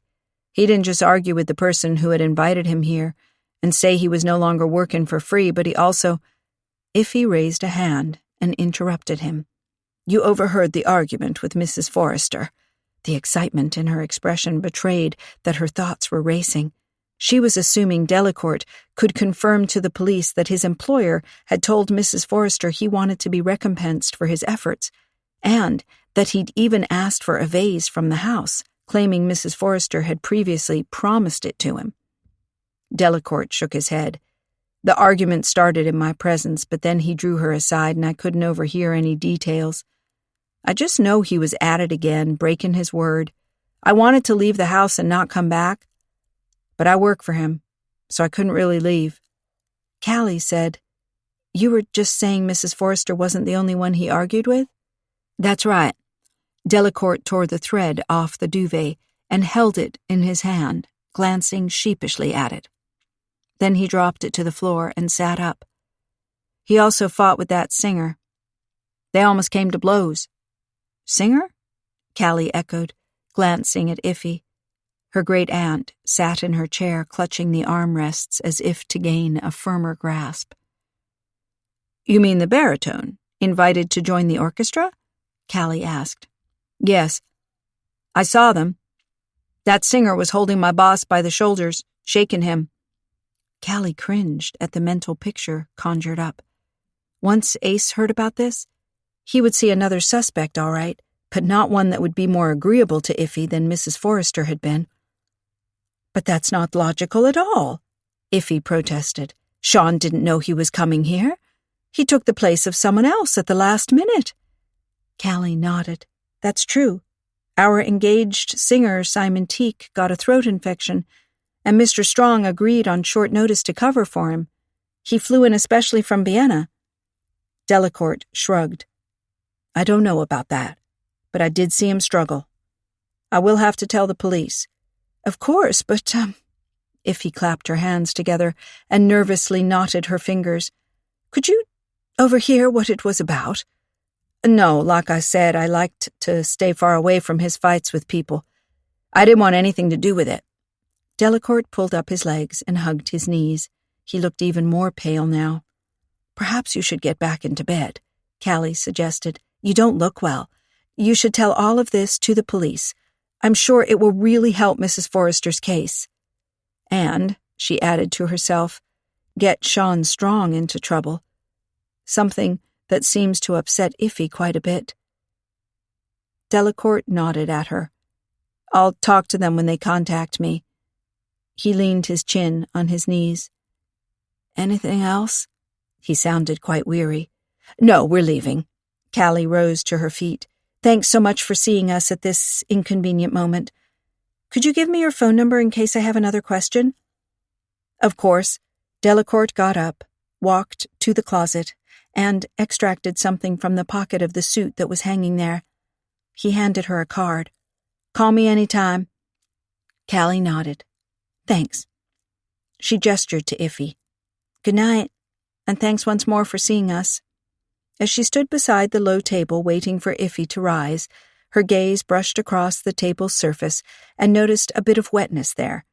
He didn't just argue with the person who had invited him here and say he was no longer working for free, but he also... Iffy raised a hand and interrupted him. You overheard the argument with Mrs. Forrester. The excitement in her expression betrayed that her thoughts were racing. She was assuming Delacourt could confirm to the police that his employer had told Mrs. Forrester he wanted to be recompensed for his efforts, and that he'd even asked for a vase from the house, claiming Mrs. Forrester had previously promised it to him. Delacourt shook his head. The argument started in my presence, but then he drew her aside and I couldn't overhear any details. I just know he was at it again, breaking his word. I wanted to leave the house and not come back, but I work for him, so I couldn't really leave. Callie said, You were just saying Mrs. Forrester wasn't the only one he argued with? That's right. Delacourt tore the thread off the duvet and held it in his hand, glancing sheepishly at it. Then he dropped it to the floor and sat up. He also fought with that singer. They almost came to blows. Singer? Callie echoed, glancing at Iffy. Her great-aunt sat in her chair clutching the armrests as if to gain a firmer grasp. You mean the baritone, invited to join the orchestra? Callie asked. Yes. I saw them. That singer was holding my boss by the shoulders, shaking him. Callie cringed at the mental picture conjured up. Once Ace heard about this, he would see another suspect, all right, but not one that would be more agreeable to Iffy than Mrs. Forrester had been. But that's not logical at all, Iffy protested. Sean didn't know he was coming here. He took the place of someone else at the last minute. Callie nodded. That's true. Our engaged singer, Simon Teak, got a throat infection, and Mr. Strong agreed on short notice to cover for him. He flew in especially from Vienna. Delacourt shrugged. I don't know about that, but I did see him struggle. I will have to tell the police. Of course, but, Iffy clapped her hands together and nervously knotted her fingers. Could you overhear what it was about? No, like I said, I liked to stay far away from his fights with people. I didn't want anything to do with it. Delacourt pulled up his legs and hugged his knees. He looked even more pale now. Perhaps you should get back into bed, Callie suggested. You don't look well. You should tell all of this to the police. I'm sure it will really help Mrs. Forrester's case. And, she added to herself, get Sean Strong into trouble. Something that seems to upset Iffy quite a bit. Delacourt nodded at her. I'll talk to them when they contact me. He leaned his chin on his knees. Anything else? He sounded quite weary. No, we're leaving. Callie rose to her feet. Thanks so much for seeing us at this inconvenient moment. Could you give me your phone number in case I have another question? Of course. Delacourt got up, walked to the closet, and extracted something from the pocket of the suit that was hanging there. He handed her a card. Call me any time. Callie nodded. Thanks. She gestured to Iffy. Good night, and thanks once more for seeing us. As she stood beside the low table waiting for Iffy to rise, her gaze brushed across the table's surface and noticed a bit of wetness there,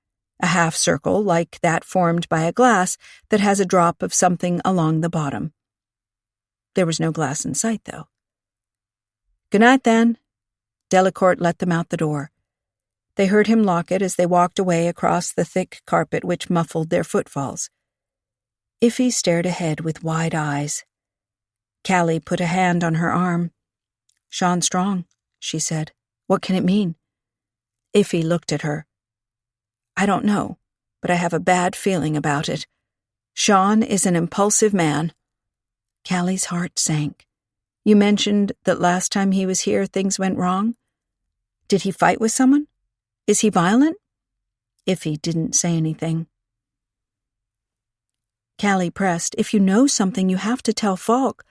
a half circle like that formed by a glass that has a drop of something along the bottom. There was no glass in sight, though. Good night, then. Delacourt let them out the door. They heard him lock it as they walked away across the thick carpet which muffled their footfalls. Iffy stared ahead with wide eyes. Callie put a hand on her arm. Sean Strong, she said. What can it mean? Iffy looked at her. I don't know, but I have a bad feeling about it. Sean is an impulsive man. Callie's heart sank. You mentioned that last time he was here things went wrong? Did he fight with someone? Is he violent? Iffy didn't say anything. Callie pressed, If you know something, you have to tell Falk.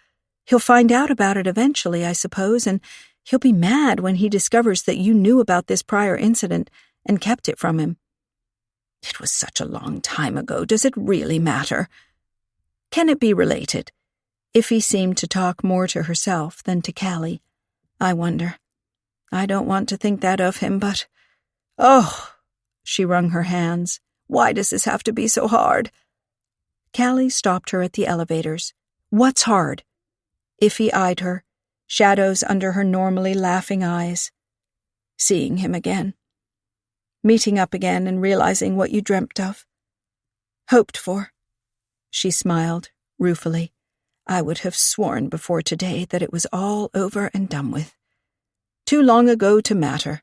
He'll find out about it eventually, I suppose, and he'll be mad when he discovers that you knew about this prior incident and kept it from him. It was such a long time ago. Does it really matter? Can it be related? Iffy seemed to talk more to herself than to Callie. I wonder. I don't want to think that of him, but... Oh! She wrung her hands. Why does this have to be so hard? Callie stopped her at the elevators. What's hard? Iffy eyed her, shadows under her normally laughing eyes. Seeing him again. Meeting up again and realizing what you dreamt of. Hoped for. She smiled, ruefully. I would have sworn before today that it was all over and done with. Too long ago to matter.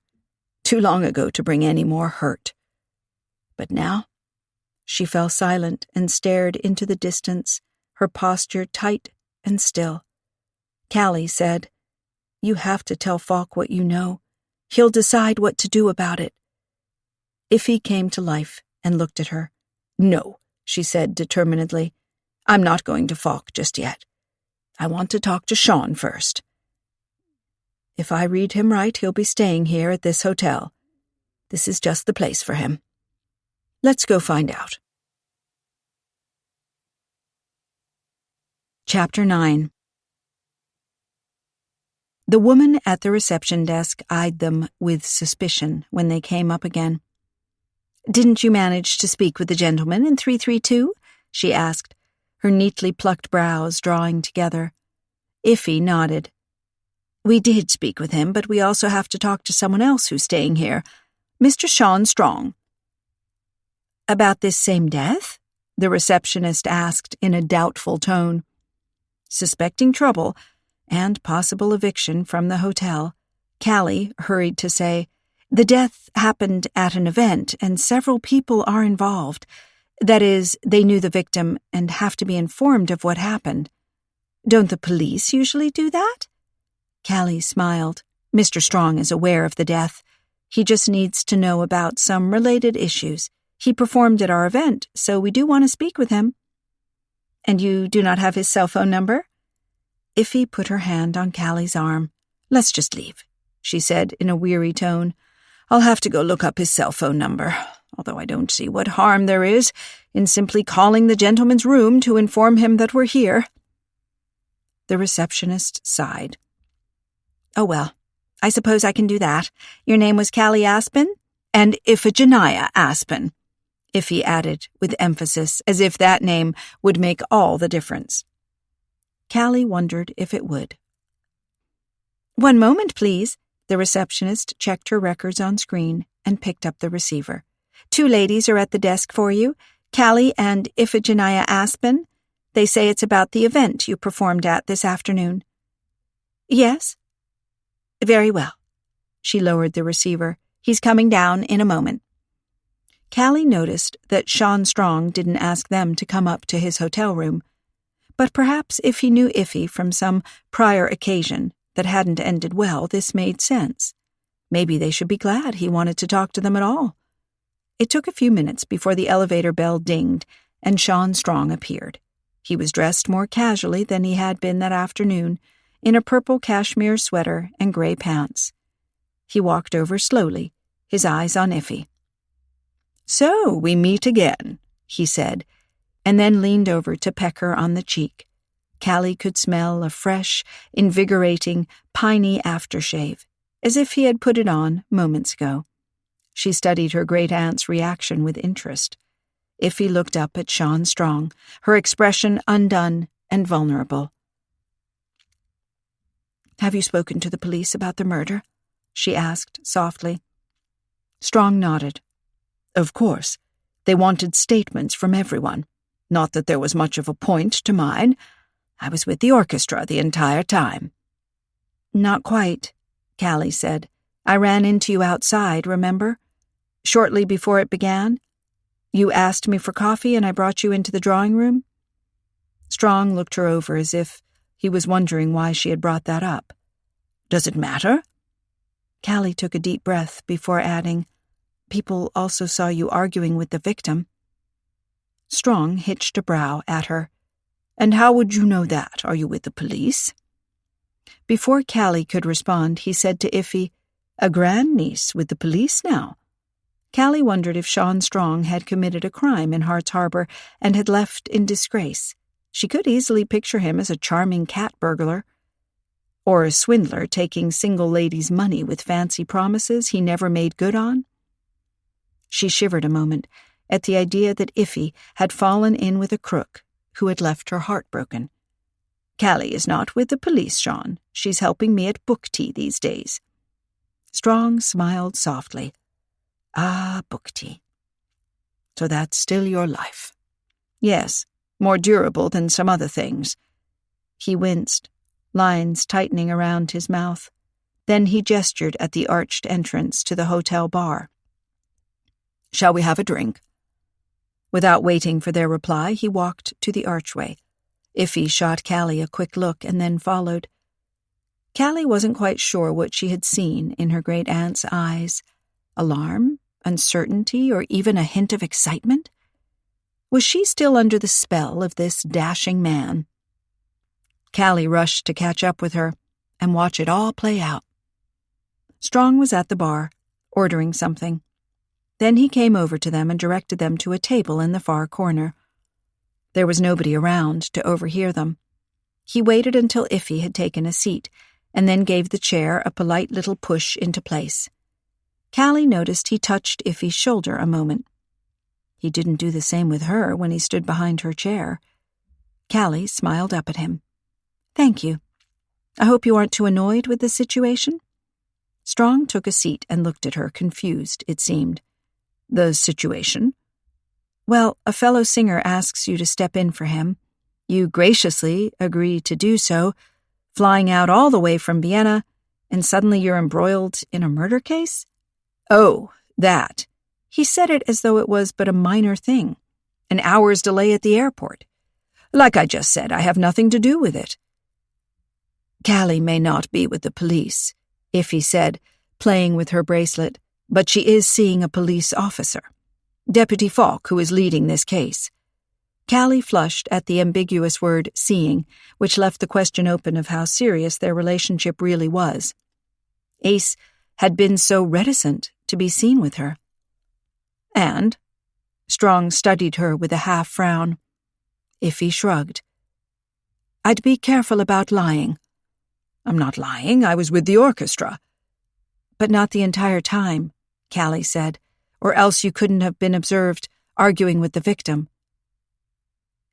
Too long ago to bring any more hurt. But now, she fell silent and stared into the distance, her posture tight and still. Callie said, You have to tell Falk what you know. He'll decide what to do about it. Iffy came to life and looked at her. No, she said determinedly. I'm not going to Falk just yet. I want to talk to Sean first. If I read him right, he'll be staying here at this hotel. This is just the place for him. Let's go find out. Chapter 9. The woman at the reception desk eyed them with suspicion when they came up again. Didn't you manage to speak with the gentleman in 332? She asked, her neatly plucked brows drawing together. Iffy nodded. We did speak with him, but we also have to talk to someone else who's staying here, Mr. Sean Strong. About this same death? The receptionist asked in a doubtful tone. Suspecting trouble and possible eviction from the hotel, Callie hurried to say, The death happened at an event, and several people are involved. That is, they knew the victim and have to be informed of what happened. Don't the police usually do that? Callie smiled. Mr. Strong is aware of the death. He just needs to know about some related issues. He performed at our event, so we do want to speak with him. And you do not have his cell phone number? Iffy put her hand on Callie's arm. Let's just leave, she said in a weary tone. I'll have to go look up his cell phone number, although I don't see what harm there is in simply calling the gentleman's room to inform him that we're here. The receptionist sighed. Oh well, I suppose I can do that. Your name was Callie Aspen? And Iphigenia Aspen, Iffy added with emphasis, as if that name would make all the difference. Callie wondered if it would. One moment, please. The receptionist checked her records on screen and picked up the receiver. 2 ladies are at the desk for you, Callie and Iphigenia Aspen. They say it's about the event you performed at this afternoon. Yes? Very well. She lowered the receiver. He's coming down in a moment. Callie noticed that Sean Strong didn't ask them to come up to his hotel room, but perhaps if he knew Iffy from some prior occasion that hadn't ended well, this made sense. Maybe they should be glad he wanted to talk to them at all. It took a few minutes before the elevator bell dinged and Sean Strong appeared. He was dressed more casually than he had been that afternoon, in a purple cashmere sweater and gray pants. He walked over slowly, his eyes on Iffy. "So, we meet again," he said, and then leaned over to peck her on the cheek. Callie could smell a fresh, invigorating, piney aftershave, as if he had put it on moments ago. She studied her great-aunt's reaction with interest. Iffy looked up at Sean Strong, her expression undone and vulnerable. "Have you spoken to the police about the murder?" she asked softly. Strong nodded. "Of course. They wanted statements from everyone. Not that there was much of a point to mine. I was with the orchestra the entire time." "Not quite," Callie said. "I ran into you outside, remember? Shortly before it began. You asked me for coffee and I brought you into the drawing room?" Strong looked her over as if he was wondering why she had brought that up. "Does it matter?" Callie took a deep breath before adding, "People also saw you arguing with the victim." Strong hitched a brow at her. "And how would you know that? Are you with the police?" Before Callie could respond, he said to Iffy, "A grandniece with the police now." Callie wondered if Sean Strong had committed a crime in Hart's Harbor and had left in disgrace. She could easily picture him as a charming cat burglar, or a swindler taking single ladies' money with fancy promises he never made good on. She shivered a moment at the idea that Iffy had fallen in with a crook who had left her heartbroken. "Callie is not with the police, Sean. She's helping me at book tea these days." Strong smiled softly. "Ah, book tea. So that's still your life." "Yes, more durable than some other things." He winced, lines tightening around his mouth. Then he gestured at the arched entrance to the hotel bar. "Shall we have a drink?" Without waiting for their reply, he walked to the archway. Iffy shot Callie a quick look and then followed. Callie wasn't quite sure what she had seen in her great-aunt's eyes. Alarm, uncertainty, or even a hint of excitement? Was she still under the spell of this dashing man? Callie rushed to catch up with her and watch it all play out. Strong was at the bar, ordering something. Then he came over to them and directed them to a table in the far corner. There was nobody around to overhear them. He waited until Iffy had taken a seat, and then gave the chair a polite little push into place. Callie noticed he touched Iffy's shoulder a moment. He didn't do the same with her when he stood behind her chair. Callie smiled up at him. "Thank you. I hope you aren't too annoyed with the situation?" Strong took a seat and looked at her, confused, it seemed. "The situation?" "Well, a fellow singer asks you to step in for him. You graciously agree to do so, flying out all the way from Vienna, and suddenly you're embroiled in a murder case?" "Oh, that." He said it as though it was but a minor thing. An hour's delay at the airport. "Like I just said, I have nothing to do with it." "Callie may not be with the police," Iffy said, playing with her bracelet, "but she is seeing a police officer. Deputy Falk, who is leading this case." Callie flushed at the ambiguous word seeing, which left the question open of how serious their relationship really was. Ace had been so reticent to be seen with her. "And?" Strong studied her with a half-frown. Iffy shrugged. "I'd be careful about lying." "I'm not lying. I was with the orchestra." "But not the entire time," Callie said, "or else you couldn't have been observed arguing with the victim."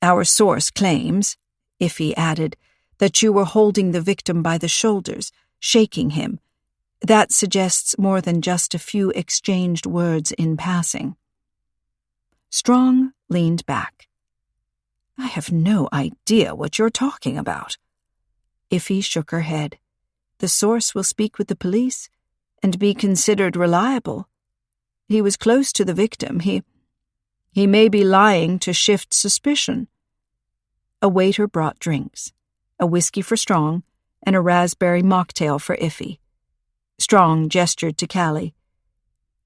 "Our source claims," Iffy added, "that you were holding the victim by the shoulders, shaking him. That suggests more than just a few exchanged words in passing." Strong leaned back. "I have no idea what you're talking about." Iffy shook her head. "The source will speak with the police and be considered reliable. He was close to the victim. He may be lying to shift suspicion." A waiter brought drinks, a whiskey for Strong and a raspberry mocktail for Iffy. Strong gestured to Callie.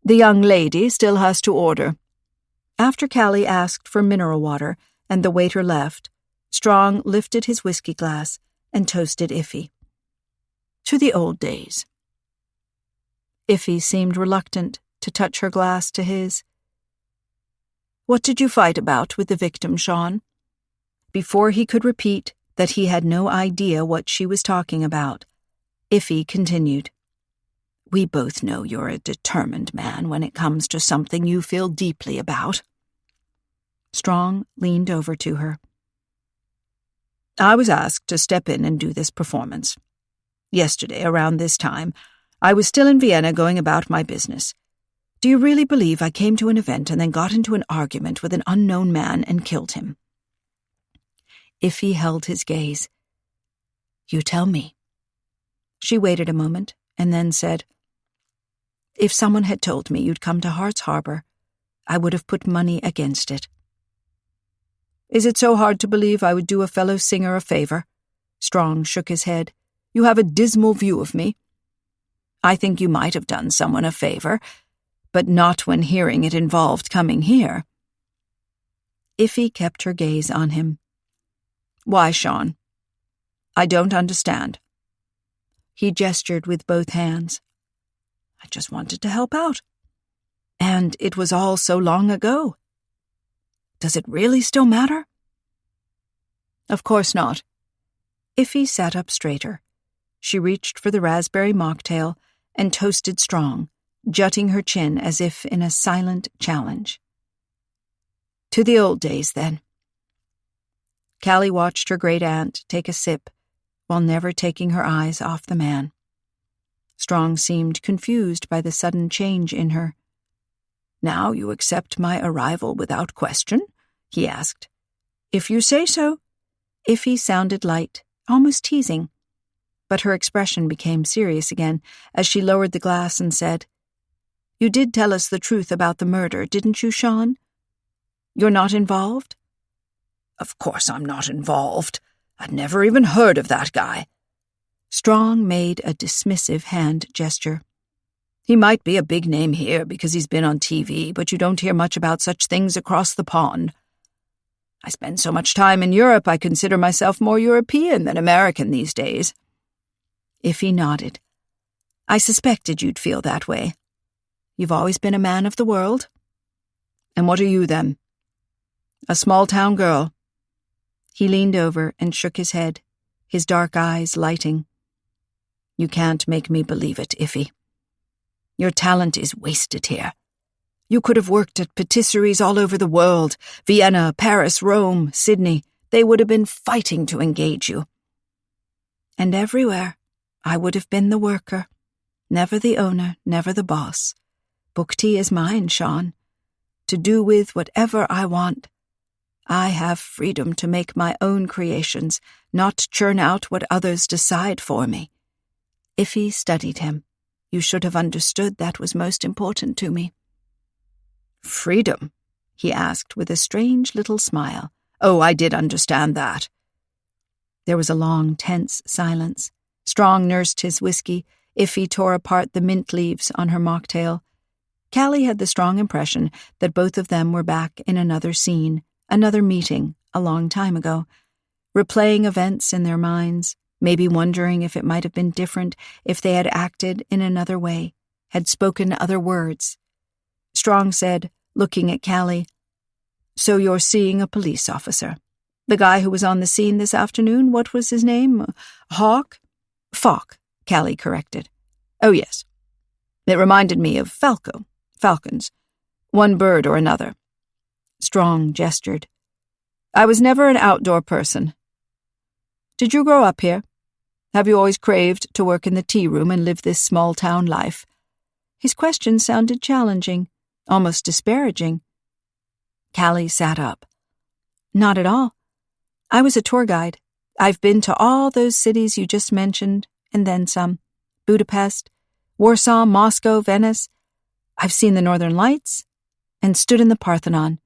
"The young lady still has to order." After Callie asked for mineral water and the waiter left, Strong lifted his whiskey glass and toasted Iffy. "To the old days." Iffy seemed reluctant to touch her glass to his. "What did you fight about with the victim, Sean?" Before he could repeat that he had no idea what she was talking about, Iffy continued. "We both know you're a determined man when it comes to something you feel deeply about." Strong leaned over to her. "I was asked to step in and do this performance. Yesterday, around this time, I was still in Vienna going about my business. Do you really believe I came to an event and then got into an argument with an unknown man and killed him?" Iffy held his gaze. "You tell me." She waited a moment and then said, "If someone had told me you'd come to Hart's Harbor, I would have put money against it." "Is it so hard to believe I would do a fellow singer a favor?" Strong shook his head. "You have a dismal view of me. I think you might have done someone a favor, but not when hearing it involved coming here." Iffy kept her gaze on him. "Why, Sean? I don't understand." He gestured with both hands. "I just wanted to help out. And it was all so long ago. Does it really still matter?" "Of course not." Iffy sat up straighter. She reached for the raspberry mocktail and toasted Strong, jutting her chin as if in a silent challenge. "To the old days, then." Callie watched her great-aunt take a sip while never taking her eyes off the man. Strong seemed confused by the sudden change in her. "Now you accept my arrival without question?" he asked. "If you say so." Iffy sounded light, almost teasing, but her expression became serious again as she lowered the glass and said, "You did tell us the truth about the murder, didn't you, Sean? You're not involved?" "Of course I'm not involved. I'd never even heard of that guy." Strong made a dismissive hand gesture. "He might be a big name here because he's been on TV, but you don't hear much about such things across the pond. I spend so much time in Europe, I consider myself more European than American these days." Iffy nodded. "I suspected you'd feel that way. You've always been a man of the world." "And what are you, then?" "A small-town girl." He leaned over and shook his head, his dark eyes lighting. "You can't make me believe it, Iffy. Your talent is wasted here. You could have worked at patisseries all over the world, Vienna, Paris, Rome, Sydney. They would have been fighting to engage you. And everywhere, I would have been the worker, never the owner, never the boss. Book tea is mine, Sean, to do with whatever I want. I have freedom to make my own creations, not churn out what others decide for me." Iffy studied him. "You should have understood that was most important to me." "Freedom?" he asked with a strange little smile. "Oh, I did understand that." There was a long, tense silence. Strong nursed his whiskey. Iffy tore apart the mint leaves on her mocktail. Callie had the strong impression that both of them were back in another scene, another meeting, a long time ago, replaying events in their minds, maybe wondering if it might have been different if they had acted in another way, had spoken other words. Strong said, looking at Callie, "So you're seeing a police officer. The guy who was on the scene this afternoon, what was his name? Hawk?" "Falk," Callie corrected. "Oh, yes. It reminded me of falcons. One bird or another." Strong gestured. "I was never an outdoor person. Did you grow up here? Have you always craved to work in the tea room and live this small-town life?" His question sounded challenging, almost disparaging. Callie sat up. "Not at all. I was a tour guide. I've been to all those cities you just mentioned, and then some. Budapest, Warsaw, Moscow, Venice. I've seen the Northern Lights and stood in the Parthenon,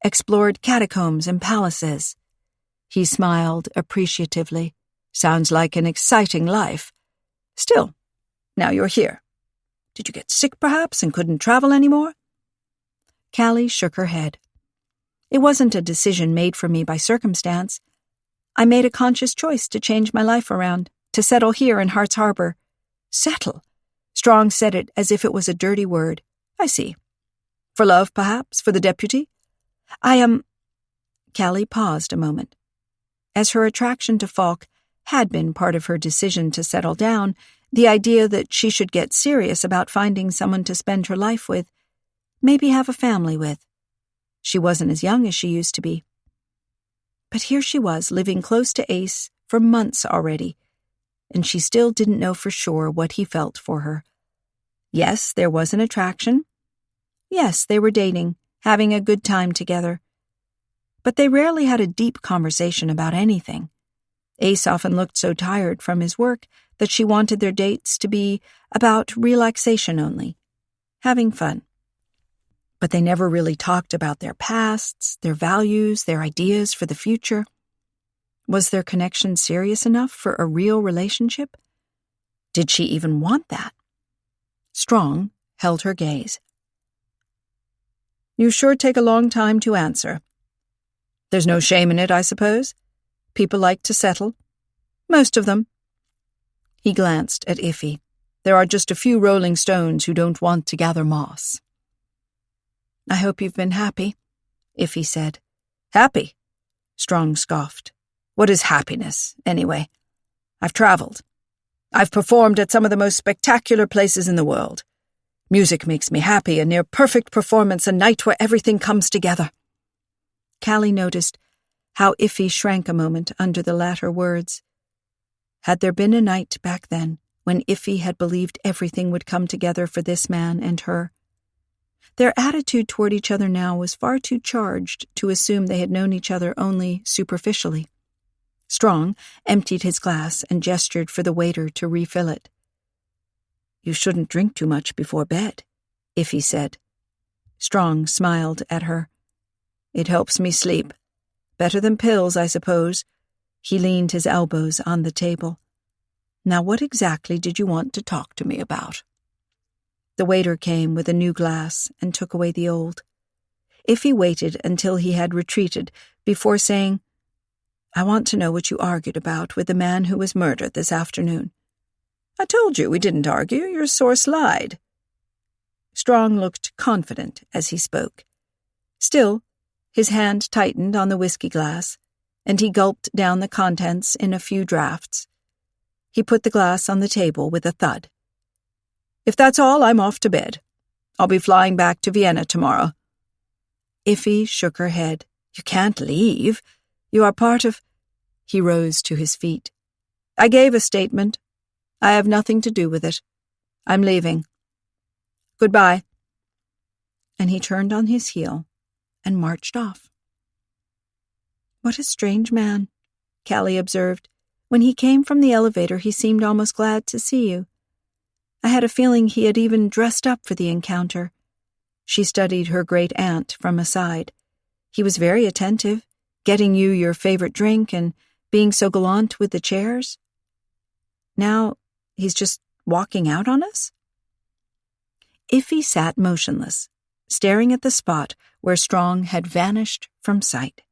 explored catacombs and palaces." He smiled appreciatively. "Sounds like an exciting life. Still, Now you're here. Did you get sick, perhaps, and couldn't travel anymore?" Callie shook her head. "It wasn't a decision made for me by circumstance. I made a conscious choice to change my life around, to settle here in Hart's Harbor." "Settle?" Strong said it as if it was a dirty word. "I see. For love, perhaps? For the deputy?" Callie paused a moment. As her attraction to Falk had been part of her decision to settle down, the idea that she should get serious about finding someone to spend her life with, maybe have a family with. She wasn't as young as she used to be. But here she was, living close to Ace for months already, and she still didn't know for sure what he felt for her. Yes, there was an attraction. Yes, they were dating, having a good time together. But they rarely had a deep conversation about anything. Ace often looked so tired from his work that she wanted their dates to be about relaxation only, having fun. But they never really talked about their pasts, their values, their ideas for the future. Was their connection serious enough for a real relationship? Did she even want that? Strong held her gaze. "You sure take a long time to answer. There's no shame in it, I suppose? People like to settle. Most of them." He glanced at Iffy. "There are just a few rolling stones who don't want to gather moss." "I hope you've been happy," Iffy said. "Happy?" Strong scoffed. "What is happiness, anyway? I've traveled. I've performed at some of the most spectacular places in the world. Music makes me happy, a near-perfect performance, a night where everything comes together." Callie noticed how Iffy shrank a moment under the latter words. Had there been a night back then when Iffy had believed everything would come together for this man and her? Their attitude toward each other now was far too charged to assume they had known each other only superficially. Strong emptied his glass and gestured for the waiter to refill it. "You shouldn't drink too much before bed," Iffy said. Strong smiled at her. "It helps me sleep. Better than pills, I suppose." He leaned his elbows on the table. "Now what exactly did you want to talk to me about?" The waiter came with a new glass and took away the old. Iffy waited until he had retreated before saying, "I want to know what you argued about with the man who was murdered this afternoon." "I told you we didn't argue. Your source lied." Strong looked confident as he spoke. Still, his hand tightened on the whiskey glass, and he gulped down the contents in a few draughts. He put the glass on the table with a thud. "If that's all, I'm off to bed. I'll be flying back to Vienna tomorrow." Iffy shook her head. "You can't leave. You are part of—" He rose to his feet. "I gave a statement. I have nothing to do with it. I'm leaving. Goodbye." And he turned on his heel and marched off. "What a strange man," Callie observed. "When he came from the elevator, he seemed almost glad to see you. I had a feeling he had even dressed up for the encounter." She studied her great-aunt from aside. "He was very attentive, getting you your favorite drink and being so gallant with the chairs. Now he's just walking out on us?" Iffy sat motionless, staring at the spot where Strong had vanished from sight.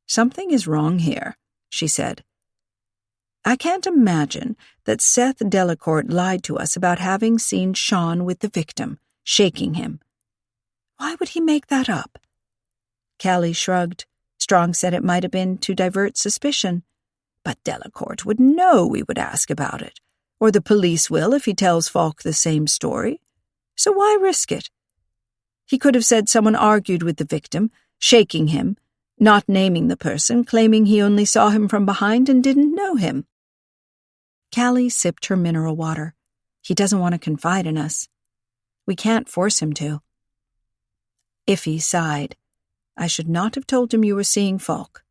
"Something is wrong here," she said. "I can't imagine that Seth Delacourt lied to us about having seen Sean with the victim, shaking him. Why would he make that up?" Callie shrugged. Strong said it might have been to divert suspicion. "But Delacourt would know we would ask about it, or the police will if he tells Falk the same story. So why risk it? He could have said someone argued with the victim, shaking him, not naming the person, claiming he only saw him from behind and didn't know him." Callie sipped her mineral water. "He doesn't want to confide in us. We can't force him to." Iffy sighed. "I should not have told him you were seeing Falk.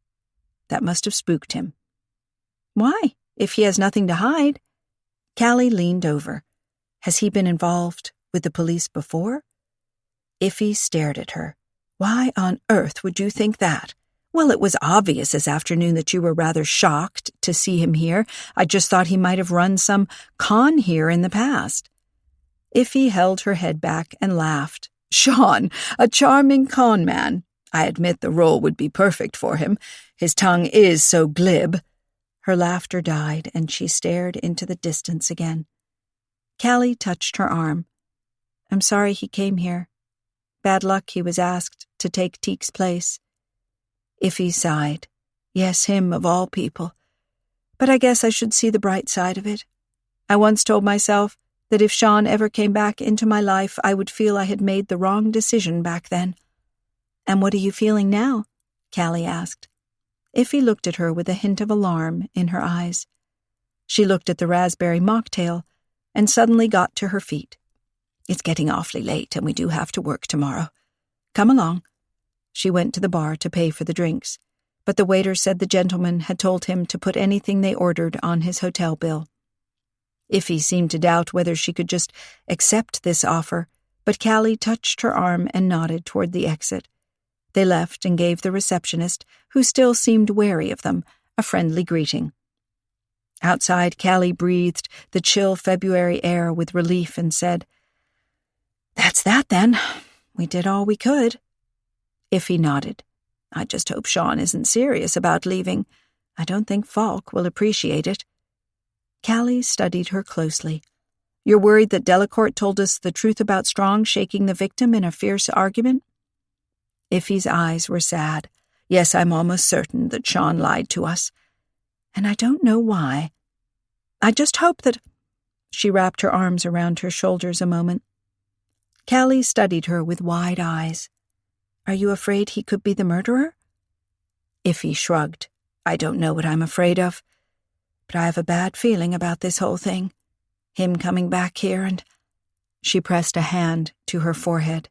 That must have spooked him." "Why, if he has nothing to hide?" Callie leaned over. "Has he been involved with the police before?" Iffy stared at her. "Why on earth would you think that? Well, it was obvious this afternoon that you were rather shocked to to see him here. I just thought he might have run some con here in the past." Iffy held her head back and laughed. "Sean, a charming con man. I admit the role would be perfect for him. His tongue is so glib." Her laughter died, and she stared into the distance again. Callie touched her arm. "I'm sorry he came here. Bad luck he was asked to take Teek's place." Iffy sighed. "Yes, him of all people. But I guess I should see the bright side of it. I once told myself that if Sean ever came back into my life, I would feel I had made the wrong decision back then." "And what are you feeling now?" Callie asked. Iffy looked at her with a hint of alarm in her eyes. She looked at the raspberry mocktail and suddenly got to her feet. "It's getting awfully late, and we do have to work tomorrow. Come along." She went to the bar to pay for the drinks, but the waiter said the gentleman had told him to put anything they ordered on his hotel bill. Iffy seemed to doubt whether she could just accept this offer, but Callie touched her arm and nodded toward the exit. They left and gave the receptionist, who still seemed wary of them, a friendly greeting. Outside, Callie breathed the chill February air with relief and said, "That's that, then. We did all we could." Iffy nodded. "I just hope Sean isn't serious about leaving. I don't think Falk will appreciate it." Callie studied her closely. "You're worried that Delacourt told us the truth about Strong shaking the victim in a fierce argument?" Iffy's eyes were sad. "Yes, I'm almost certain that Sean lied to us. And I don't know why. I just hope that—" She wrapped her arms around her shoulders a moment. Callie studied her with wide eyes. "Are you afraid he could be the murderer?" Iffy shrugged. "I don't know what I'm afraid of. But I have a bad feeling about this whole thing. Him coming back here and—" She pressed a hand to her forehead.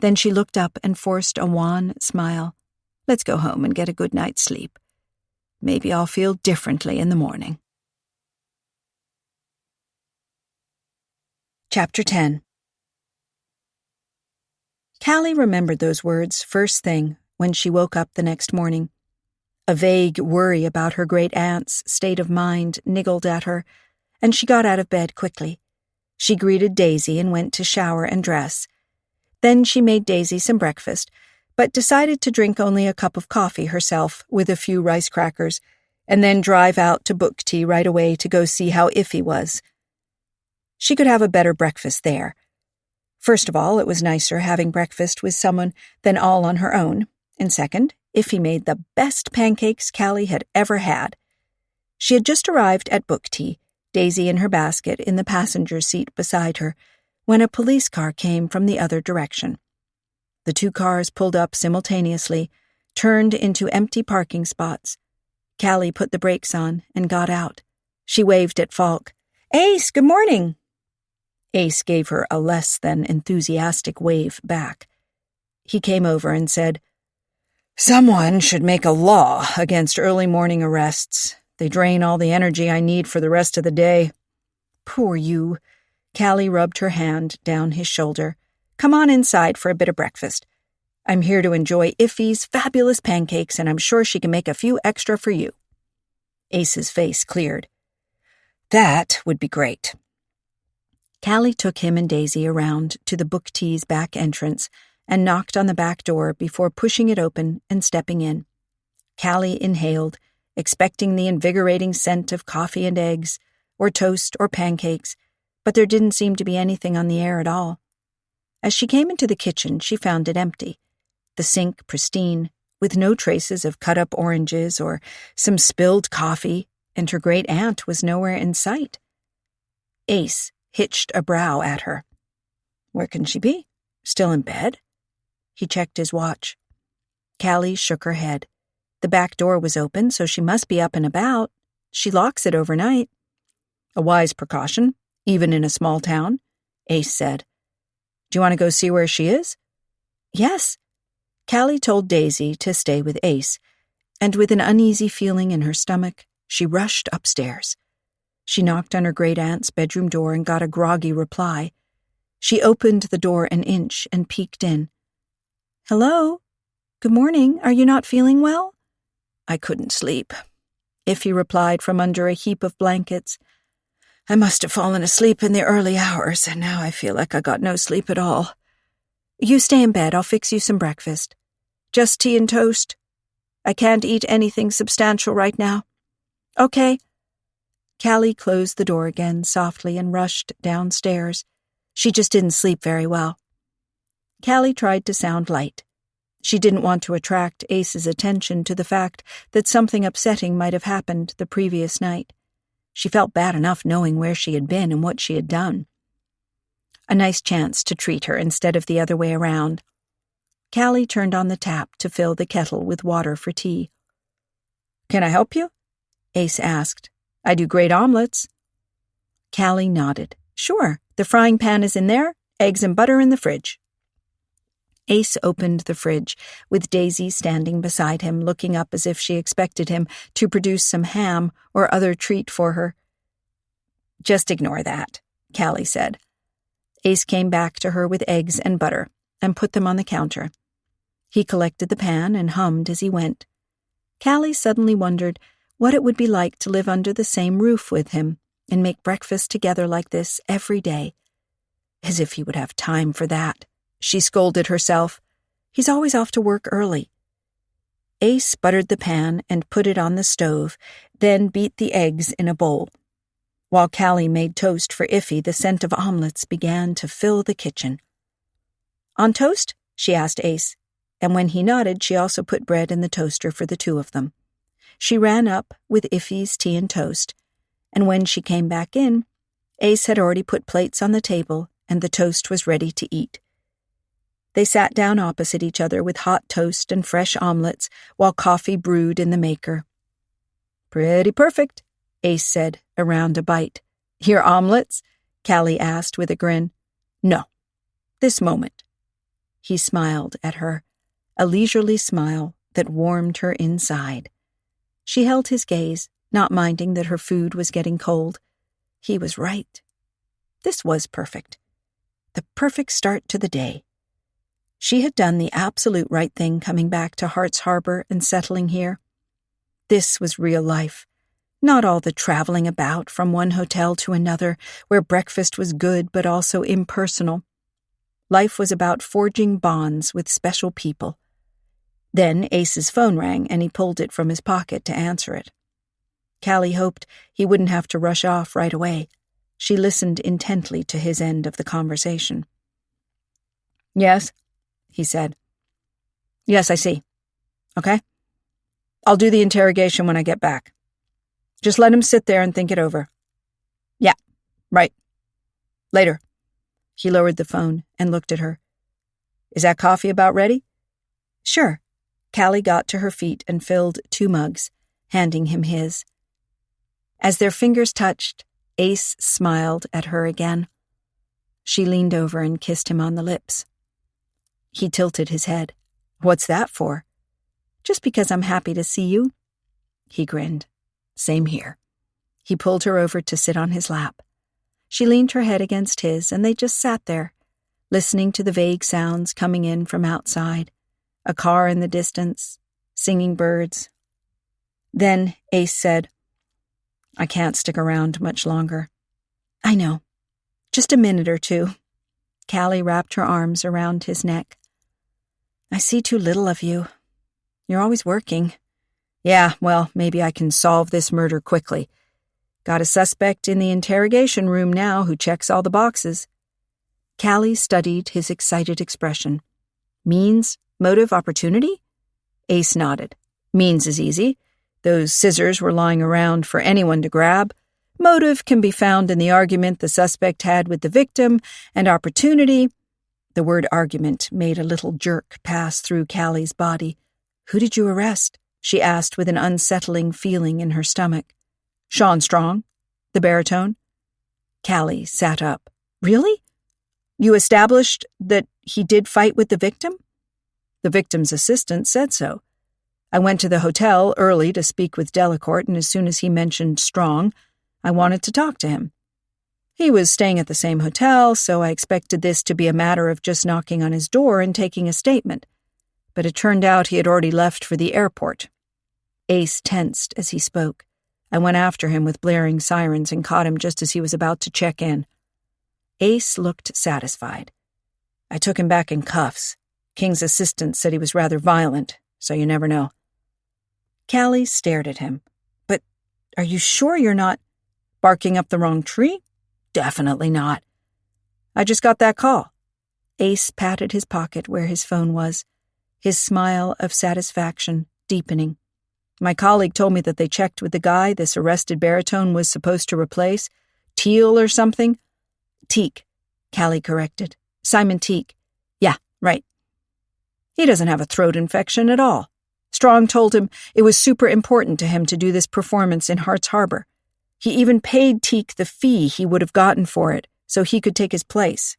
Then she looked up and forced a wan smile. "Let's go home and get a good night's sleep. Maybe I'll feel differently in the morning." Chapter 10. Callie remembered those words first thing when she woke up the next morning. A vague worry about her great-aunt's state of mind niggled at her, and she got out of bed quickly. She greeted Daisy and went to shower and dress. Then she made Daisy some breakfast, but decided to drink only a cup of coffee herself with a few rice crackers, and then drive out to book tea right away to go see how Iffy was. She could have a better breakfast there. First of all, it was nicer having breakfast with someone than all on her own, and second, Iffy made the best pancakes Callie had ever had. She had just arrived at book tea, Daisy in her basket in the passenger seat beside her, when a police car came from the other direction. The two cars pulled up simultaneously, turned into empty parking spots. Callie put the brakes on and got out. She waved at Falk. "Ace, good morning." Ace gave her a less than enthusiastic wave back. He came over and said, "Someone should make a law against early morning arrests. They drain all the energy I need for the rest of the day." "Poor you." Callie rubbed her hand down his shoulder. "Come on inside for a bit of breakfast. I'm here to enjoy Iffy's fabulous pancakes, and I'm sure she can make a few extra for you." Ace's face cleared. "That would be great." Callie took him and Daisy around to the book tea's back entrance and knocked on the back door before pushing it open and stepping in. Callie inhaled, expecting the invigorating scent of coffee and eggs, or toast or pancakes, but there didn't seem to be anything on the air at all. As she came into the kitchen, she found it empty, the sink pristine, with no traces of cut-up oranges or some spilled coffee, and her great-aunt was nowhere in sight. Ace hitched a brow at her. Where can she be? Still in bed? He checked his watch. Callie shook her head. The back door was open, so she must be up and about. She locks it overnight. A wise precaution, even in a small town, Ace said. Do you want to go see where she is? Yes. Callie told Daisy to stay with Ace, and with an uneasy feeling in her stomach, she rushed upstairs. She knocked on her great-aunt's bedroom door and got a groggy reply. She opened the door an inch and peeked in. Hello? Good morning. Are you not feeling well? I couldn't sleep. Iffy replied from under a heap of blankets. I must have fallen asleep in the early hours, and now I feel like I got no sleep at all. You stay in bed, I'll fix you some breakfast. Just tea and toast. I can't eat anything substantial right now. Okay. Callie closed the door again softly and rushed downstairs. She just didn't sleep very well. Callie tried to sound light. She didn't want to attract Ace's attention to the fact that something upsetting might have happened the previous night. She felt bad enough knowing where she had been and what she had done. A nice chance to treat her instead of the other way around. Callie turned on the tap to fill the kettle with water for tea. Can I help you? Ace asked. I do great omelets. Callie nodded. Sure, the frying pan is in there, eggs and butter in the fridge. Ace opened the fridge, with Daisy standing beside him, looking up as if she expected him to produce some ham or other treat for her. Just ignore that, Callie said. Ace came back to her with eggs and butter and put them on the counter. He collected the pan and hummed as he went. Callie suddenly wondered what it would be like to live under the same roof with him and make breakfast together like this every day. As if he would have time for that. She scolded herself. He's always off to work early. Ace buttered the pan and put it on the stove, then beat the eggs in a bowl. While Callie made toast for Iffy, the scent of omelets began to fill the kitchen. On toast? She asked Ace, and when he nodded, she also put bread in the toaster for the two of them. She ran up with Iffy's tea and toast, and when she came back in, Ace had already put plates on the table and the toast was ready to eat. They sat down opposite each other with hot toast and fresh omelets while coffee brewed in the maker. Pretty perfect, Ace said, around a bite. Your omelets? Callie asked with a grin. No, this moment. He smiled at her, a leisurely smile that warmed her inside. She held his gaze, not minding that her food was getting cold. He was right. This was perfect. The perfect start to the day. She had done the absolute right thing coming back to Hart's Harbor and settling here. This was real life, not all the traveling about from one hotel to another where breakfast was good but also impersonal. Life was about forging bonds with special people. Then Ace's phone rang and he pulled it from his pocket to answer it. Callie hoped he wouldn't have to rush off right away. She listened intently to his end of the conversation. Yes, he said. Yes, I see. Okay? I'll do the interrogation when I get back. Just let him sit there and think it over. Yeah, right. Later. He lowered the phone and looked at her. Is that coffee about ready? Sure. Callie got to her feet and filled 2 mugs, handing him his. As their fingers touched, Ace smiled at her again. She leaned over and kissed him on the lips. He tilted his head. What's that for? Just because I'm happy to see you. He grinned. Same here. He pulled her over to sit on his lap. She leaned her head against his, and they just sat there, listening to the vague sounds coming in from outside, a car in the distance, singing birds. Then Ace said, I can't stick around much longer. I know. Just a minute or two. Callie wrapped her arms around his neck. I see too little of you. You're always working. Yeah, well, maybe I can solve this murder quickly. Got a suspect in the interrogation room now who checks all the boxes. Callie studied his excited expression. Means, motive, opportunity? Ace nodded. Means is easy. Those scissors were lying around for anyone to grab. Motive can be found in the argument the suspect had with the victim, and opportunity. The word argument made a little jerk pass through Callie's body. Who did you arrest? She asked with an unsettling feeling in her stomach. Sean Strong, the baritone. Callie sat up. Really? You established that he did fight with the victim? The victim's assistant said so. I went to the hotel early to speak with Delacourt, and as soon as he mentioned Strong, I wanted to talk to him. He was staying at the same hotel, so I expected this to be a matter of just knocking on his door and taking a statement. But it turned out he had already left for the airport. Ace tensed as he spoke. I went after him with blaring sirens and caught him just as he was about to check in. Ace looked satisfied. I took him back in cuffs. King's assistant said he was rather violent, so you never know. Callie stared at him. But are you sure you're not barking up the wrong tree? Definitely not. I just got that call. Ace patted his pocket where his phone was, his smile of satisfaction deepening. My colleague told me that they checked with the guy this arrested baritone was supposed to replace. Teal or something? Teak, Callie corrected. Simon Teak. Yeah, right. He doesn't have a throat infection at all. Strong told him it was super important to him to do this performance in Hart's Harbor. He even paid Teak the fee he would have gotten for it so he could take his place.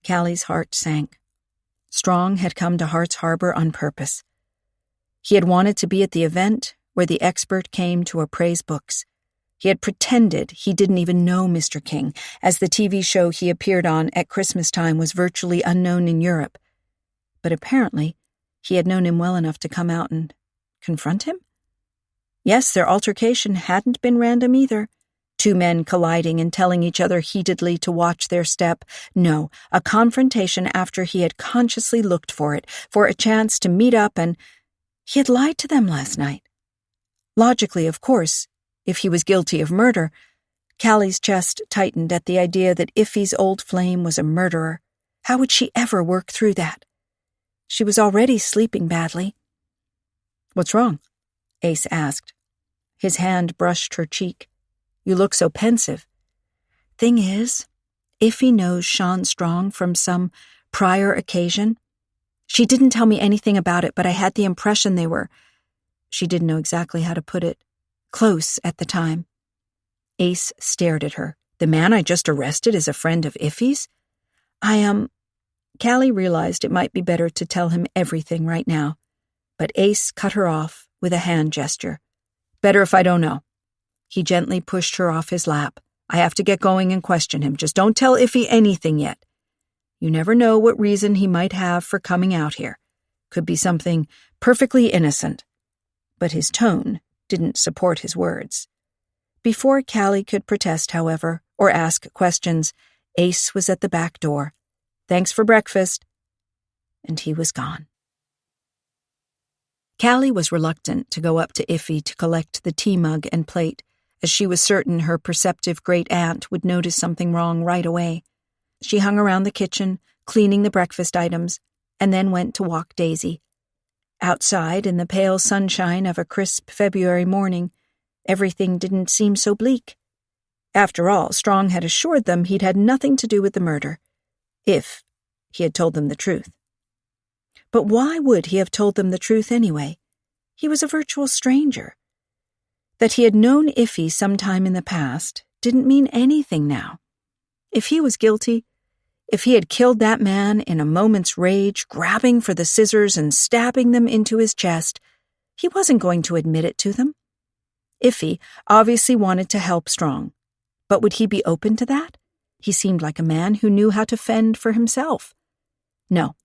Callie's heart sank. Strong had come to Hart's Harbor on purpose. He had wanted to be at the event where the expert came to appraise books. He had pretended he didn't even know Mr. King, as the TV show he appeared on at Christmas time was virtually unknown in Europe. But apparently, he had known him well enough to come out and confront him? Yes, their altercation hadn't been random either. Two men colliding and telling each other heatedly to watch their step. No, a confrontation after he had consciously looked for it, for a chance to meet up, and he had lied to them last night. Logically, of course, if he was guilty of murder. Callie's chest tightened at the idea that Iffy's old flame was a murderer. How would she ever work through that? She was already sleeping badly. "What's wrong?" Ace asked. His hand brushed her cheek. "You look so pensive." "Thing is, Iffy knows Sean Strong from some prior occasion. She didn't tell me anything about it, but I had the impression they were," she didn't know exactly how to put it, "close at the time." Ace stared at her. "The man I just arrested is a friend of Iffy's?" Callie realized it might be better to tell him everything right now, but Ace cut her off with a hand gesture. "Better if I don't know." He gently pushed her off his lap. "I have to get going and question him. Just don't tell Iffy anything yet. You never know what reason he might have for coming out here. Could be something perfectly innocent." But his tone didn't support his words. Before Callie could protest, however, or ask questions, Ace was at the back door. "Thanks for breakfast." And he was gone. Callie was reluctant to go up to Iffy to collect the tea mug and plate, as she was certain her perceptive great-aunt would notice something wrong right away. She hung around the kitchen, cleaning the breakfast items, and then went to walk Daisy. Outside, in the pale sunshine of a crisp February morning, everything didn't seem so bleak. After all, Strong had assured them he'd had nothing to do with the murder, if he had told them the truth. But why would he have told them the truth anyway? He was a virtual stranger. That he had known Iffy sometime in the past didn't mean anything now. If he was guilty, if he had killed that man in a moment's rage, grabbing for the scissors and stabbing them into his chest, he wasn't going to admit it to them. Iffy obviously wanted to help Strong, but would he be open to that? He seemed like a man who knew how to fend for himself. No.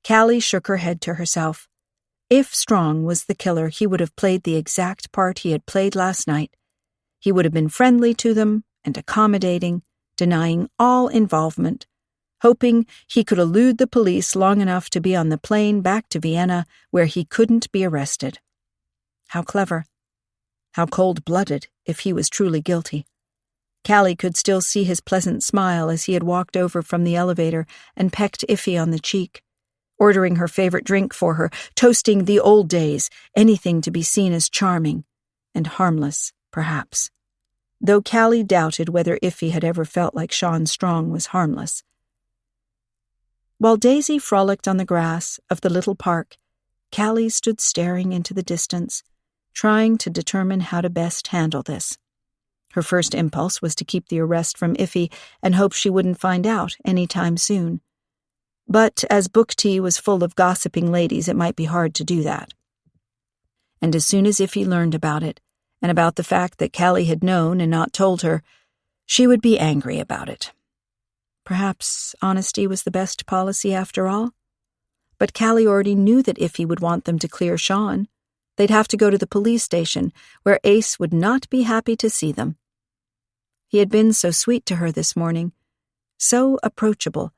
Callie shook her head to herself. If Strong was the killer, he would have played the exact part he had played last night. He would have been friendly to them and accommodating, denying all involvement, hoping he could elude the police long enough to be on the plane back to Vienna where he couldn't be arrested. How clever. How cold-blooded if he was truly guilty. Callie could still see his pleasant smile as he had walked over from the elevator and pecked Iffy on the cheek, ordering her favorite drink for her, toasting the old days, anything to be seen as charming and harmless, perhaps. Though Callie doubted whether Iffy had ever felt like Sean Strong was harmless. While Daisy frolicked on the grass of the little park, Callie stood staring into the distance, trying to determine how to best handle this. Her first impulse was to keep the arrest from Iffy and hope she wouldn't find out any time soon. But as book tea was full of gossiping ladies, it might be hard to do that. And as soon as Iffy learned about it, and about the fact that Callie had known and not told her, she would be angry about it. Perhaps honesty was the best policy after all? But Callie already knew that Iffy would want them to clear Sean. They'd have to go to the police station, where Ace would not be happy to see them. He had been so sweet to her this morning, so approachable,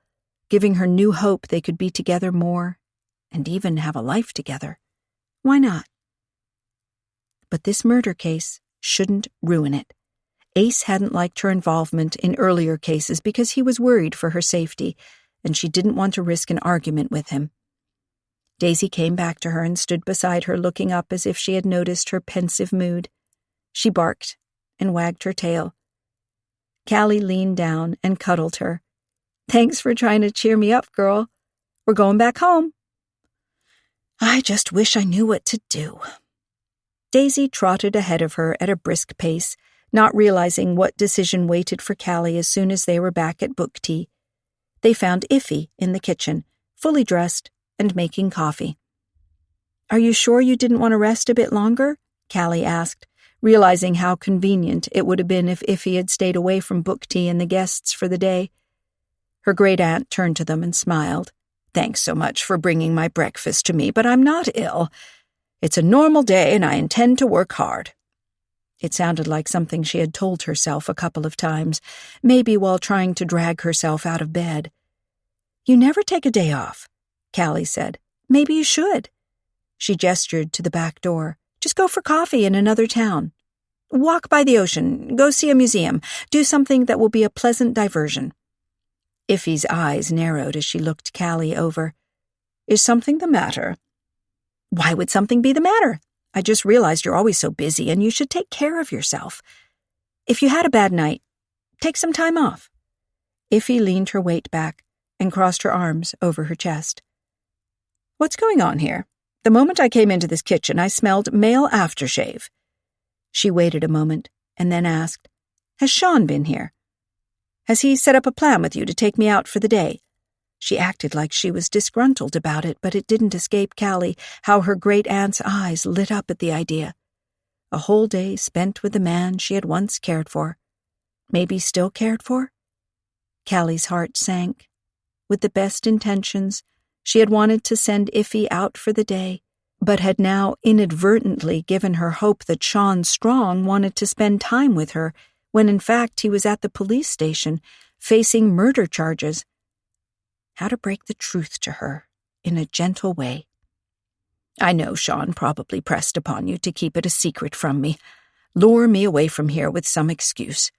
giving her new hope they could be together more, and even have a life together. Why not? But this murder case shouldn't ruin it. Ace hadn't liked her involvement in earlier cases because he was worried for her safety, and she didn't want to risk an argument with him. Daisy came back to her and stood beside her, looking up as if she had noticed her pensive mood. She barked and wagged her tail. Callie leaned down and cuddled her. "Thanks for trying to cheer me up, girl. We're going back home." "I just wish I knew what to do." Daisy trotted ahead of her at a brisk pace, not realizing what decision waited for Callie as soon as they were back at book tea. They found Iffy in the kitchen, fully dressed and making coffee. "Are you sure you didn't want to rest a bit longer?" Callie asked, realizing how convenient it would have been if Iffy had stayed away from book tea and the guests for the day. Her great-aunt turned to them and smiled. "Thanks so much for bringing my breakfast to me, but I'm not ill. It's a normal day and I intend to work hard." It sounded like something she had told herself a couple of times, maybe while trying to drag herself out of bed. "You never take a day off," Callie said. "Maybe you should." She gestured to the back door. "Just go for coffee in another town. Walk by the ocean, go see a museum, do something that will be a pleasant diversion." Iffy's eyes narrowed as she looked Callie over. "Is something the matter?" "Why would something be the matter? I just realized you're always so busy and you should take care of yourself. If you had a bad night, take some time off." Iffy leaned her weight back and crossed her arms over her chest. "What's going on here? The moment I came into this kitchen, I smelled male aftershave." She waited a moment and then asked, "Has Sean been here? Has he set up a plan with you to take me out for the day?" She acted like she was disgruntled about it, but it didn't escape Callie how her great-aunt's eyes lit up at the idea. A whole day spent with the man she had once cared for. Maybe still cared for? Callie's heart sank. With the best intentions, she had wanted to send Iffy out for the day, but had now inadvertently given her hope that Sean Strong wanted to spend time with her, when in fact he was at the police station, facing murder charges. How to break the truth to her in a gentle way. "I know Sean probably pressed upon you to keep it a secret from me, lure me away from here with some excuse.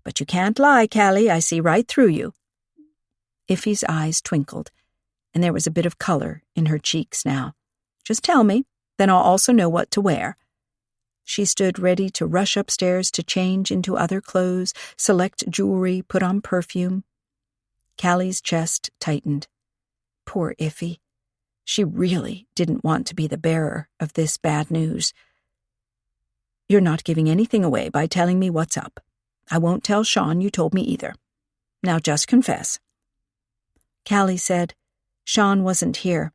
But you can't lie, Callie, I see right through you." Iffy's eyes twinkled, and there was a bit of color in her cheeks now. "Just tell me, then I'll also know what to wear." She stood ready to rush upstairs to change into other clothes, select jewelry, put on perfume. Callie's chest tightened. Poor Iffy. She really didn't want to be the bearer of this bad news. "You're not giving anything away by telling me what's up. I won't tell Sean you told me either. Now just confess." Callie said, "Sean wasn't here.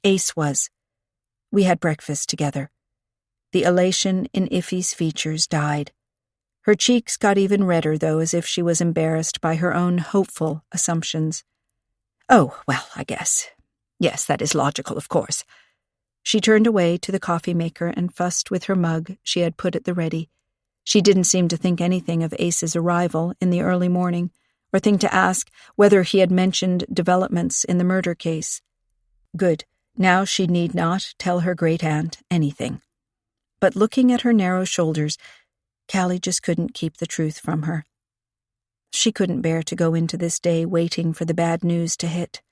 Ace was. We had breakfast together." The elation in Iffy's features died. Her cheeks got even redder, though, as if she was embarrassed by her own hopeful assumptions. "Oh, well, I guess. Yes, that is logical, of course." She turned away to the coffee maker and fussed with her mug she had put at the ready. She didn't seem to think anything of Ace's arrival in the early morning, or think to ask whether he had mentioned developments in the murder case. Good. Now she need not tell her great-aunt anything. But looking at her narrow shoulders, Callie just couldn't keep the truth from her. She couldn't bear to go into this day waiting for the bad news to hit,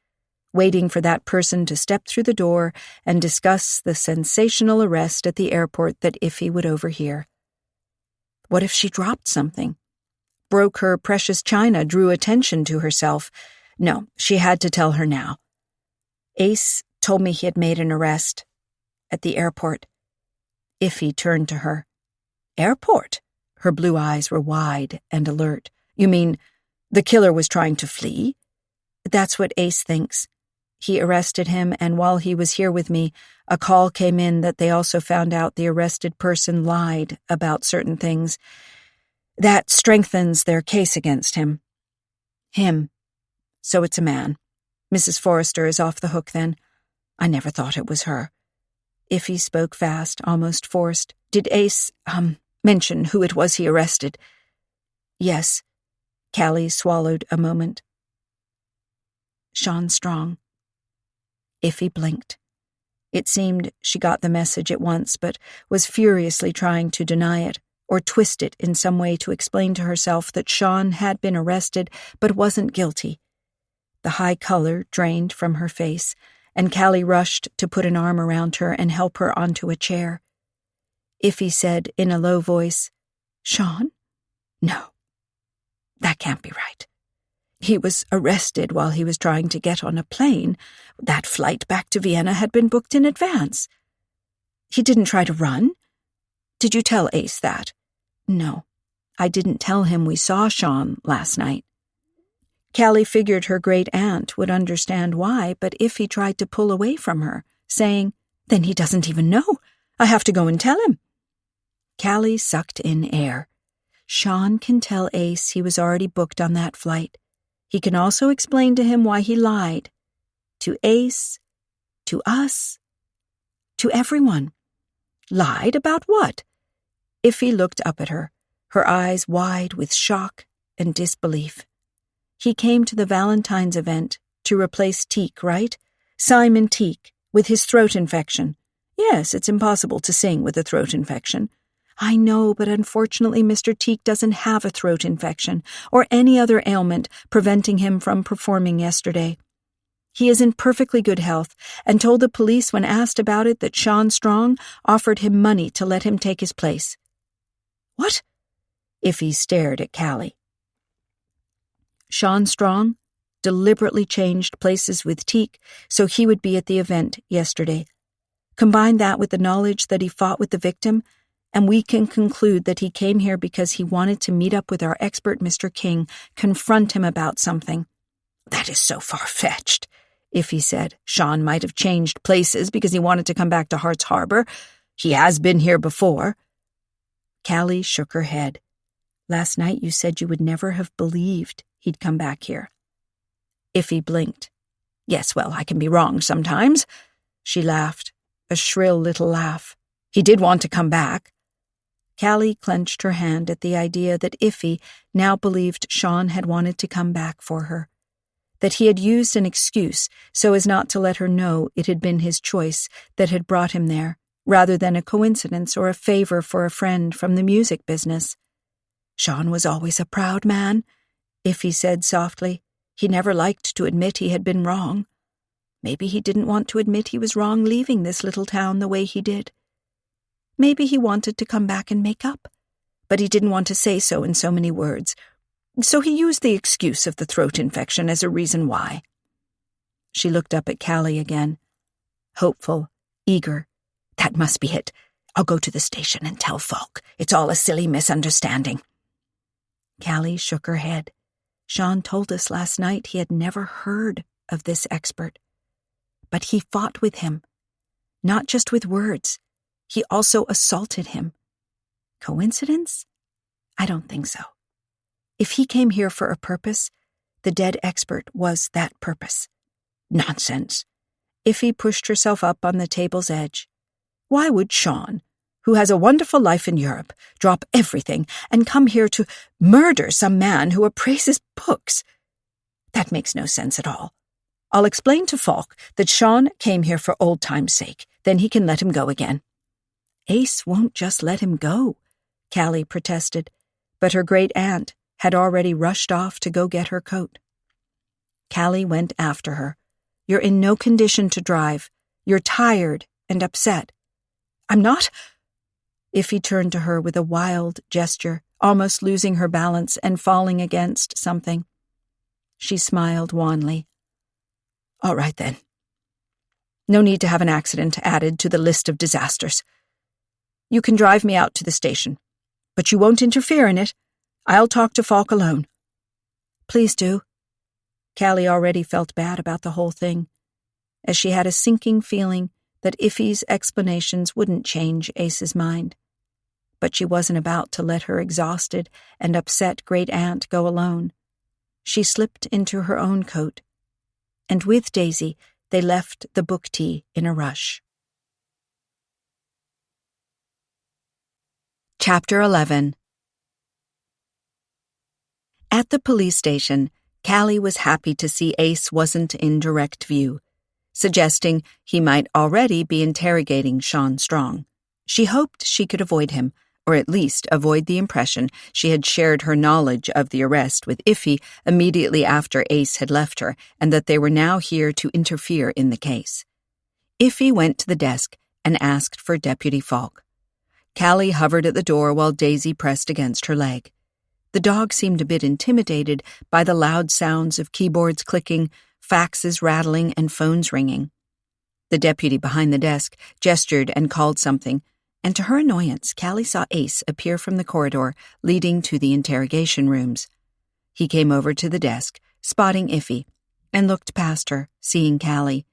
waiting for that person to step through the door and discuss the sensational arrest at the airport that Iffy would overhear. What if she dropped something? Broke her precious china, drew attention to herself? No, she had to tell her now. "Ace told me he had made an arrest. At the airport." Iffy turned to her. "Airport?" Her blue eyes were wide and alert. "You mean the killer was trying to flee?" "That's what Ace thinks. He arrested him, and while he was here with me, a call came in that they also found out the arrested person lied about certain things. That strengthens their case against him." "Him. So it's a man. Mrs. Forrester is off the hook then. I never thought it was her." Iffy spoke fast, almost forced. Did Ace, mention who it was he arrested? Yes. Callie swallowed a moment. Sean Strong. Iffy blinked. It seemed she got the message at once, but was furiously trying to deny it, or twist it in some way to explain to herself that Sean had been arrested but wasn't guilty. The high color drained from her face, and Callie rushed to put an arm around her and help her onto a chair. Iffy said in a low voice, Sean? No, that can't be right. He was arrested while he was trying to get on a plane. That flight back to Vienna had been booked in advance. He didn't try to run? Did you tell Ace that? No, I didn't tell him we saw Sean last night. Callie figured her great aunt would understand why, but Iffy tried to pull away from her, saying, Then he doesn't even know. I have to go and tell him. Callie sucked in air. Sean can tell Ace he was already booked on that flight. He can also explain to him why he lied. To Ace, to us, to everyone. Lied about what? Iffy looked up at her, her eyes wide with shock and disbelief. He came to the Valentine's event to replace Teak, right? Simon Teak, with his throat infection. Yes, it's impossible to sing with a throat infection. I know, but unfortunately Mr. Teak doesn't have a throat infection or any other ailment preventing him from performing yesterday. He is in perfectly good health and told the police when asked about it that Sean Strong offered him money to let him take his place. What? Iffy stared at Callie. Sean Strong deliberately changed places with Teak so he would be at the event yesterday. Combine that with the knowledge that he fought with the victim, and we can conclude that he came here because he wanted to meet up with our expert Mr. King, confront him about something. That is so far-fetched, Iffy said. Sean might have changed places because he wanted to come back to Hart's Harbor. He has been here before. Callie shook her head. Last night you said you would never have believed he'd come back here. Iffy blinked. Yes, well, I can be wrong sometimes. She laughed, a shrill little laugh. He did want to come back. Callie clenched her hand at the idea that Iffy now believed Sean had wanted to come back for her, that he had used an excuse so as not to let her know it had been his choice that had brought him there, rather than a coincidence or a favor for a friend from the music business. Sean was always a proud man, Iffy said softly. He never liked to admit he had been wrong. Maybe he didn't want to admit he was wrong leaving this little town the way he did. Maybe he wanted to come back and make up, but he didn't want to say so in so many words, so he used the excuse of the throat infection as a reason why. She looked up at Callie again, hopeful, eager. That must be it. I'll go to the station and tell Falk. It's all a silly misunderstanding. Callie shook her head. Sean told us last night he had never heard of this expert. But he fought with him, not just with words. He also assaulted him. Coincidence? I don't think so. If he came here for a purpose, the dead expert was that purpose. Nonsense. Iffy pushed herself up on the table's edge. Why would Sean, who has a wonderful life in Europe, drop everything and come here to murder some man who appraises books? That makes no sense at all. I'll explain to Falk that Sean came here for old time's sake. Then he can let him go again. Ace won't just let him go, Callie protested, but her great-aunt had already rushed off to go get her coat. Callie went after her. You're in no condition to drive. You're tired and upset. I'm not. Iffy turned to her with a wild gesture, almost losing her balance and falling against something. She smiled wanly. All right, then. No need to have an accident added to the list of disasters. You can drive me out to the station, but you won't interfere in it. I'll talk to Falk alone. Please do. Callie already felt bad about the whole thing, as she had a sinking feeling that Iffy's explanations wouldn't change Ace's mind. But she wasn't about to let her exhausted and upset great-aunt go alone. She slipped into her own coat, and with Daisy they left the book tea in a rush. Chapter 11. At the police station, Callie was happy to see Ace wasn't in direct view, suggesting he might already be interrogating Sean Strong. She hoped she could avoid him, or at least avoid the impression she had shared her knowledge of the arrest with Iffy immediately after Ace had left her, and that they were now here to interfere in the case. Iffy went to the desk and asked for Deputy Falk. Callie hovered at the door while Daisy pressed against her leg. The dog seemed a bit intimidated by the loud sounds of keyboards clicking, faxes rattling, and phones ringing. The deputy behind the desk gestured and called something, and to her annoyance, Callie saw Ace appear from the corridor leading to the interrogation rooms. He came over to the desk, spotting Iffy, and looked past her, seeing Callie.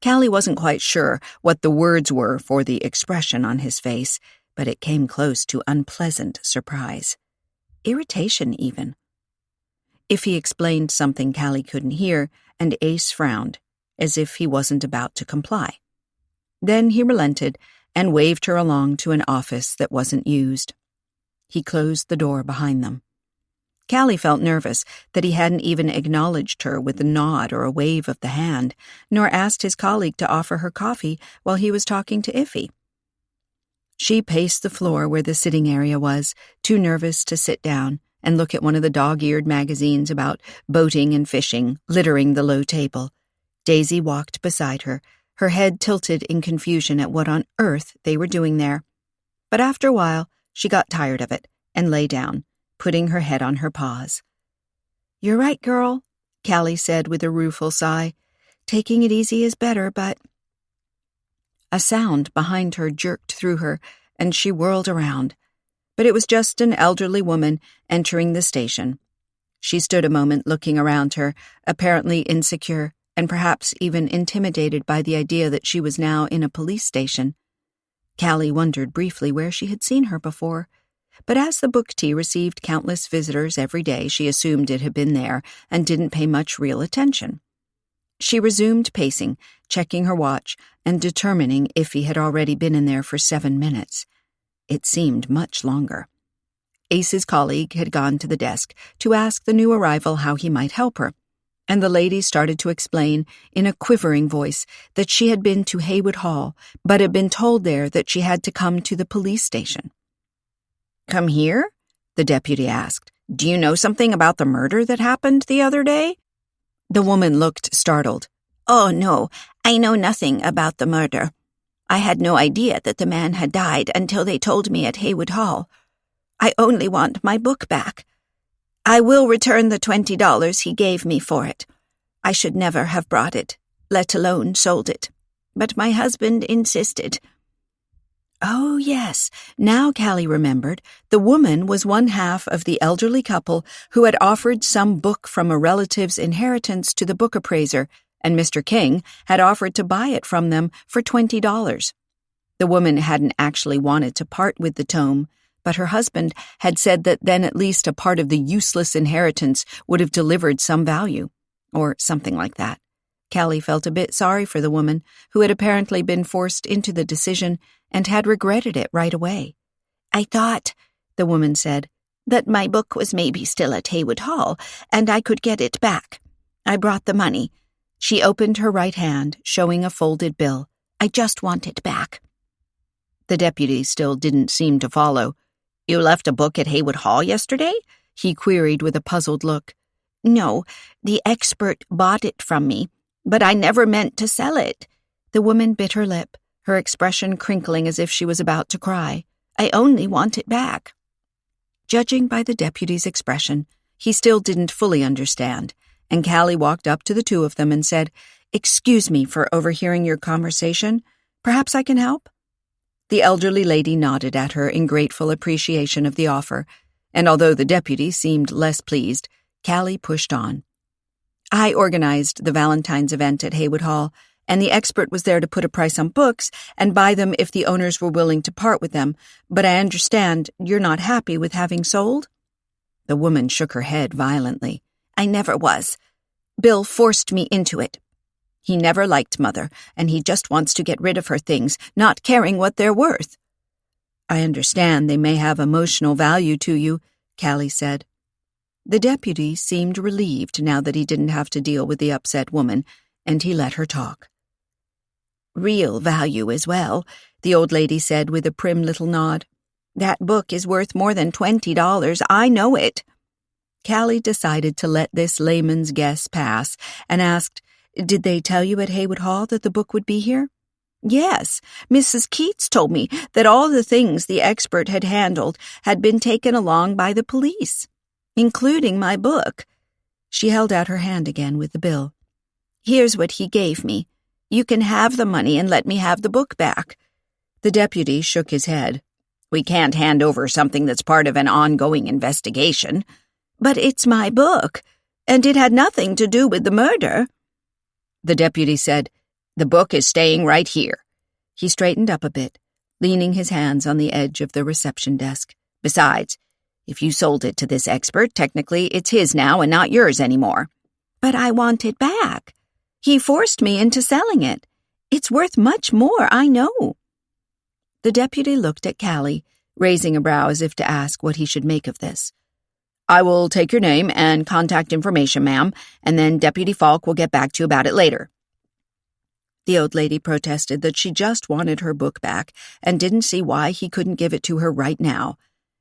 Callie wasn't quite sure what the words were for the expression on his face, but it came close to unpleasant surprise. Irritation, even. Iffy explained something Callie couldn't hear, and Ace frowned, as if he wasn't about to comply. Then he relented and waved her along to an office that wasn't used. He closed the door behind them. Callie felt nervous that he hadn't even acknowledged her with a nod or a wave of the hand, nor asked his colleague to offer her coffee while he was talking to Iffy. She paced the floor where the sitting area was, too nervous to sit down and look at one of the dog-eared magazines about boating and fishing littering the low table. Daisy walked beside her, her head tilted in confusion at what on earth they were doing there. But after a while, she got tired of it and lay down, putting her head on her paws. "You're right, girl," Callie said with a rueful sigh. "Taking it easy is better, but—" A sound behind her jerked through her, and she whirled around. But it was just an elderly woman entering the station. She stood a moment looking around her, apparently insecure, and perhaps even intimidated by the idea that she was now in a police station. Callie wondered briefly where she had seen her before, but as the book tea received countless visitors every day, she assumed it had been there and didn't pay much real attention. She resumed pacing, checking her watch, and determining if he had already been in there for 7 minutes. It seemed much longer. Ace's colleague had gone to the desk to ask the new arrival how he might help her, and the lady started to explain in a quivering voice that she had been to Haywood Hall, but had been told there that she had to come to the police station. "Come here?" the deputy asked. "Do you know something about the murder that happened the other day?" The woman looked startled. "Oh, no, I know nothing about the murder. I had no idea that the man had died until they told me at Haywood Hall. I only want my book back. I will return the $20 he gave me for it. I should never have brought it, let alone sold it. But my husband insisted." Oh, yes. Now Callie remembered. The woman was one half of the elderly couple who had offered some book from a relative's inheritance to the book appraiser, and Mr. King had offered to buy it from them for $20. The woman hadn't actually wanted to part with the tome, but her husband had said that then at least a part of the useless inheritance would have delivered some value, or something like that. Callie felt a bit sorry for the woman, who had apparently been forced into the decision and had regretted it right away. "I thought," the woman said, "that my book was maybe still at Haywood Hall, and I could get it back. I brought the money." She opened her right hand, showing a folded bill. "I just want it back." The deputy still didn't seem to follow. "You left a book at Haywood Hall yesterday?" he queried with a puzzled look. "No, the expert bought it from me, but I never meant to sell it." The woman bit her lip, her expression crinkling as if she was about to cry. "I only want it back." Judging by the deputy's expression, he still didn't fully understand, and Callie walked up to the two of them and said, "Excuse me for overhearing your conversation. Perhaps I can help?" The elderly lady nodded at her in grateful appreciation of the offer, and although the deputy seemed less pleased, Callie pushed on. "I organized the Valentine's event at Haywood Hall, and the expert was there to put a price on books and buy them if the owners were willing to part with them, but I understand you're not happy with having sold?" The woman shook her head violently. "I never was. Bill forced me into it. He never liked Mother, and he just wants to get rid of her things, not caring what they're worth." I understand they may have emotional value to you, Callie said. The deputy seemed relieved now that he didn't have to deal with the upset woman, and he let her talk. Real value as well, the old lady said with a prim little nod. That book is worth more than $20, I know it. Callie decided to let this layman's guess pass and asked, Did they tell you at Haywood Hall that the book would be here? Yes, Mrs. Keats told me that all the things the expert had handled had been taken along by the police, including my book. She held out her hand again with the bill. Here's what he gave me. You can have the money and let me have the book back. The deputy shook his head. We can't hand over something that's part of an ongoing investigation. But it's my book, and it had nothing to do with the murder. The deputy said, The book is staying right here. He straightened up a bit, leaning his hands on the edge of the reception desk. Besides, if you sold it to this expert, technically it's his now and not yours anymore. But I want it back. He forced me into selling it. It's worth much more, I know. The deputy looked at Callie, raising a brow as if to ask what he should make of this. I will take your name and contact information, ma'am, and then Deputy Falk will get back to you about it later. The old lady protested that she just wanted her book back and didn't see why he couldn't give it to her right now.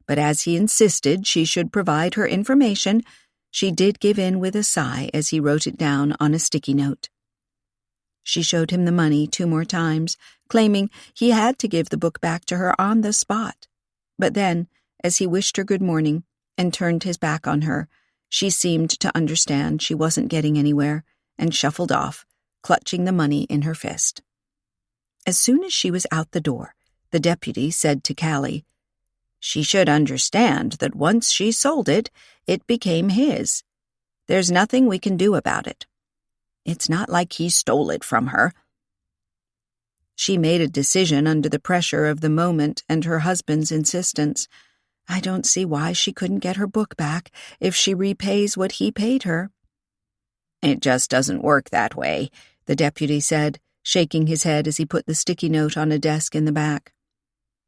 But as he insisted she should provide her information, she did give in with a sigh as he wrote it down on a sticky note. She showed him the money 2 more times, claiming he had to give the book back to her on the spot. But then, as he wished her good morning and turned his back on her, she seemed to understand she wasn't getting anywhere and shuffled off, clutching the money in her fist. As soon as she was out the door, the deputy said to Callie, She should understand that once she sold it, it became his. There's nothing we can do about it. It's not like he stole it from her. She made a decision under the pressure of the moment and her husband's insistence. I don't see why she couldn't get her book back if she repays what he paid her. It just doesn't work that way, the deputy said, shaking his head as he put the sticky note on a desk in the back.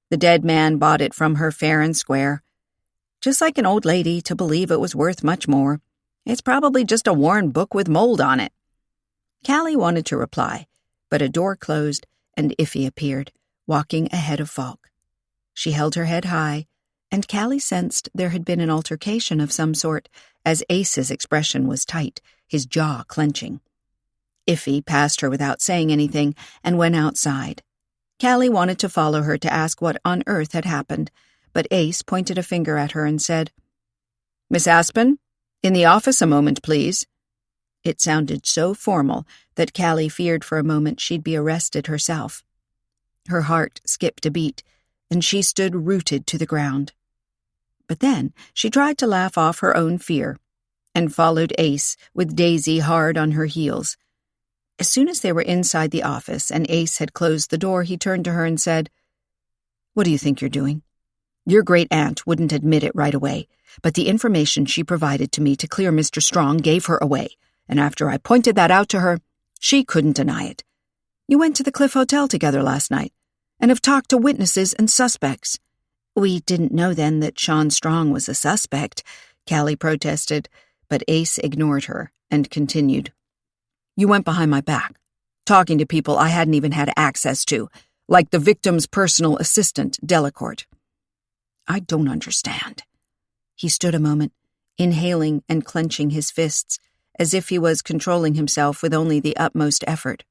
The dead man bought it from her fair and square. Just like an old lady to believe it was worth much more. It's probably just a worn book with mold on it. Callie wanted to reply, but a door closed and Iffy appeared, walking ahead of Falk. She held her head high, and Callie sensed there had been an altercation of some sort, as Ace's expression was tight, his jaw clenching. Iffy passed her without saying anything and went outside. Callie wanted to follow her to ask what on earth had happened, but Ace pointed a finger at her and said, Miss Aspen, in the office a moment, please. It sounded so formal that Callie feared for a moment she'd be arrested herself. Her heart skipped a beat, and she stood rooted to the ground. But then she tried to laugh off her own fear, and followed Ace with Daisy hard on her heels. As soon as they were inside the office and Ace had closed the door, he turned to her and said, What do you think you're doing? Your great-aunt wouldn't admit it right away, but the information she provided to me to clear Mr. Strong gave her away, and after I pointed that out to her, she couldn't deny it. You went to the Cliff Hotel together last night, and have talked to witnesses and suspects. We didn't know then that Sean Strong was a suspect, Callie protested, but Ace ignored her and continued. You went behind my back, talking to people I hadn't even had access to, like the victim's personal assistant, Delacourt. I don't understand. He stood a moment, inhaling and clenching his fists, as if he was controlling himself with only the utmost effort.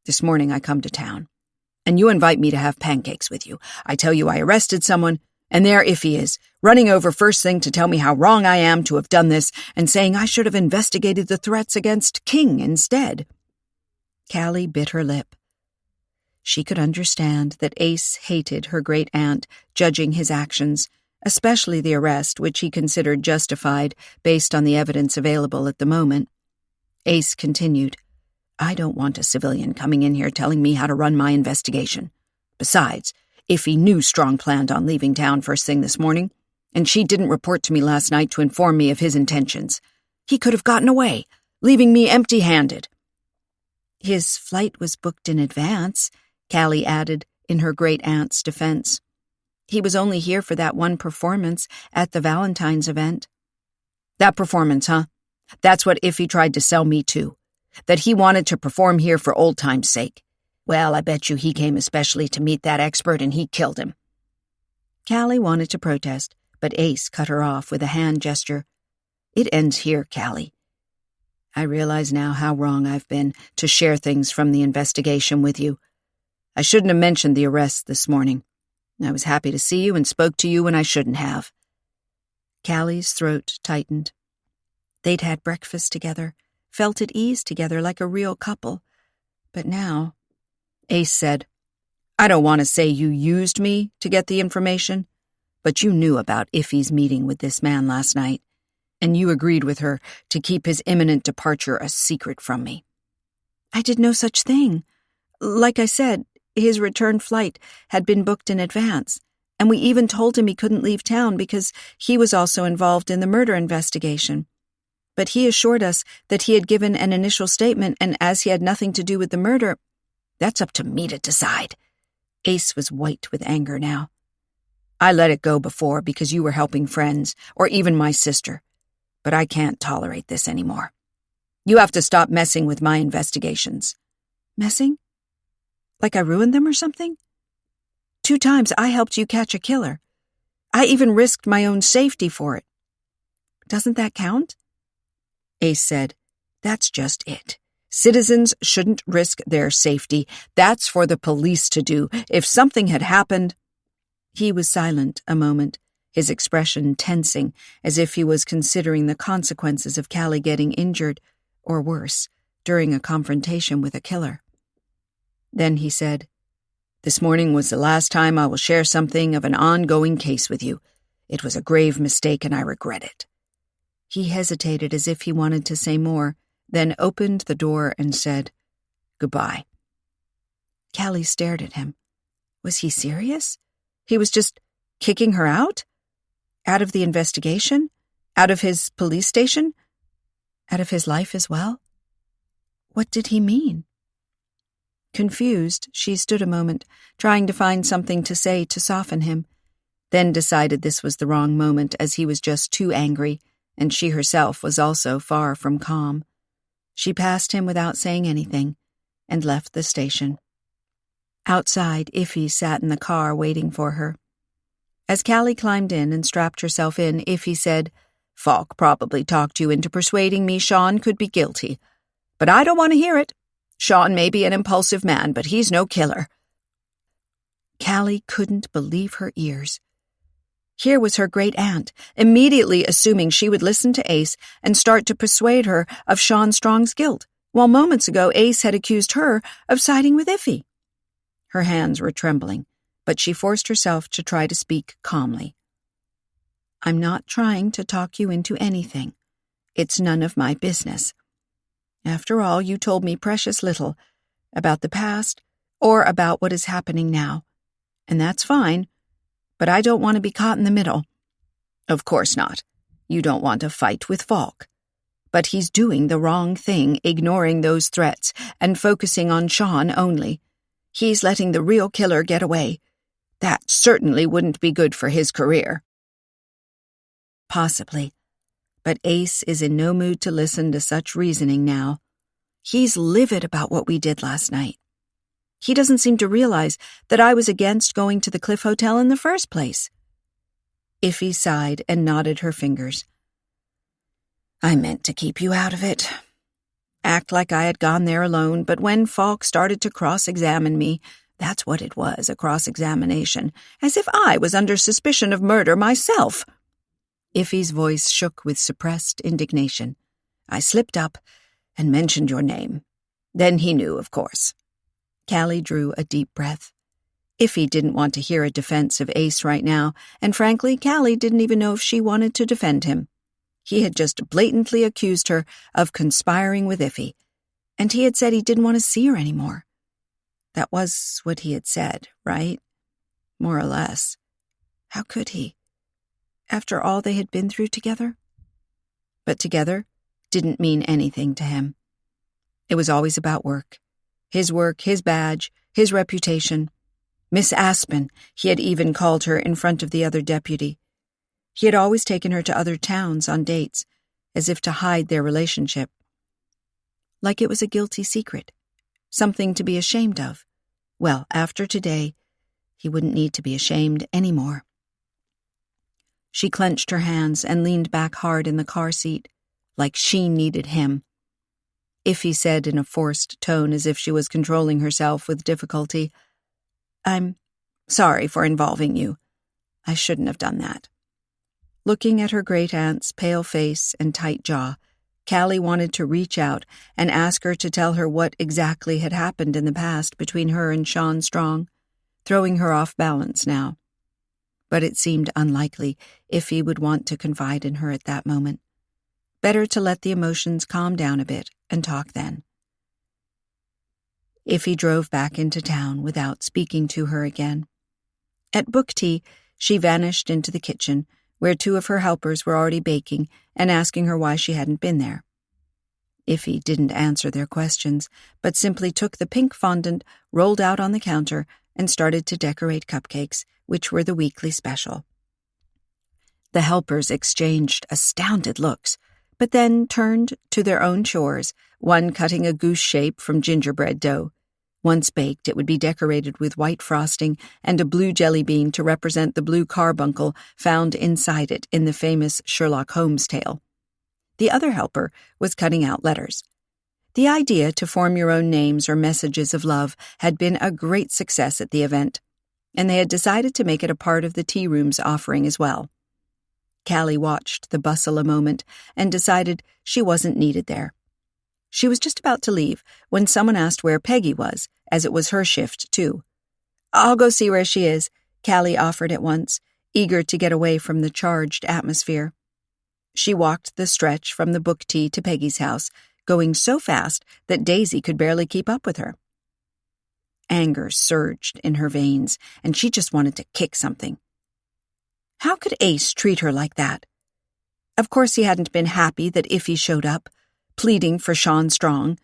This morning I come to town, and you invite me to have pancakes with you. I tell you I arrested someone, and there Iffy is, running over first thing to tell me how wrong I am to have done this, and saying I should have investigated the threats against King instead. Callie bit her lip. She could understand that Ace hated her great-aunt, judging his actions, especially the arrest, which he considered justified based on the evidence available at the moment. Ace continued, I don't want a civilian coming in here telling me how to run my investigation. Besides, if he knew Strong planned on leaving town first thing this morning, and she didn't report to me last night to inform me of his intentions, he could have gotten away, leaving me empty-handed. His flight was booked in advance, Callie added in her great-aunt's defense. He was only here for that one performance at the Valentine's event. That performance, huh? That's what Iffy tried to sell me to. That he wanted to perform here for old time's sake. Well, I bet you he came especially to meet that expert and he killed him. Callie wanted to protest, but Ace cut her off with a hand gesture. It ends here, Callie. I realize now how wrong I've been to share things from the investigation with you. I shouldn't have mentioned the arrest this morning. I was happy to see you and spoke to you when I shouldn't have. Callie's throat tightened. They'd had breakfast together, felt at ease together like a real couple. But now, Ace said, I don't want to say you used me to get the information, but you knew about Iffy's meeting with this man last night, and you agreed with her to keep his imminent departure a secret from me. I did no such thing. Like I said, his return flight had been booked in advance, and we even told him he couldn't leave town because he was also involved in the murder investigation. But he assured us that he had given an initial statement, and as he had nothing to do with the murder, that's up to me to decide. Ace was white with anger now. I let it go before because you were helping friends, or even my sister. But I can't tolerate this anymore. You have to stop messing with my investigations. Messing? Like I ruined them or something? 2 times I helped you catch a killer. I even risked my own safety for it. Doesn't that count? Ace said, That's just it. Citizens shouldn't risk their safety. That's for the police to do. If something had happened... He was silent a moment, his expression tensing, as if he was considering the consequences of Callie getting injured, or worse, during a confrontation with a killer. Then he said, This morning was the last time I will share something of an ongoing case with you. It was a grave mistake and I regret it. He hesitated as if he wanted to say more, then opened the door and said, Goodbye. Callie stared at him. Was he serious? He was just kicking her out? Out of the investigation? Out of his police station? Out of his life as well? What did he mean? Confused, she stood a moment, trying to find something to say to soften him, then decided this was the wrong moment as he was just too angry, and she herself was also far from calm. She passed him without saying anything, and left the station. Outside, Iffy sat in the car waiting for her. As Callie climbed in and strapped herself in, Iffy said, Falk probably talked you into persuading me Sean could be guilty. But I don't want to hear it. Sean may be an impulsive man, but he's no killer. Callie couldn't believe her ears. Here was her great aunt, immediately assuming she would listen to Ace and start to persuade her of Sean Strong's guilt, while moments ago Ace had accused her of siding with Iffy. Her hands were trembling, but she forced herself to try to speak calmly. I'm not trying to talk you into anything. It's none of my business. After all, you told me precious little about the past or about what is happening now, and that's fine, but I don't want to be caught in the middle. Of course not. You don't want to fight with Falk. But he's doing the wrong thing, ignoring those threats and focusing on Sean only. He's letting the real killer get away. That certainly wouldn't be good for his career. Possibly. But Ace is in no mood to listen to such reasoning now. He's livid about what we did last night. He doesn't seem to realize that I was against going to the Cliff Hotel in the first place. Iffy sighed and nodded her fingers. I meant to keep you out of it. Act like I had gone there alone, but when Falk started to cross-examine me, that's what it was, a cross-examination, as if I was under suspicion of murder myself. Iffy's voice shook with suppressed indignation. I slipped up and mentioned your name. Then he knew, of course. Callie drew a deep breath. Iffy didn't want to hear a defense of Ace right now, and frankly, Callie didn't even know if she wanted to defend him. He had just blatantly accused her of conspiring with Iffy, and he had said he didn't want to see her anymore. That was what he had said, right? More or less. How could he? After all they had been through together? But together didn't mean anything to him. It was always about work, his badge, his reputation. Miss Aspen, he had even called her in front of the other deputy. He had always taken her to other towns on dates, as if to hide their relationship. Like it was a guilty secret, something to be ashamed of. Well, after today, he wouldn't need to be ashamed anymore. She clenched her hands and leaned back hard in the car seat, like she needed him. Iffy said in a forced tone as if she was controlling herself with difficulty, "I'm sorry for involving you. I shouldn't have done that." Looking at her great-aunt's pale face and tight jaw, Callie wanted to reach out and ask her to tell her what exactly had happened in the past between her and Sean Strong, throwing her off balance now. But it seemed unlikely Iffy would want to confide in her at that moment. Better to let the emotions calm down a bit and talk then. Iffy drove back into town without speaking to her again. At book tea, she vanished into the kitchen, where two of her helpers were already baking and asking her why she hadn't been there. Iffy didn't answer their questions, but simply took the pink fondant rolled out on the counter and started to decorate cupcakes, which were the weekly special. The helpers exchanged astounded looks, but then turned to their own chores, one cutting a goose shape from gingerbread dough. Once baked, it would be decorated with white frosting and a blue jelly bean to represent the blue carbuncle found inside it in the famous Sherlock Holmes tale. The other helper was cutting out letters. The idea to form your own names or messages of love had been a great success at the event, and they had decided to make it a part of the tea room's offering as well. Callie watched the bustle a moment and decided she wasn't needed there. She was just about to leave when someone asked where Peggy was, as it was her shift, too. "I'll go see where she is," Callie offered at once, eager to get away from the charged atmosphere. She walked the stretch from the book tea to Peggy's house, going so fast that Daisy could barely keep up with her. Anger surged in her veins, and she just wanted to kick something. How could Ace treat her like that? Of course he hadn't been happy that Iffy showed up, pleading for Sean Strong,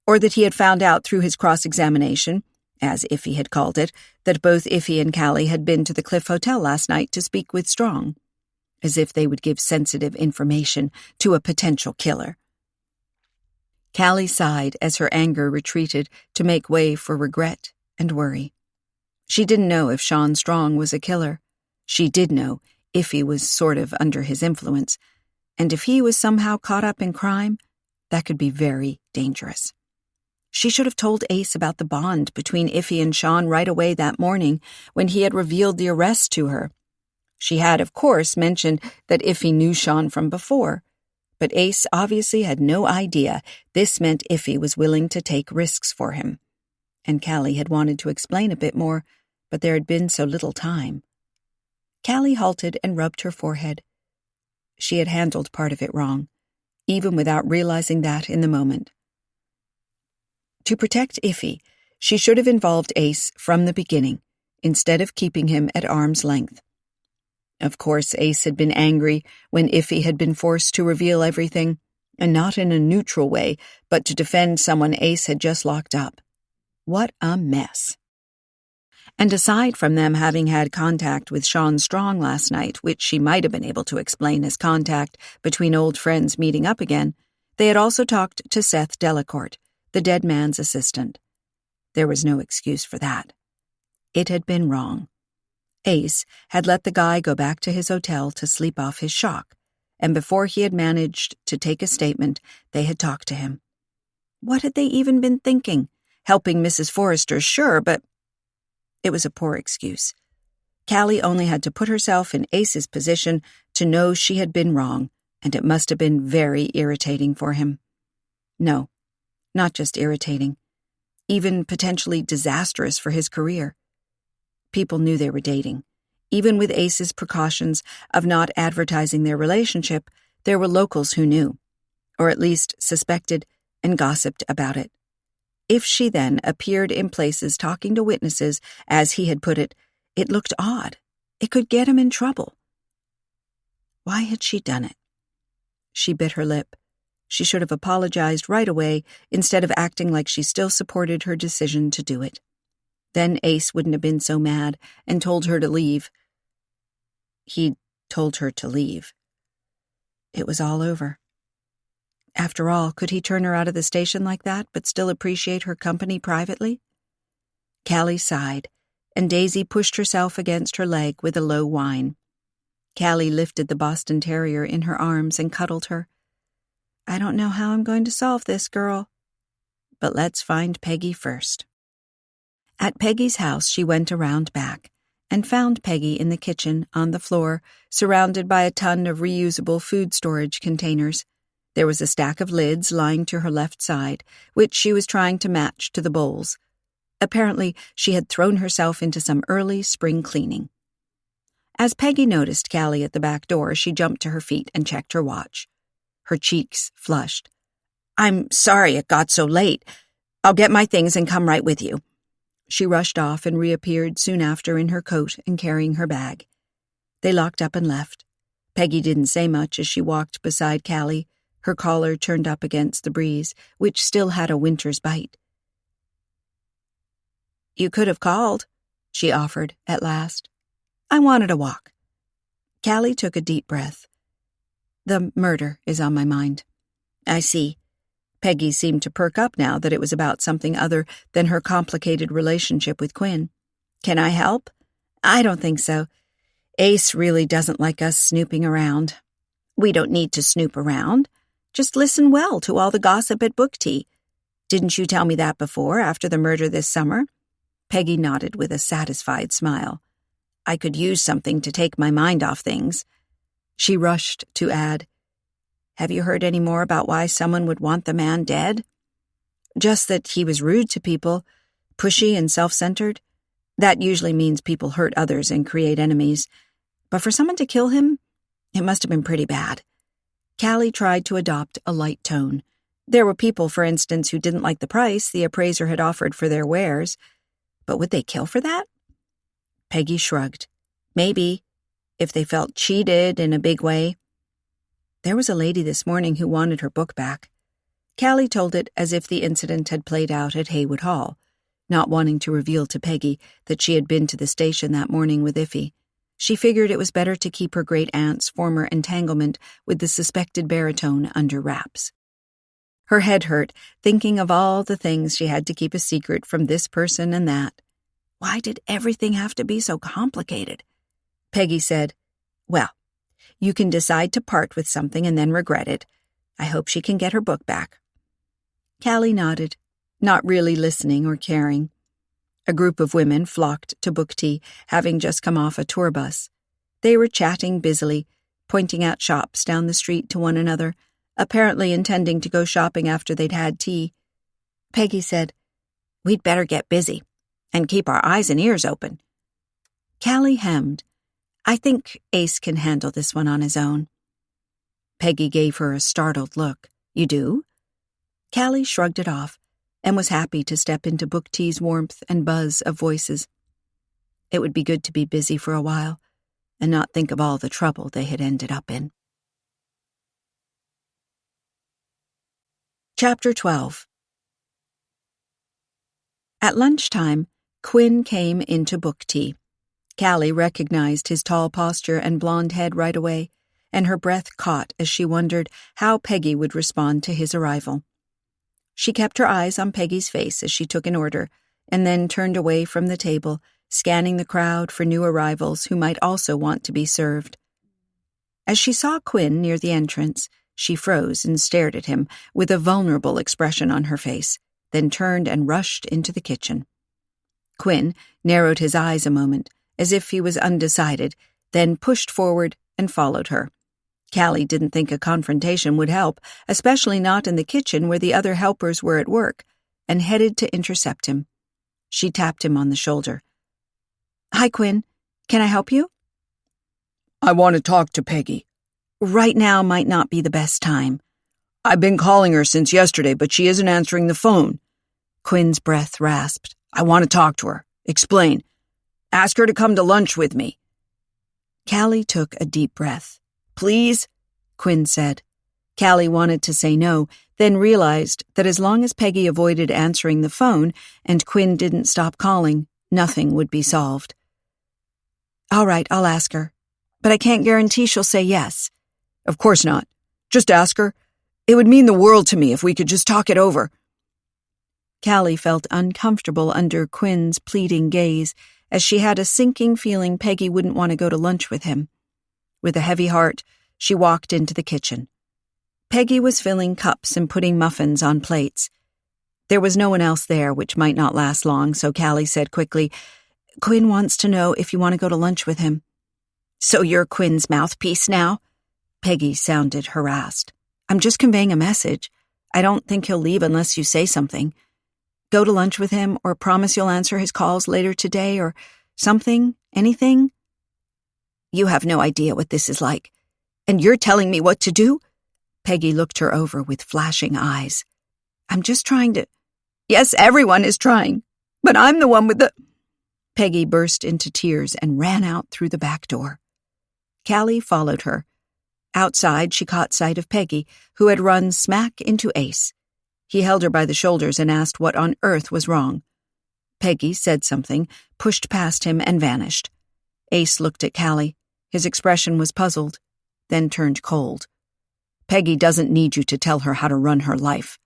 or that he had found out through his cross-examination, as Iffy had called it, that both Iffy and Callie had been to the Cliff Hotel last night to speak with Strong, as if they would give sensitive information to a potential killer. Callie sighed as her anger retreated to make way for regret and worry. She didn't know if Sean Strong was a killer. She did know Iffy was sort of under his influence, and if he was somehow caught up in crime, that could be very dangerous. She should have told Ace about the bond between Iffy and Sean right away that morning when he had revealed the arrest to her. She had, of course, mentioned that Iffy knew Sean from before, but Ace obviously had no idea this meant Iffy was willing to take risks for him. And Callie had wanted to explain a bit more, but there had been so little time. Callie halted and rubbed her forehead. She had handled part of it wrong, even without realizing that in the moment. To protect Iffy, she should have involved Ace from the beginning, instead of keeping him at arm's length. Of course, Ace had been angry when Iffy had been forced to reveal everything, and not in a neutral way, but to defend someone Ace had just locked up. What a mess. And aside from them having had contact with Sean Strong last night, which she might have been able to explain as contact between old friends meeting up again, they had also talked to Seth Delacourt, the dead man's assistant. There was no excuse for that. It had been wrong. Ace had let the guy go back to his hotel to sleep off his shock, and before he had managed to take a statement, they had talked to him. What had they even been thinking? Helping Mrs. Forrester, sure, but it was a poor excuse. Callie only had to put herself in Ace's position to know she had been wrong, and it must have been very irritating for him. No, not just irritating, even potentially disastrous for his career. People knew they were dating. Even with Ace's precautions of not advertising their relationship, there were locals who knew, or at least suspected and gossiped about it. If she then appeared in places talking to witnesses, as he had put it, it looked odd. It could get him in trouble. Why had she done it? She bit her lip. She should have apologized right away instead of acting like she still supported her decision to do it. Then Ace wouldn't have been so mad and told her to leave. He'd told her to leave. It was all over. After all, could he turn her out of the station like that, but still appreciate her company privately? Callie sighed, and Daisy pushed herself against her leg with a low whine. Callie lifted the Boston Terrier in her arms and cuddled her. I don't know how I'm going to solve this, girl. But let's find Peggy first. At Peggy's house, she went around back and found Peggy in the kitchen on the floor, surrounded by a ton of reusable food storage containers. There was a stack of lids lying to her left side, which she was trying to match to the bowls. Apparently, she had thrown herself into some early spring cleaning. As Peggy noticed Callie at the back door, she jumped to her feet and checked her watch. Her cheeks flushed. I'm sorry it got so late. I'll get my things and come right with you. She rushed off and reappeared soon after in her coat and carrying her bag. They locked up and left. Peggy didn't say much as she walked beside Callie, her collar turned up against the breeze, which still had a winter's bite. You could have called, she offered at last. I wanted a walk. Callie took a deep breath. The murder is on my mind. I see. Peggy seemed to perk up now that it was about something other than her complicated relationship with Quinn. Can I help? I don't think so. Ace really doesn't like us snooping around. We don't need to snoop around. Just listen well to all the gossip at book tea. Didn't you tell me that before, after the murder this summer? Peggy nodded with a satisfied smile. I could use something to take my mind off things. She rushed to add, Have you heard any more about why someone would want the man dead? Just that he was rude to people, pushy and self-centered. That usually means people hurt others and create enemies. But for someone to kill him, it must have been pretty bad. Callie tried to adopt a light tone. There were people, for instance, who didn't like the price the appraiser had offered for their wares. But would they kill for that? Peggy shrugged. Maybe, if they felt cheated in a big way. There was a lady this morning who wanted her book back. Callie told it as if the incident had played out at Haywood Hall, not wanting to reveal to Peggy that she had been to the station that morning with Iffy. She figured it was better to keep her great-aunt's former entanglement with the suspected baritone under wraps. Her head hurt, thinking of all the things she had to keep a secret from this person and that. Why did everything have to be so complicated? Peggy said, Well, you can decide to part with something and then regret it. I hope she can get her book back. Callie nodded, not really listening or caring. A group of women flocked to book tea, having just come off a tour bus. They were chatting busily, pointing out shops down the street to one another, apparently intending to go shopping after they'd had tea. Peggy said, We'd better get busy and keep our eyes and ears open. Callie hemmed. I think Ace can handle this one on his own. Peggy gave her a startled look. You do? Callie shrugged it off and was happy to step into book tea's warmth and buzz of voices. It would be good to be busy for a while and not think of all the trouble they had ended up in. Chapter 12. At lunchtime, Quinn came into book tea. Callie recognized his tall posture and blonde head right away, and her breath caught as she wondered how Peggy would respond to his arrival. She kept her eyes on Peggy's face as she took an order, and then turned away from the table, scanning the crowd for new arrivals who might also want to be served. As she saw Quinn near the entrance, she froze and stared at him with a vulnerable expression on her face, then turned and rushed into the kitchen. Quinn narrowed his eyes a moment, as if he was undecided, then pushed forward and followed her. Callie didn't think a confrontation would help, especially not in the kitchen where the other helpers were at work, and headed to intercept him. She tapped him on the shoulder. Hi, Quinn. Can I help you? I want to talk to Peggy. Right now might not be the best time. I've been calling her since yesterday, but she isn't answering the phone. Quinn's breath rasped. I want to talk to her. Explain. Ask her to come to lunch with me. Callie took a deep breath. Please? Quinn said. Callie wanted to say no, then realized that as long as Peggy avoided answering the phone and Quinn didn't stop calling, nothing would be solved. "All right, I'll ask her. But I can't guarantee she'll say yes." "Of course not. Just ask her. It would mean the world to me if we could just talk it over." Callie felt uncomfortable under Quinn's pleading gaze, as she had a sinking feeling Peggy wouldn't want to go to lunch with him. With a heavy heart, she walked into the kitchen. Peggy was filling cups and putting muffins on plates. There was no one else there, which might not last long, so Callie said quickly, "Quinn wants to know if you want to go to lunch with him." "So you're Quinn's mouthpiece now?" Peggy sounded harassed. "I'm just conveying a message. I don't think he'll leave unless you say something. Go to lunch with him, or promise you'll answer his calls later today, or something, anything." "You have no idea what this is like. And you're telling me what to do?" Peggy looked her over with flashing eyes. "I'm just trying to—" "Yes, everyone is trying, but I'm the one with the—" Peggy burst into tears and ran out through the back door. Callie followed her. Outside, she caught sight of Peggy, who had run smack into Ace. He held her by the shoulders and asked what on earth was wrong. Peggy said something, pushed past him, and vanished. Ace looked at Callie. His expression was puzzled, then turned cold. "Peggy doesn't need you to tell her how to run her life."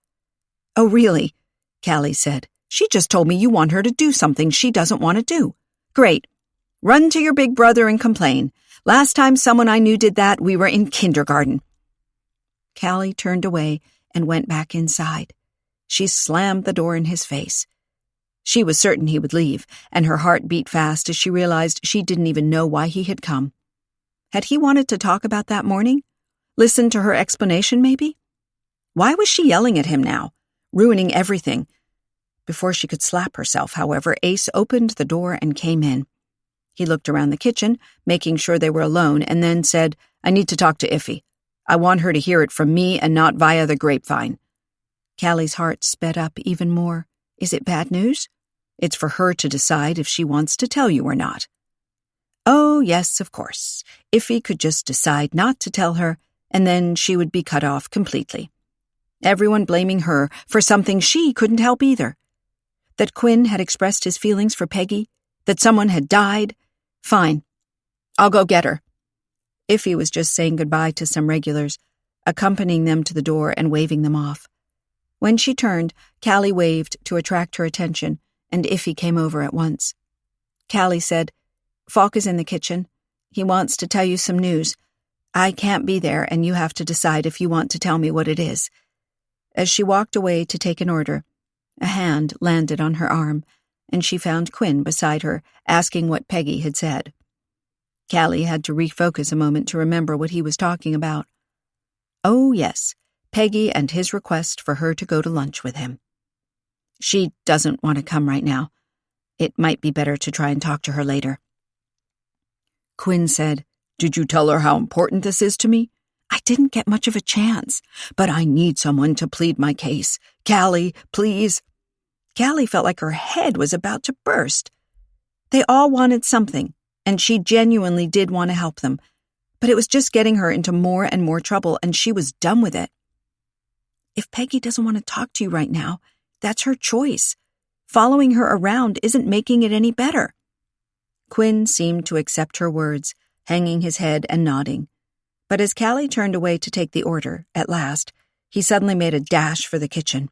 "Oh, really?" Callie said. "She just told me you want her to do something she doesn't want to do. Great. Run to your big brother and complain. Last time someone I knew did that, we were in kindergarten." Callie turned away and went back inside. She slammed the door in his face. She was certain he would leave, and her heart beat fast as she realized she didn't even know why he had come. Had he wanted to talk about that morning? Listen to her explanation, maybe? Why was she yelling at him now, ruining everything? Before she could slap herself, however, Ace opened the door and came in. He looked around the kitchen, making sure they were alone, and then said, "I need to talk to Iffy. I want her to hear it from me and not via the grapevine." Callie's heart sped up even more. Is it bad news? It's for her to decide if she wants to tell you or not. Oh, yes, of course. Iffy could just decide not to tell her, and then she would be cut off completely. Everyone blaming her for something she couldn't help either. That Quinn had expressed his feelings for Peggy, that someone had died. Fine. I'll go get her. Iffy was just saying goodbye to some regulars, accompanying them to the door and waving them off. When she turned, Callie waved to attract her attention, and Iffy came over at once. Callie said, "Falk is in the kitchen. He wants to tell you some news. I can't be there, and you have to decide if you want to tell me what it is." As she walked away to take an order, a hand landed on her arm, and she found Quinn beside her, asking what Peggy had said. Callie had to refocus a moment to remember what he was talking about. Oh, yes, Peggy and his request for her to go to lunch with him. She doesn't want to come right now. It might be better to try and talk to her later. Quinn said, "Did you tell her how important this is to me?" "I didn't get much of a chance, but I need someone to plead my case. Callie, please." Callie felt like her head was about to burst. They all wanted something, and she genuinely did want to help them, but it was just getting her into more and more trouble, and she was done with it. If Peggy doesn't want to talk to you right now, that's her choice. Following her around isn't making it any better. Quinn seemed to accept her words, hanging his head and nodding. But as Callie turned away to take the order, at last, he suddenly made a dash for the kitchen.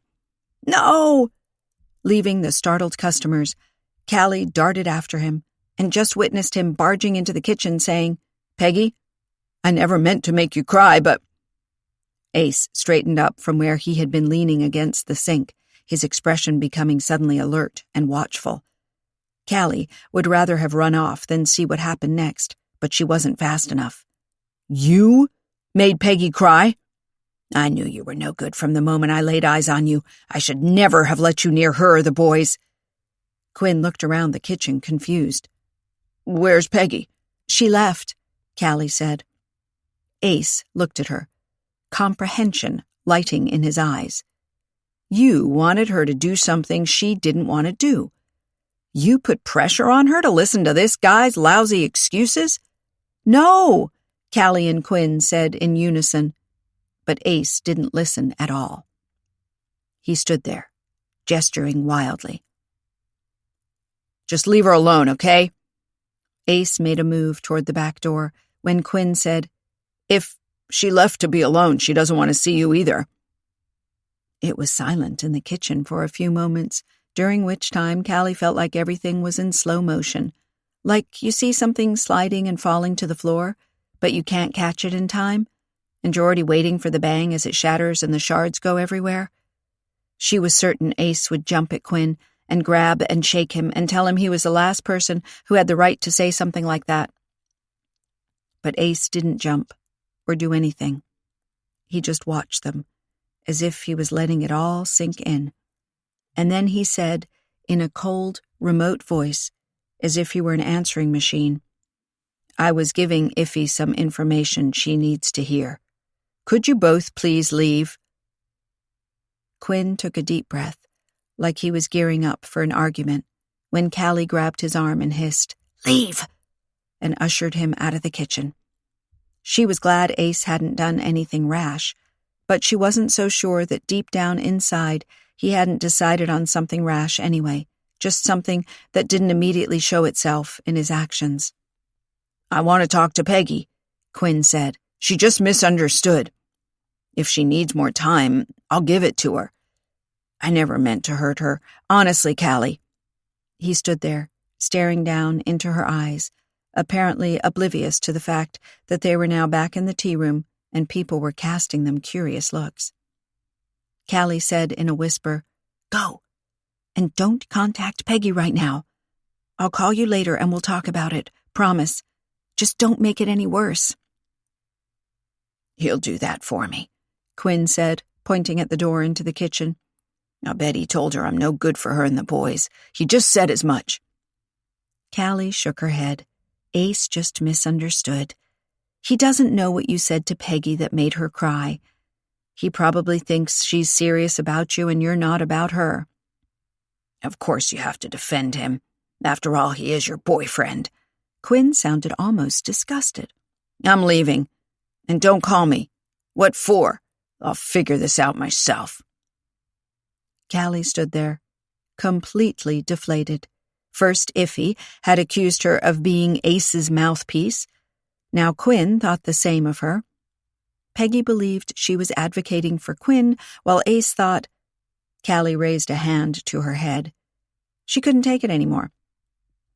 "No!" Leaving the startled customers, Callie darted after him and just witnessed him barging into the kitchen saying, "Peggy, I never meant to make you cry, but—" Ace straightened up from where he had been leaning against the sink, his expression becoming suddenly alert and watchful. Callie would rather have run off than see what happened next, but she wasn't fast enough. "You made Peggy cry?" "I knew you were no good from the moment I laid eyes on you. I should never have let you near her or the boys." Quinn looked around the kitchen, confused. "Where's Peggy?" "She left," Callie said. Ace looked at her, comprehension lighting in his eyes. "You wanted her to do something she didn't want to do. You put pressure on her to listen to this guy's lousy excuses?" "No," Callie and Quinn said in unison, but Ace didn't listen at all. He stood there, gesturing wildly. Just leave her alone, okay?" Ace made a move toward the back door when Quinn said, "If she left to be alone, she doesn't want to see you either." It was silent in the kitchen for a few moments, during which time Callie felt like everything was in slow motion. Like you see something sliding and falling to the floor, but you can't catch it in time, and you're already waiting for the bang as it shatters and the shards go everywhere. She was certain Ace would jump at Quinn and grab and shake him and tell him he was the last person who had the right to say something like that. But Ace didn't jump or do anything. He just watched them, as if he was letting it all sink in. And then he said, in a cold, remote voice, as if he were an answering machine, "I was giving Iffy some information she needs to hear. Could you both please leave?" Quinn took a deep breath, like he was gearing up for an argument, when Callie grabbed his arm and hissed, "Leave!" and ushered him out of the kitchen. She was glad Ace hadn't done anything rash, but she wasn't so sure that deep down inside he hadn't decided on something rash anyway, just something that didn't immediately show itself in his actions. "I want to talk to Peggy," Quinn said. "She just misunderstood. If she needs more time, I'll give it to her. I never meant to hurt her. Honestly, Callie." He stood there, staring down into her eyes, apparently oblivious to the fact that they were now back in the tea room and people were casting them curious looks. Callie said in a whisper, "Go, and don't contact Peggy right now. I'll call you later and we'll talk about it, promise. Just don't make it any worse." "He'll do that for me," Quinn said, pointing at the door into the kitchen. "I bet he told her I'm no good for her and the boys. He just said as much." Callie shook her head. Ace just misunderstood. He doesn't know what you said to Peggy that made her cry. He probably thinks she's serious about you and you're not about her. "Of course you have to defend him. After all, he is your boyfriend." Quinn sounded almost disgusted. "I'm leaving. And don't call me. What for? I'll figure this out myself." Callie stood there, completely deflated. First, Iffy had accused her of being Ace's mouthpiece. Now Quinn thought the same of her. Peggy believed she was advocating for Quinn, while Ace thought... Callie raised a hand to her head. She couldn't take it anymore.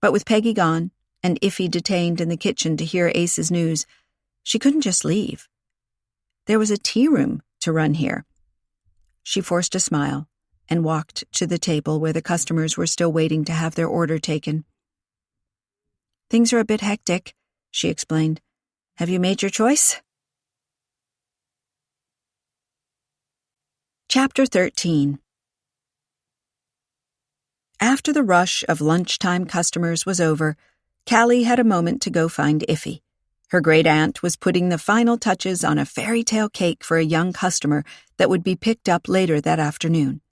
But with Peggy gone, and Iffy detained in the kitchen to hear Ace's news, she couldn't just leave. There was a tea room to run here. She forced a smile and walked to the table where the customers were still waiting to have their order taken. "Things are a bit hectic," she explained. "Have you made your choice?" Chapter 13. After the rush of lunchtime customers was over, Callie had a moment to go find Iffy. Her great-aunt was putting the final touches on a fairy tale cake for a young customer that would be picked up later that afternoon.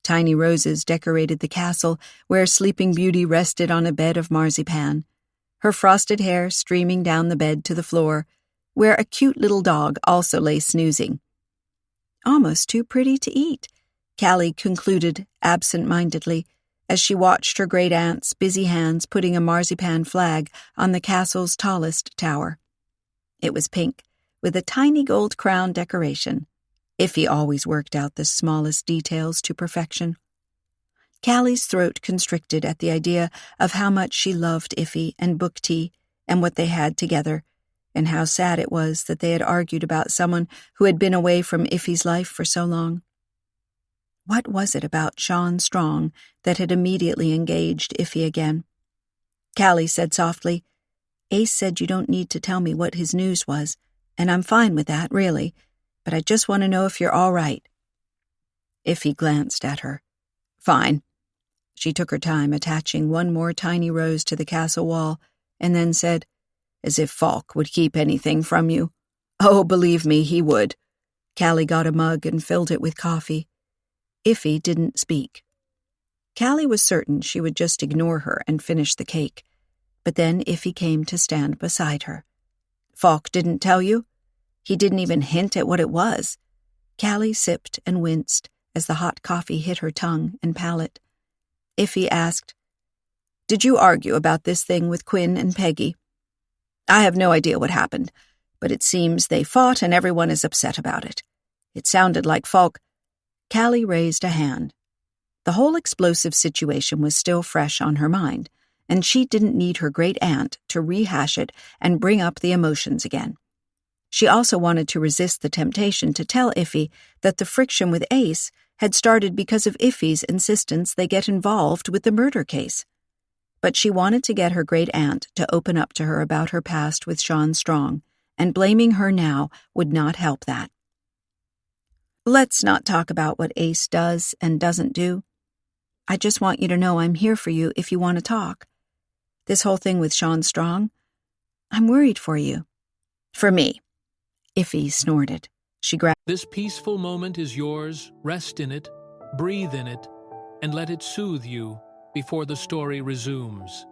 Tiny roses decorated the castle, where Sleeping Beauty rested on a bed of marzipan, her frosted hair streaming down the bed to the floor, where a cute little dog also lay snoozing. "Almost too pretty to eat," Callie concluded absent-mindedly, as she watched her great-aunt's busy hands putting a marzipan flag on the castle's tallest tower. It was pink, with a tiny gold crown decoration. Iffy always worked out the smallest details to perfection. Callie's throat constricted at the idea of how much she loved Iffy and book tea and what they had together, and how sad it was that they had argued about someone who had been away from Iffy's life for so long. What was it about Sean Strong that had immediately engaged Iffy again? Callie said softly, "Ace said you don't need to tell me what his news was, and I'm fine with that, really, but I just want to know if you're all right." Iffy glanced at her. "Fine." She took her time attaching one more tiny rose to the castle wall, and then said, "As if Falk would keep anything from you." "Oh, believe me, he would." Callie got a mug and filled it with coffee. Iffy didn't speak. Callie was certain she would just ignore her and finish the cake, but then Iffy came to stand beside her. "Falk didn't tell you? He didn't even hint at what it was." Callie sipped and winced as the hot coffee hit her tongue and palate. Iffy asked, Did you argue about this thing with Quinn and Peggy? I have no idea what happened, but it seems they fought and everyone is upset about it. It sounded like Falk. Callie raised a hand. The whole explosive situation was still fresh on her mind, and she didn't need her great aunt to rehash it and bring up the emotions again. She also wanted to resist the temptation to tell Iffy that the friction with Ace had started because of Iffy's insistence they get involved with the murder case. But she wanted to get her great aunt to open up to her about her past with Sean Strong, and blaming her now would not help that. Let's not talk about what Ace does and doesn't do. I just want you to know I'm here for you if you want to talk. This whole thing with Sean Strong, I'm worried for you. For me. Iffy snorted. She grabbed. This peaceful moment is yours. Rest in it, breathe in it, and let it soothe you before the story resumes.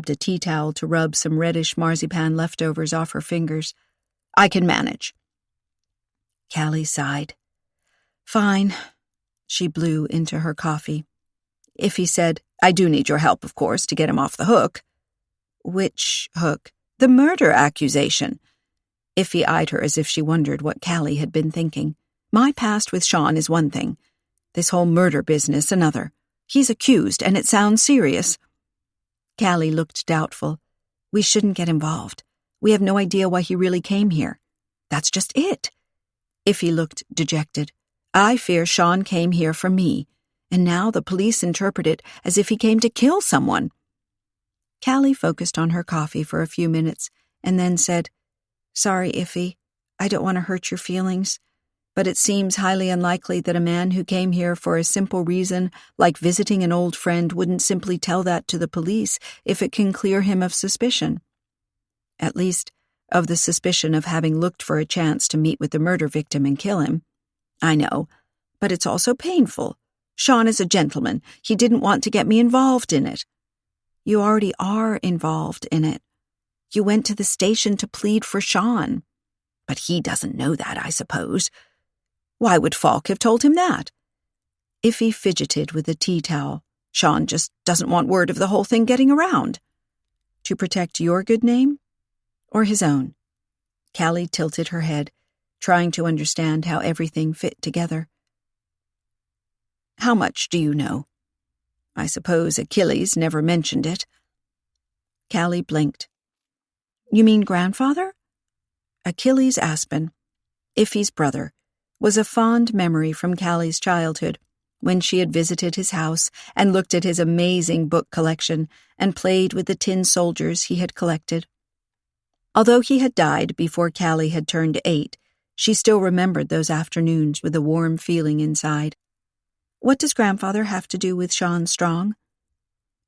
Grabbed a tea towel to rub some reddish marzipan leftovers off her fingers. I can manage. Callie sighed. Fine. She blew into her coffee. Iffy said, I do need your help, of course, to get him off the hook. Which hook? The murder accusation. Iffy eyed her as if she wondered what Callie had been thinking. My past with Sean is one thing. This whole murder business another. He's accused, and it sounds serious. Callie looked doubtful. We shouldn't get involved. We have no idea why he really came here. That's just it. Iffy looked dejected. I fear Sean came here for me, and now the police interpret it as if he came to kill someone. Callie focused on her coffee for a few minutes and then said, Sorry, Iffy. I don't want to hurt your feelings. but it seems highly unlikely that a man who came here for a simple reason, like visiting an old friend, wouldn't simply tell that to the police if it can clear him of suspicion. At least, of the suspicion of having looked for a chance to meet with the murder victim and kill him. I know, but it's also painful. Sean is a gentleman. He didn't want to get me involved in it. You already are involved in it. You went to the station to plead for Sean. But he doesn't know that, I suppose. Why would Falk have told him that? Iffy fidgeted with the tea towel. Sean just doesn't want word of the whole thing getting around. To protect your good name? Or his own? Callie tilted her head, trying to understand how everything fit together. How much do you know? I suppose Achilles never mentioned it. Callie blinked. You mean grandfather? Achilles Aspen, Iffy's brother, was a fond memory from Callie's childhood, when she had visited his house and looked at his amazing book collection and played with the tin soldiers he had collected. Although he had died before Callie had turned 8, she still remembered those afternoons with a warm feeling inside. What does grandfather have to do with Sean Strong?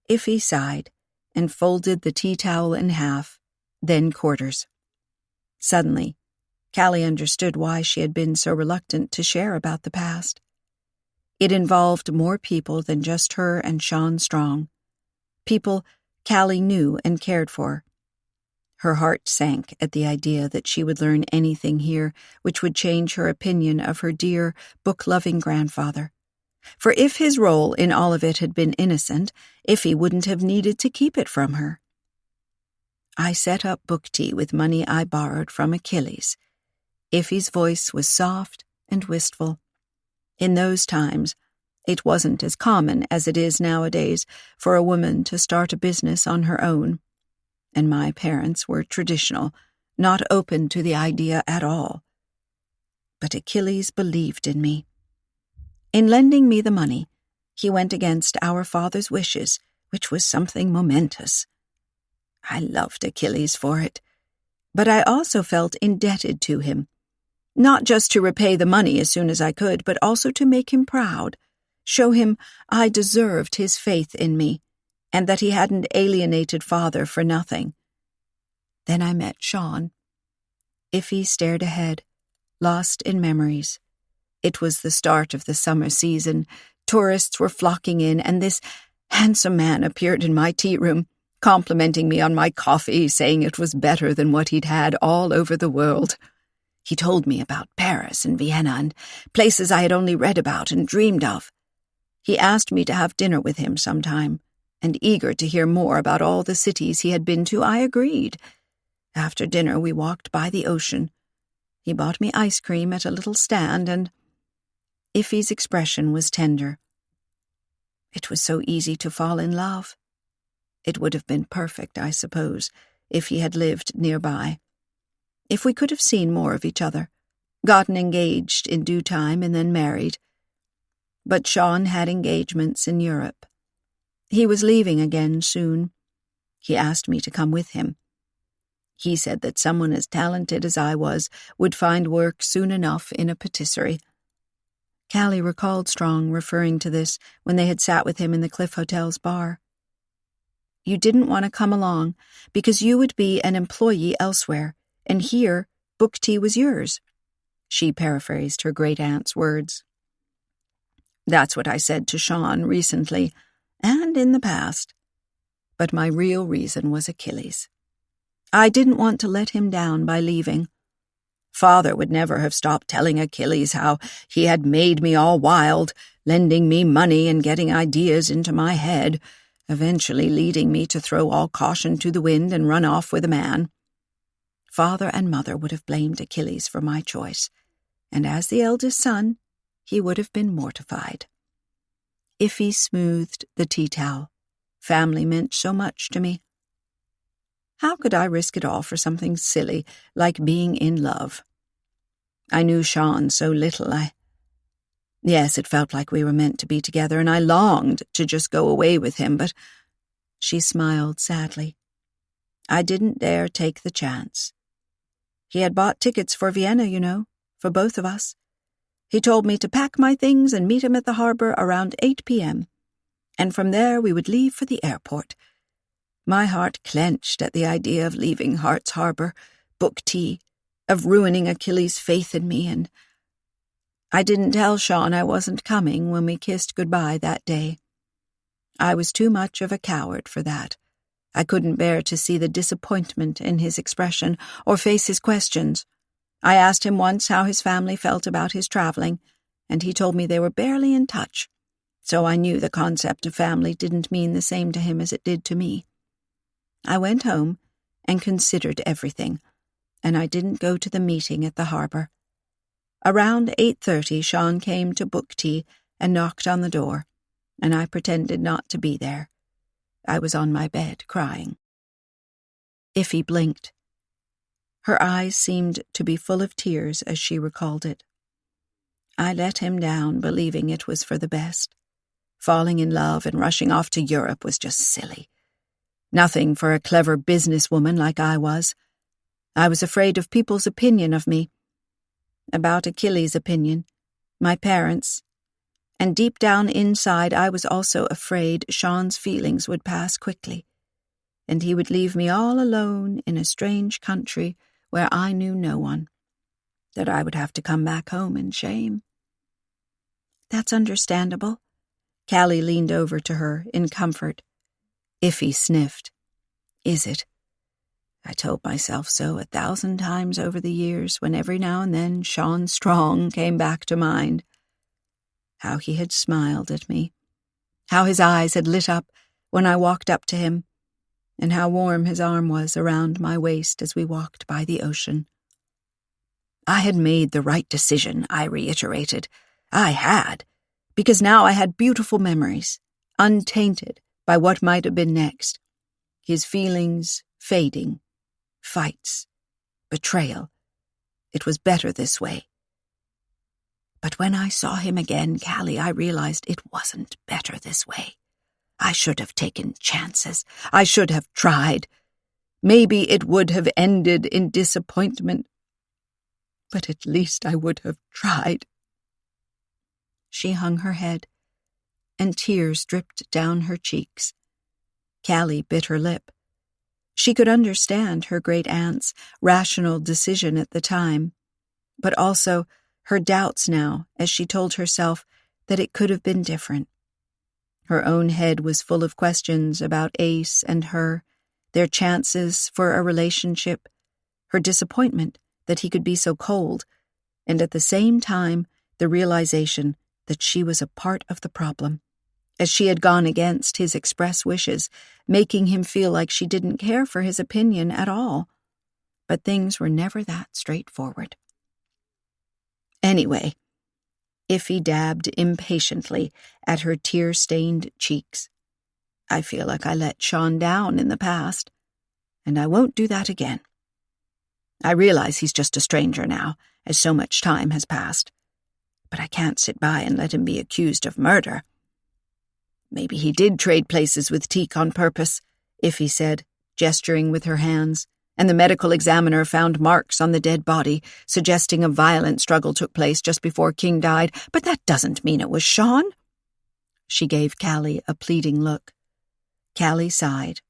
Iffy sighed and folded the tea towel in half, then quarters. Suddenly, Callie understood why she had been so reluctant to share about the past. It involved more people than just her and Sean Strong. People Callie knew and cared for. Her heart sank at the idea that she would learn anything here which would change her opinion of her dear, book-loving grandfather. For if his role in all of it had been innocent, Iffy wouldn't have needed to keep it from her. I set up book tea with money I borrowed from Achilles. Iffy's voice was soft and wistful. In those times, it wasn't as common as it is nowadays for a woman to start a business on her own. And my parents were traditional, not open to the idea at all. But Achilles believed in me. In lending me the money, he went against our father's wishes, which was something momentous. I loved Achilles for it, but I also felt indebted to him, not just to repay the money as soon as I could, but also to make him proud, show him I deserved his faith in me, and that he hadn't alienated father for nothing. Then I met Sean. Iffy stared ahead, lost in memories. It was the start of the summer season. Tourists were flocking in, and this handsome man appeared in my tea room, complimenting me on my coffee, saying it was better than what he'd had all over the world. He told me about Paris and Vienna and places I had only read about and dreamed of. He asked me to have dinner with him sometime, and eager to hear more about all the cities he had been to, I agreed. After dinner, we walked by the ocean. He bought me ice cream at a little stand, and Iffy's expression was tender. It was so easy to fall in love. It would have been perfect, I suppose, if he had lived nearby. If we could have seen more of each other, gotten engaged in due time and then married. But Sean had engagements in Europe. He was leaving again soon. He asked me to come with him. He said that someone as talented as I was would find work soon enough in a patisserie. Callie recalled Strong referring to this when they had sat with him in the Cliff Hotel's bar. You didn't want to come along because you would be an employee elsewhere, and here, book tea was yours. She paraphrased her great-aunt's words. That's what I said to Sean recently, and in the past. But my real reason was Achilles. I didn't want to let him down by leaving. Father would never have stopped telling Achilles how he had made me all wild, lending me money and getting ideas into my head, eventually leading me to throw all caution to the wind and run off with a man. Father and Mother would have blamed Achilles for my choice, and as the eldest son, he would have been mortified. Iffy smoothed the tea towel. Family meant so much to me. How could I risk it all for something silly like being in love? I knew Sean so little. Yes, it felt like we were meant to be together, and I longed to just go away with him, but she smiled sadly. I didn't dare take the chance. He had bought tickets for Vienna, for both of us. He told me to pack my things and meet him at the harbor around 8 p.m., and from there we would leave for the airport. My heart clenched at the idea of leaving Hart's Harbor, book tea, of ruining Achilles' faith in me, and I didn't tell Sean I wasn't coming when we kissed goodbye that day. I was too much of a coward for that. I couldn't bear to see the disappointment in his expression or face his questions. I asked him once how his family felt about his traveling, and he told me they were barely in touch, so I knew the concept of family didn't mean the same to him as it did to me. I went home and considered everything, and I didn't go to the meeting at the harbor. Around 8:30, Sean came to book tea and knocked on the door, and I pretended not to be there. I was on my bed, crying. Iffy blinked. Her eyes seemed to be full of tears as she recalled it. I let him down, believing it was for the best. Falling in love and rushing off to Europe was just silly. Nothing for a clever businesswoman like I was. I was afraid of people's opinion of me. About Achilles' opinion, my parents', and deep down inside I was also afraid Sean's feelings would pass quickly, and he would leave me all alone in a strange country where I knew no one, that I would have to come back home in shame. That's understandable. Callie leaned over to her in comfort. Iffy sniffed. Is it? I told myself so 1,000 times over the years when every now and then Sean Strong came back to mind. How he had smiled at me, how his eyes had lit up when I walked up to him, and how warm his arm was around my waist as we walked by the ocean. I had made the right decision, I reiterated. I had, because now I had beautiful memories, untainted by what might have been next. His feelings fading, fights, betrayal. It was better this way. But when I saw him again, Callie, I realized it wasn't better this way. I should have taken chances. I should have tried. Maybe it would have ended in disappointment, but at least I would have tried. She hung her head, and tears dripped down her cheeks. Callie bit her lip. She could understand her great-aunt's rational decision at the time, but also her doubts now as she told herself that it could have been different. Her own head was full of questions about Ace and her, their chances for a relationship, her disappointment that he could be so cold, and at the same time the realization that she was a part of the problem, as she had gone against his express wishes, making him feel like she didn't care for his opinion at all. But things were never that straightforward. Anyway, Iffy dabbed impatiently at her tear-stained cheeks. I feel like I let Sean down in the past, and I won't do that again. I realize he's just a stranger now, as so much time has passed, but I can't sit by and let him be accused of murder. Maybe he did trade places with Teak on purpose, Iffy said, gesturing with her hands, and the medical examiner found marks on the dead body, suggesting a violent struggle took place just before King died, but that doesn't mean it was Sean. She gave Callie a pleading look. Callie sighed.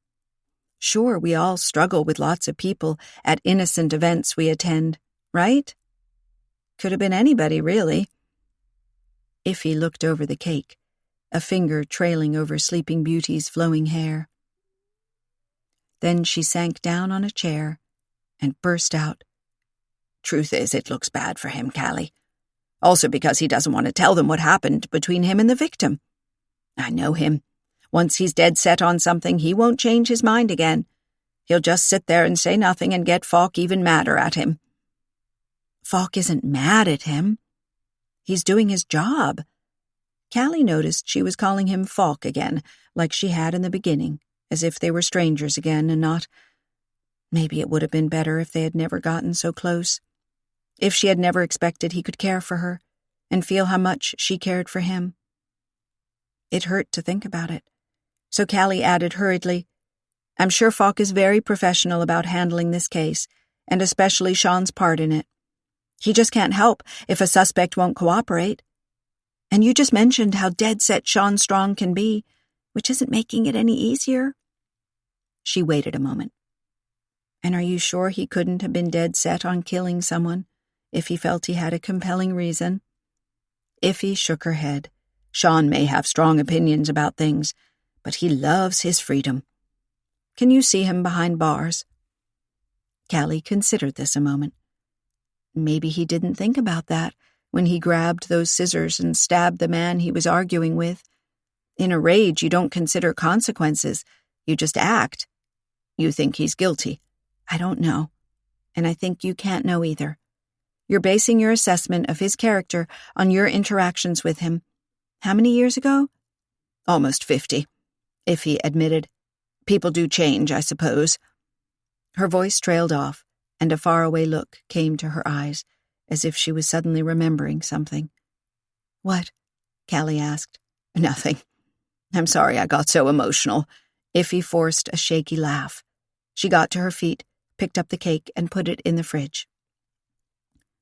Sure, we all struggle with lots of people at innocent events we attend, right? Could have been anybody, really. Iffy looked over the cake, a finger trailing over Sleeping Beauty's flowing hair. Then she sank down on a chair and burst out. Truth is, it looks bad for him, Callie. Also because he doesn't want to tell them what happened between him and the victim. I know him. Once he's dead set on something, he won't change his mind again. He'll just sit there and say nothing and get Falk even madder at him. Falk isn't mad at him. He's doing his job. Callie noticed she was calling him Falk again, like she had in the beginning, as if they were strangers again and not. Maybe it would have been better if they had never gotten so close. If she had never expected he could care for her and feel how much she cared for him. It hurt to think about it. So Callie added hurriedly, I'm sure Falk is very professional about handling this case, and especially Sean's part in it. He just can't help if a suspect won't cooperate. And you just mentioned how dead-set Sean Strong can be, which isn't making it any easier." She waited a moment. "And are you sure he couldn't have been dead set on killing someone if he felt he had a compelling reason?" Iffy shook her head. "Sean may have strong opinions about things, but he loves his freedom. Can you see him behind bars?" Callie considered this a moment. Maybe he didn't think about that when he grabbed those scissors and stabbed the man he was arguing with. In a rage, you don't consider consequences. You just act. You think he's guilty. I don't know. And I think you can't know either. You're basing your assessment of his character on your interactions with him. How many years ago? "Almost 50, Iffy admitted. "People do change, I suppose." Her voice trailed off, and a faraway look came to her eyes, as if she was suddenly remembering something. "What?" Callie asked. "Nothing. I'm sorry I got so emotional." Iffy forced a shaky laugh. She got to her feet, picked up the cake, and put it in the fridge.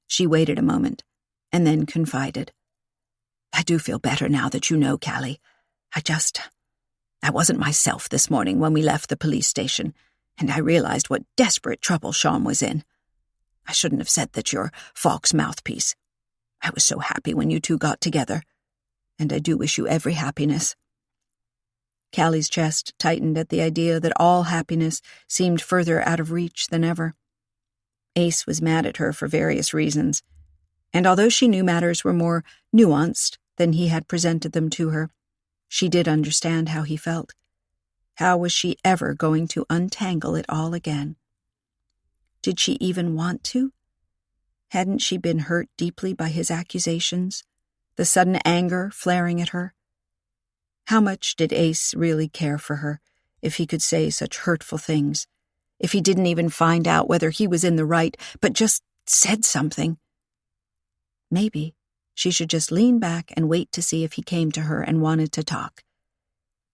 She waited a moment, and then confided. "I do feel better now that you know, Callie. I wasn't myself this morning when we left the police station, and I realized what desperate trouble Sean was in. I shouldn't have said that you're Falk's mouthpiece. I was so happy when you two got together, and I do wish you every happiness." Callie's chest tightened at the idea that all happiness seemed further out of reach than ever. Ace was mad at her for various reasons, and although she knew matters were more nuanced than he had presented them to her, she did understand how he felt. How was she ever going to untangle it all again? Did she even want to? Hadn't she been hurt deeply by his accusations, the sudden anger flaring at her? How much did Ace really care for her, if he could say such hurtful things, if he didn't even find out whether he was in the right, but just said something? Maybe she should just lean back and wait to see if he came to her and wanted to talk.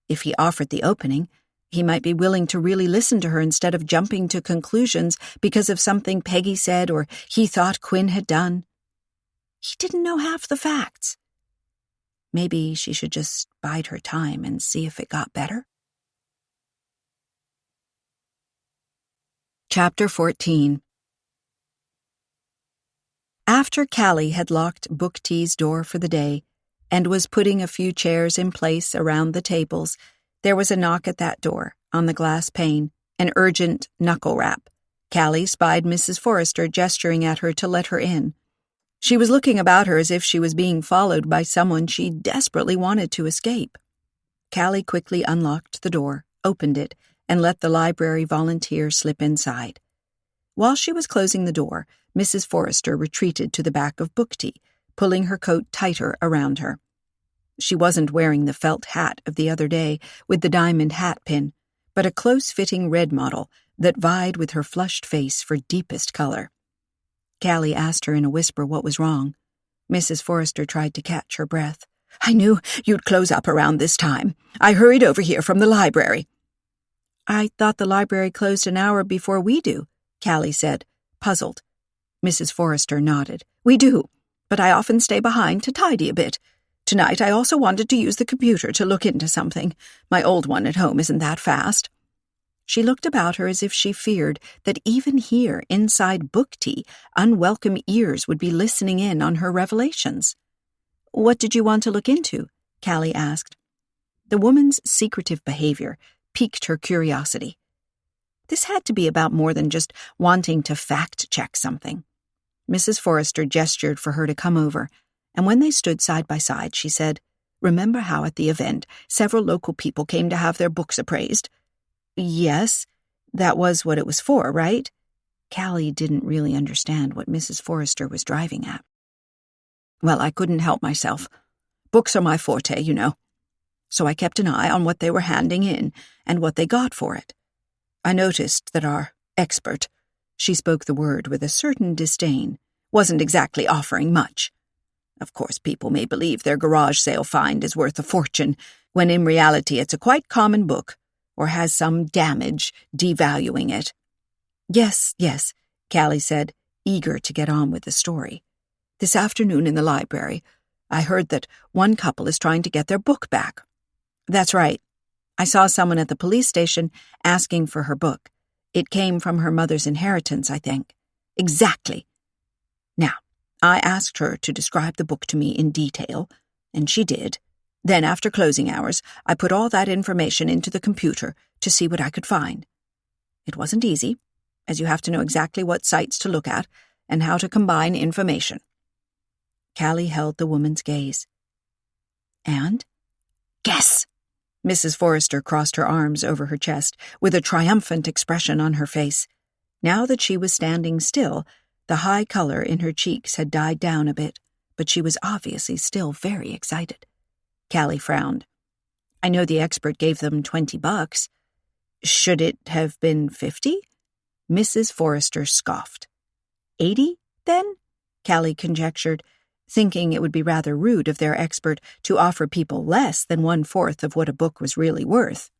If he offered the opening, he might be willing to really listen to her instead of jumping to conclusions because of something Peggy said or he thought Quinn had done. He didn't know half the facts. Maybe she should just bide her time and see if it got better. Chapter 14. After Callie had locked Book T's door for the day and was putting a few chairs in place around the tables, there was a knock at that door, on the glass pane, an urgent knuckle rap. Callie spied Mrs. Forrester gesturing at her to let her in. She was looking about her as if she was being followed by someone she desperately wanted to escape. Callie quickly unlocked the door, opened it, and let the library volunteer slip inside. While she was closing the door, Mrs. Forrester retreated to the back of Book T, pulling her coat tighter around her. She wasn't wearing the felt hat of the other day with the diamond hat pin, but a close-fitting red model that vied with her flushed face for deepest color. Callie asked her in a whisper what was wrong. Mrs. Forrester tried to catch her breath. "I knew you'd close up around this time. I hurried over here from the library." "I thought the library closed an hour before we do," Callie said, puzzled. Mrs. Forrester nodded. "We do, but I often stay behind to tidy a bit. Tonight I also wanted to use the computer to look into something. My old one at home isn't that fast." She looked about her as if she feared that even here inside Book T, unwelcome ears would be listening in on her revelations. "What did you want to look into?" Callie asked. The woman's secretive behavior piqued her curiosity. This had to be about more than just wanting to fact-check something. Mrs. Forrester gestured for her to come over, and when they stood side by side, she said, "Remember how at the event several local people came to have their books appraised?" "Yes, that was what it was for, right?" Callie didn't really understand what Mrs. Forrester was driving at. "Well, I couldn't help myself. Books are my forte, you know. So I kept an eye on what they were handing in and what they got for it. I noticed that our expert," she spoke the word with a certain disdain, "wasn't exactly offering much. Of course, people may believe their garage sale find is worth a fortune, when in reality it's a quite common book, or has some damage devaluing it." Yes, Callie said, eager to get on with the story. "This afternoon in the library, I heard that one couple is trying to get their book back." "That's right. I saw someone at the police station asking for her book. It came from her mother's inheritance, I think." "Exactly. Now, I asked her to describe the book to me in detail, and she did. Then, after closing hours, I put all that information into the computer to see what I could find. It wasn't easy, as you have to know exactly what sites to look at and how to combine information." Callie held the woman's gaze. "And?" "Guess!" Mrs. Forrester crossed her arms over her chest, with a triumphant expression on her face. Now that she was standing still, the high color in her cheeks had died down a bit, but she was obviously still very excited. Callie frowned. "I know the expert gave them $20. Should it have been 50? Mrs. Forrester scoffed. 80, then? Callie conjectured, thinking it would be rather rude of their expert to offer people less than 1/4 of what a book was really worth.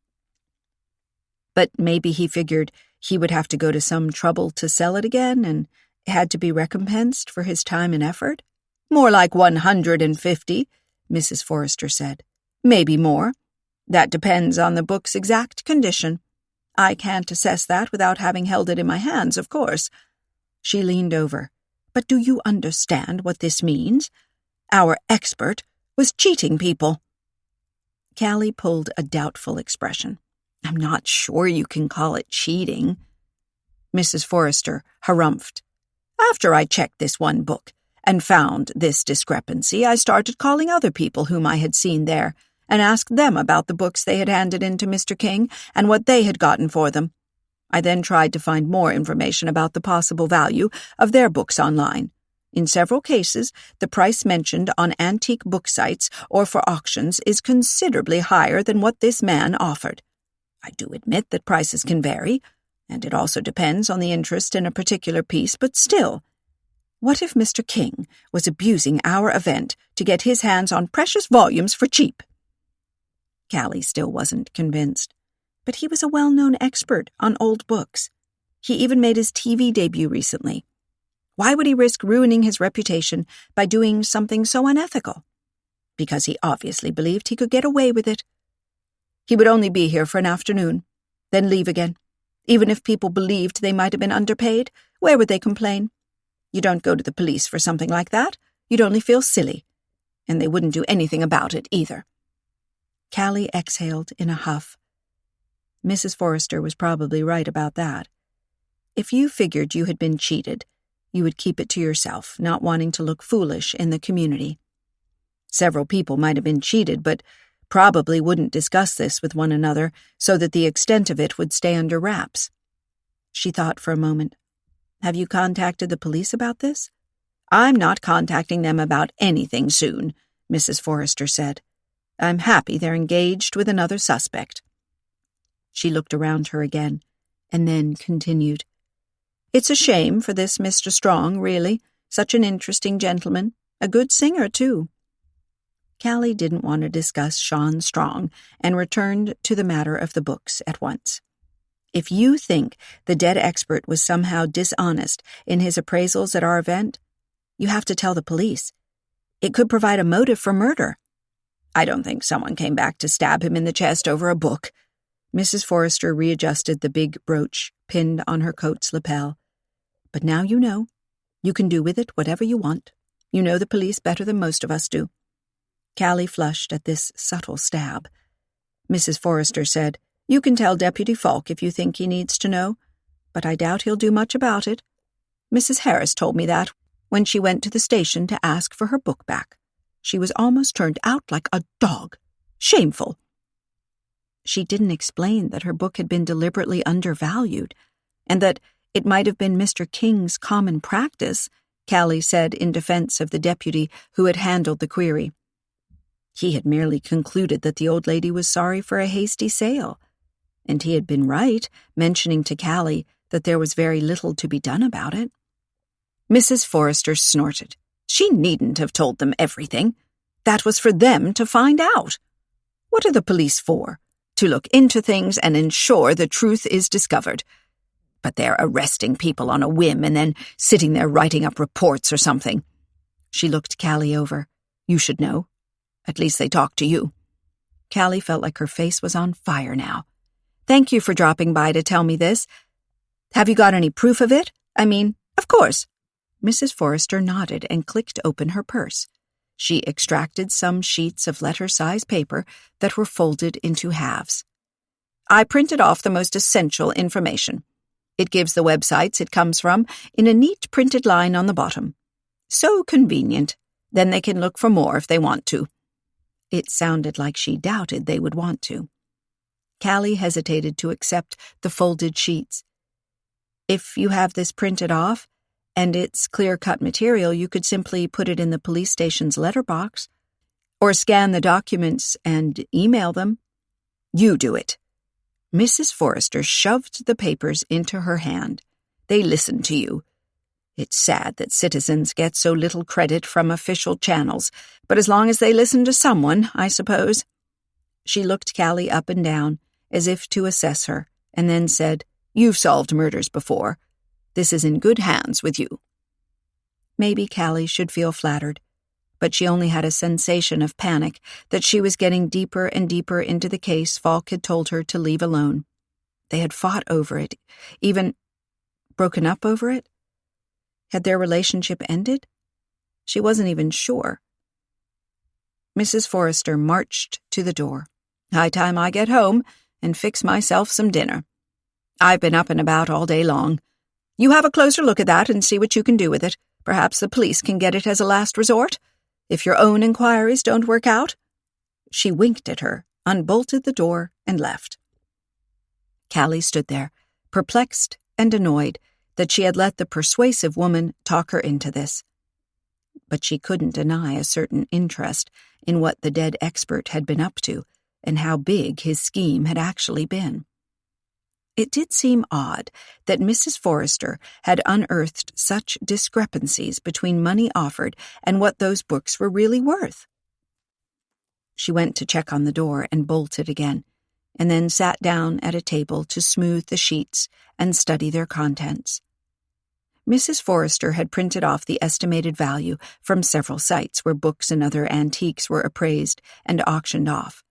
But maybe he figured he would have to go to some trouble to sell it again and had to be recompensed for his time and effort. "More like 150, Mrs. Forrester said. "Maybe more. That depends on the book's exact condition. I can't assess that without having held it in my hands, of course." She leaned over. "But do you understand what this means? Our expert was cheating people." Callie pulled a doubtful expression. "I'm not sure you can call it cheating." Mrs. Forrester harumphed. "After I checked this one book and found this discrepancy, I started calling other people whom I had seen there and asked them about the books they had handed in to Mr. King and what they had gotten for them. I then tried to find more information about the possible value of their books online. In several cases, the price mentioned on antique book sites or for auctions is considerably higher than what this man offered. I do admit that prices can vary, and it also depends on the interest in a particular piece, but still, what if Mr. King was abusing our event to get his hands on precious volumes for cheap?" Callie still wasn't convinced, but he was a well-known expert on old books. He even made his TV debut recently. Why would he risk ruining his reputation by doing something so unethical? Because he obviously believed he could get away with it. He would only be here for an afternoon, then leave again. Even if people believed they might have been underpaid, where would they complain? You don't go to the police for something like that. You'd only feel silly. And they wouldn't do anything about it, either. Callie exhaled in a huff. Mrs. Forrester was probably right about that. If you figured you had been cheated, you would keep it to yourself, not wanting to look foolish in the community. Several people might have been cheated, but probably wouldn't discuss this with one another so that the extent of it would stay under wraps. She thought for a moment. "Have you contacted the police about this?" "I'm not contacting them about anything soon," Mrs. Forrester said. "I'm happy they're engaged with another suspect." She looked around her again, and then continued. "It's a shame for this Mr. Strong, really. Such an interesting gentleman. A good singer, too." Callie didn't want to discuss Sean Strong and returned to the matter of the books at once. "If you think the dead expert was somehow dishonest in his appraisals at our event, you have to tell the police. It could provide a motive for murder." "I don't think someone came back to stab him in the chest over a book." Mrs. Forrester readjusted the big brooch pinned on her coat's lapel. "But now you know. You can do with it whatever you want. You know the police better than most of us do." Callie flushed at this subtle stab. Mrs. Forrester said, "You can tell Deputy Falk if you think he needs to know, but I doubt he'll do much about it. Mrs. Harris told me that when she went to the station to ask for her book back. She was almost turned out like a dog. Shameful." She didn't explain that her book had been deliberately undervalued, and that it might have been Mr. King's common practice, Callie said in defense of the deputy who had handled the query. He had merely concluded that the old lady was sorry for a hasty sale, and he had been right, mentioning to Callie that there was very little to be done about it. Mrs. Forrester snorted. She needn't have told them everything. That was for them to find out. What are the police for? To look into things and ensure the truth is discovered. But they're arresting people on a whim and then sitting there writing up reports or something. She looked Callie over. You should know. At least they talk to you. Callie felt like her face was on fire now. Thank you for dropping by to tell me this. Have you got any proof of it? I mean, of course. Mrs. Forrester nodded and clicked open her purse. She extracted some sheets of letter-size paper that were folded into halves. I printed off the most essential information. It gives the websites it comes from in a neat printed line on the bottom. So convenient. Then they can look for more if they want to. It sounded like she doubted they would want to. Callie hesitated to accept the folded sheets. If you have this printed off, and it's clear-cut material, you could simply put it in the police station's letterbox, or scan the documents and email them. You do it. Mrs. Forrester shoved the papers into her hand. They listened to you. It's sad that citizens get so little credit from official channels, but as long as they listen to someone, I suppose. She looked Callie up and down, as if to assess her, and then said, You've solved murders before. This is in good hands with you. Maybe Callie should feel flattered, but she only had a sensation of panic that she was getting deeper and deeper into the case Falk had told her to leave alone. They had fought over it, even broken up over it. Had their relationship ended? She wasn't even sure. Mrs. Forrester marched to the door. High time I get home and fix myself some dinner. I've been up and about all day long. You have a closer look at that and see what you can do with it. Perhaps the police can get it as a last resort, if your own inquiries don't work out. She winked at her, unbolted the door, and left. Callie stood there, perplexed and annoyed that she had let the persuasive woman talk her into this. But she couldn't deny a certain interest in what the dead expert had been up to and how big his scheme had actually been. It did seem odd that Mrs. Forrester had unearthed such discrepancies between money offered and what those books were really worth. She went to check on the door and bolted again, and then sat down at a table to smooth the sheets and study their contents. Mrs. Forrester had printed off the estimated value from several sites where books and other antiques were appraised and auctioned off.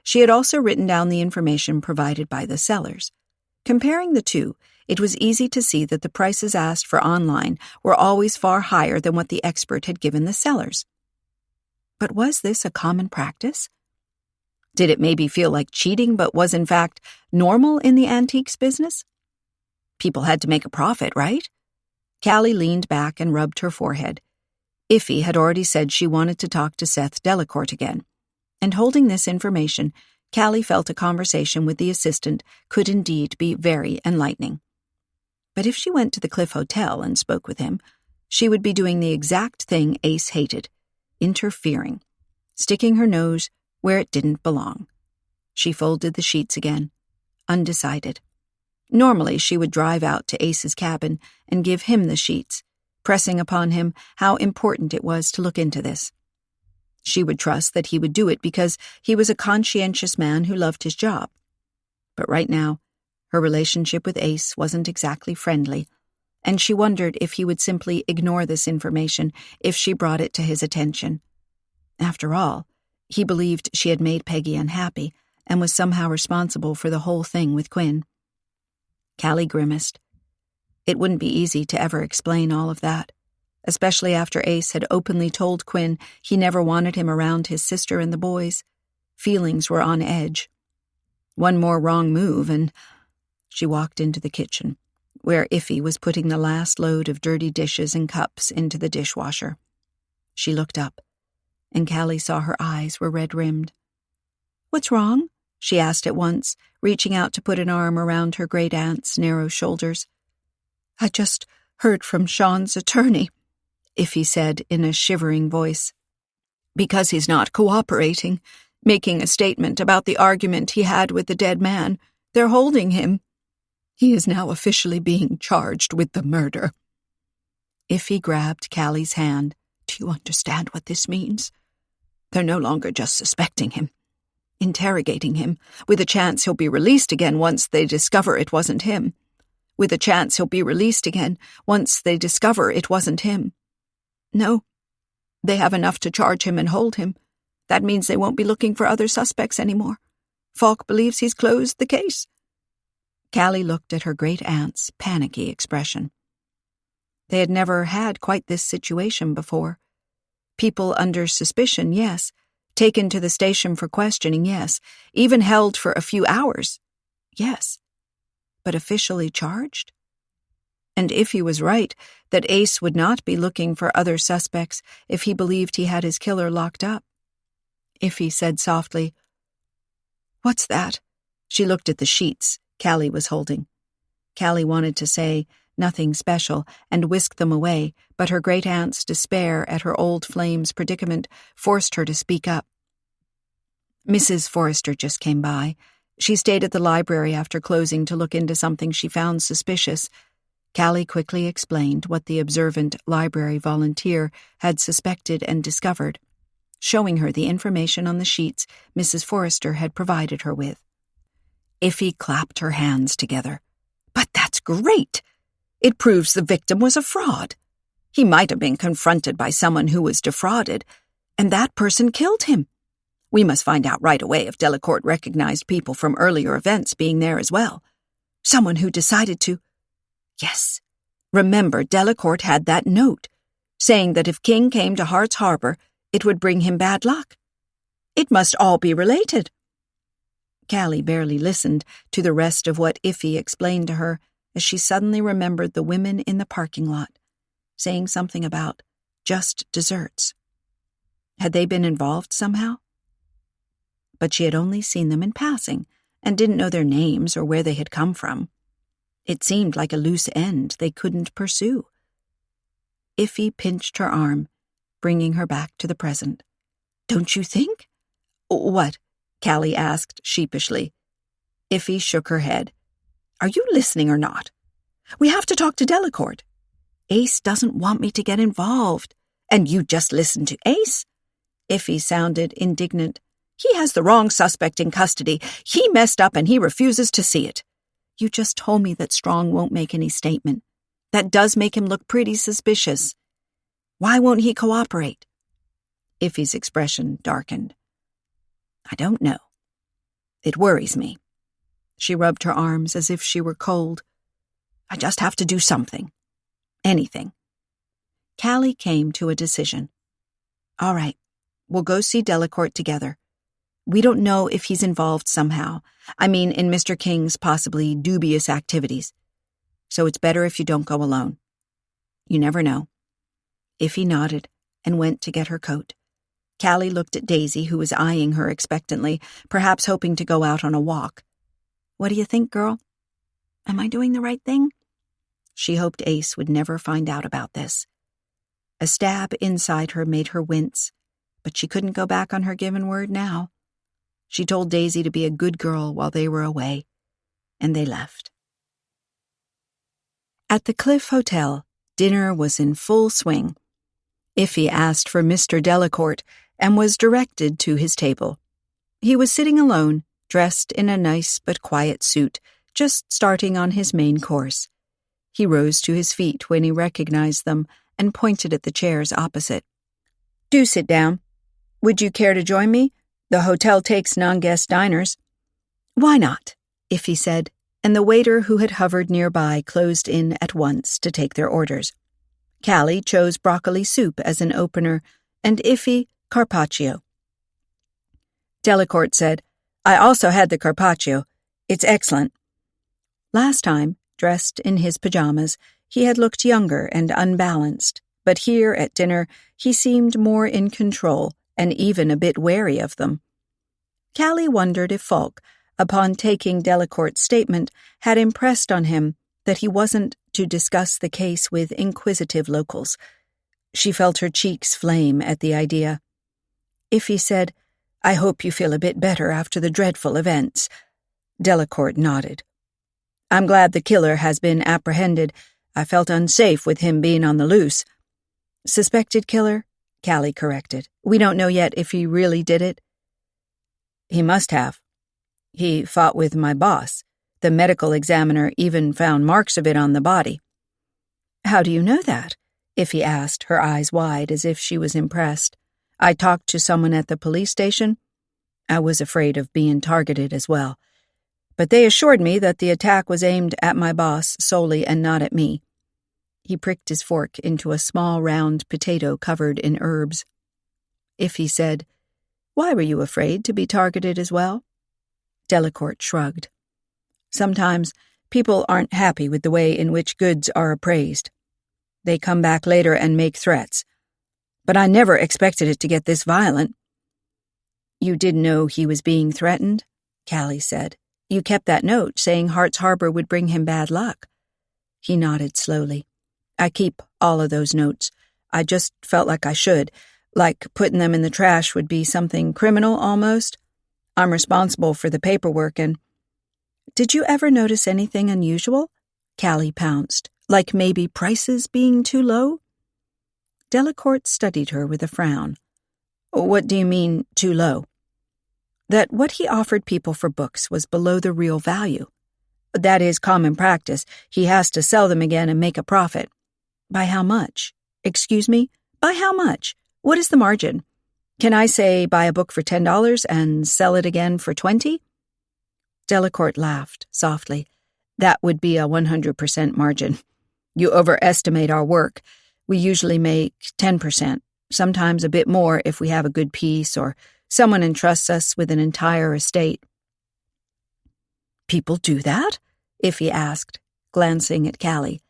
She had also written down the information provided by the sellers. Comparing the two, it was easy to see that the prices asked for online were always far higher than what the expert had given the sellers. But was this a common practice? Did it maybe feel like cheating but was in fact normal in the antiques business? People had to make a profit, right? Callie leaned back and rubbed her forehead. Iffy had already said she wanted to talk to Seth Delacourt again, and holding this information, Callie felt a conversation with the assistant could indeed be very enlightening. But if she went to the Cliff Hotel and spoke with him, she would be doing the exact thing Ace hated, interfering, sticking her nose where it didn't belong. She folded the sheets again, undecided. Normally she would drive out to Ace's cabin and give him the sheets, pressing upon him how important it was to look into this. She would trust that he would do it because he was a conscientious man who loved his job. But right now, her relationship with Ace wasn't exactly friendly, and she wondered if he would simply ignore this information if she brought it to his attention. After all, he believed she had made Peggy unhappy and was somehow responsible for the whole thing with Quinn. Callie grimaced. It wouldn't be easy to ever explain all of that, especially after Ace had openly told Quinn he never wanted him around his sister and the boys. Feelings were on edge. One more wrong move and she walked into the kitchen, where Iffy was putting the last load of dirty dishes and cups into the dishwasher. She looked up, and Callie saw her eyes were red-rimmed. "What's wrong?" she asked at once, reaching out to put an arm around her great-aunt's narrow shoulders. "I just heard from Sean's attorney," Iffy said in a shivering voice. "Because he's not cooperating, making a statement about the argument he had with the dead man. They're holding him. He is now officially being charged with the murder." Iffy grabbed Callie's hand. "Do you understand what this means? They're no longer just suspecting him, interrogating him, with a chance he'll be released again once they discover it wasn't him. with a chance he'll be released again once they discover it wasn't him. No, they have enough to charge him and hold him. That means they won't be looking for other suspects anymore. Falk believes he's closed the case." Callie looked at her great-aunt's panicky expression. They had never had quite this situation before. People under suspicion, yes. Taken to the station for questioning, yes. Even held for a few hours, yes. But officially charged? And if he was right, that Ace would not be looking for other suspects if he believed he had his killer locked up. Iffy said softly, "What's that?" She looked at the sheets Callie was holding. Callie wanted to say nothing special and whisk them away, but her great-aunt's despair at her old flame's predicament forced her to speak up. "Mrs. Forrester just came by. She stayed at the library after closing to look into something she found suspicious." Callie quickly explained what the observant library volunteer had suspected and discovered, showing her the information on the sheets Mrs. Forrester had provided her with. Iffy clapped her hands together. "But that's great! It proves the victim was a fraud. He might have been confronted by someone who was defrauded, and that person killed him. We must find out right away if Delacourt recognized people from earlier events being there as well. Someone who decided to... Yes, remember Delacourt had that note, saying that if King came to Hart's Harbor, it would bring him bad luck. It must all be related." Callie barely listened to the rest of what Iffy explained to her as she suddenly remembered the women in the parking lot, saying something about just desserts. Had they been involved somehow? But she had only seen them in passing and didn't know their names or where they had come from. It seemed like a loose end they couldn't pursue. Iffy pinched her arm, bringing her back to the present. "Don't you think?" "What?" Callie asked sheepishly. Iffy shook her head. "Are you listening or not? We have to talk to Delacourt. Ace doesn't want me to get involved. And you just listen to Ace?" Iffy sounded indignant. "He has the wrong suspect in custody. He messed up and he refuses to see it. You just told me that Strong won't make any statement. That does make him look pretty suspicious. Why won't he cooperate?" Iffy's expression darkened. "I don't know. It worries me." She rubbed her arms as if she were cold. "I just have to do something. Anything." Callie came to a decision. "All right, we'll go see Delacourt together. We don't know if he's involved somehow. I mean, in Mr. King's possibly dubious activities. So it's better if you don't go alone. You never know." Iffy nodded and went to get her coat. Callie looked at Daisy, who was eyeing her expectantly, perhaps hoping to go out on a walk. "What do you think, girl? Am I doing the right thing?" She hoped Ace would never find out about this. A stab inside her made her wince, but she couldn't go back on her given word now. She told Daisy to be a good girl while they were away, and they left. At the Cliff Hotel, dinner was in full swing. Iffy asked for Mr. Delacourt and was directed to his table. He was sitting alone, dressed in a nice but quiet suit, just starting on his main course. He rose to his feet when he recognized them and pointed at the chairs opposite. "Do sit down. Would you care to join me? The hotel takes non-guest diners." "Why not?" Iffy said, and the waiter who had hovered nearby closed in at once to take their orders. Callie chose broccoli soup as an opener, and Iffy carpaccio. Delacourt said, "I also had the carpaccio. It's excellent." Last time, dressed in his pajamas, he had looked younger and unbalanced, but here at dinner he seemed more in control and even a bit wary of them. Callie wondered if Falk, upon taking Delacourt's statement, had impressed on him that he wasn't to discuss the case with inquisitive locals. She felt her cheeks flame at the idea. Iffy said, "I hope you feel a bit better after the dreadful events." Delacourt nodded. "I'm glad the killer has been apprehended. I felt unsafe with him being on the loose." "Suspected killer?" Callie corrected. "We don't know yet if he really did it." "He must have. He fought with my boss. The medical examiner even found marks of it on the body. "How do you know that?" Iffy asked, her eyes wide as if she was impressed. "I talked to someone at the police station. I was afraid of being targeted as well. But they assured me that the attack was aimed at my boss solely and not at me." He pricked his fork into a small round potato covered in herbs. Iffy said, "Why were you afraid to be targeted as well?" Delacourt shrugged. "Sometimes people aren't happy with the way in which goods are appraised. They come back later and make threats. But I never expected it to get this violent." "You didn't know he was being threatened?" Callie said. "You kept that note saying Hart's Harbor would bring him bad luck." He nodded slowly. "I keep all of those notes. I just felt like I should. Like putting them in the trash would be something criminal, almost. I'm responsible for the paperwork and—" "Did you ever notice anything unusual?" Callie pounced. "Like maybe prices being too low?" Delacourt studied her with a frown. "What do you mean, too low?" "That what he offered people for books was below the real value. That is common practice. He has to sell them again and make a profit." "By how much?" "Excuse me? By how much? What is the margin? Can I say buy a book for $10 and sell it again for $20? Delacourt laughed softly. "That would be a 100% margin. You overestimate our work. We usually make 10%, sometimes a bit more if we have a good piece or someone entrusts us with an entire estate." "People do that?" Iffy asked, glancing at Callie.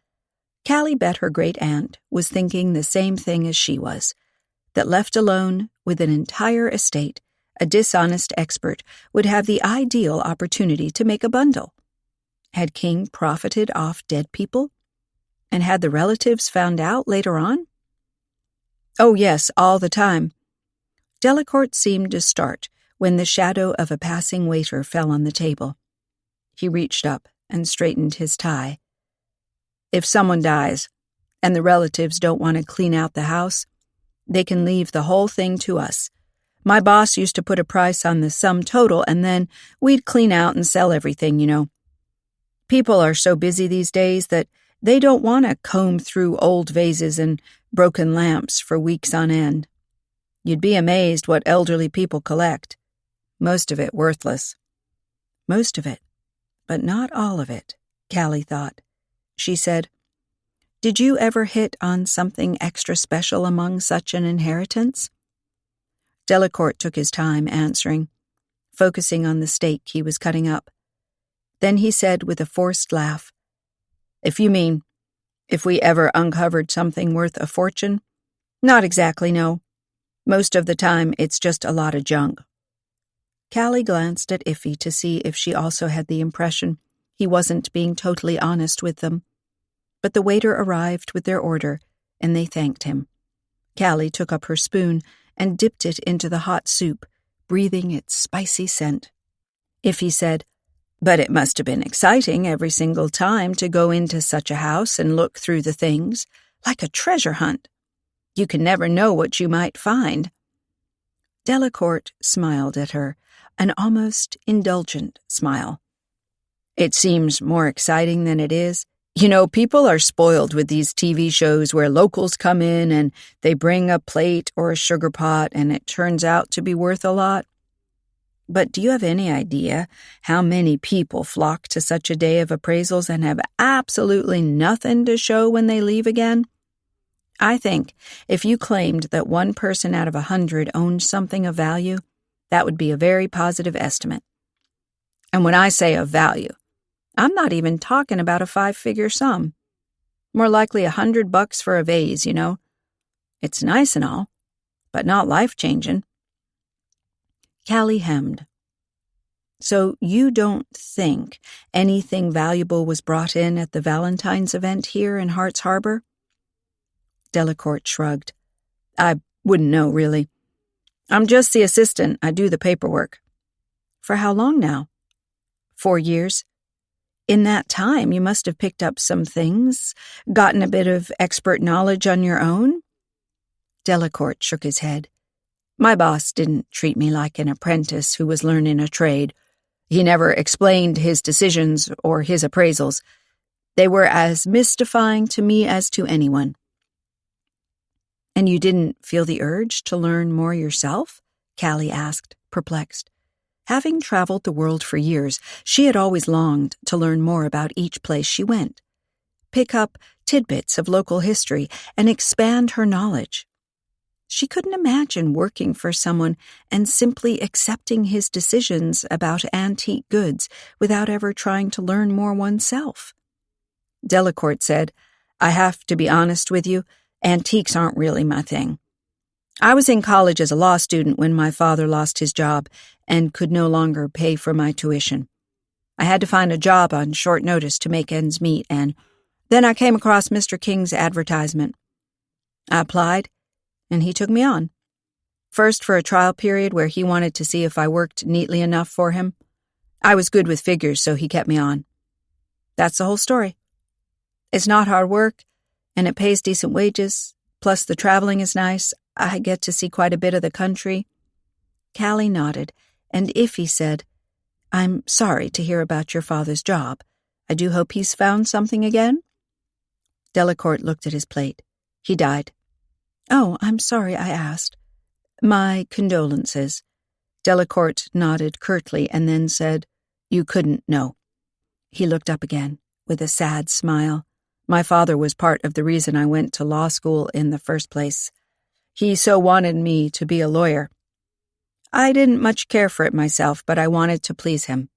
Callie bet her great-aunt was thinking the same thing as she was, that left alone with an entire estate, a dishonest expert would have the ideal opportunity to make a bundle. Had King profited off dead people? And had the relatives found out later on? "Oh, yes, all the time." Delacourt seemed to start when the shadow of a passing waiter fell on the table. He reached up and straightened his tie. "If someone dies, and the relatives don't want to clean out the house, they can leave the whole thing to us. My boss used to put a price on the sum total, and then we'd clean out and sell everything, you know. People are so busy these days that they don't want to comb through old vases and broken lamps for weeks on end. You'd be amazed what elderly people collect. Most of it worthless." Most of it, but not all of it, Callie thought. She said, "Did you ever hit on something extra special among such an inheritance?" Delacourt took his time answering, focusing on the steak he was cutting up. Then he said with a forced laugh, "If you mean, if we ever uncovered something worth a fortune, not exactly, no. Most of the time, it's just a lot of junk." Callie glanced at Iffy to see if she also had the impression he wasn't being totally honest with them. But the waiter arrived with their order, and they thanked him. Callie took up her spoon and dipped it into the hot soup, breathing its spicy scent. Iffy said, "But it must have been exciting every single time to go into such a house and look through the things, like a treasure hunt. You can never know what you might find." Delacourt smiled at her, an almost indulgent smile. "It seems more exciting than it is. You know, people are spoiled with these TV shows where locals come in and they bring a plate or a sugar pot and it turns out to be worth a lot. But do you have any idea how many people flock to such a day of appraisals and have absolutely nothing to show when they leave again? I think if you claimed that 1 person out of 100 owned something of value, that would be a very positive estimate. And when I say of value, I'm not even talking about a 5-figure sum. More likely $100 for a vase, you know. It's nice and all, but not life-changing." Callie hemmed. "So you don't think anything valuable was brought in at the Valentine's event here in Hart's Harbor?" Delacourt shrugged. "I wouldn't know, really. I'm just the assistant. I do the paperwork." "For how long now?" 4 years. In that time, you must have picked up some things, gotten a bit of expert knowledge on your own?" Delacourt shook his head. "My boss didn't treat me like an apprentice who was learning a trade. He never explained his decisions or his appraisals. They were as mystifying to me as to anyone. And you didn't feel the urge to learn more yourself? Callie asked, perplexed. Having traveled the world for years, she had always longed to learn more about each place she went, pick up tidbits of local history, and expand her knowledge. She couldn't imagine working for someone and simply accepting his decisions about antique goods without ever trying to learn more oneself. Delacourt said, "I have to be honest with you, antiques aren't really my thing. I was in college as a law student when my father lost his job and could no longer pay for my tuition. I had to find a job on short notice to make ends meet, and then I came across Mr. King's advertisement. I applied, and he took me on. First for a trial period where he wanted to see if I worked neatly enough for him. I was good with figures, so he kept me on. That's the whole story. It's not hard work, and it pays decent wages, plus the traveling is nice. I get to see quite a bit of the country." Callie nodded, and Iffy said, "I'm sorry to hear about your father's job. I do hope he's found something again?" Delacourt looked at his plate. "He died." "Oh, I'm sorry I asked." "My condolences." Delacourt nodded curtly and then said, "You couldn't know." He looked up again, with a sad smile. "My father was part of the reason I went to law school in the first place. He so wanted me to be a lawyer. I didn't much care for it myself, but I wanted to please him."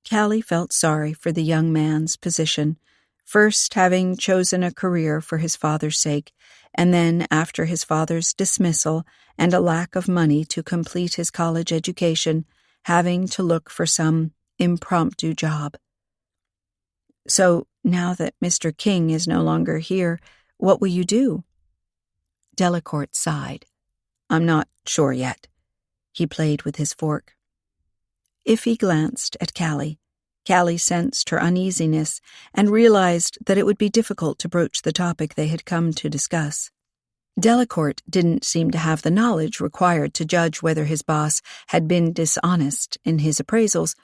Callie felt sorry for the young man's position, first having chosen a career for his father's sake, and then, after his father's dismissal and a lack of money to complete his college education, having to look for some impromptu job. "So, now that Mr. King is no longer here, what will you do?" Delacourt sighed. "I'm not sure yet." He played with his fork. Iffy glanced at Callie. Callie sensed her uneasiness and realized that it would be difficult to broach the topic they had come to discuss. Delacourt didn't seem to have the knowledge required to judge whether his boss had been dishonest in his appraisals,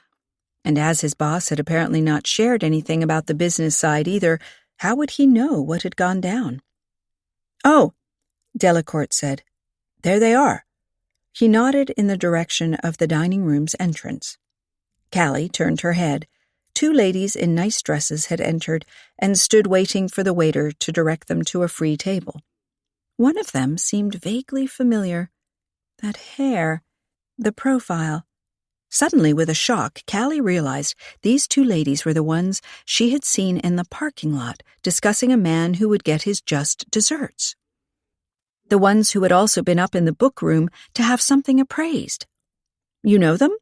and as his boss had apparently not shared anything about the business side either, how would he know what had gone down? "Oh," Delacourt said, "there they are." He nodded in the direction of the dining room's entrance. Callie turned her head. Two ladies in nice dresses had entered and stood waiting for the waiter to direct them to a free table. One of them seemed vaguely familiar. That hair, the profile. Suddenly, with a shock, Callie realized these two ladies were the ones she had seen in the parking lot discussing a man who would get his just desserts. The ones who had also been up in the book room to have something appraised. "You know them?"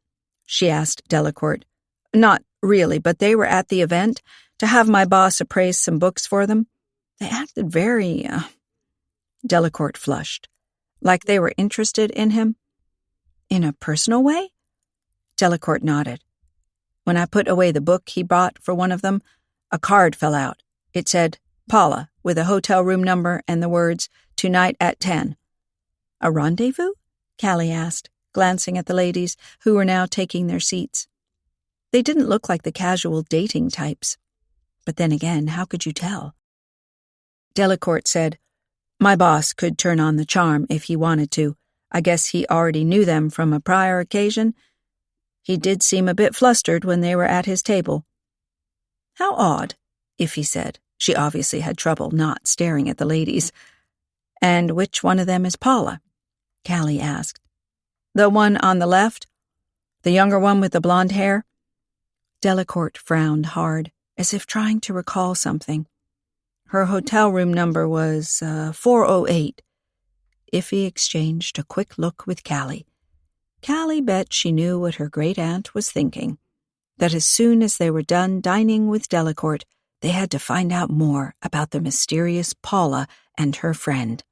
she asked Delacourt. "Not really, but they were at the event to have my boss appraise some books for them. They acted very, Delacourt flushed. "Like they were interested in him?" "In a personal way?" Delacourt nodded. "When I put away the book he bought for one of them, a card fell out. It said, Paula, with a hotel room number and the words, 'Tonight at 10. "A rendezvous?" Callie asked, glancing at the ladies, who were now taking their seats. They didn't look like the casual dating types. But then again, how could you tell? Delacourt said, "My boss could turn on the charm if he wanted to. I guess he already knew them from a prior occasion. He did seem a bit flustered when they were at his table." "How odd," Iffy said. She obviously had trouble not staring at the ladies. "And which one of them is Paula?" Callie asked. "The one on the left? The younger one with the blonde hair?" Delacourt frowned hard, as if trying to recall something. "Her hotel room number was 408. Iffy exchanged a quick look with Callie. Callie bet she knew what her great-aunt was thinking, that as soon as they were done dining with Delacourt, they had to find out more about the mysterious Paula and her friend.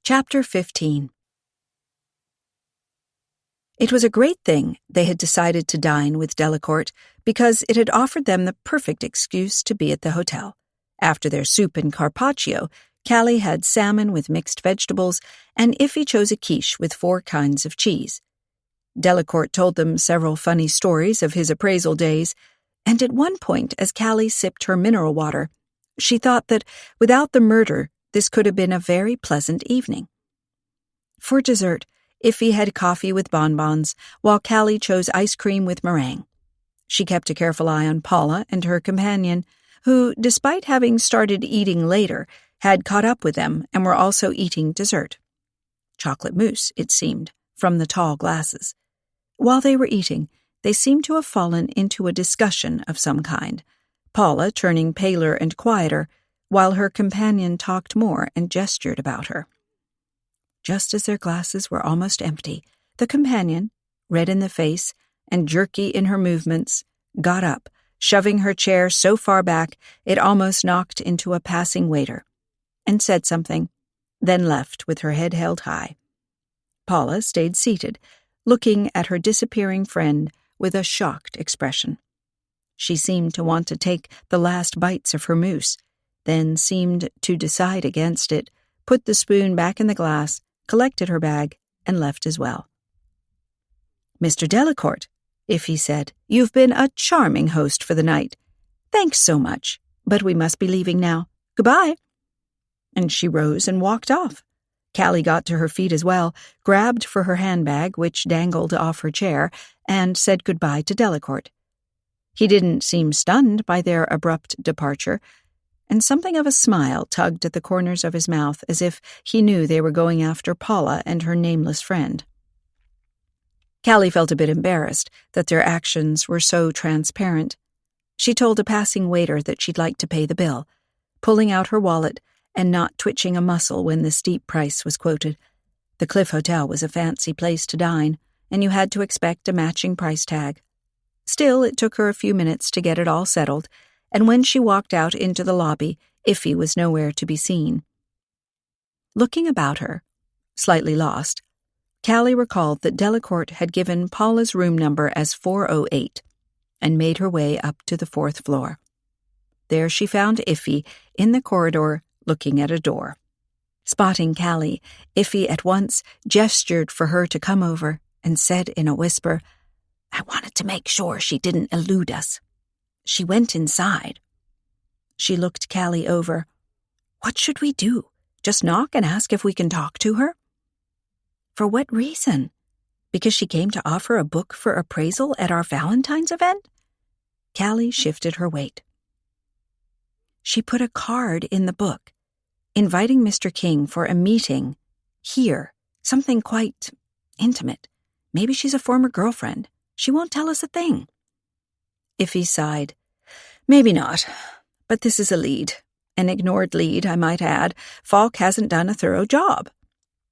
Chapter 15. It was a great thing they had decided to dine with Delacourt because it had offered them the perfect excuse to be at the hotel. After their soup and carpaccio, Callie had salmon with mixed vegetables, and Iffy chose a quiche with 4 kinds of cheese. Delacourt told them several funny stories of his appraisal days, and at one point, as Callie sipped her mineral water, she thought that, without the murder, this could have been a very pleasant evening. For dessert, Iffy had coffee with bonbons, while Callie chose ice cream with meringue. She kept a careful eye on Paula and her companion, who, despite having started eating later, had caught up with them and were also eating dessert. Chocolate mousse, it seemed, from the tall glasses. While they were eating, they seemed to have fallen into a discussion of some kind, Paula turning paler and quieter, while her companion talked more and gestured about her. Just as their glasses were almost empty, the companion, red in the face and jerky in her movements, got up, shoving her chair so far back it almost knocked into a passing waiter, and said something, then left with her head held high. Paula stayed seated, looking at her disappearing friend with a shocked expression. She seemed to want to take the last bites of her mousse, then seemed to decide against it, put the spoon back in the glass, collected her bag, and left as well. "Mr. Delacourt," Iffy said, "you've been a charming host for the night. Thanks so much, but we must be leaving now. Goodbye." And she rose and walked off. Callie got to her feet as well, grabbed for her handbag, which dangled off her chair, and said goodbye to Delacourt. He didn't seem stunned by their abrupt departure, and something of a smile tugged at the corners of his mouth as if he knew they were going after Paula and her nameless friend. Callie felt a bit embarrassed that their actions were so transparent. She told a passing waiter that she'd like to pay the bill, pulling out her wallet and not twitching a muscle when the steep price was quoted. The Cliff Hotel was a fancy place to dine, and you had to expect a matching price tag. Still, it took her a few minutes to get it all settled, and when she walked out into the lobby, Iffy was nowhere to be seen. Looking about her, slightly lost, Callie recalled that Delacourt had given Paula's room number as 408 and made her way up to the 4th floor. There she found Iffy in the corridor looking at a door. Spotting Callie, Iffy at once gestured for her to come over and said in a whisper, "I wanted to make sure she didn't elude us." She went inside. She looked Callie over. "What should we do? Just knock and ask if we can talk to her?" "For what reason? Because she came to offer a book for appraisal at our Valentine's event?" Callie shifted her weight. "She put a card in the book, inviting Mr. King for a meeting here, something quite intimate. Maybe she's a former girlfriend. She won't tell us a thing." Iffy sighed. "Maybe not, but this is a lead. An ignored lead, I might add. Falk hasn't done a thorough job."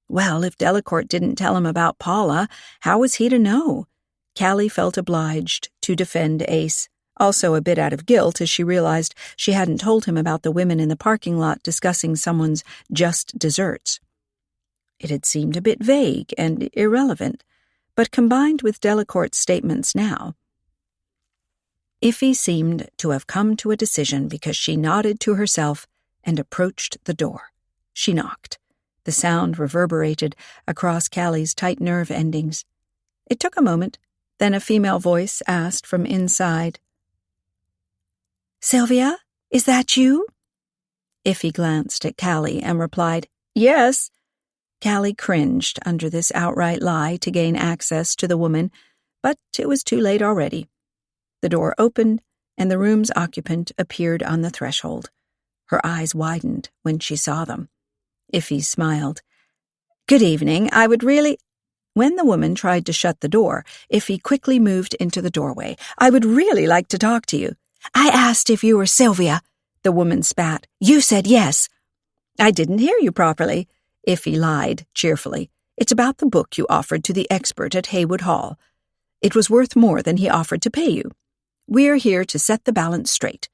Well, if Delacourt didn't tell him about Paula, how was he to know? Callie felt obliged to defend Ace, also a bit out of guilt as she realized she hadn't told him about the women in the parking lot discussing someone's just desserts. It had seemed a bit vague and irrelevant, but combined with Delacourt's statements now, Iffy seemed to have come to a decision because she nodded to herself and approached the door. She knocked. The sound reverberated across Callie's tight nerve endings. It took a moment, then a female voice asked from inside, "Sylvia, is that you?" Iffy glanced at Callie and replied, "Yes." Callie cringed under this outright lie to gain access to the woman, but it was too late already. The door opened, and the room's occupant appeared on the threshold. Her eyes widened when she saw them. Iffy smiled. "Good evening, I would really—" When the woman tried to shut the door, Iffy quickly moved into the doorway. "I would really like to talk to you." "I asked if you were Sylvia," the woman spat. "You said yes." "I didn't hear you properly," Iffy lied cheerfully. "It's about the book you offered to the expert at Haywood Hall. It was worth more than he offered to pay you. We're here to set the balance straight."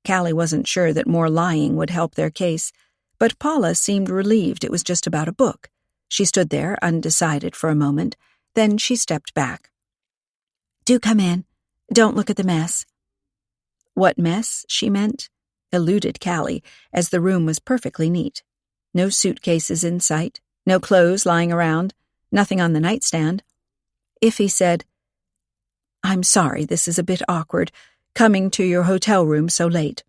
Callie wasn't sure that more lying would help their case, but Paula seemed relieved it was just about a book. She stood there, undecided for a moment. Then she stepped back. "Do come in. Don't look at the mess." What mess she meant, eluded Callie, as the room was perfectly neat. No suitcases in sight, no clothes lying around, nothing on the nightstand. Iffy said, "I'm sorry this is a bit awkward, coming to your hotel room so late.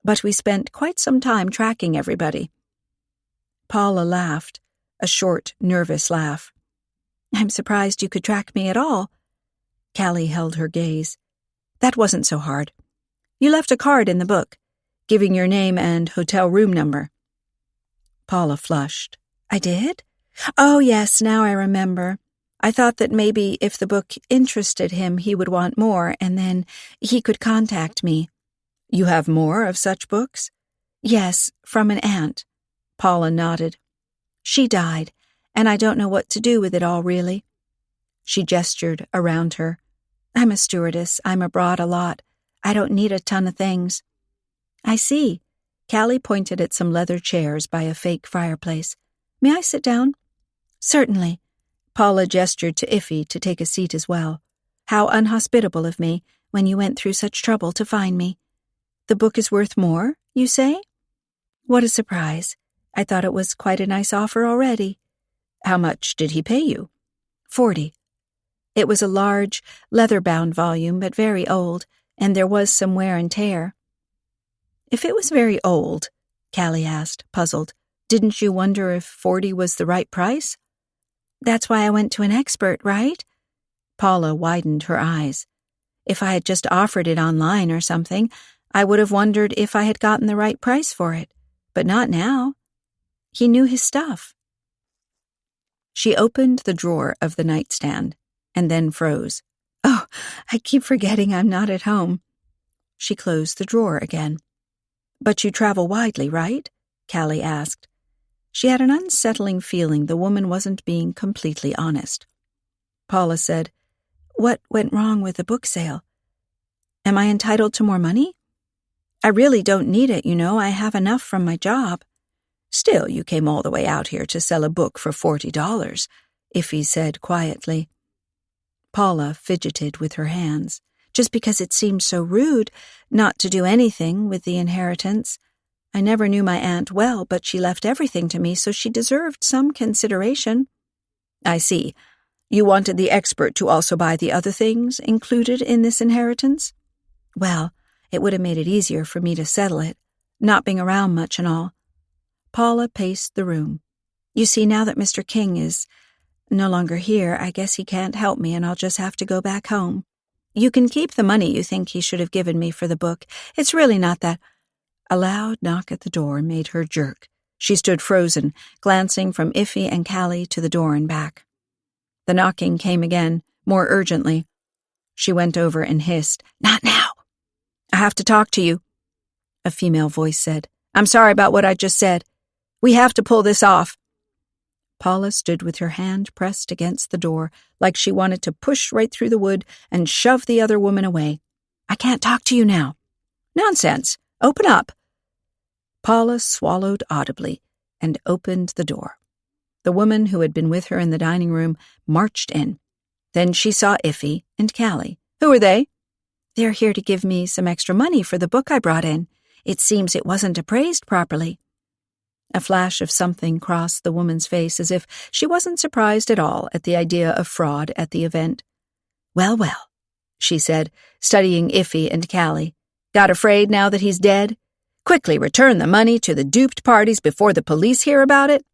But we spent quite some time tracking everybody." Paula laughed, a short, nervous laugh. "I'm surprised you could track me at all." Callie held her gaze. "That wasn't so hard. You left a card in the book, giving your name and hotel room number." Paula flushed. "I did? Oh, yes, now I remember. I thought that maybe if the book interested him, he would want more, and then he could contact me." "You have more of such books?" "Yes, from an aunt." Paula nodded. "She died, and I don't know what to do with it all, really." She gestured around her. "I'm a stewardess. I'm abroad a lot. I don't need a ton of things." "I see." Callie pointed at some leather chairs by a fake fireplace. "May I sit down?" "Certainly." Paula gestured to Iffy to take a seat as well. "How unhospitable of me, when you went through such trouble to find me. The book is worth more, you say?" "What a surprise. I thought it was quite a nice offer already." "How much did he pay you?" $40. It was a large, leather-bound volume, but very old, and there was some wear and tear. "If it was very old," Callie asked, puzzled, "didn't you wonder if 40 was the right price?" "That's why I went to an expert, right?" Paula widened her eyes. "If I had just offered it online or something, I would have wondered if I had gotten the right price for it, but not now. He knew his stuff." She opened the drawer of the nightstand, and then froze. "Oh, I keep forgetting I'm not at home." She closed the drawer again. "But you travel widely, right?" Callie asked. She had an unsettling feeling the woman wasn't being completely honest. Paula said, "What went wrong with the book sale? Am I entitled to more money? I really don't need it, you know. I have enough from my job." "Still, you came all the way out here to sell a book for $40, Iffy said quietly. Paula fidgeted with her hands, just because it seemed so rude not to do anything with the inheritance. I never knew my aunt well, but she left everything to me, so she deserved some consideration." "I see. You wanted the expert to also buy the other things included in this inheritance?" "Well, it would have made it easier for me to settle it, not being around much and all." Paula paced the room. "You see, now that Mr. King is no longer here, I guess he can't help me and I'll just have to go back home. You can keep the money you think he should have given me for the book. It's really not that—" A loud knock at the door made her jerk. She stood frozen, glancing from Iffy and Callie to the door and back. The knocking came again, more urgently. She went over and hissed, "Not now!" "I have to talk to you," a female voice said. "I'm sorry about what I just said. We have to pull this off." Paula stood with her hand pressed against the door, like she wanted to push right through the wood and shove the other woman away. "I can't talk to you now." "Nonsense. Open up." Paula swallowed audibly and opened the door. The woman who had been with her in the dining room marched in. Then she saw Iffy and Callie. "Who are they?" "They're here to give me some extra money for the book I brought in. It seems it wasn't appraised properly." A flash of something crossed the woman's face as if she wasn't surprised at all at the idea of fraud at the event. "Well, well," she said, studying Iffy and Callie. "Got afraid now that he's dead? Quickly return the money to the duped parties before the police hear about it."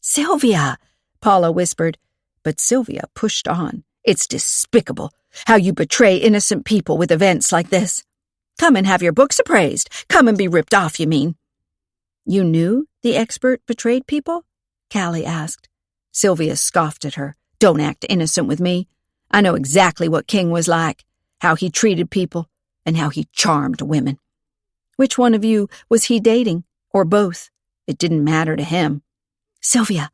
"Sylvia," Paula whispered, but Sylvia pushed on. "It's despicable how you betray innocent people with events like this. Come and have your books appraised. Come and be ripped off, you mean." "You knew the expert betrayed people?" Callie asked. Sylvia scoffed at her. "Don't act innocent with me. I know exactly what King was like, how he treated people, and how he charmed women. Which one of you was he dating, or both? It didn't matter to him." "Sylvia,"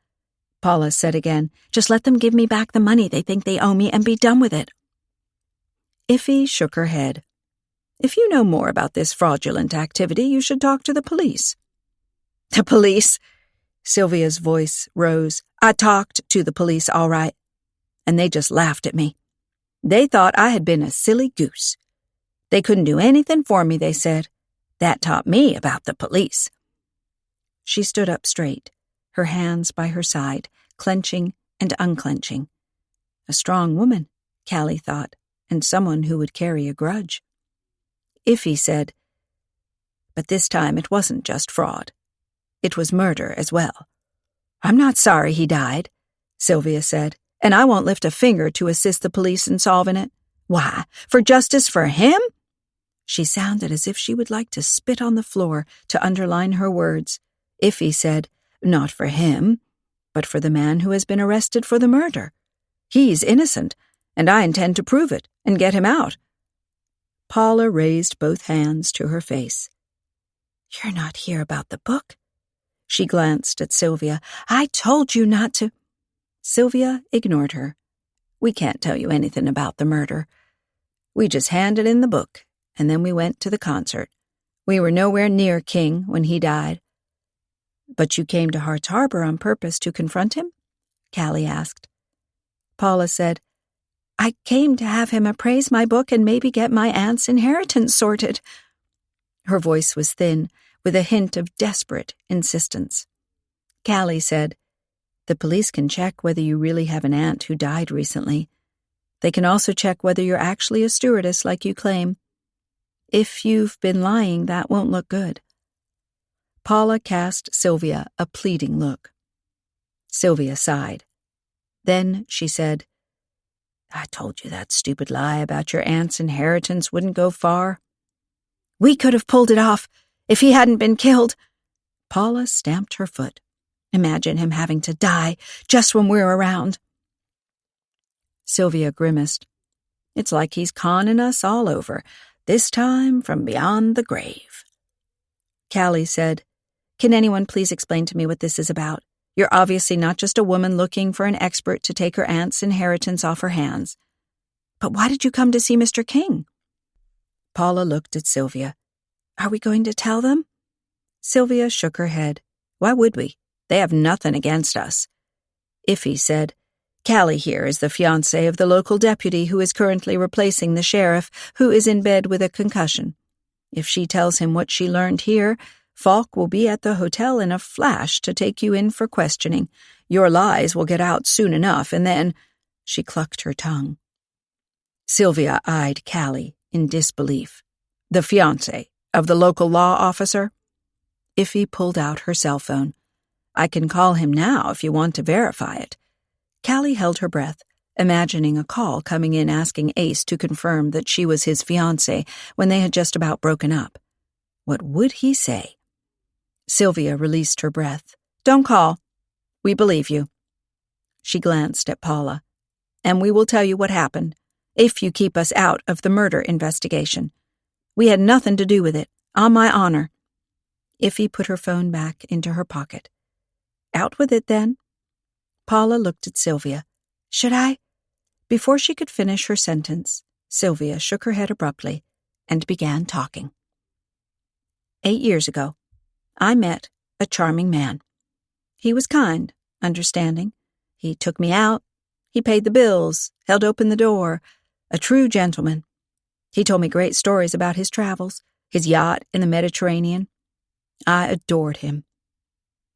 Paula said again, "just let them give me back the money they think they owe me and be done with it." Iffy shook her head. "If you know more about this fraudulent activity, you should talk to the police." "The police?" Sylvia's voice rose. "I talked to the police, all right. And they just laughed at me. They thought I had been a silly goose. They couldn't do anything for me, they said. That taught me about the police." She stood up straight, her hands by her side, clenching and unclenching. A strong woman, Callie thought, and someone who would carry a grudge. Iffy said, "But this time it wasn't just fraud. It was murder as well." "I'm not sorry he died," Sylvia said, "and I won't lift a finger to assist the police in solving it. Why, for justice for him?" She sounded as if she would like to spit on the floor to underline her words. Iffy said, "Not for him, but for the man who has been arrested for the murder. He's innocent, and I intend to prove it and get him out." Paula raised both hands to her face. "You're not here about the book?" She glanced at Sylvia. "I told you not to." Sylvia ignored her. "We can't tell you anything about the murder. We just handed in the book, and then we went to the concert. We were nowhere near King when he died." "But you came to Hart's Harbor on purpose to confront him?" Callie asked. Paula said, "I came to have him appraise my book and maybe get my aunt's inheritance sorted." Her voice was thin, with a hint of desperate insistence. Callie said, "The police can check whether you really have an aunt who died recently. They can also check whether you're actually a stewardess like you claim. If you've been lying, that won't look good." Paula cast Sylvia a pleading look. Sylvia sighed. Then she said, "I told you that stupid lie about your aunt's inheritance wouldn't go far. We could have pulled it off if he hadn't been killed." Paula stamped her foot. "Imagine him having to die just when we're around." Sylvia grimaced. "It's like he's conning us all over, this time from beyond the grave." Callie said, "Can anyone please explain to me what this is about? You're obviously not just a woman looking for an expert to take her aunt's inheritance off her hands. But why did you come to see Mr. King?" Paula looked at Sylvia. "Are we going to tell them?" Sylvia shook her head. "Why would we? They have nothing against us." Iffy said, "Callie here is the fiancée of the local deputy who is currently replacing the sheriff, who is in bed with a concussion. If she tells him what she learned here, Falk will be at the hotel in a flash to take you in for questioning. Your lies will get out soon enough, and then—" She clucked her tongue. Sylvia eyed Callie in disbelief. "The fiancé of the local law officer?" Iffy pulled out her cell phone. "I can call him now if you want to verify it." Callie held her breath, imagining a call coming in asking Ace to confirm that she was his fiancée when they had just about broken up. What would he say? Sylvia released her breath. "Don't call. We believe you." She glanced at Paula. "And we will tell you what happened, if you keep us out of the murder investigation. We had nothing to do with it, on my honor." Iffy put her phone back into her pocket. "Out with it, then." Paula looked at Sylvia. "Should I?" Before she could finish her sentence, Sylvia shook her head abruptly and began talking. 8 years ago, I met a charming man. He was kind, understanding. He took me out. He paid the bills, held open the door. A true gentleman. He told me great stories about his travels, his yacht in the Mediterranean. I adored him.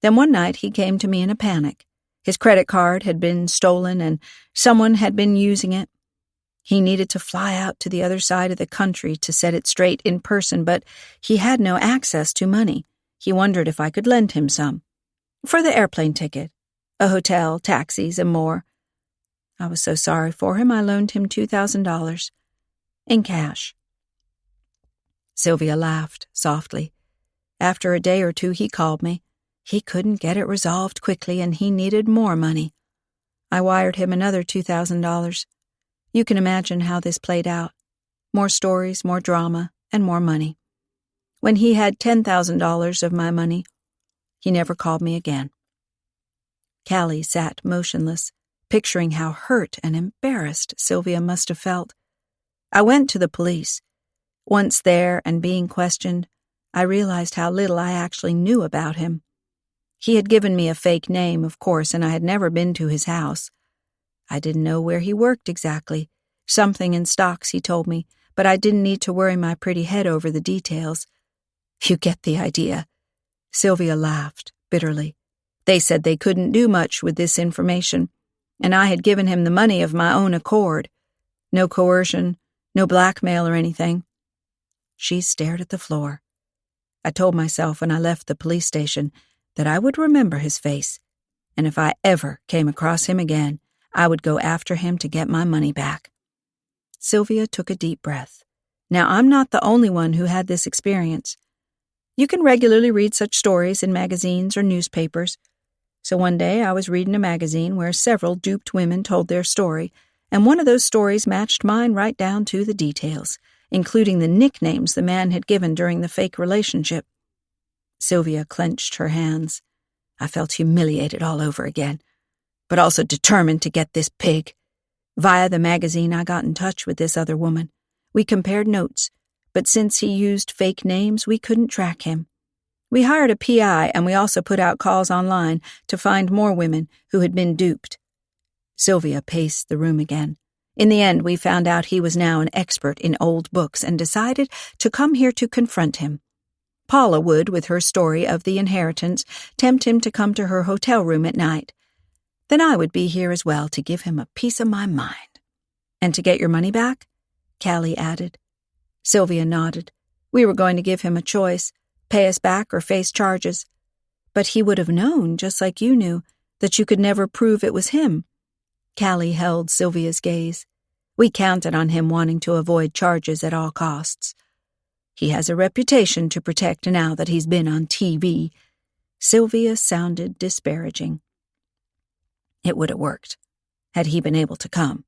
Then one night he came to me in a panic. His credit card had been stolen and someone had been using it. He needed to fly out to the other side of the country to set it straight in person, but he had no access to money. He wondered if I could lend him some. For the airplane ticket, a hotel, taxis, and more. I was so sorry for him, I loaned him $2,000. In cash. Sylvia laughed softly. After a day or two, he called me. He couldn't get it resolved quickly, and he needed more money. I wired him another $2,000. You can imagine how this played out. More stories, more drama, and more money. When he had $10,000 of my money, he never called me again. Callie sat motionless, picturing how hurt and embarrassed Sylvia must have felt. I went to the police. Once there and being questioned, I realized how little I actually knew about him. He had given me a fake name, of course, and I had never been to his house. I didn't know where he worked exactly. Something in stocks, he told me, but I didn't need to worry my pretty head over the details. You get the idea. Sylvia laughed bitterly. They said they couldn't do much with this information, and I had given him the money of my own accord. No coercion, no blackmail or anything. She stared at the floor. I told myself when I left the police station that I would remember his face, and if I ever came across him again, I would go after him to get my money back. Sylvia took a deep breath. Now, I'm not the only one who had this experience. You can regularly read such stories in magazines or newspapers. So one day I was reading a magazine where several duped women told their story, and one of those stories matched mine right down to the details, including the nicknames the man had given during the fake relationship. Sylvia clenched her hands. I felt humiliated all over again, but also determined to get this pig. Via the magazine, I got in touch with this other woman. We compared notes, but since he used fake names, we couldn't track him. We hired a PI, and we also put out calls online to find more women who had been duped. Sylvia paced the room again. In the end, we found out he was now an expert in old books and decided to come here to confront him. Paula would, with her story of the inheritance, tempt him to come to her hotel room at night. Then I would be here as well to give him a piece of my mind. And to get your money back? Callie added. Sylvia nodded. We were going to give him a choice, pay us back or face charges. But he would have known, just like you knew, that you could never prove it was him. Callie held Sylvia's gaze. We counted on him wanting to avoid charges at all costs. He has a reputation to protect now that he's been on TV. Sylvia sounded disparaging. It would have worked, had he been able to come.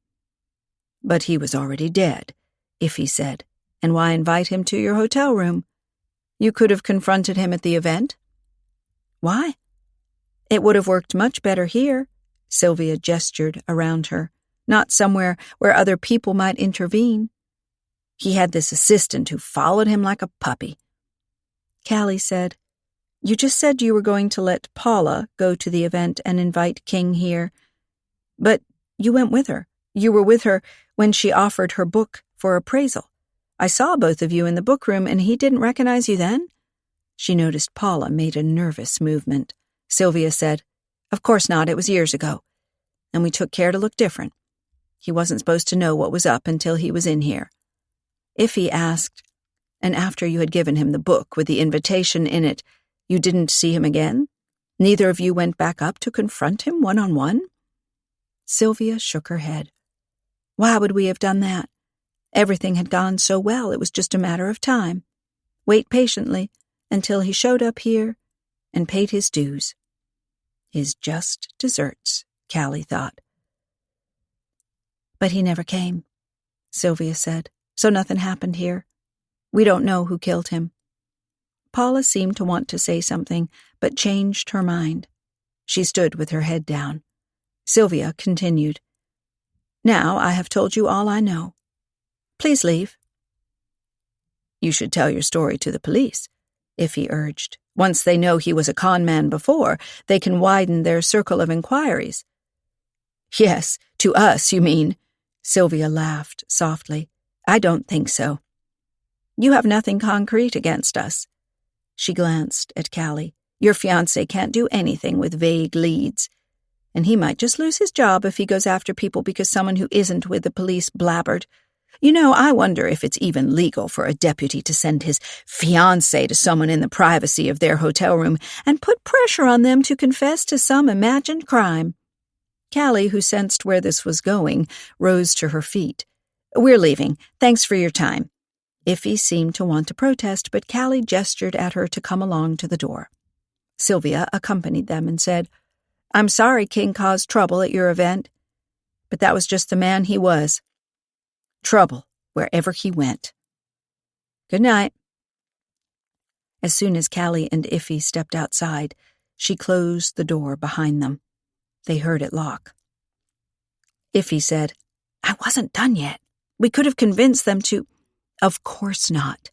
But he was already dead, Iffy said, and why invite him to your hotel room? You could have confronted him at the event. Why? It would have worked much better here, Sylvia gestured around her, not somewhere where other people might intervene. He had this assistant who followed him like a puppy. Callie said, You just said you were going to let Paula go to the event and invite King here. But you went with her. You were with her when she offered her book for appraisal. I saw both of you in the book room, and he didn't recognize you then? She noticed Paula made a nervous movement. Sylvia said, Of course not, it was years ago. And we took care to look different. He wasn't supposed to know what was up until he was in here. Iffy asked, And after you had given him the book with the invitation in it, you didn't see him again? Neither of you went back up to confront him one-on-one? Sylvia shook her head. Why would we have done that? Everything had gone so well, it was just a matter of time. Wait patiently until he showed up here and paid his dues. His just deserts, Callie thought. But he never came, Sylvia said, so nothing happened here. We don't know who killed him. Paula seemed to want to say something, but changed her mind. She stood with her head down. Sylvia continued, Now I have told you all I know. Please leave. You should tell your story to the police, Iffy urged. Once they know he was a con man before, they can widen their circle of inquiries. Yes, to us, you mean? Sylvia laughed softly. I don't think so. You have nothing concrete against us. She glanced at Callie. Your fiancé can't do anything with vague leads. And he might just lose his job if he goes after people because someone who isn't with the police blabbered. You know, I wonder if it's even legal for a deputy to send his fiancé to someone in the privacy of their hotel room and put pressure on them to confess to some imagined crime. Callie, who sensed where this was going, rose to her feet. We're leaving. Thanks for your time. Iffy seemed to want to protest, but Callie gestured at her to come along to the door. Sylvia accompanied them and said, I'm sorry King caused trouble at your event, but that was just the man he was. Trouble wherever he went. Good night. As soon as Callie and Iffy stepped outside, she closed the door behind them. They heard it lock. Iffy said, I wasn't done yet. We could have convinced them to... Of course not.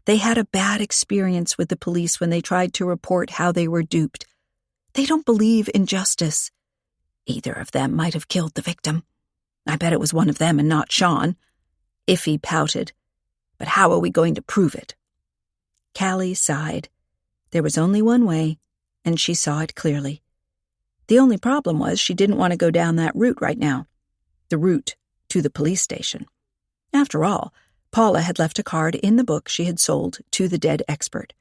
They had a bad experience with the police when they tried to report how they were duped. They don't believe in justice. Either of them might have killed the victim. I bet it was one of them and not Sean. Iffy pouted. But how are we going to prove it? Callie sighed. There was only one way, and she saw it clearly. The only problem was she didn't want to go down that route right now. The route to the police station. After all, Paula had left a card in the book she had sold to the dead expert.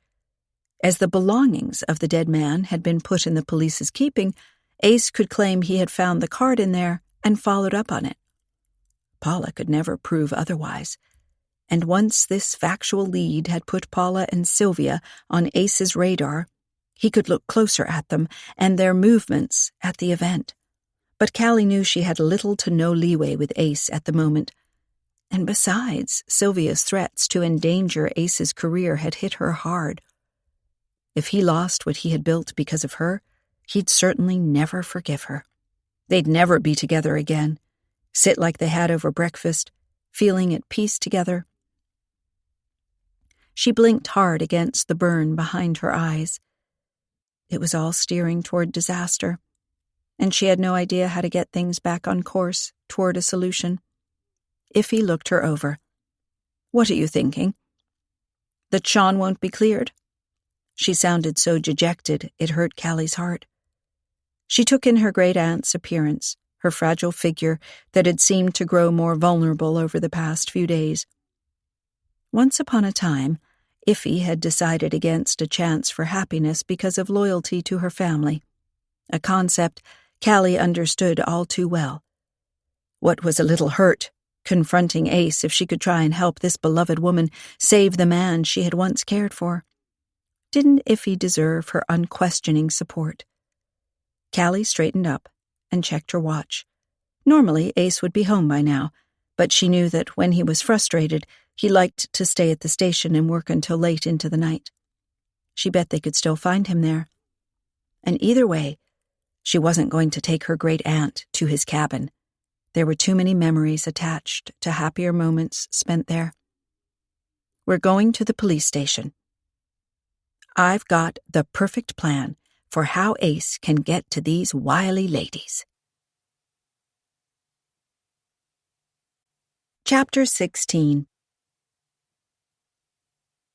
As the belongings of the dead man had been put in the police's keeping, Ace could claim he had found the card in there and followed up on it. Paula could never prove otherwise. And once this factual lead had put Paula and Sylvia on Ace's radar, he could look closer at them and their movements at the event. But Callie knew she had little to no leeway with Ace at the moment. And besides, Sylvia's threats to endanger Ace's career had hit her hard. If he lost what he had built because of her, he'd certainly never forgive her. They'd never be together again, sit like they had over breakfast, feeling at peace together. She blinked hard against the burn behind her eyes. It was all steering toward disaster, and she had no idea how to get things back on course toward a solution. Iffy looked her over. "What are you thinking? That Sean won't be cleared?" She sounded so dejected it hurt Callie's heart. She took in her great-aunt's appearance, her fragile figure that had seemed to grow more vulnerable over the past few days. Once upon a time, Iffy had decided against a chance for happiness because of loyalty to her family, a concept Callie understood all too well. What was a little hurt, confronting Ace if she could try and help this beloved woman save the man she had once cared for? Didn't Iffy deserve her unquestioning support? Callie straightened up and checked her watch. Normally, Ace would be home by now, but she knew that when he was frustrated, he liked to stay at the station and work until late into the night. She bet they could still find him there. And either way, she wasn't going to take her great-aunt to his cabin. There were too many memories attached to happier moments spent there. "We're going to the police station. I've got the perfect plan for how Ace can get to these wily ladies." Chapter 16.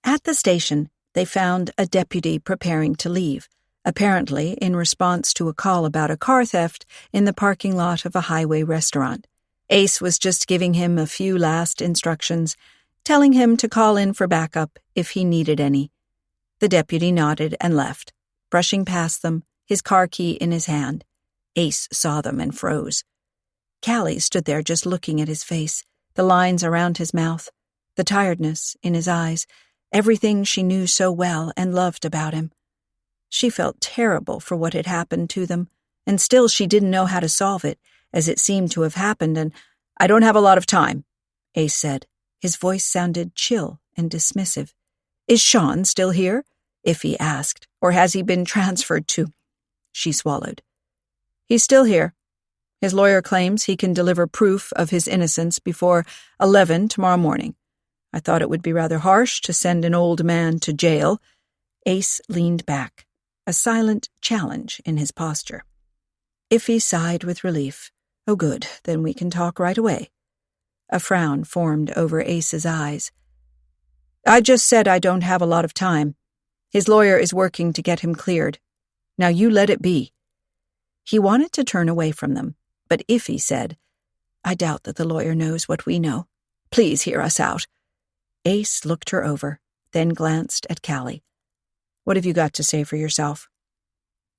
At the station, they found a deputy preparing to leave, apparently in response to a call about a car theft in the parking lot of a highway restaurant. Ace was just giving him a few last instructions, telling him to call in for backup if he needed any. The deputy nodded and left, brushing past them, his car key in his hand. Ace saw them and froze. Callie stood there just looking at his face, the lines around his mouth, the tiredness in his eyes, everything she knew so well and loved about him. She felt terrible for what had happened to them, and still she didn't know how to solve it, as it seemed to have happened, and "I don't have a lot of time," Ace said. His voice sounded chill and dismissive. "Is Sean still here?" Iffy asked, "or has he been transferred to—" She swallowed. "He's still here. His lawyer claims he can deliver proof of his innocence before 11 tomorrow morning. I thought it would be rather harsh to send an old man to jail." Ace leaned back, a silent challenge in his posture. Iffy sighed with relief. "Oh, good, then we can talk right away." A frown formed over Ace's eyes. "I just said I don't have a lot of time. His lawyer is working to get him cleared. Now you let it be." He wanted to turn away from them, but Iffy said, "I doubt that the lawyer knows what we know. Please hear us out." Ace looked her over, then glanced at Callie. "What have you got to say for yourself?"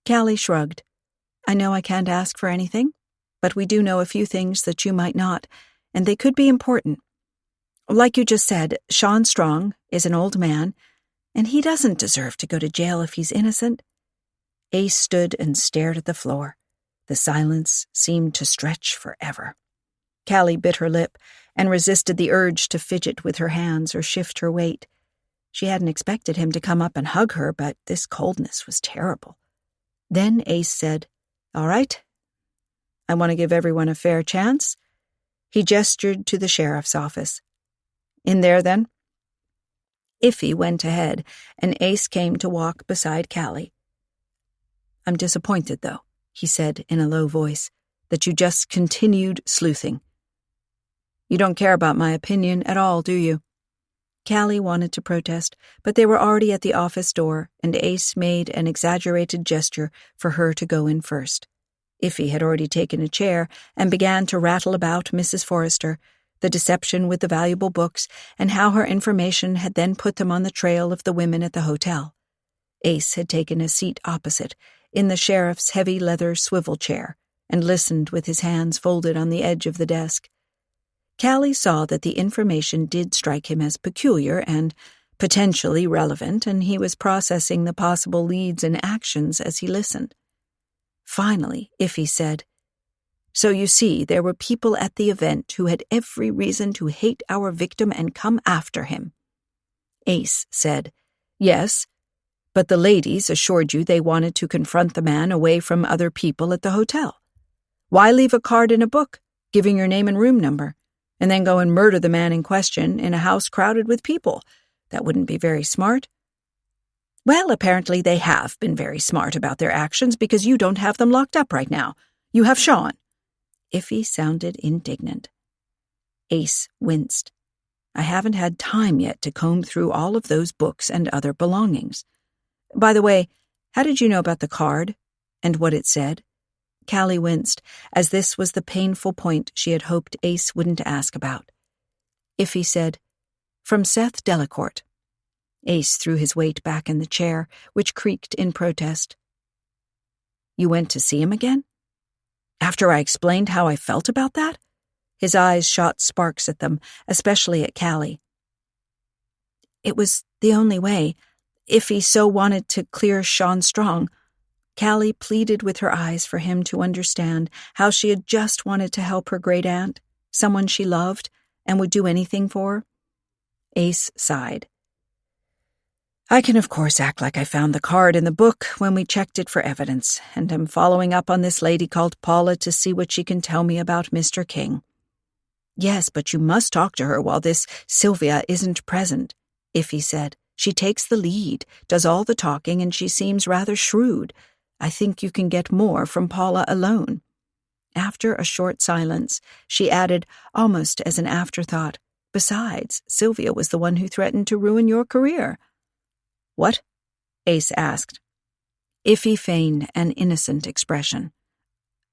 Callie shrugged. "I know I can't ask for anything, but we do know a few things that you might not, and they could be important. Like you just said, Sean Strong is an old man, and he doesn't deserve to go to jail if he's innocent." Ace stood and stared at the floor. The silence seemed to stretch forever. Callie bit her lip and resisted the urge to fidget with her hands or shift her weight. She hadn't expected him to come up and hug her, but this coldness was terrible. Then Ace said, "All right. I want to give everyone a fair chance." He gestured to the sheriff's office. "In there, then?" Iffy went ahead, and Ace came to walk beside Callie. "I'm disappointed, though," he said in a low voice, "that you just continued sleuthing. You don't care about my opinion at all, do you?" Callie wanted to protest, but they were already at the office door, and Ace made an exaggerated gesture for her to go in first. Iffy had already taken a chair and began to rattle about Mrs. Forrester, the deception with the valuable books, and how her information had then put them on the trail of the women at the hotel. Ace had taken a seat opposite, in the sheriff's heavy leather swivel chair, and listened with his hands folded on the edge of the desk. Callie saw that the information did strike him as peculiar and potentially relevant, and he was processing the possible leads and actions as he listened. Finally, Iffy said, "So you see, there were people at the event who had every reason to hate our victim and come after him." Ace said, "Yes, but the ladies assured you they wanted to confront the man away from other people at the hotel. Why leave a card in a book, giving your name and room number, and then go and murder the man in question in a house crowded with people? That wouldn't be very smart." "Well, apparently they have been very smart about their actions because you don't have them locked up right now. You have Sean." Iffy sounded indignant. Ace winced. "I haven't had time yet to comb through all of those books and other belongings. By the way, how did you know about the card and what it said?" Callie winced, as this was the painful point she had hoped Ace wouldn't ask about. Iffy said, "From Seth Delacourt." Ace threw his weight back in the chair, which creaked in protest. "You went to see him again? After I explained how I felt about that?" His eyes shot sparks at them, especially at Callie. "It was the only way, if he so wanted to clear Sean Strong." Callie pleaded with her eyes for him to understand how she had just wanted to help her great-aunt, someone she loved, and would do anything for. Ace sighed. "I can of course act like I found the card in the book when we checked it for evidence, and am following up on this lady called Paula to see what she can tell me about Mr. King." "Yes, but you must talk to her while this Sylvia isn't present," Iffy said. "She takes the lead, does all the talking, and she seems rather shrewd. I think you can get more from Paula alone." After a short silence, she added, almost as an afterthought, "Besides, Sylvia was the one who threatened to ruin your career." "What?" Ace asked. Iffy feigned an innocent expression.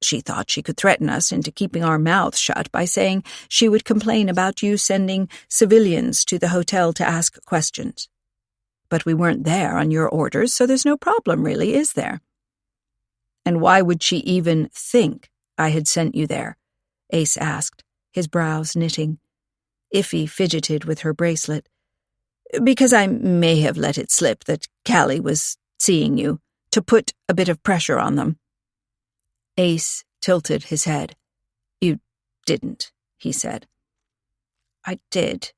"She thought she could threaten us into keeping our mouths shut by saying she would complain about you sending civilians to the hotel to ask questions. But we weren't there on your orders, so there's no problem really, is there?" "And why would she even think I had sent you there?" Ace asked, his brows knitting. Iffy fidgeted with her bracelet. "Because I may have let it slip that Callie was seeing you, to put a bit of pressure on them." Ace tilted his head. "You didn't," he said. "I did."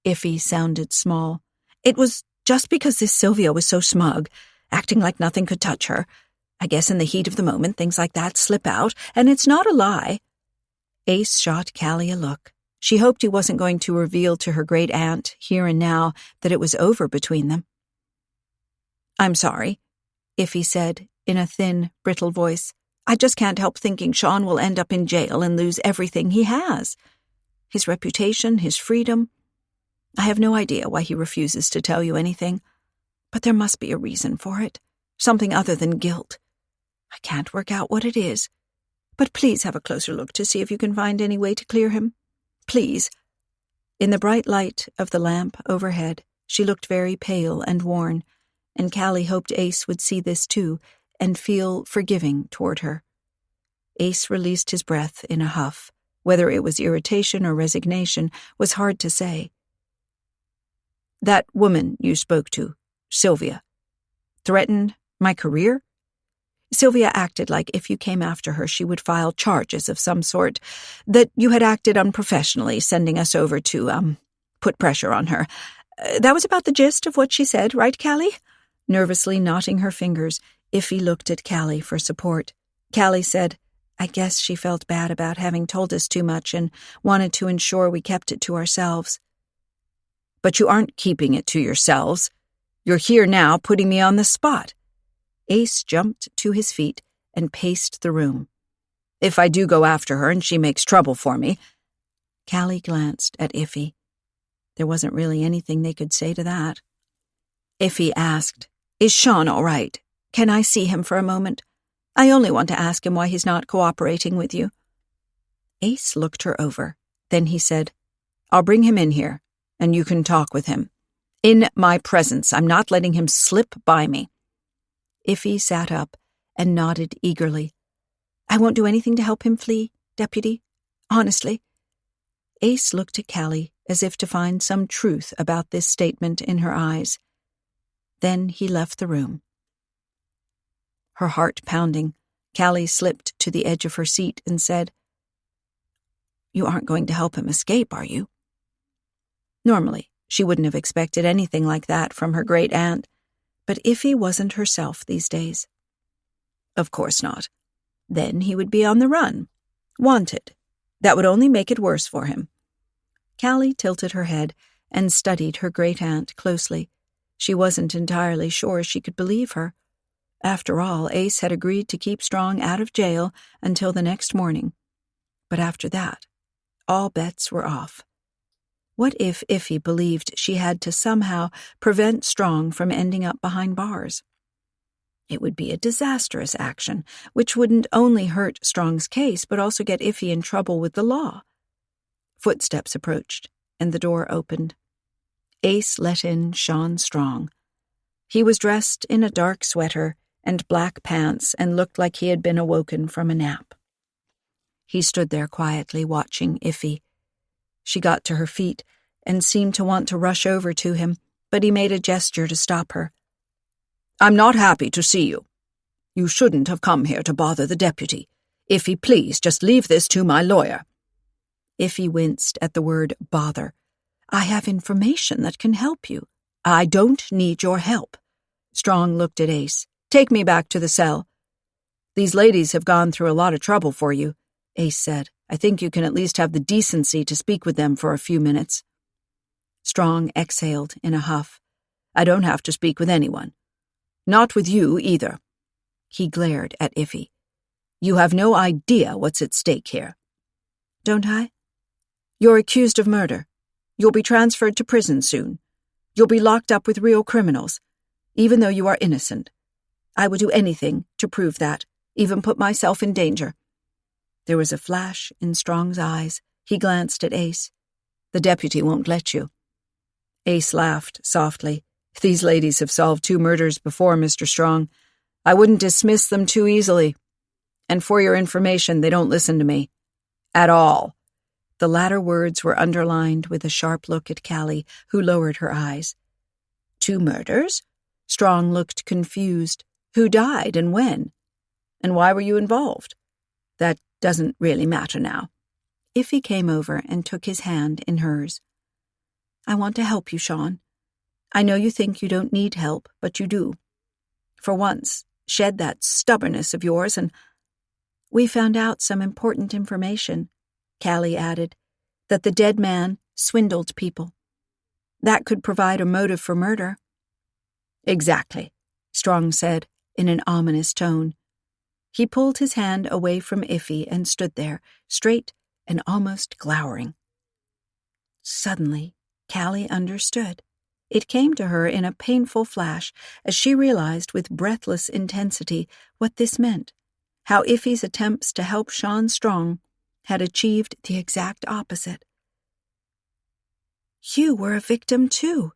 Iffy sounded small. "It was just because this Sylvia was so smug, acting like nothing could touch her. I guess in the heat of the moment things like that slip out, and it's not a lie." Ace shot Callie a look. She hoped he wasn't going to reveal to her great-aunt, here and now, that it was over between them. "I'm sorry," Iffy said, in a thin, brittle voice. "I just can't help thinking Sean will end up in jail and lose everything he has. His reputation, his freedom. I have no idea why he refuses to tell you anything, but there must be a reason for it, something other than guilt. I can't work out what it is, but please have a closer look to see if you can find any way to clear him. Please." In the bright light of the lamp overhead, she looked very pale and worn, and Callie hoped Ace would see this too and feel forgiving toward her. Ace released his breath in a huff. Whether it was irritation or resignation was hard to say. "That woman you spoke to, Sylvia, threatened my career?" "Sylvia acted like if you came after her she would file charges of some sort, that you had acted unprofessionally, sending us over to, put pressure on her. That was about the gist of what she said, right, Callie?" Nervously knotting her fingers, Iffy looked at Callie for support. Callie said, "I guess she felt bad about having told us too much and wanted to ensure we kept it to ourselves." "But you aren't keeping it to yourselves. You're here now putting me on the spot." Ace jumped to his feet and paced the room. "If I do go after her and she makes trouble for me—" Callie glanced at Iffy. There wasn't really anything they could say to that. Iffy asked, "Is Sean all right? Can I see him for a moment? I only want to ask him why he's not cooperating with you." Ace looked her over. Then he said, "I'll bring him in here, and you can talk with him. In my presence. I'm not letting him slip by me." Iffy sat up and nodded eagerly. "I won't do anything to help him flee, Deputy. Honestly." Ace looked at Callie as if to find some truth about this statement in her eyes. Then he left the room. Her heart pounding, Callie slipped to the edge of her seat and said, "You aren't going to help him escape, are you?" Normally, she wouldn't have expected anything like that from her great aunt, but Iffy wasn't herself these days. Of course not. Then he would be on the run. Wanted. That would only make it worse for him. Callie tilted her head and studied her great aunt closely. She wasn't entirely sure she could believe her. After all, Ace had agreed to keep Strong out of jail until the next morning. But after that, all bets were off. What if Iffy believed she had to somehow prevent Strong from ending up behind bars? It would be a disastrous action, which wouldn't only hurt Strong's case, but also get Iffy in trouble with the law. Footsteps approached, and the door opened. Ace let in Sean Strong. He was dressed in a dark sweater and black pants and looked like he had been awoken from a nap. He stood there quietly watching Iffy. She got to her feet and seemed to want to rush over to him, but he made a gesture to stop her. "I'm not happy to see you. You shouldn't have come here to bother the deputy. Iffy, please, just leave this to my lawyer." Iffy winced at the word bother. "I have information that can help you." "I don't need your help." Strong looked at Ace. "Take me back to the cell." "These ladies have gone through a lot of trouble for you," Ace said. "I think you can at least have the decency to speak with them for a few minutes." Strong exhaled in a huff. "I don't have to speak with anyone. Not with you, either." He glared at Iffy. "You have no idea what's at stake here." "Don't I? You're accused of murder. You'll be transferred to prison soon. You'll be locked up with real criminals, even though you are innocent. I would do anything to prove that, even put myself in danger." There was a flash in Strong's eyes. He glanced at Ace. "The deputy won't let you." Ace laughed softly. "These ladies have solved 2 murders before, Mr. Strong. I wouldn't dismiss them too easily. And for your information, they don't listen to me. At all." The latter words were underlined with a sharp look at Callie, who lowered her eyes. 2 murders? Strong looked confused. Who died and when? And why were you involved? That doesn't really matter now. Iffy came over and took his hand in hers. "I want to help you, Sean. I know you think you don't need help, but you do. For once, shed that stubbornness of yours and—" "We found out some important information," Callie added, "that the dead man swindled people. That could provide a motive for murder." "Exactly," Strong said in an ominous tone. He pulled his hand away from Iffy and stood there, straight and almost glowering. Suddenly, Callie understood. It came to her in a painful flash as she realized with breathless intensity what this meant, how Iffy's attempts to help Sean Strong had achieved the exact opposite. "You were a victim too.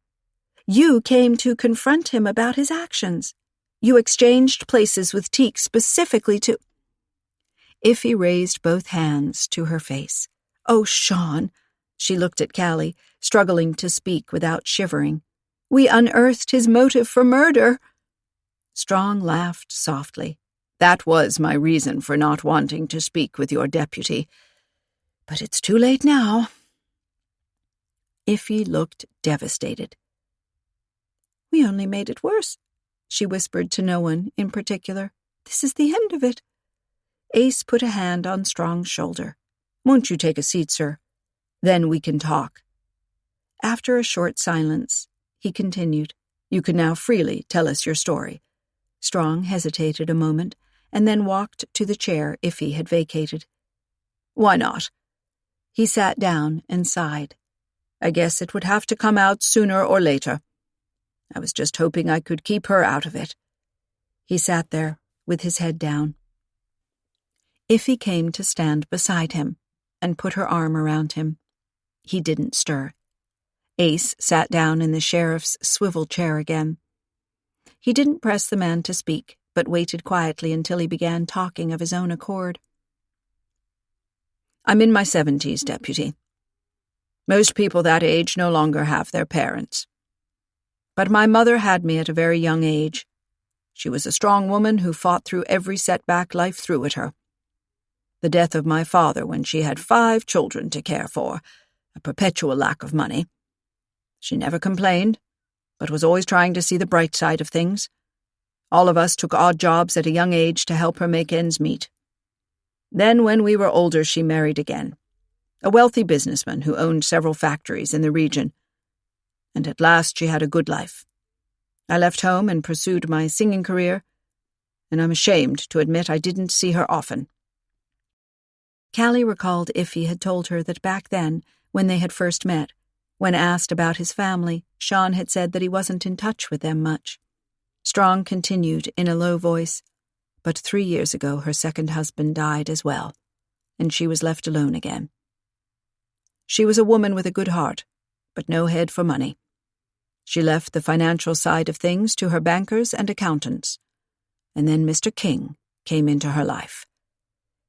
You came to confront him about his actions. You exchanged places with Teak specifically to—" Iffy raised both hands to her face. "Oh, Sean," she looked at Callie, struggling to speak without shivering. "We unearthed his motive for murder." Strong laughed softly. "That was my reason for not wanting to speak with your deputy. But it's too late now." Iffy looked devastated. "We only made it worse," she whispered to no one in particular. "This is the end of it." Ace put a hand on Strong's shoulder. "Won't you take a seat, sir? Then we can talk." After a short silence, he continued, "You can now freely tell us your story." Strong hesitated a moment and then walked to the chair Iffy had vacated. "Why not?" He sat down and sighed. I guess it would have to come out sooner or later. I was just hoping I could keep her out of it." He sat there, with his head down. Iffy came to stand beside him and put her arm around him. He didn't stir. Ace sat down in the sheriff's swivel chair again. He didn't press the man to speak, but waited quietly until he began talking of his own accord. "I'm in my 70s, Deputy. Most people that age no longer have their parents. But my mother had me at a very young age. She was a strong woman who fought through every setback life threw at her. The death of my father when she had 5 children to care for, a perpetual lack of money. She never complained, but was always trying to see the bright side of things. All of us took odd jobs at a young age to help her make ends meet. Then, when we were older, she married again, a wealthy businessman who owned several factories in the region. And at last she had a good life. I left home and pursued my singing career, and I'm ashamed to admit I didn't see her often." Callie recalled Iffy had told her that back then, when they had first met, when asked about his family, Sean had said that he wasn't in touch with them much. Strong continued in a low voice, "But 3 years ago her second husband died as well, and she was left alone again. She was a woman with a good heart, but no head for money. She left the financial side of things to her bankers and accountants. And then Mr. King came into her life."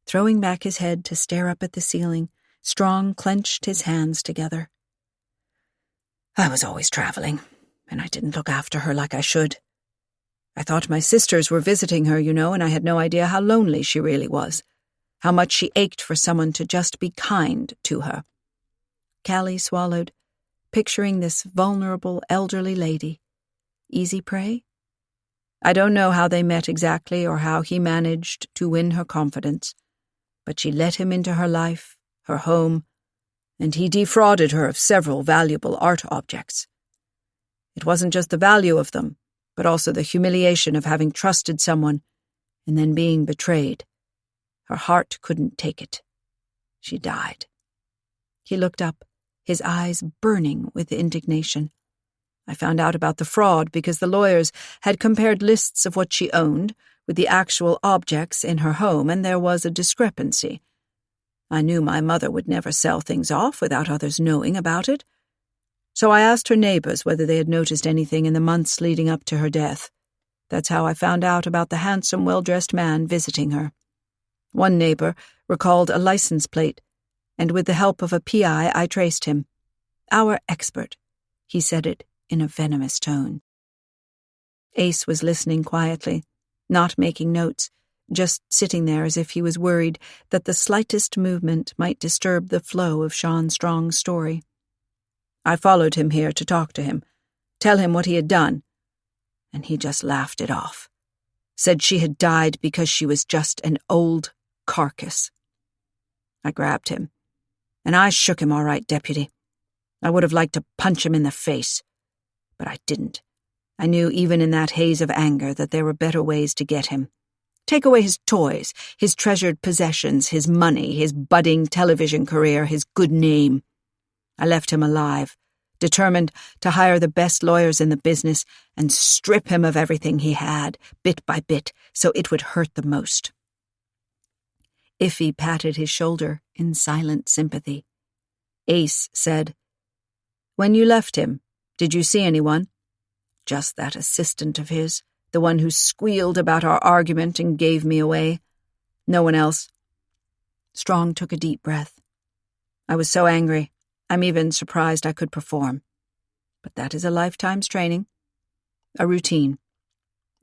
Throwing back his head to stare up at the ceiling, Strong clenched his hands together. "I was always traveling, and I didn't look after her like I should. I thought my sisters were visiting her, and I had no idea how lonely she really was, how much she ached for someone to just be kind to her." Callie swallowed, picturing this vulnerable elderly lady. Easy prey? I don't know how they met exactly or how he managed to win her confidence, but she let him into her life, her home, and he defrauded her of several valuable art objects. It wasn't just the value of them, but also the humiliation of having trusted someone and then being betrayed. Her heart couldn't take it. She died. He looked up, his eyes burning with indignation. "I found out about the fraud because the lawyers had compared lists of what she owned with the actual objects in her home, and there was a discrepancy. I knew my mother would never sell things off without others knowing about it. So I asked her neighbors whether they had noticed anything in the months leading up to her death. That's how I found out about the handsome, well-dressed man visiting her. One neighbor recalled a license plate, and with the help of a PI, I traced him. Our expert," he said it in a venomous tone. Ace was listening quietly, not making notes, just sitting there as if he was worried that the slightest movement might disturb the flow of Sean Strong's story. "I followed him here to talk to him, tell him what he had done, and he just laughed it off. Said she had died because she was just an old carcass. I grabbed him, and I shook him all right, Deputy. I would have liked to punch him in the face, but I didn't. I knew even in that haze of anger that there were better ways to get him. Take away his toys, his treasured possessions, his money, his budding television career, his good name. I left him alive, determined to hire the best lawyers in the business and strip him of everything he had, bit by bit, so it would hurt the most." Iffy patted his shoulder in silent sympathy. Ace said, "When you left him, did you see anyone?" "Just that assistant of his, the one who squealed about our argument and gave me away. No one else." Strong took a deep breath. "I was so angry, I'm even surprised I could perform. But that is a lifetime's training. A routine.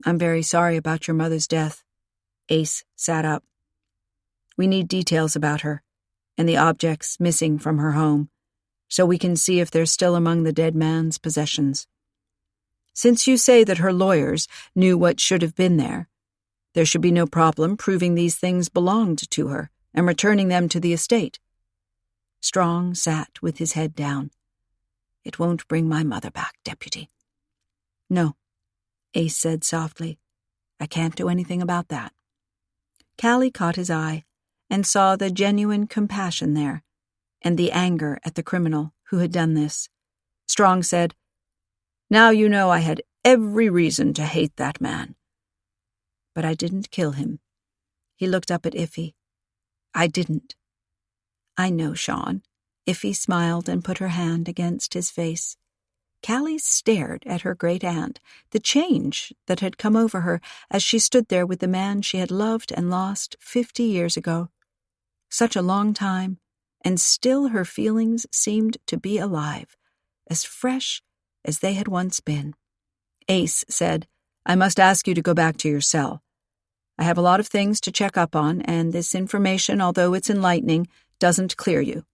I'm very sorry about your mother's death." Ace sat up. "We need details about her, and the objects missing from her home, so we can see if they're still among the dead man's possessions. Since you say that her lawyers knew what should have been there should be no problem proving these things belonged to her and returning them to the estate." Strong sat with his head down. "It won't bring my mother back, Deputy." "No," Ace said softly. "I can't do anything about that." Callie caught his eye and saw the genuine compassion there and the anger at the criminal. who had done this. Strong said, "Now you know I had every reason to hate that man. But I didn't kill him." He looked up at Iffy. "I didn't." "I know, Sean." Iffy smiled and put her hand against his face. Callie stared at her great-aunt, the change that had come over her as she stood there with the man she had loved and lost 50 years ago. Such a long time, and still her feelings seemed to be alive, as fresh as they had once been. Ace said, "I must ask you to go back to your cell. I have a lot of things to check up on, and this information, although it's enlightening, doesn't clear you."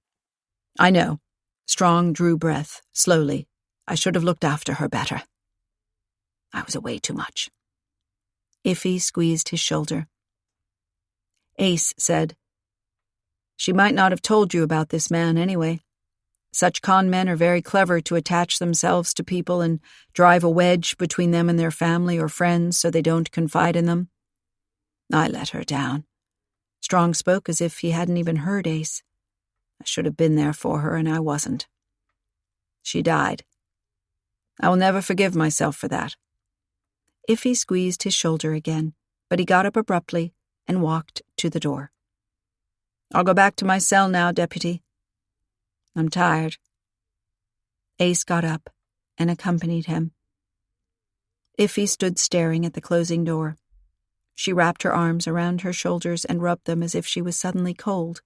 "I know." Strong drew breath, slowly. "I should have looked after her better. I was away too much." Iffy squeezed his shoulder. Ace said, "She might not have told you about this man anyway. Such con men are very clever to attach themselves to people and drive a wedge between them and their family or friends so they don't confide in them." I let her down. Strong spoke as if he hadn't even heard Ace. "I should have been there for her, and I wasn't. She died. I will never forgive myself for that." Iffy squeezed his shoulder again, but he got up abruptly and walked to the door. "I'll go back to my cell now, Deputy. I'm tired." Ace got up and accompanied him. Iffy stood staring at the closing door. She wrapped her arms around her shoulders and rubbed them as if she was suddenly cold.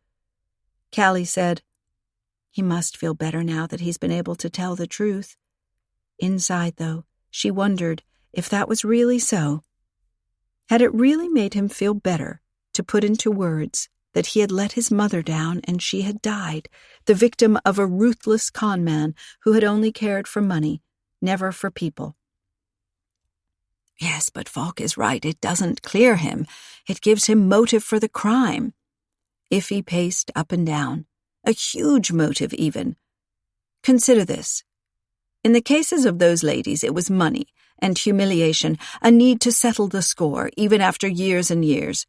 Callie said, "He must feel better now that he's been able to tell the truth." Inside, though, she wondered if that was really so. Had it really made him feel better to put into words that he had let his mother down and she had died, the victim of a ruthless con man who had only cared for money, never for people? "Yes, but Falk is right. It doesn't clear him. It gives him motive for the crime." Iffy paced up and down. "A huge motive, even. Consider this. In the cases of those ladies, it was money and humiliation, a need to settle the score, even after years and years.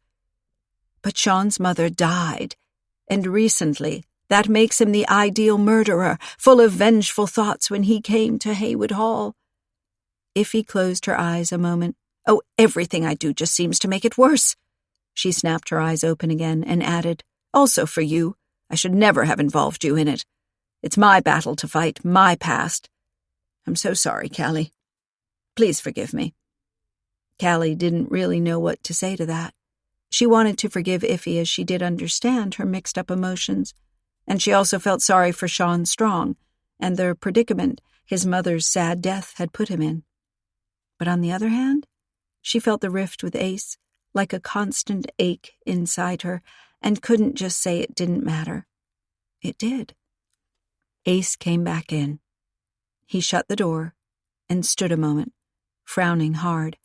But Sean's mother died, and recently that makes him the ideal murderer, full of vengeful thoughts when he came to Haywood Hall." Iffy closed her eyes a moment. "Oh, everything I do just seems to make it worse." She snapped her eyes open again and added, "Also for you. I should never have involved you in it. It's my battle to fight, my past. I'm so sorry, Callie. Please forgive me." Callie didn't really know what to say to that. She wanted to forgive Iffy as she did understand her mixed-up emotions, and she also felt sorry for Sean Strong and the predicament his mother's sad death had put him in. But on the other hand, she felt the rift with Ace like a constant ache inside her and couldn't just say it didn't matter. It did. Ace came back in. He shut the door and stood a moment, frowning hard,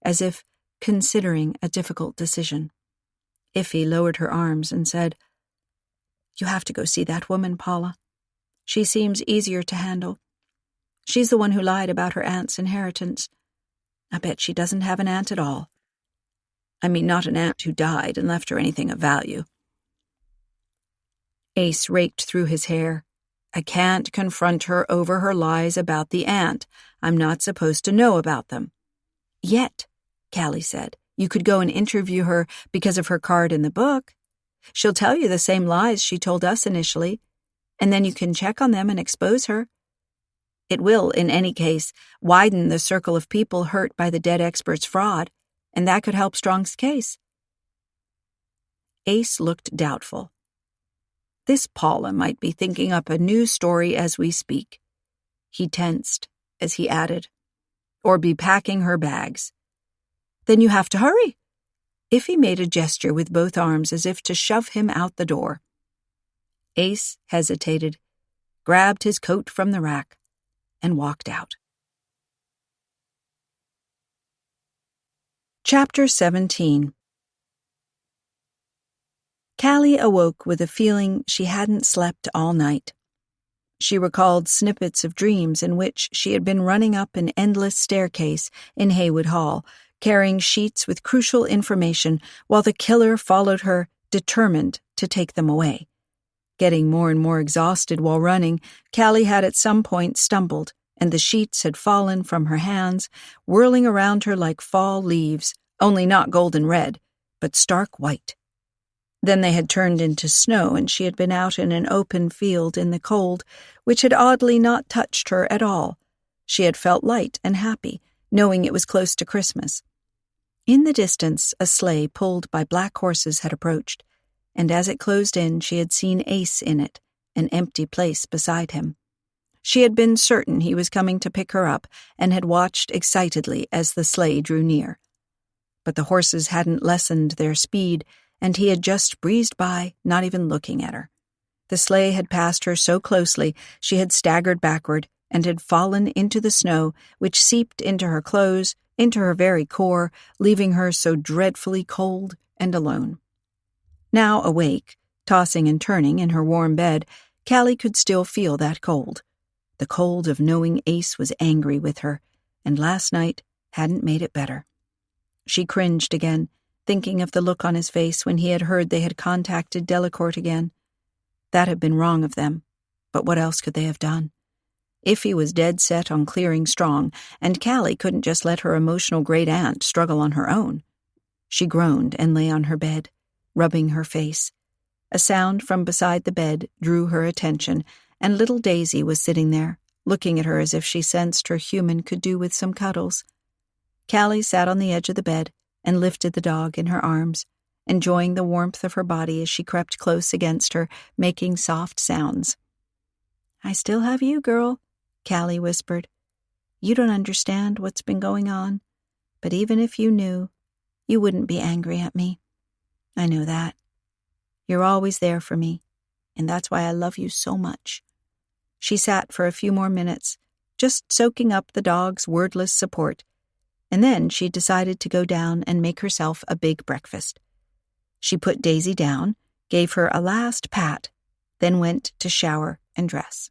as if considering a difficult decision. Iffy lowered her arms and said, "You have to go see that woman, Paula. She seems easier to handle. She's the one who lied about her aunt's inheritance. I bet she doesn't have an aunt at all. I mean, not an aunt who died and left her anything of value." Ace raked through his hair. "I can't confront her over her lies about the aunt. I'm not supposed to know about them." "Yet," Callie said, "you could go and interview her because of her card in the book. She'll tell you the same lies she told us initially, and then you can check on them and expose her. It will, in any case, widen the circle of people hurt by the dead expert's fraud, and that could help Strong's case." Ace looked doubtful. This Paula might be thinking up a new story as we speak. He tensed as he added, "Or be packing her bags." "Then you have to hurry." Iffy made a gesture with both arms as if to shove him out the door. Ace hesitated, grabbed his coat from the rack, and walked out. Chapter 17. Callie awoke with a feeling she hadn't slept all night. She recalled snippets of dreams in which she had been running up an endless staircase in Haywood Hall, carrying sheets with crucial information while the killer followed her, determined to take them away. Getting more and more exhausted while running, Callie had at some point stumbled, and the sheets had fallen from her hands, whirling around her like fall leaves, only not golden red, but stark white. Then they had turned into snow, and she had been out in an open field in the cold, which had oddly not touched her at all. She had felt light and happy, knowing it was close to Christmas. In the distance, a sleigh pulled by black horses had approached, and as it closed in, she had seen Ace in it, an empty place beside him. She had been certain he was coming to pick her up and had watched excitedly as the sleigh drew near. But the horses hadn't lessened their speed, and he had just breezed by, not even looking at her. The sleigh had passed her so closely she had staggered backward and had fallen into the snow, which seeped into her clothes, into her very core, leaving her so dreadfully cold and alone. Now awake, tossing and turning in her warm bed, Callie could still feel that cold. The cold of knowing Ace was angry with her, and last night hadn't made it better. She cringed again, thinking of the look on his face when he had heard they had contacted Delacourt again. That had been wrong of them, but what else could they have done? Iffy was dead set on clearing strong, and Callie couldn't just let her emotional great aunt struggle on her own. She groaned and lay on her bed, rubbing her face. A sound from beside the bed drew her attention, and little Daisy was sitting there, looking at her as if she sensed her human could do with some cuddles. Callie sat on the edge of the bed and lifted the dog in her arms, enjoying the warmth of her body as she crept close against her, making soft sounds. "I still have you, girl," Callie whispered. "You don't understand what's been going on, but even if you knew, you wouldn't be angry at me. I know that. You're always there for me, and that's why I love you so much." She sat for a few more minutes, just soaking up the dog's wordless support, and then she decided to go down and make herself a big breakfast. She put Daisy down, gave her a last pat, then went to shower and dress.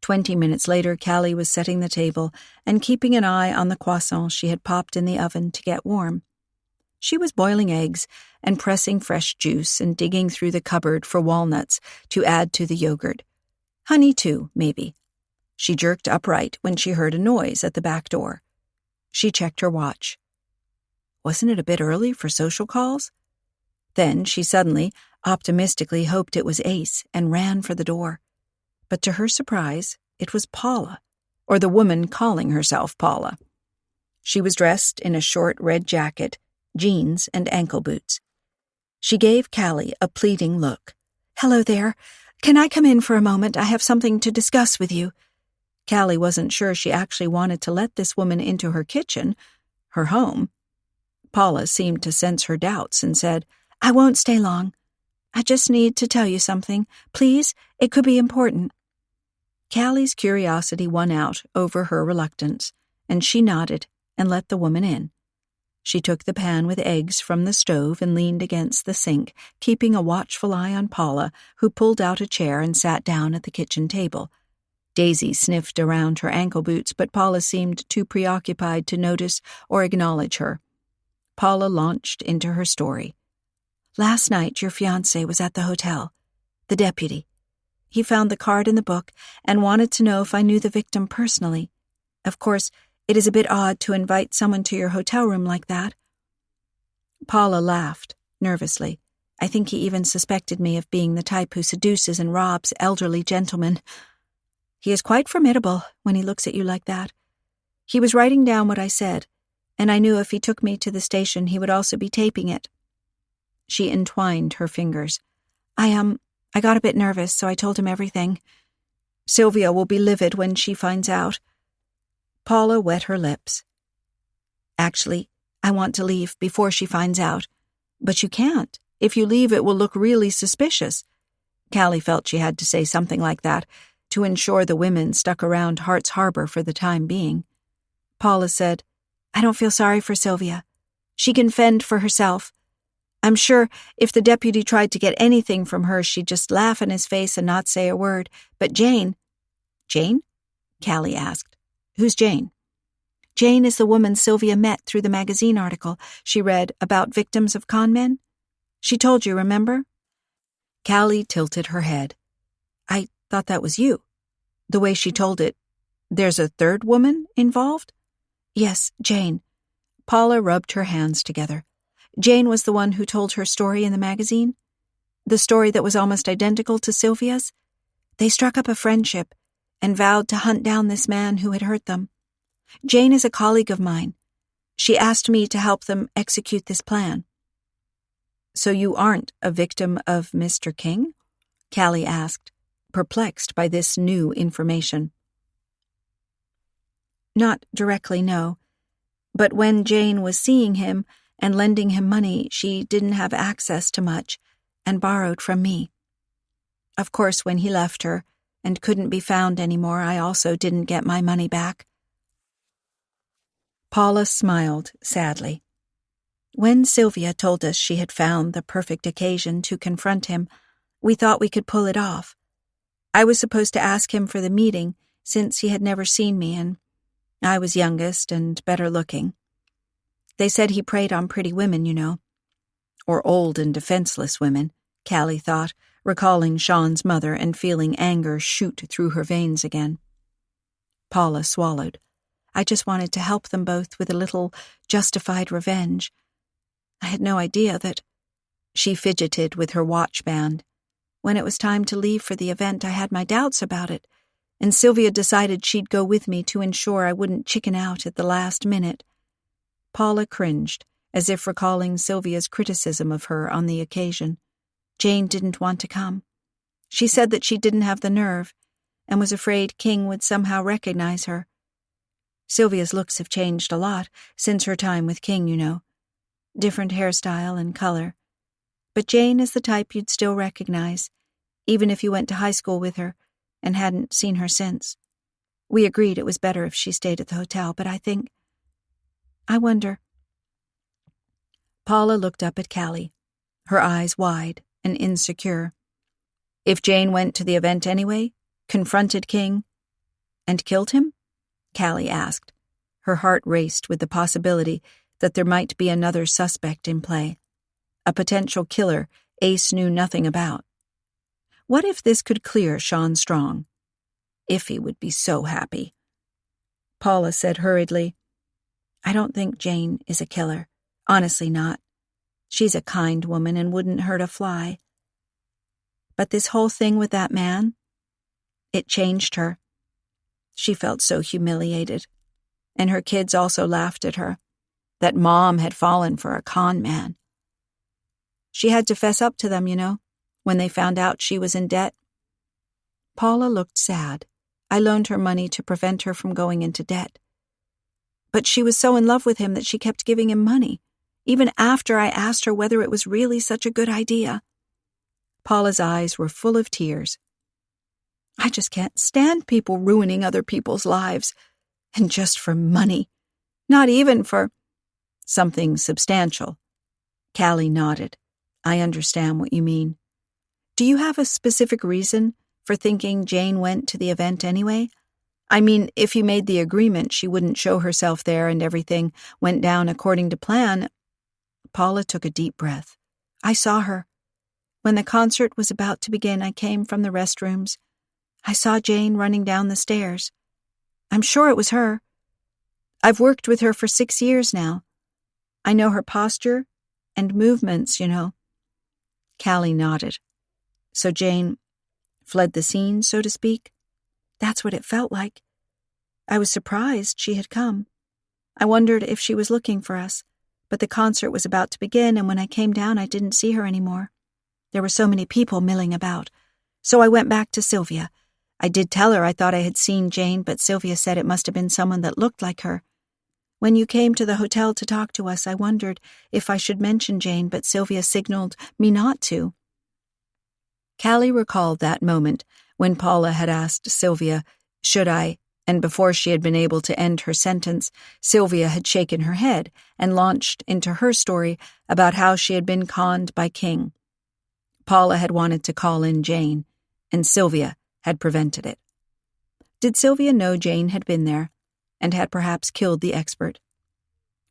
20 minutes later, Callie was setting the table and keeping an eye on the croissants she had popped in the oven to get warm. She was boiling eggs and pressing fresh juice and digging through the cupboard for walnuts to add to the yogurt. Honey, too, maybe. She jerked upright when she heard a noise at the back door. She checked her watch. Wasn't it a bit early for social calls? Then she suddenly, optimistically hoped it was Ace and ran for the door. But to her surprise, it was Paula, or the woman calling herself Paula. She was dressed in a short red jacket, jeans, and ankle boots. She gave Callie a pleading look. "Hello there. Can I come in for a moment? I have something to discuss with you." Callie wasn't sure she actually wanted to let this woman into her kitchen, her home. Paula seemed to sense her doubts and said, "I won't stay long. I just need to tell you something. Please, it could be important." Callie's curiosity won out over her reluctance, and she nodded and let the woman in. She took the pan with eggs from the stove and leaned against the sink, keeping a watchful eye on Paula, who pulled out a chair and sat down at the kitchen table. Daisy sniffed around her ankle boots, but Paula seemed too preoccupied to notice or acknowledge her. Paula launched into her story. "Last night your fiancé was at the hotel, the deputy. He found the card in the book and wanted to know if I knew the victim personally. Of course, it is a bit odd to invite someone to your hotel room like that." Paula laughed, nervously. "I think he even suspected me of being the type who seduces and robs elderly gentlemen. He is quite formidable when he looks at you like that. He was writing down what I said, and I knew if he took me to the station he would also be taping it." She entwined her fingers. I got a bit nervous, so I told him everything. Sylvia will be livid when she finds out." Paula wet her lips. "Actually, I want to leave before she finds out. But you can't. If you leave, it will look really suspicious." Callie felt she had to say something like that to ensure the women stuck around Hart's Harbor for the time being. Paula said, "I don't feel sorry for Sylvia. She can fend for herself. I'm sure if the deputy tried to get anything from her, she'd just laugh in his face and not say a word. But Jane—" "Jane?" Callie asked. "Who's Jane?" "Jane is the woman Sylvia met through the magazine article she read about victims of con men. She told you, remember?" Callie tilted her head. I thought that was you. The way she told it, there's a third woman involved? Yes, Jane. Paula rubbed her hands together. Jane was the one who told her story in the magazine? The story that was almost identical to Sylvia's? They struck up a friendship and vowed to hunt down this man who had hurt them. Jane is a colleague of mine. She asked me to help them execute this plan. So you aren't a victim of Mr. King? Callie asked, perplexed by this new information. Not directly, no. But when Jane was seeing him and lending him money, she didn't have access to much and borrowed from me. Of course, when he left her and couldn't be found anymore, I also didn't get my money back. Paula smiled sadly. When Sylvia told us she had found the perfect occasion to confront him, we thought we could pull it off. I was supposed to ask him for the meeting, since he had never seen me, and I was youngest and better looking. They said he preyed on pretty women, you know. Or old and defenseless women, Callie thought, recalling Sean's mother and feeling anger shoot through her veins again. Paula swallowed. I just wanted to help them both with a little justified revenge. I had no idea that... She fidgeted with her watch band. When it was time to leave for the event, I had my doubts about it, and Sylvia decided she'd go with me to ensure I wouldn't chicken out at the last minute. Paula cringed, as if recalling Sylvia's criticism of her on the occasion. Jane didn't want to come. She said that she didn't have the nerve, and was afraid King would somehow recognize her. Sylvia's looks have changed a lot since her time with King, you know. Different hairstyle and color. But Jane is the type you'd still recognize, even if you went to high school with her and hadn't seen her since. We agreed it was better if she stayed at the hotel, but I wonder. Paula looked up at Callie, her eyes wide and insecure. If Jane went to the event anyway, confronted King, and killed him? Callie asked. Her heart raced with the possibility that there might be another suspect in play. A potential killer Ace knew nothing about. What if this could clear Sean Strong? Iffy would be so happy. Paula said hurriedly, I don't think Jane is a killer. Honestly not. She's a kind woman and wouldn't hurt a fly. But this whole thing with that man, it changed her. She felt so humiliated. And her kids also laughed at her. That Mom had fallen for a con man. She had to fess up to them, you know, when they found out she was in debt. Paula looked sad. I loaned her money to prevent her from going into debt. But she was so in love with him that she kept giving him money, even after I asked her whether it was really such a good idea. Paula's eyes were full of tears. I just can't stand people ruining other people's lives, and just for money. Not even for something substantial. Callie nodded. I understand what you mean. Do you have a specific reason for thinking Jane went to the event anyway? I mean, if you made the agreement she wouldn't show herself there and everything went down according to plan. Paula took a deep breath. I saw her. When the concert was about to begin, I came from the restrooms. I saw Jane running down the stairs. I'm sure it was her. I've worked with her for 6 years now. I know her posture and movements, you know. Callie nodded. So Jane fled the scene, so to speak? That's what it felt like. I was surprised she had come. I wondered if she was looking for us, but the concert was about to begin, and when I came down, I didn't see her anymore. There were so many people milling about. So I went back to Sylvia. I did tell her I thought I had seen Jane, but Sylvia said it must have been someone that looked like her. When you came to the hotel to talk to us, I wondered if I should mention Jane, but Sylvia signaled me not to. Callie recalled that moment when Paula had asked Sylvia, should I, and before she had been able to end her sentence, Sylvia had shaken her head and launched into her story about how she had been conned by King. Paula had wanted to call in Jane, and Sylvia had prevented it. Did Sylvia know Jane had been there, and had perhaps killed the expert?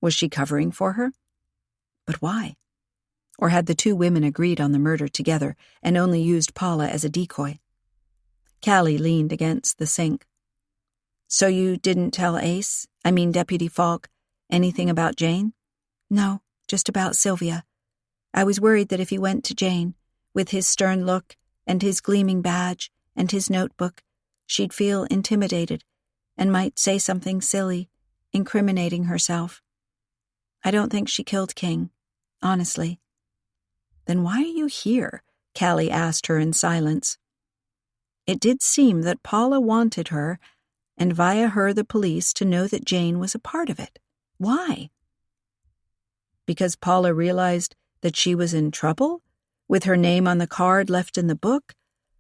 Was she covering for her? But why? Or had the two women agreed on the murder together and only used Paula as a decoy? Callie leaned against the sink. So you didn't tell Deputy Falk, anything about Jane? No, just about Sylvia. I was worried that if he went to Jane, with his stern look and his gleaming badge and his notebook, she'd feel intimidated and might say something silly, incriminating herself. I don't think she killed King, honestly. Then why are you here? Callie asked her in silence. It did seem that Paula wanted her, and via her the police, to know that Jane was a part of it. Why? Because Paula realized that she was in trouble, with her name on the card left in the book,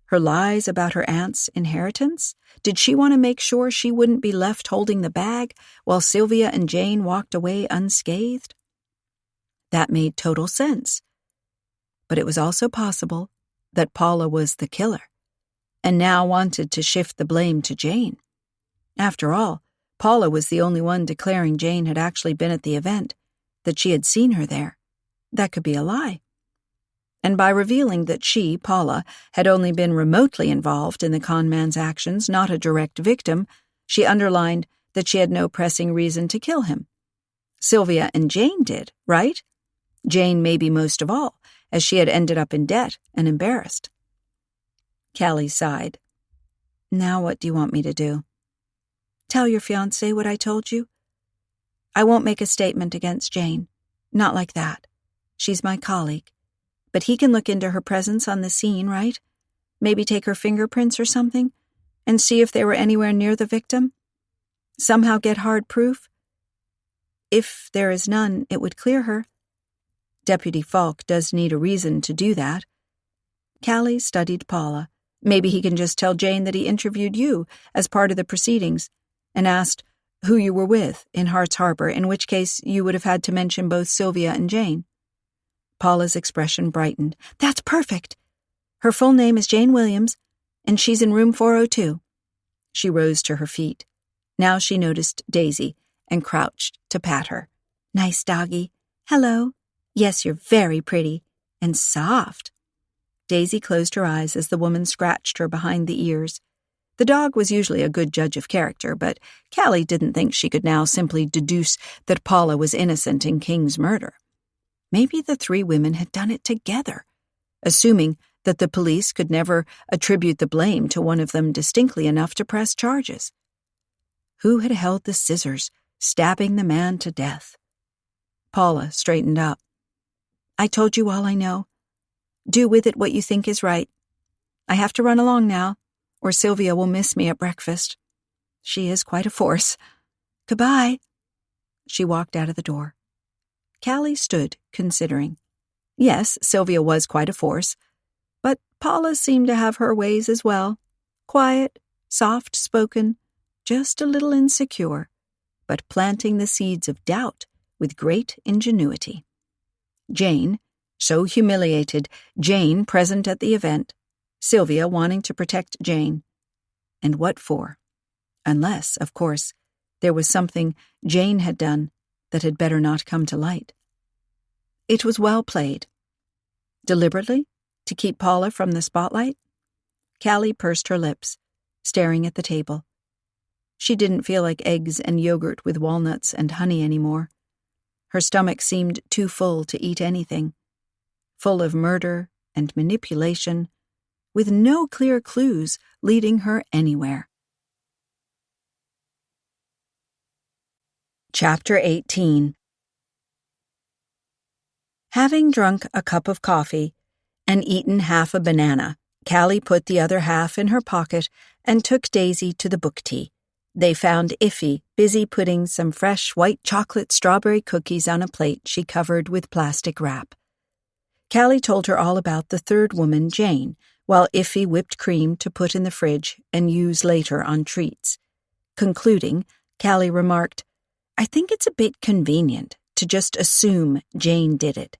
her lies about her aunt's inheritance? Did she want to make sure she wouldn't be left holding the bag while Sylvia and Jane walked away unscathed? That made total sense. But it was also possible that Paula was the killer, and now wanted to shift the blame to Jane. After all, Paula was the only one declaring Jane had actually been at the event, that she had seen her there. That could be a lie. And by revealing that she, Paula, had only been remotely involved in the con man's actions, not a direct victim, she underlined that she had no pressing reason to kill him. Sylvia and Jane did, right? Jane maybe most of all, as she had ended up in debt and embarrassed. Callie sighed. Now what do you want me to do? Tell your fiancé what I told you? I won't make a statement against Jane. Not like that. She's my colleague. But he can look into her presence on the scene, right? Maybe take her fingerprints or something, and see if they were anywhere near the victim? Somehow get hard proof? If there is none, it would clear her. Deputy Falk does need a reason to do that. Callie studied Paula. Maybe he can just tell Jane that he interviewed you as part of the proceedings and asked who you were with in Hart's Harbor, in which case you would have had to mention both Sylvia and Jane. Paula's expression brightened. That's perfect. Her full name is Jane Williams, and she's in room 402. She rose to her feet. Now she noticed Daisy and crouched to pat her. Nice doggy. Hello. Yes, you're very pretty. And soft. Daisy closed her eyes as the woman scratched her behind the ears. The dog was usually a good judge of character, but Callie didn't think she could now simply deduce that Paula was innocent in King's murder. Maybe the three women had done it together, assuming that the police could never attribute the blame to one of them distinctly enough to press charges. Who had held the scissors, stabbing the man to death? Paula straightened up. I told you all I know. Do with it what you think is right. I have to run along now, or Sylvia will miss me at breakfast. She is quite a force. Goodbye. She walked out of the door. Callie stood, considering. Yes, Sylvia was quite a force, but Paula seemed to have her ways as well. Quiet, soft-spoken, just a little insecure, but planting the seeds of doubt with great ingenuity. Jane, so humiliated, Jane present at the event, Sylvia wanting to protect Jane. And what for? Unless, of course, there was something Jane had done that had better not come to light. It was well played. Deliberately, to keep Paula from the spotlight? Callie pursed her lips, staring at the table. She didn't feel like eggs and yogurt with walnuts and honey anymore. Her stomach seemed too full to eat anything, full of murder and manipulation, with no clear clues leading her anywhere. Chapter 18. Having drunk a cup of coffee and eaten half a banana, Callie put the other half in her pocket and took Daisy to the book tea. They found Iffy busy putting some fresh white chocolate strawberry cookies on a plate she covered with plastic wrap. Callie told her all about the third woman, Jane, while Iffy whipped cream to put in the fridge and use later on treats. Concluding, Callie remarked, I think it's a bit convenient to just assume Jane did it.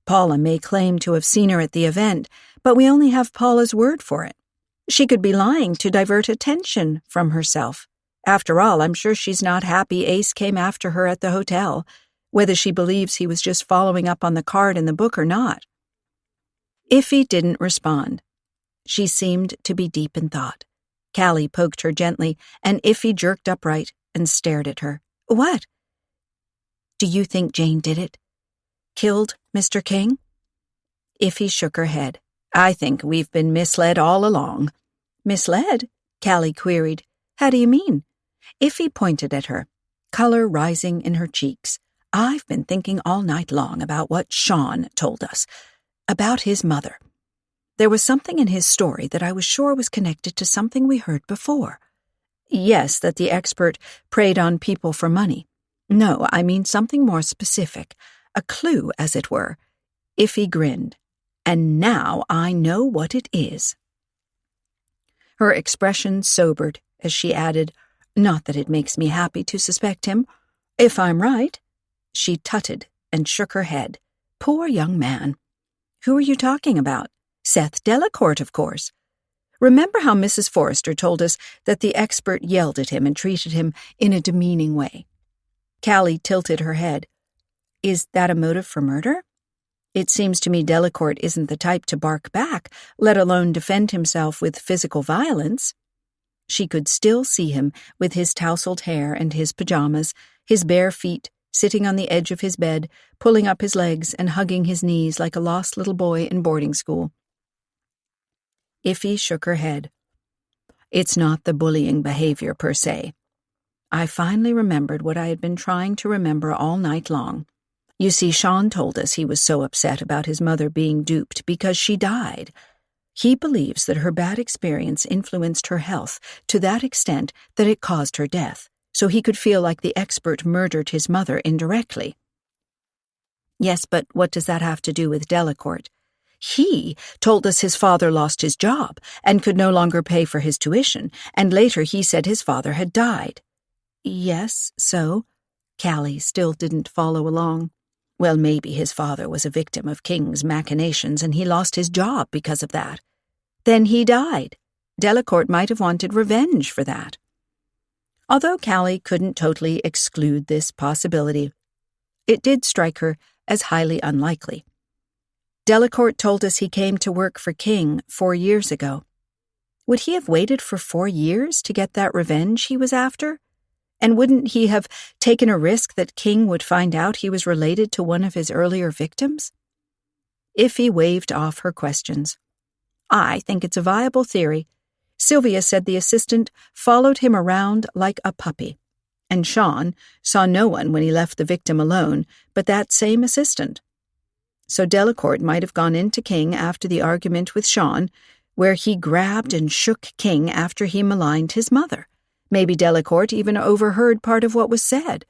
Paula may claim to have seen her at the event, but we only have Paula's word for it. She could be lying to divert attention from herself. After all, I'm sure she's not happy Ace came after her at the hotel. whether she believes he was just following up on the card in the book or not. Iffy didn't respond. She seemed to be deep in thought. Callie poked her gently, and Iffy jerked upright and stared at her. "What?" "Do you think Jane did it? Killed Mr. King?" Iffy shook her head. "I think we've been misled all along." "Misled?" Callie queried. "How do you mean?" Iffy pointed at her, color rising in her cheeks. "I've been thinking all night long about what Sean told us, about his mother. There was something in his story that I was sure was connected to something we heard before. Yes, that the expert preyed on people for money. No, I mean something more specific, a clue, as it were." Iffy grinned. "And now I know what it is." Her expression sobered as she added, "Not that it makes me happy to suspect him. If I'm right—" She tutted and shook her head. "Poor young man." "Who are you talking about?" "Seth Delacourt, of course. Remember how Mrs. Forrester told us that the expert yelled at him and treated him in a demeaning way?" Callie tilted her head. "Is that a motive for murder? It seems to me Delacourt isn't the type to bark back, let alone defend himself with physical violence." She could still see him with his tousled hair and his pajamas, his bare feet, sitting on the edge of his bed, pulling up his legs and hugging his knees like a lost little boy in boarding school. Iffy shook her head. "It's not the bullying behavior per se." I finally remembered what I had been trying to remember all night long. You see, Sean told us he was so upset about his mother being duped because she died. He believes that her bad experience influenced her health to that extent that it caused her death, so he could feel like the expert murdered his mother indirectly. Yes, but what does that have to do with Delacourt? He told us his father lost his job and could no longer pay for his tuition, and later he said his father had died. Yes, so? Callie still didn't follow along. Well, maybe his father was a victim of King's machinations and he lost his job because of that. Then he died. Delacourt might have wanted revenge for that. Although Callie couldn't totally exclude this possibility, it did strike her as highly unlikely. Delacourt told us he came to work for King 4 years ago. Would he have waited for 4 years to get that revenge he was after? And wouldn't he have taken a risk that King would find out he was related to one of his earlier victims? Iffy waved off her questions. "I think it's a viable theory. Sylvia said the assistant followed him around like a puppy, and Sean saw no one when he left the victim alone but that same assistant. So Delacourt might have gone into King after the argument with Sean, where he grabbed and shook King after he maligned his mother. Maybe Delacourt even overheard part of what was said.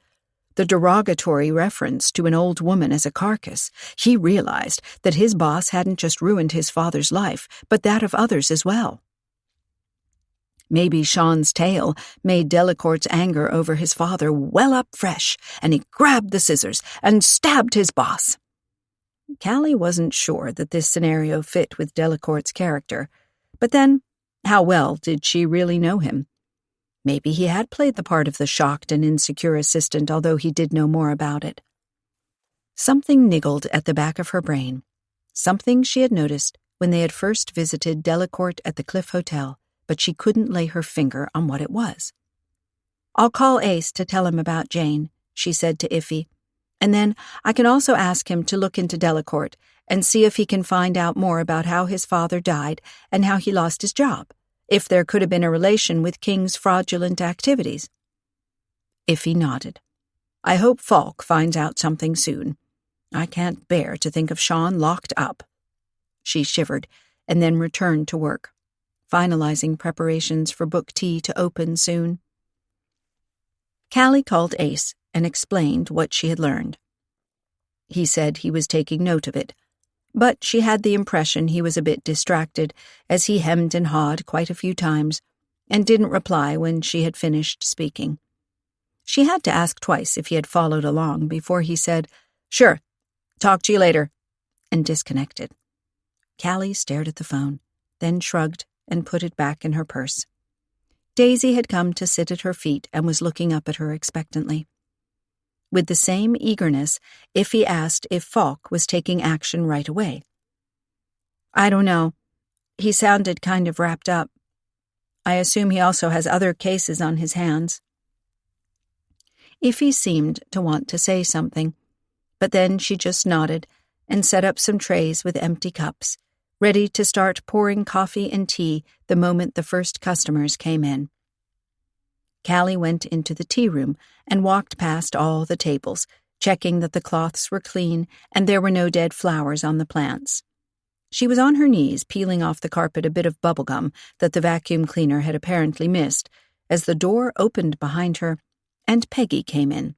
The derogatory reference to an old woman as a carcass. He realized that his boss hadn't just ruined his father's life, but that of others as well. Maybe Sean's tale made Delacourt's anger over his father well up fresh, and he grabbed the scissors and stabbed his boss." Callie wasn't sure that this scenario fit with Delacourt's character, but then, how well did she really know him? Maybe he had played the part of the shocked and insecure assistant, although he did know more about it. Something niggled at the back of her brain, something she had noticed when they had first visited Delacourt at the Cliff Hotel, but she couldn't lay her finger on what it was. "I'll call Ace to tell him about Jane," she said to Iffy, "and then I can also ask him to look into Delacourt and see if he can find out more about how his father died and how he lost his job, if there could have been a relation with King's fraudulent activities." Iffy nodded. "I hope Falk finds out something soon. I can't bear to think of Sean locked up." She shivered and then returned to work, finalizing preparations for book tea to open soon. Callie called Ace and explained what she had learned. He said he was taking note of it, but she had the impression he was a bit distracted as he hemmed and hawed quite a few times and didn't reply when she had finished speaking. She had to ask twice if he had followed along before he said, "Sure, talk to you later," and disconnected. Callie stared at the phone, then shrugged and put it back in her purse. Daisy had come to sit at her feet and was looking up at her expectantly. With the same eagerness, Iffy asked if Falk was taking action right away. "I don't know. He sounded kind of wrapped up. I assume he also has other cases on his hands." Iffy seemed to want to say something, but then she just nodded and set up some trays with empty cups, ready to start pouring coffee and tea the moment the first customers came in. Callie went into the tea room and walked past all the tables, checking that the cloths were clean and there were no dead flowers on the plants. She was on her knees peeling off the carpet a bit of bubblegum that the vacuum cleaner had apparently missed as the door opened behind her and Peggy came in.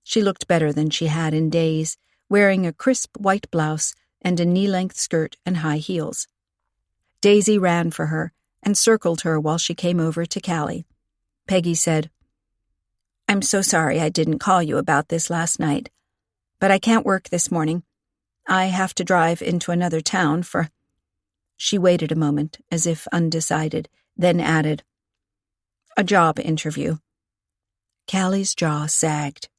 She looked better than she had in days, wearing a crisp white blouse and a knee-length skirt and high heels. Daisy ran for her and circled her while she came over to Callie. Peggy said, "I'm so sorry I didn't call you about this last night, but I can't work this morning. I have to drive into another town for—" She waited a moment, as if undecided, then added, "a job interview." Callie's jaw sagged.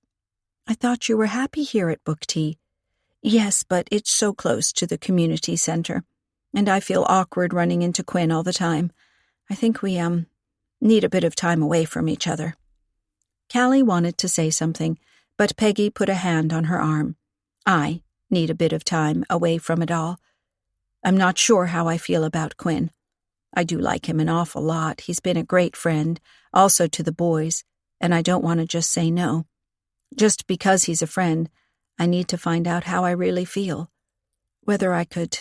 "I thought you were happy here at Book Tea." "Yes, but it's so close to the community center, and I feel awkward running into Quinn all the time. I think we, need a bit of time away from each other." Callie wanted to say something, but Peggy put a hand on her arm. "I need a bit of time away from it all. I'm not sure how I feel about Quinn. I do like him an awful lot. He's been a great friend, also to the boys, and I don't want to just say no. Just because he's a friend, I need to find out how I really feel. Whether I could,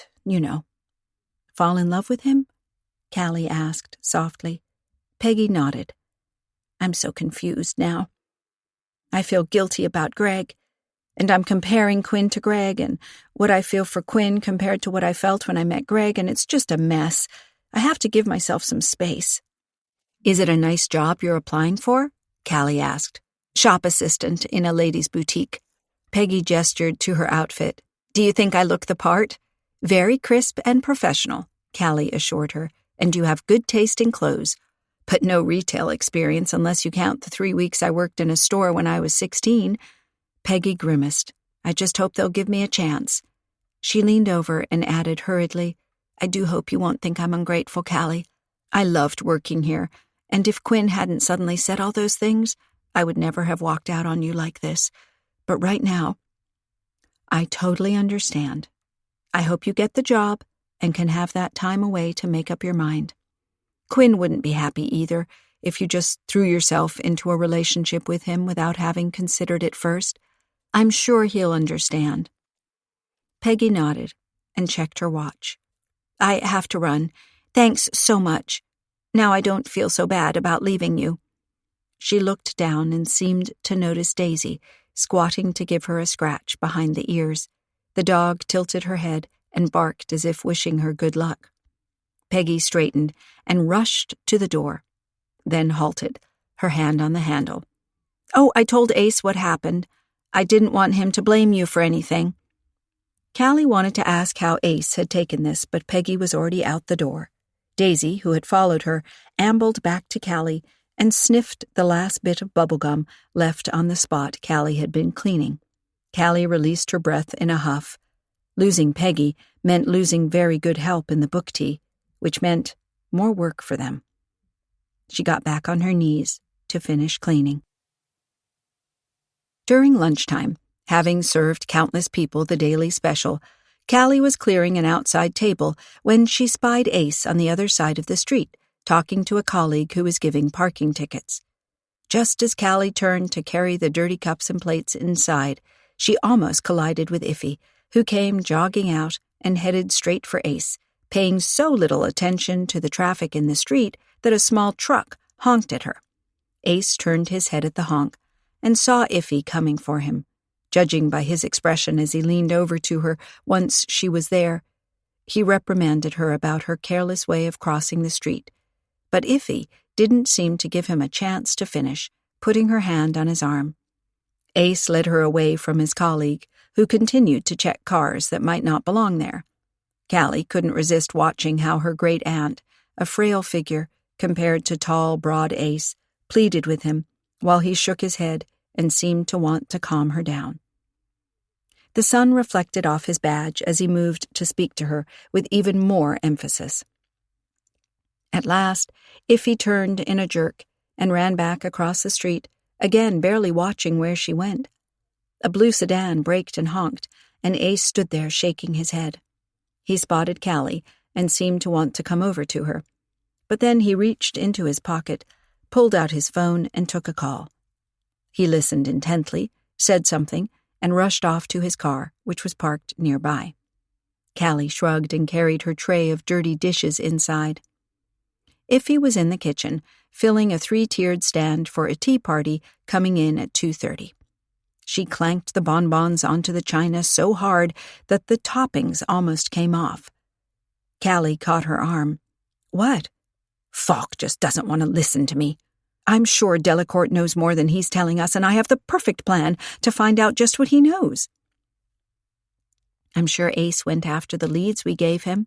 fall in love with him?" Callie asked softly. Peggy nodded. "I'm so confused now. I feel guilty about Greg, and I'm comparing Quinn to Greg, and what I feel for Quinn compared to what I felt when I met Greg, and it's just a mess. I have to give myself some space." "Is it a nice job you're applying for?" Callie asked. "Shop assistant in a ladies' boutique." Peggy gestured to her outfit. "Do you think I look the part?" "Very crisp and professional," Callie assured her, "and you have good taste in clothes. But no retail experience unless you count the 3 weeks I worked in a store when I was 16. Peggy grimaced. "I just hope they'll give me a chance." She leaned over and added hurriedly, "I do hope you won't think I'm ungrateful, Callie. I loved working here, and if Quinn hadn't suddenly said all those things, I would never have walked out on you like this. But right now, I totally understand. I hope you get the job and can have that time away to make up your mind. Quinn wouldn't be happy either if you just threw yourself into a relationship with him without having considered it first. I'm sure he'll understand." Peggy nodded and checked her watch. "I have to run. Thanks so much. Now I don't feel so bad about leaving you." She looked down and seemed to notice Daisy, squatting to give her a scratch behind the ears. The dog tilted her head and barked as if wishing her good luck. Peggy straightened and rushed to the door, then halted, her hand on the handle. "Oh, I told Ace what happened. I didn't want him to blame you for anything." Callie wanted to ask how Ace had taken this, but Peggy was already out the door. Daisy, who had followed her, ambled back to Callie and sniffed the last bit of bubblegum left on the spot Callie had been cleaning. Callie released her breath in a huff. Losing Peggy meant losing very good help in the book tea, which meant more work for them. She got back on her knees to finish cleaning. During lunchtime, having served countless people the daily special, Callie was clearing an outside table when she spied Ace on the other side of the street, talking to a colleague who was giving parking tickets. Just as Callie turned to carry the dirty cups and plates inside, she almost collided with Iffy, who came jogging out and headed straight for Ace, paying so little attention to the traffic in the street that a small truck honked at her. Ace turned his head at the honk and saw Iffy coming for him. Judging by his expression as he leaned over to her once she was there, he reprimanded her about her careless way of crossing the street. But Iffy didn't seem to give him a chance to finish, putting her hand on his arm. Ace led her away from his colleague, who continued to check cars that might not belong there. Callie couldn't resist watching how her great aunt, a frail figure compared to tall, broad Ace, pleaded with him while he shook his head and seemed to want to calm her down. The sun reflected off his badge as he moved to speak to her with even more emphasis. At last, Iffy turned in a jerk and ran back across the street, again barely watching where she went. A blue sedan braked and honked, and Ace stood there shaking his head. He spotted Callie and seemed to want to come over to her. But then he reached into his pocket, pulled out his phone, and took a call. He listened intently, said something, and rushed off to his car, which was parked nearby. Callie shrugged and carried her tray of dirty dishes inside. Iffy was in the kitchen, filling a 3-tiered stand for a tea party coming in at 2:30. She clanked the bonbons onto the china so hard that the toppings almost came off. Callie caught her arm. "What?" "Falk just doesn't want to listen to me. I'm sure Delacourt knows more than he's telling us, and I have the perfect plan to find out just what he knows." "I'm sure Ace went after the leads we gave him.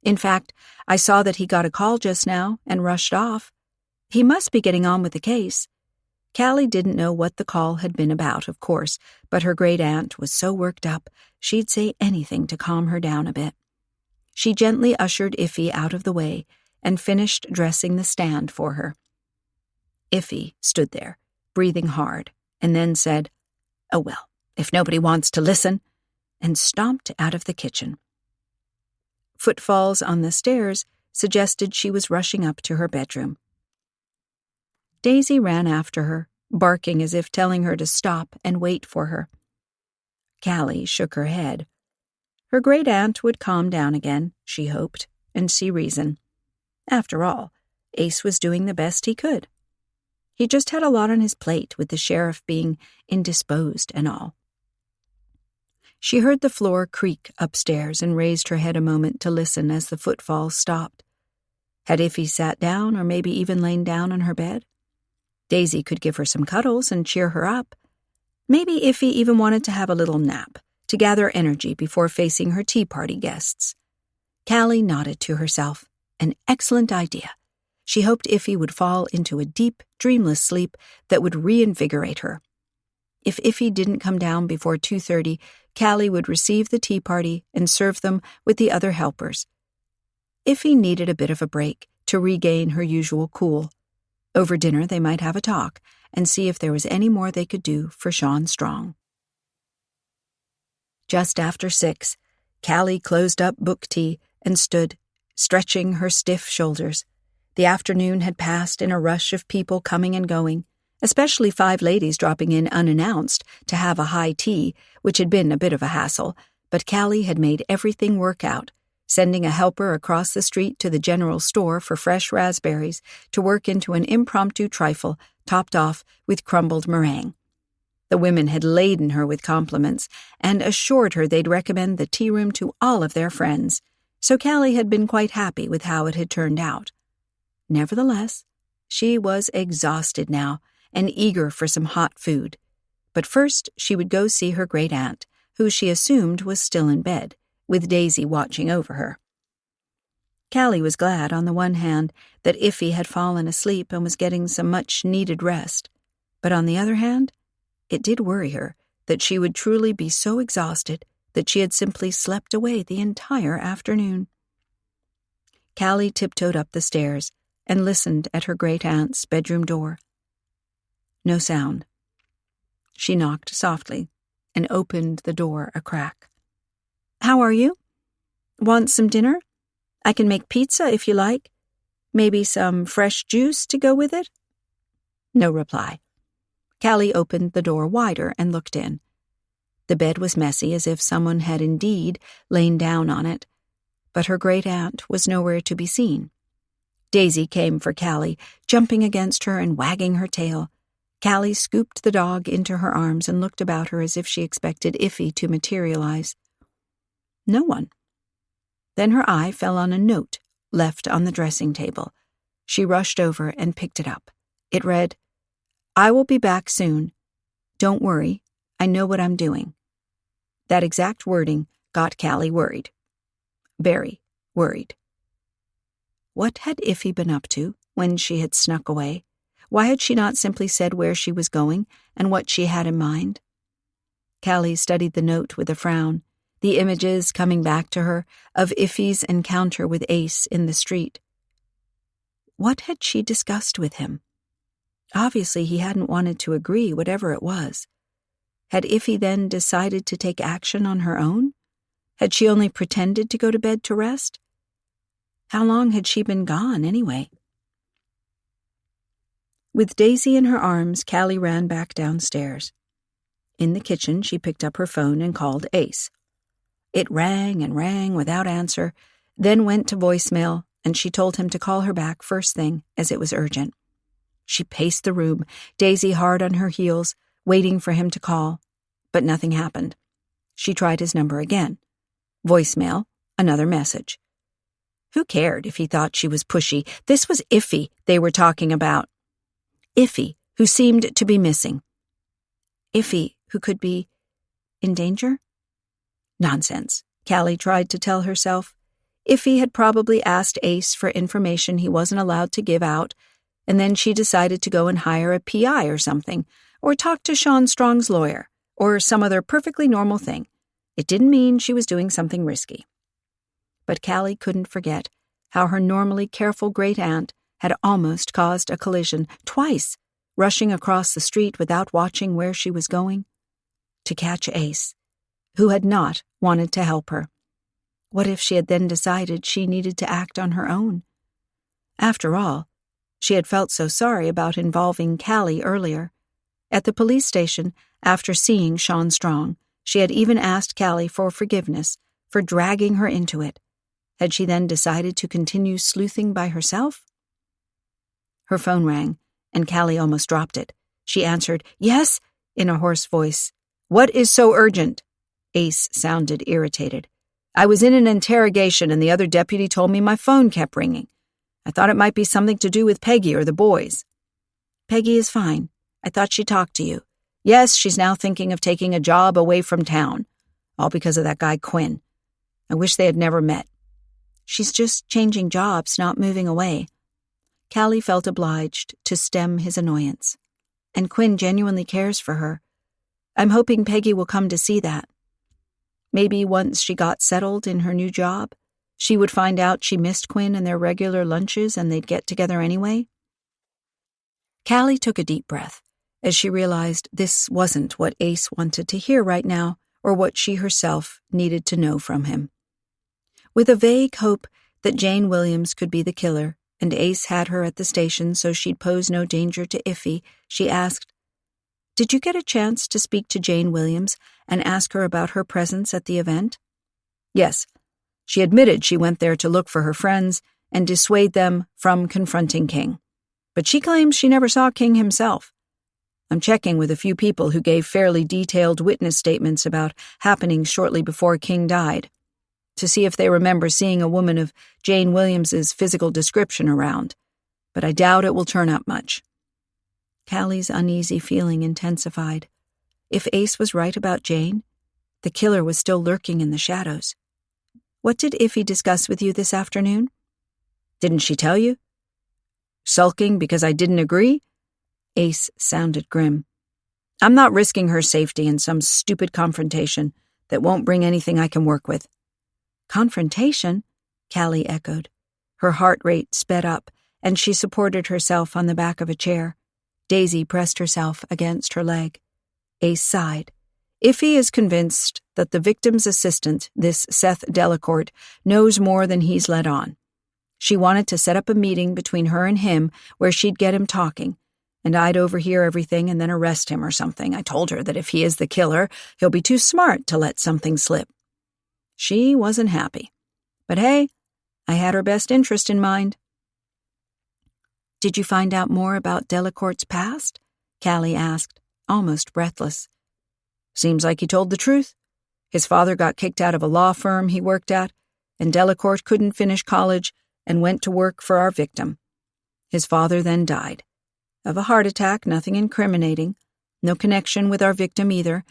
In fact, I saw that he got a call just now and rushed off. He must be getting on with the case." Callie didn't know what the call had been about, of course, but her great-aunt was so worked up she'd say anything to calm her down a bit. She gently ushered Iffy out of the way and finished dressing the stand for her. Iffy stood there, breathing hard, and then said, "Oh well, if nobody wants to listen," and stomped out of the kitchen. Footfalls on the stairs suggested she was rushing up to her bedroom. Daisy ran after her, barking as if telling her to stop and wait for her. Callie shook her head. Her great-aunt would calm down again, she hoped, and see reason. After all, Ace was doing the best he could. He just had a lot on his plate with the sheriff being indisposed and all. She heard the floor creak upstairs and raised her head a moment to listen as the footfalls stopped. Had Iffy sat down or maybe even lain down on her bed? Daisy could give her some cuddles and cheer her up. Maybe Iffy even wanted to have a little nap to gather energy before facing her tea party guests. Callie nodded to herself. An excellent idea. She hoped Iffy would fall into a deep, dreamless sleep that would reinvigorate her. If Iffy didn't come down before 2:30, Callie would receive the tea party and serve them with the other helpers. Iffy needed a bit of a break to regain her usual cool. Over dinner, they might have a talk and see if there was any more they could do for Sean Strong. Just after 6, Callie closed up book tea and stood, stretching her stiff shoulders. The afternoon had passed in a rush of people coming and going, especially 5 ladies dropping in unannounced to have a high tea, which had been a bit of a hassle, but Callie had made everything work out, sending a helper across the street to the general store for fresh raspberries to work into an impromptu trifle topped off with crumbled meringue. The women had laden her with compliments and assured her they'd recommend the tea room to all of their friends, so Callie had been quite happy with how it had turned out. Nevertheless, she was exhausted now and eager for some hot food. But first she would go see her great-aunt, who she assumed was still in bed, with Daisy watching over her. Callie was glad, on the one hand, that Iffy had fallen asleep and was getting some much-needed rest, but on the other hand, it did worry her that she would truly be so exhausted that she had simply slept away the entire afternoon. Callie tiptoed up the stairs and listened at her great-aunt's bedroom door. No sound. She knocked softly and opened the door a crack. "How are you? Want some dinner? I can make pizza if you like. Maybe some fresh juice to go with it?" No reply. Callie opened the door wider and looked in. The bed was messy, as if someone had indeed lain down on it, but her great-aunt was nowhere to be seen. Daisy came for Callie, jumping against her and wagging her tail. Callie scooped the dog into her arms and looked about her as if she expected Iffy to materialize. No one. Then her eye fell on a note left on the dressing table. She rushed over and picked it up. It read, "I will be back soon. Don't worry, I know what I'm doing." That exact wording got Callie worried. Very worried. What had Iffy been up to when she had snuck away? Why had she not simply said where she was going and what she had in mind? Callie studied the note with a frown, the images coming back to her of Iffy's encounter with Ace in the street. What had she discussed with him? Obviously, he hadn't wanted to agree, whatever it was. Had Iffy then decided to take action on her own? Had she only pretended to go to bed to rest? How long had she been gone, anyway? With Daisy in her arms, Callie ran back downstairs. In the kitchen, she picked up her phone and called Ace. It rang and rang without answer, then went to voicemail, and she told him to call her back first thing, as it was urgent. She paced the room, Daisy hard on her heels, waiting for him to call, but nothing happened. She tried his number again. Voicemail, another message. Who cared if he thought she was pushy? This was Iffy they were talking about. Iffy, who seemed to be missing. Iffy, who could be in danger? Nonsense, Callie tried to tell herself. Iffy had probably asked Ace for information he wasn't allowed to give out, and then she decided to go and hire a PI or something, or talk to Sean Strong's lawyer, or some other perfectly normal thing. It didn't mean she was doing something risky. But Callie couldn't forget how her normally careful great-aunt had almost caused a collision, twice, rushing across the street without watching where she was going, to catch Ace, who had not wanted to help her. What if she had then decided she needed to act on her own? After all, she had felt so sorry about involving Callie earlier. At the police station, after seeing Sean Strong, she had even asked Callie for forgiveness for dragging her into it. Had she then decided to continue sleuthing by herself? Her phone rang, and Callie almost dropped it. She answered, "Yes," in a hoarse voice. "What is so urgent?" Ace sounded irritated. "I was in an interrogation and the other deputy told me my phone kept ringing. I thought it might be something to do with Peggy or the boys." "Peggy is fine. I thought she talked to you." "Yes, she's now thinking of taking a job away from town. All because of that guy Quinn. I wish they had never met." "She's just changing jobs, not moving away." Callie felt obliged to stem his annoyance. "And Quinn genuinely cares for her. I'm hoping Peggy will come to see that. Maybe once she got settled in her new job, she would find out she missed Quinn and their regular lunches and they'd get together anyway." Callie took a deep breath as she realized this wasn't what Ace wanted to hear right now or what she herself needed to know from him. With a vague hope that Jane Williams could be the killer and Ace had her at the station so she'd pose no danger to Iffy, she asked, "Did you get a chance to speak to Jane Williams and ask her about her presence at the event?" "Yes. She admitted she went there to look for her friends and dissuade them from confronting King. But she claims she never saw King himself. I'm checking with a few people who gave fairly detailed witness statements about happenings shortly before King died, to see if they remember seeing a woman of Jane Williams's physical description around, but I doubt it will turn up much." Callie's uneasy feeling intensified. If Ace was right about Jane, the killer was still lurking in the shadows. "What did Iffy discuss with you this afternoon?" "Didn't she tell you? Sulking because I didn't agree?" Ace sounded grim. "I'm not risking her safety in some stupid confrontation that won't bring anything I can work with." "Confrontation?" Callie echoed. Her heart rate sped up, and she supported herself on the back of a chair. Daisy pressed herself against her leg. Ace sighed. Iffy is convinced that the victim's assistant, this Seth Delacourt, knows more than he's let on. She wanted to set up a meeting between her and him where she'd get him talking, and I'd overhear everything and then arrest him or something. I told her that if he is the killer, he'll be too smart to let something slip. She wasn't happy. But hey, I had her best interest in mind. "Did you find out more about Delacourt's past?" Callie asked, almost breathless. "Seems like he told the truth. His father got kicked out of a law firm he worked at, and Delacourt couldn't finish college and went to work for our victim. His father then died. Of a heart attack, nothing incriminating. No connection with our victim either,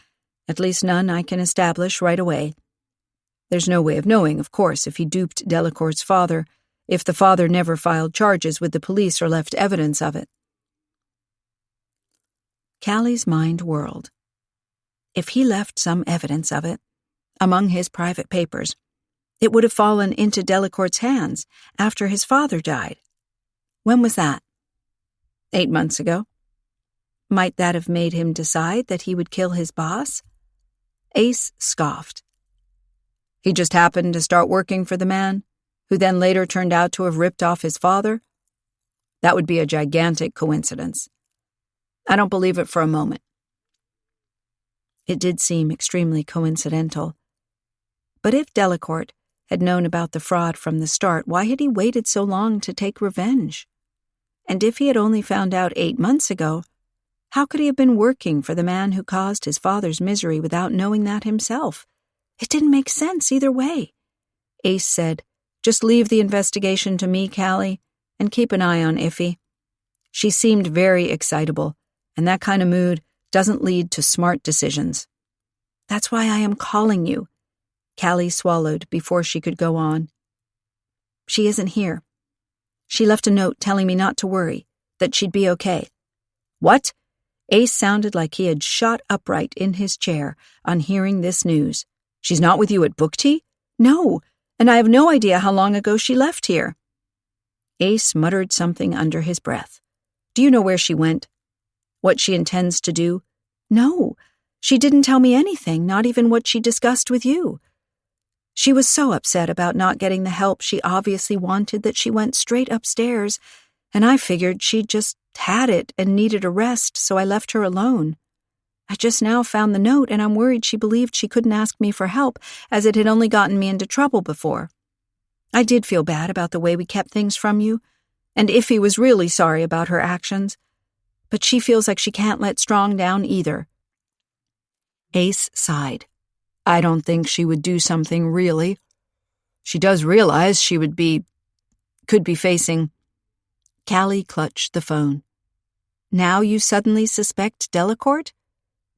at least none I can establish right away. There's no way of knowing, of course, if he duped Delacourt's father, if the father never filed charges with the police or left evidence of it. Callie's mind whirled. If he left some evidence of it, among his private papers, it would have fallen into Delacourt's hands after his father died. When was that? 8 months ago. Might that have made him decide that he would kill his boss? Ace scoffed. He just happened to start working for the man, who then later turned out to have ripped off his father? That would be a gigantic coincidence. I don't believe it for a moment. It did seem extremely coincidental. But if Delacourt had known about the fraud from the start, why had he waited so long to take revenge? And if he had only found out 8 months ago, how could he have been working for the man who caused his father's misery without knowing that himself? It didn't make sense either way. Ace said, "Just leave the investigation to me, Callie, and keep an eye on Iffy." She seemed very excitable, and that kind of mood doesn't lead to smart decisions. "That's why I am calling you." Callie swallowed before she could go on. "She isn't here. She left a note telling me not to worry, that she'd be okay." "What?" Ace sounded like he had shot upright in his chair on hearing this news. "She's not with you at book tea?" "No, and I have no idea how long ago she left here." Ace muttered something under his breath. "Do you know where she went? What she intends to do?" "No, she didn't tell me anything, not even what she discussed with you. She was so upset about not getting the help she obviously wanted that she went straight upstairs, and I figured she'd just had it and needed a rest, so I left her alone. I just now found the note, and I'm worried she believed she couldn't ask me for help, as it had only gotten me into trouble before. I did feel bad about the way we kept things from you, and Iffy was really sorry about her actions, but she feels like she can't let Strong down either." Ace sighed. "I don't think she would do something really. She does realize she could be facing—" Callie clutched the phone. "Now you suddenly suspect Delacourt?"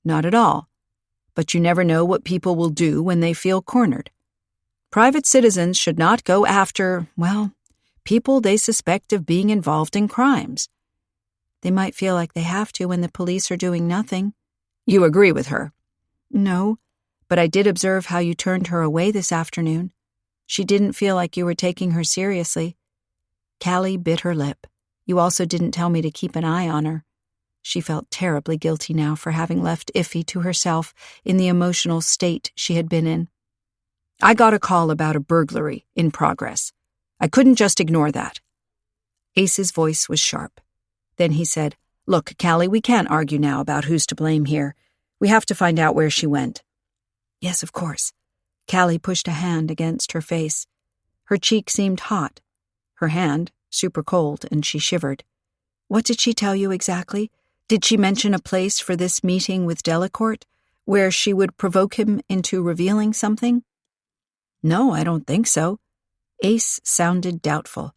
"Not at all. But you never know what people will do when they feel cornered. Private citizens should not go after, well, people they suspect of being involved in crimes. They might feel like they have to when the police are doing nothing." "You agree with her?" "No, but I did observe how you turned her away this afternoon. She didn't feel like you were taking her seriously." Callie bit her lip. "You also didn't tell me to keep an eye on her." She felt terribly guilty now for having left Iffy to herself in the emotional state she had been in. "I got a call about a burglary in progress. I couldn't just ignore that." Ace's voice was sharp. Then he said, "Look, Callie, we can't argue now about who's to blame here. We have to find out where she went." "Yes, of course." Callie pushed a hand against her face. Her cheek seemed hot. Her hand, super cold, and she shivered. "What did she tell you exactly? Did she mention a place for this meeting with Delacourt, where she would provoke him into revealing something?" "No, I don't think so." Ace sounded doubtful.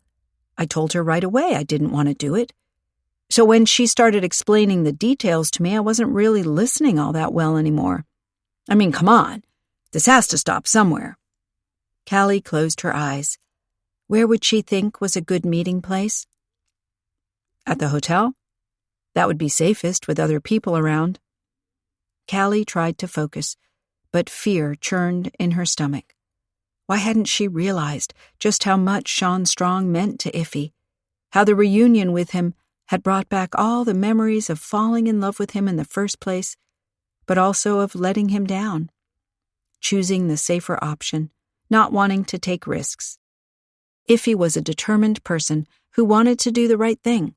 "I told her right away I didn't want to do it. So when she started explaining the details to me, I wasn't really listening all that well anymore. I mean, come on. This has to stop somewhere." Callie closed her eyes. Where would she think was a good meeting place? "At the hotel? That would be safest with other people around." Callie tried to focus, but fear churned in her stomach. Why hadn't she realized just how much Sean Strong meant to Iffy? How the reunion with him had brought back all the memories of falling in love with him in the first place, but also of letting him down. Choosing the safer option, not wanting to take risks. Iffy was a determined person who wanted to do the right thing.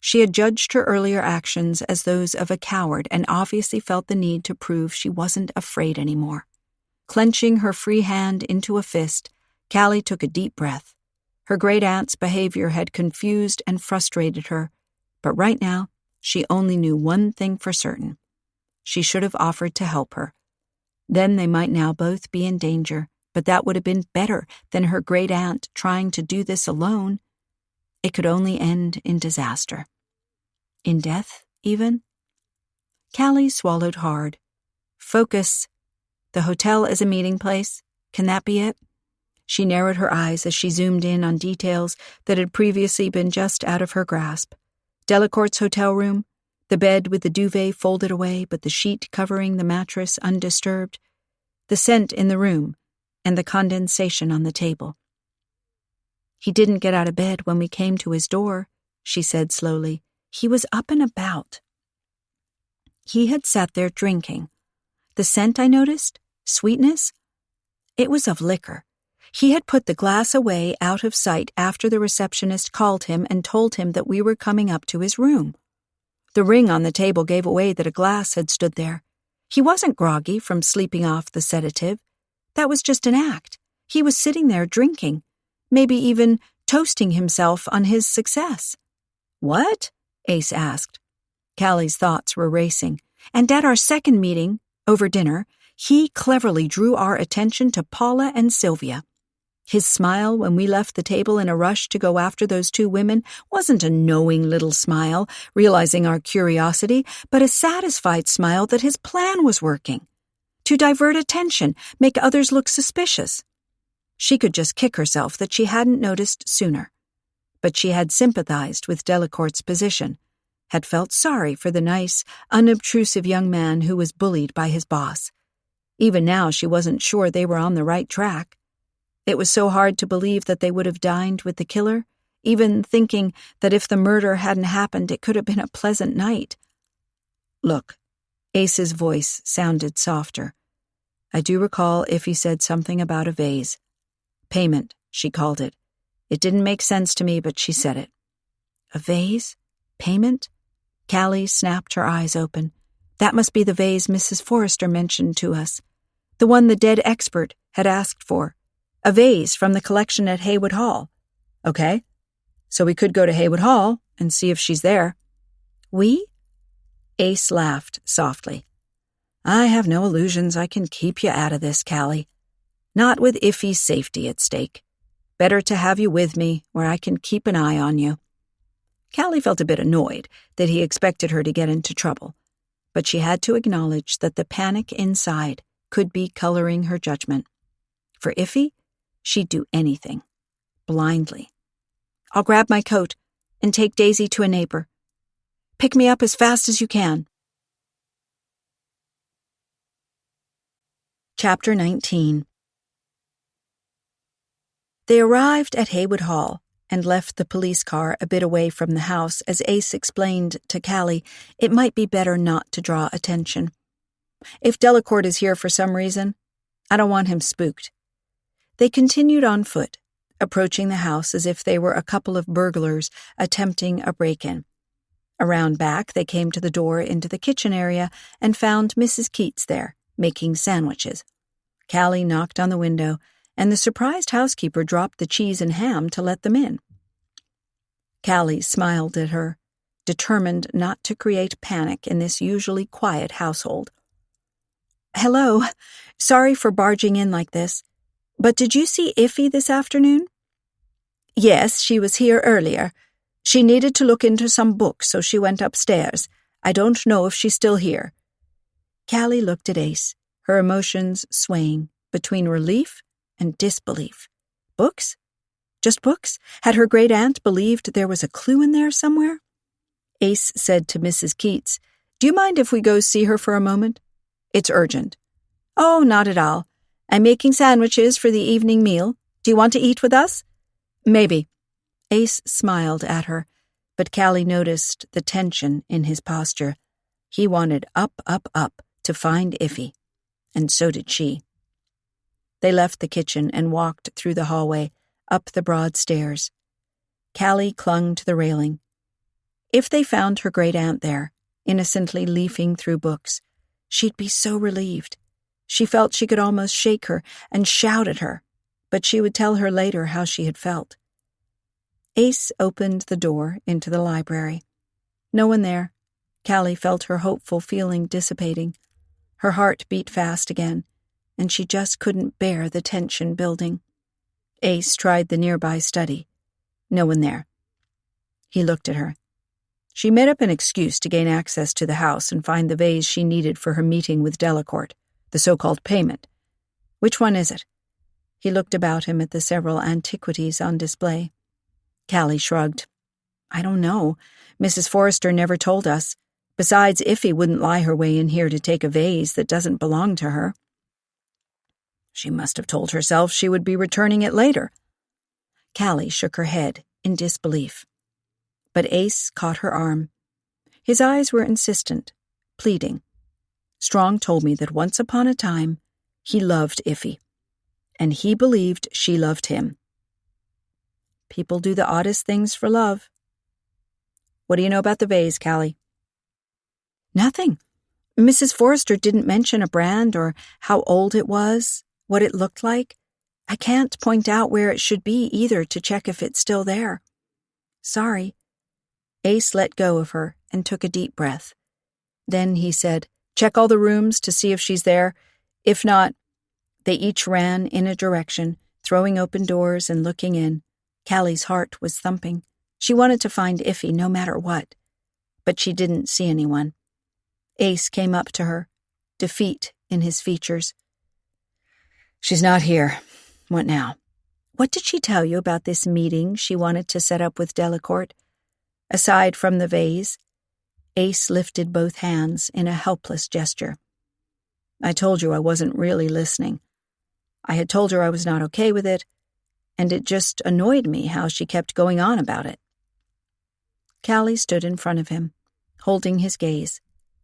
She had judged her earlier actions as those of a coward and obviously felt the need to prove she wasn't afraid anymore. Clenching her free hand into a fist, Callie took a deep breath. Her great-aunt's behavior had confused and frustrated her, but right now, she only knew one thing for certain. She should have offered to help her. Then they might now both be in danger, but that would have been better than her great-aunt trying to do this alone. It could only end in disaster. In death, even? Callie swallowed hard. Focus. The hotel is a meeting place. Can that be it? She narrowed her eyes as she zoomed in on details that had previously been just out of her grasp. Delacourt's hotel room, The bed with the duvet folded away, but the sheet covering the mattress undisturbed, the scent in the room, and the condensation on the table. "He didn't get out of bed when we came to his door," she said slowly. "He was up and about." He had sat there drinking. The scent I noticed, sweetness, it was of liquor. He had put the glass away out of sight after the receptionist called him and told him that we were coming up to his room. The ring on the table gave away that a glass had stood there. He wasn't groggy from sleeping off the sedative. That was just an act. He was sitting there drinking, maybe even toasting himself on his success. "What?" Ace asked. Callie's thoughts were racing. And at our second meeting, over dinner, he cleverly drew our attention to Paula and Sylvia. His smile when we left the table in a rush to go after those two women wasn't a knowing little smile, realizing our curiosity, but a satisfied smile that his plan was working. To divert attention, make others look suspicious. She could just kick herself that she hadn't noticed sooner. But she had sympathized with Delacourt's position, had felt sorry for the nice, unobtrusive young man who was bullied by his boss. Even now she wasn't sure they were on the right track. It was so hard to believe that they would have dined with the killer, even thinking that if the murder hadn't happened, it could have been a pleasant night. "Look," Ace's voice sounded softer. "I do recall Iffy said something about a vase. Payment, she called it. It didn't make sense to me, but she said it." "A vase? Payment?" Callie snapped her eyes open. "That must be the vase Mrs. Forrester mentioned to us. The one the dead expert had asked for. A vase from the collection at Haywood Hall." "Okay, so we could go to Haywood Hall and see if she's there." "We?" Ace laughed softly. "I have no illusions I can keep you out of this, Callie. Not with Iffy's safety at stake. Better to have you with me where I can keep an eye on you." Callie felt a bit annoyed that he expected her to get into trouble, but she had to acknowledge that the panic inside could be coloring her judgment. For Iffy, she'd do anything, blindly. "I'll grab my coat and take Daisy to a neighbor. Pick me up as fast as you can." Chapter 19. They arrived at Haywood Hall and left the police car a bit away from the house as Ace explained to Callie it might be better not to draw attention. "If Delacourt is here for some reason, I don't want him spooked." They continued on foot, approaching the house as if they were a couple of burglars attempting a break-in. Around back, they came to the door into the kitchen area and found Mrs. Keats there, making sandwiches. Callie knocked on the window, and the surprised housekeeper dropped the cheese and ham to let them in. Callie smiled at her, determined not to create panic in this usually quiet household. "Hello, sorry for barging in like this, but did you see Iffy this afternoon?" "Yes, she was here earlier. She needed to look into some books, so she went upstairs. I don't know if she's still here." Callie looked at Ace, her emotions swaying between relief and disbelief. Books? Just books? Had her great-aunt believed there was a clue in there somewhere? Ace said to Mrs. Keats, "Do you mind if we go see her for a moment? It's urgent." "Oh, not at all. I'm making sandwiches for the evening meal. Do you want to eat with us?" "Maybe." Ace smiled at her, but Callie noticed the tension in his posture. He wanted up to find Iffy, and so did she. They left the kitchen and walked through the hallway, up the broad stairs. Callie clung to the railing. If they found her great-aunt there, innocently leafing through books, she'd be so relieved. She felt she could almost shake her and shout at her, but she would tell her later how she had felt. Ace opened the door into the library. No one there. Callie felt her hopeful feeling dissipating. Her heart beat fast again, and she just couldn't bear the tension building. Ace tried the nearby study. No one there. He looked at her. She made up an excuse to gain access to the house and find the vase she needed for her meeting with Delacourt, the so-called payment. Which one is it? He looked about him at the several antiquities on display. Callie shrugged. "I don't know. Mrs. Forrester never told us, Besides, Iffy wouldn't lie her way in here to take a vase that doesn't belong to her. She must have told herself she would be returning it later. Callie shook her head in disbelief. But Ace caught her arm. His eyes were insistent, pleading. Strong told me that once upon a time, he loved Iffy, and he believed she loved him. People do the oddest things for love. What do you know about the vase, Callie? Nothing. Mrs. Forrester didn't mention a brand or how old it was, what it looked like. I can't point out where it should be either to check if it's still there. Sorry. Ace let go of her and took a deep breath. Then he said, check all the rooms to see if she's there. If not, they each ran in a direction, throwing open doors and looking in. Callie's heart was thumping. She wanted to find Iffy no matter what, but she didn't see anyone. Ace came up to her, defeat in his features. She's not here. What now? What did she tell you about this meeting she wanted to set up with Delacourt? Aside from the vase, Ace lifted both hands in a helpless gesture. I told you I wasn't really listening. I had told her I was not okay with it, and it just annoyed me how she kept going on about it. Callie stood in front of him, holding his gaze.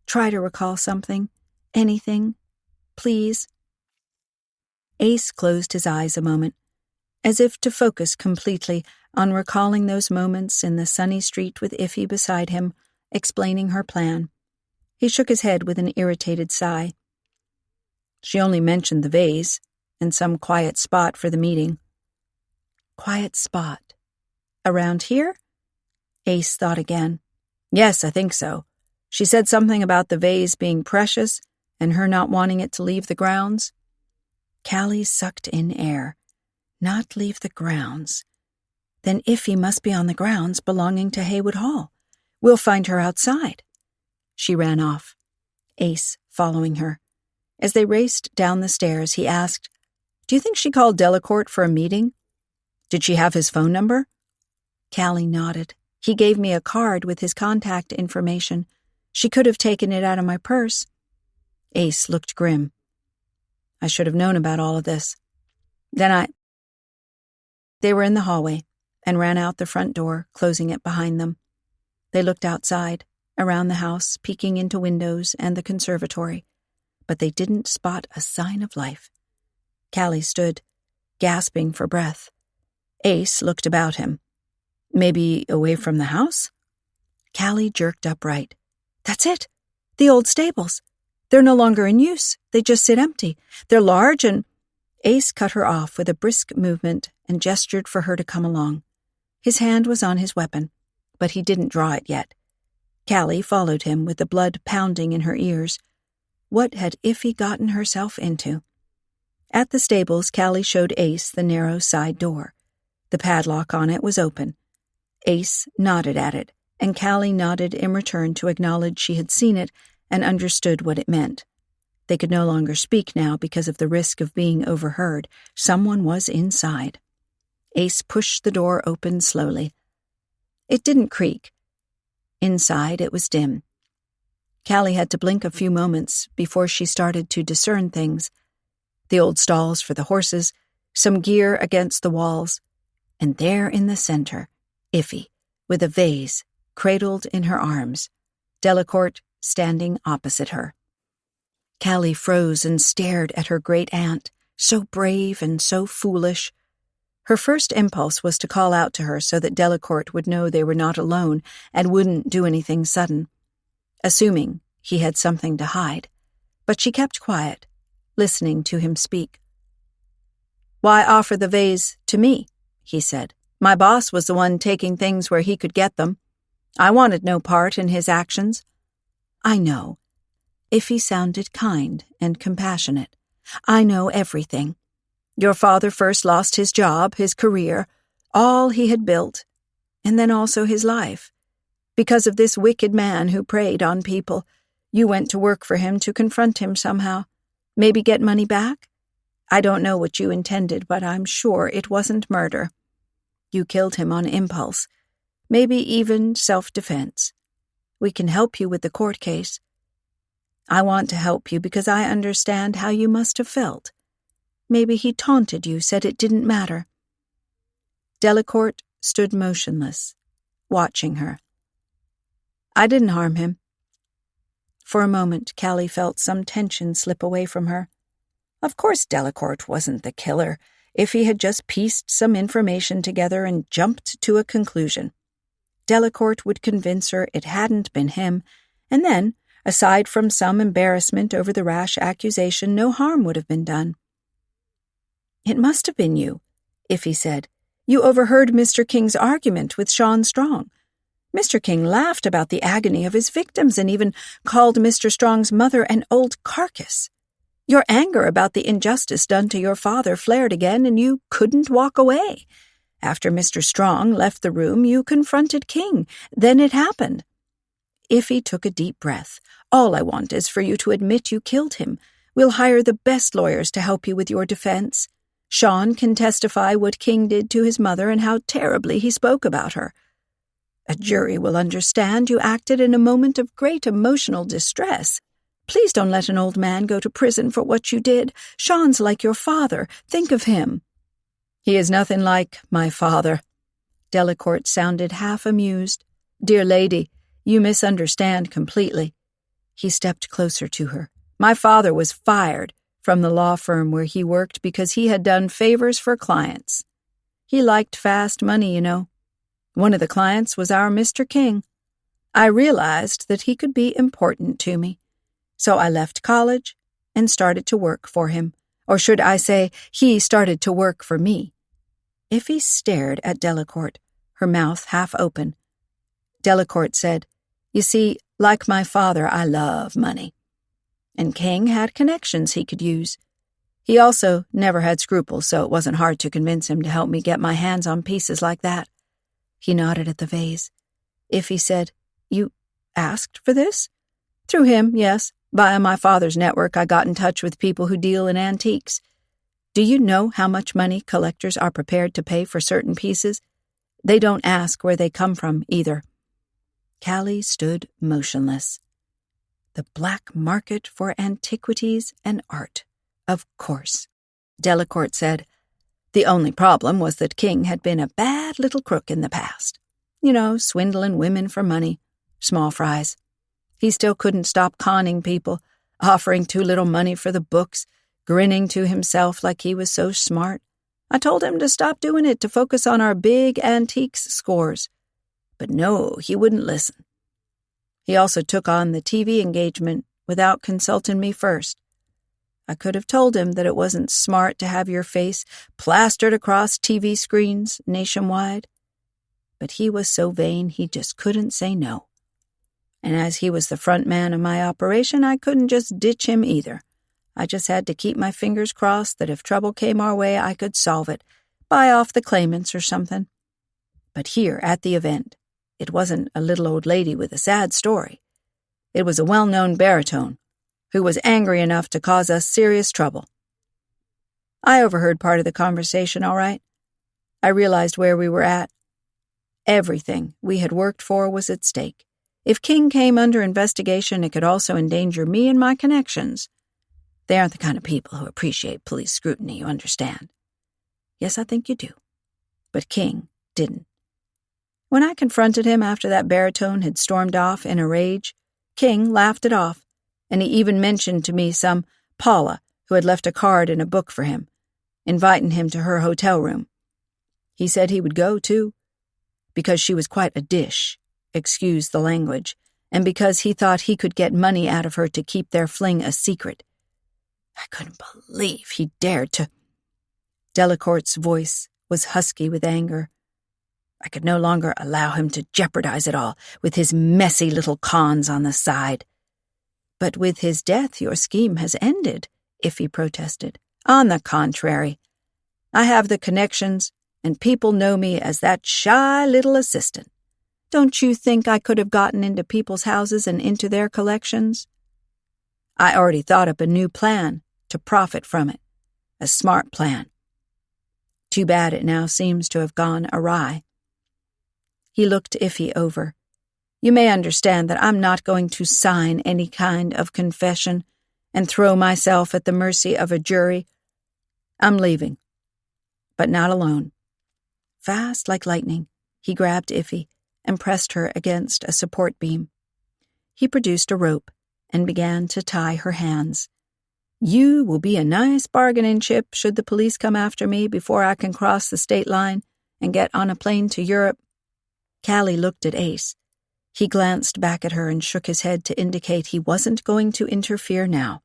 Try to recall something. Anything. Please. Ace closed his eyes a moment, as if to focus completely on recalling those moments in the sunny street with Iffy beside him, explaining her plan. He shook his head with an irritated sigh. She only mentioned the vase and some quiet spot for the meeting. Quiet spot? Around here? Ace thought again. Yes, I think so. She said something about the vase being precious and her not wanting it to leave the grounds. Callie sucked in air. Not leave the grounds. Then Iffy must be on the grounds belonging to Haywood Hall. We'll find her outside. She ran off, Ace following her. As they raced down the stairs, he asked, Do you think she called Delacourt for a meeting? Did she have his phone number? Callie nodded. He gave me a card with his contact information. She could have taken it out of my purse. Ace looked grim. I should have known about all of this. They were in the hallway and ran out the front door, closing it behind them. They looked outside, around the house, peeking into windows and the conservatory, but they didn't spot a sign of life. Callie stood, gasping for breath. Ace looked about him. Maybe away from the house? Callie jerked upright. That's it. The old stables. They're no longer in use. They just sit empty. They're large and... Ace cut her off with a brisk movement and gestured for her to come along. His hand was on his weapon, but he didn't draw it yet. Callie followed him with the blood pounding in her ears. What had Iffy gotten herself into? At the stables, Callie showed Ace the narrow side door. The padlock on it was open. Ace nodded at it, and Callie nodded in return to acknowledge she had seen it and understood what it meant. They could no longer speak now because of the risk of being overheard. Someone was inside. Ace pushed the door open slowly. It didn't creak. Inside, it was dim. Callie had to blink a few moments before she started to discern things. The old stalls for the horses, some gear against the walls, and there in the center, Iffy, with a vase, cradled in her arms, Delacourt standing opposite her. Callie froze and stared at her great-aunt, so brave and so foolish. Her first impulse was to call out to her so that Delacourt would know they were not alone and wouldn't do anything sudden, assuming he had something to hide. But she kept quiet, listening to him speak. "Why offer the vase to me?" he said. "My boss was the one taking things where he could get them. I wanted no part in his actions." "I know." Iffy sounded kind and compassionate. "I know everything. Your father first lost his job, his career, all he had built, and then also his life. Because of this wicked man who preyed on people, you went to work for him to confront him somehow. Maybe get money back? I don't know what you intended, but I'm sure it wasn't murder. You killed him on impulse, maybe even self-defense. We can help you with the court case. I want to help you because I understand how you must have felt. Maybe he taunted you, said it didn't matter." Delacourt stood motionless, watching her. "I didn't harm him." For a moment, Callie felt some tension slip away from her. Of course Delacourt wasn't the killer, if he had just pieced some information together and jumped to a conclusion. Delacourt would convince her it hadn't been him, and then, aside from some embarrassment over the rash accusation, no harm would have been done. "It must have been you," Iffy said. "You overheard Mr. King's argument with Sean Strong. Mr. King laughed about the agony of his victims and even called Mr. Strong's mother an old carcass. Your anger about the injustice done to your father flared again, and you couldn't walk away. After Mr. Strong left the room, you confronted King. Then it happened." Iffy took a deep breath. "All I want is for you to admit you killed him. We'll hire the best lawyers to help you with your defense. Sean can testify what King did to his mother and how terribly he spoke about her. A jury will understand you acted in a moment of great emotional distress. Please don't let an old man go to prison for what you did. Sean's like your father. Think of him." "He is nothing like my father." Delacourt sounded half amused. "Dear lady, you misunderstand completely." He stepped closer to her. "My father was fired from the law firm where he worked because he had done favors for clients. He liked fast money, you know. One of the clients was our Mr. King. I realized that he could be important to me. So I left college and started to work for him. Or should I say, he started to work for me." Iffy stared at Delacourt, her mouth half open. Delacourt said, "You see, like my father, I love money. And King had connections he could use. He also never had scruples, so it wasn't hard to convince him to help me get my hands on pieces like that." He nodded at the vase. Iffy said, "You asked for this?" "Through him, yes. Via my father's network, I got in touch with people who deal in antiques. Do you know how much money collectors are prepared to pay for certain pieces? They don't ask where they come from, either." Callie stood motionless. The black market for antiquities and art, of course. Delacourt said, "The only problem was that King had been a bad little crook in the past. You know, swindling women for money, small fries. He still couldn't stop conning people, offering too little money for the books, grinning to himself like he was so smart. I told him to stop doing it, to focus on our big antiques scores. But no, he wouldn't listen. He also took on the TV engagement without consulting me first. I could have told him that it wasn't smart to have your face plastered across TV screens nationwide. But he was so vain he just couldn't say no. And as he was the front man of my operation, I couldn't just ditch him either. I just had to keep my fingers crossed that if trouble came our way, I could solve it, buy off the claimants or something. But here, at the event, it wasn't a little old lady with a sad story. It was a well-known baritone who was angry enough to cause us serious trouble. I overheard part of the conversation, all right. I realized where we were at. Everything we had worked for was at stake. If King came under investigation, it could also endanger me and my connections. They aren't the kind of people who appreciate police scrutiny, you understand. Yes, I think you do. But King didn't. When I confronted him after that baritone had stormed off in a rage, King laughed it off, and he even mentioned to me some Paula who had left a card in a book for him, inviting him to her hotel room. He said he would go, too, because she was quite a dish, excuse the language, and because he thought he could get money out of her to keep their fling a secret. I couldn't believe he dared to. Delacourt's voice was husky with anger. I could no longer allow him to jeopardize it all with his messy little cons on the side. But with his death, your scheme has ended, Iffy protested. On the contrary, I have the connections, and people know me as that shy little assistant. Don't you think I could have gotten into people's houses and into their collections? I already thought up a new plan to profit from it. A smart plan. Too bad it now seems to have gone awry. He looked Iffy over. You may understand that I'm not going to sign any kind of confession and throw myself at the mercy of a jury. I'm leaving, but not alone." Fast like lightning, he grabbed Iffy and pressed her against a support beam. He produced a rope and began to tie her hands. "You will be a nice bargaining chip should the police come after me before I can cross the state line and get on a plane to Europe." Callie looked at Ace. He glanced back at her and shook his head to indicate he wasn't going to interfere now.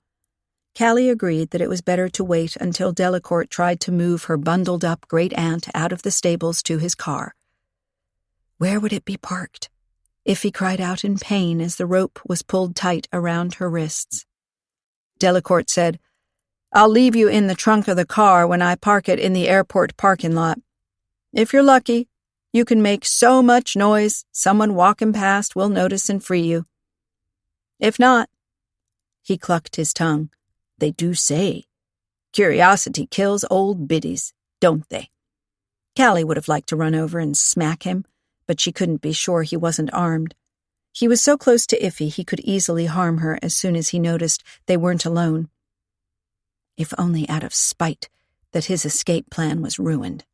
Callie agreed that it was better to wait until Delacourt tried to move her bundled-up great-aunt out of the stables to his car. Where would it be parked? Iffy cried out in pain as the rope was pulled tight around her wrists. Delacourt said, "I'll leave you in the trunk of the car when I park it in the airport parking lot. If you're lucky, you can make so much noise someone walking past will notice and free you. If not," he clucked his tongue, "they do say, curiosity kills old biddies, don't they?" Callie would have liked to run over and smack him, but she couldn't be sure he wasn't armed. He was so close to Iffy he could easily harm her as soon as he noticed they weren't alone. If only out of spite that his escape plan was ruined.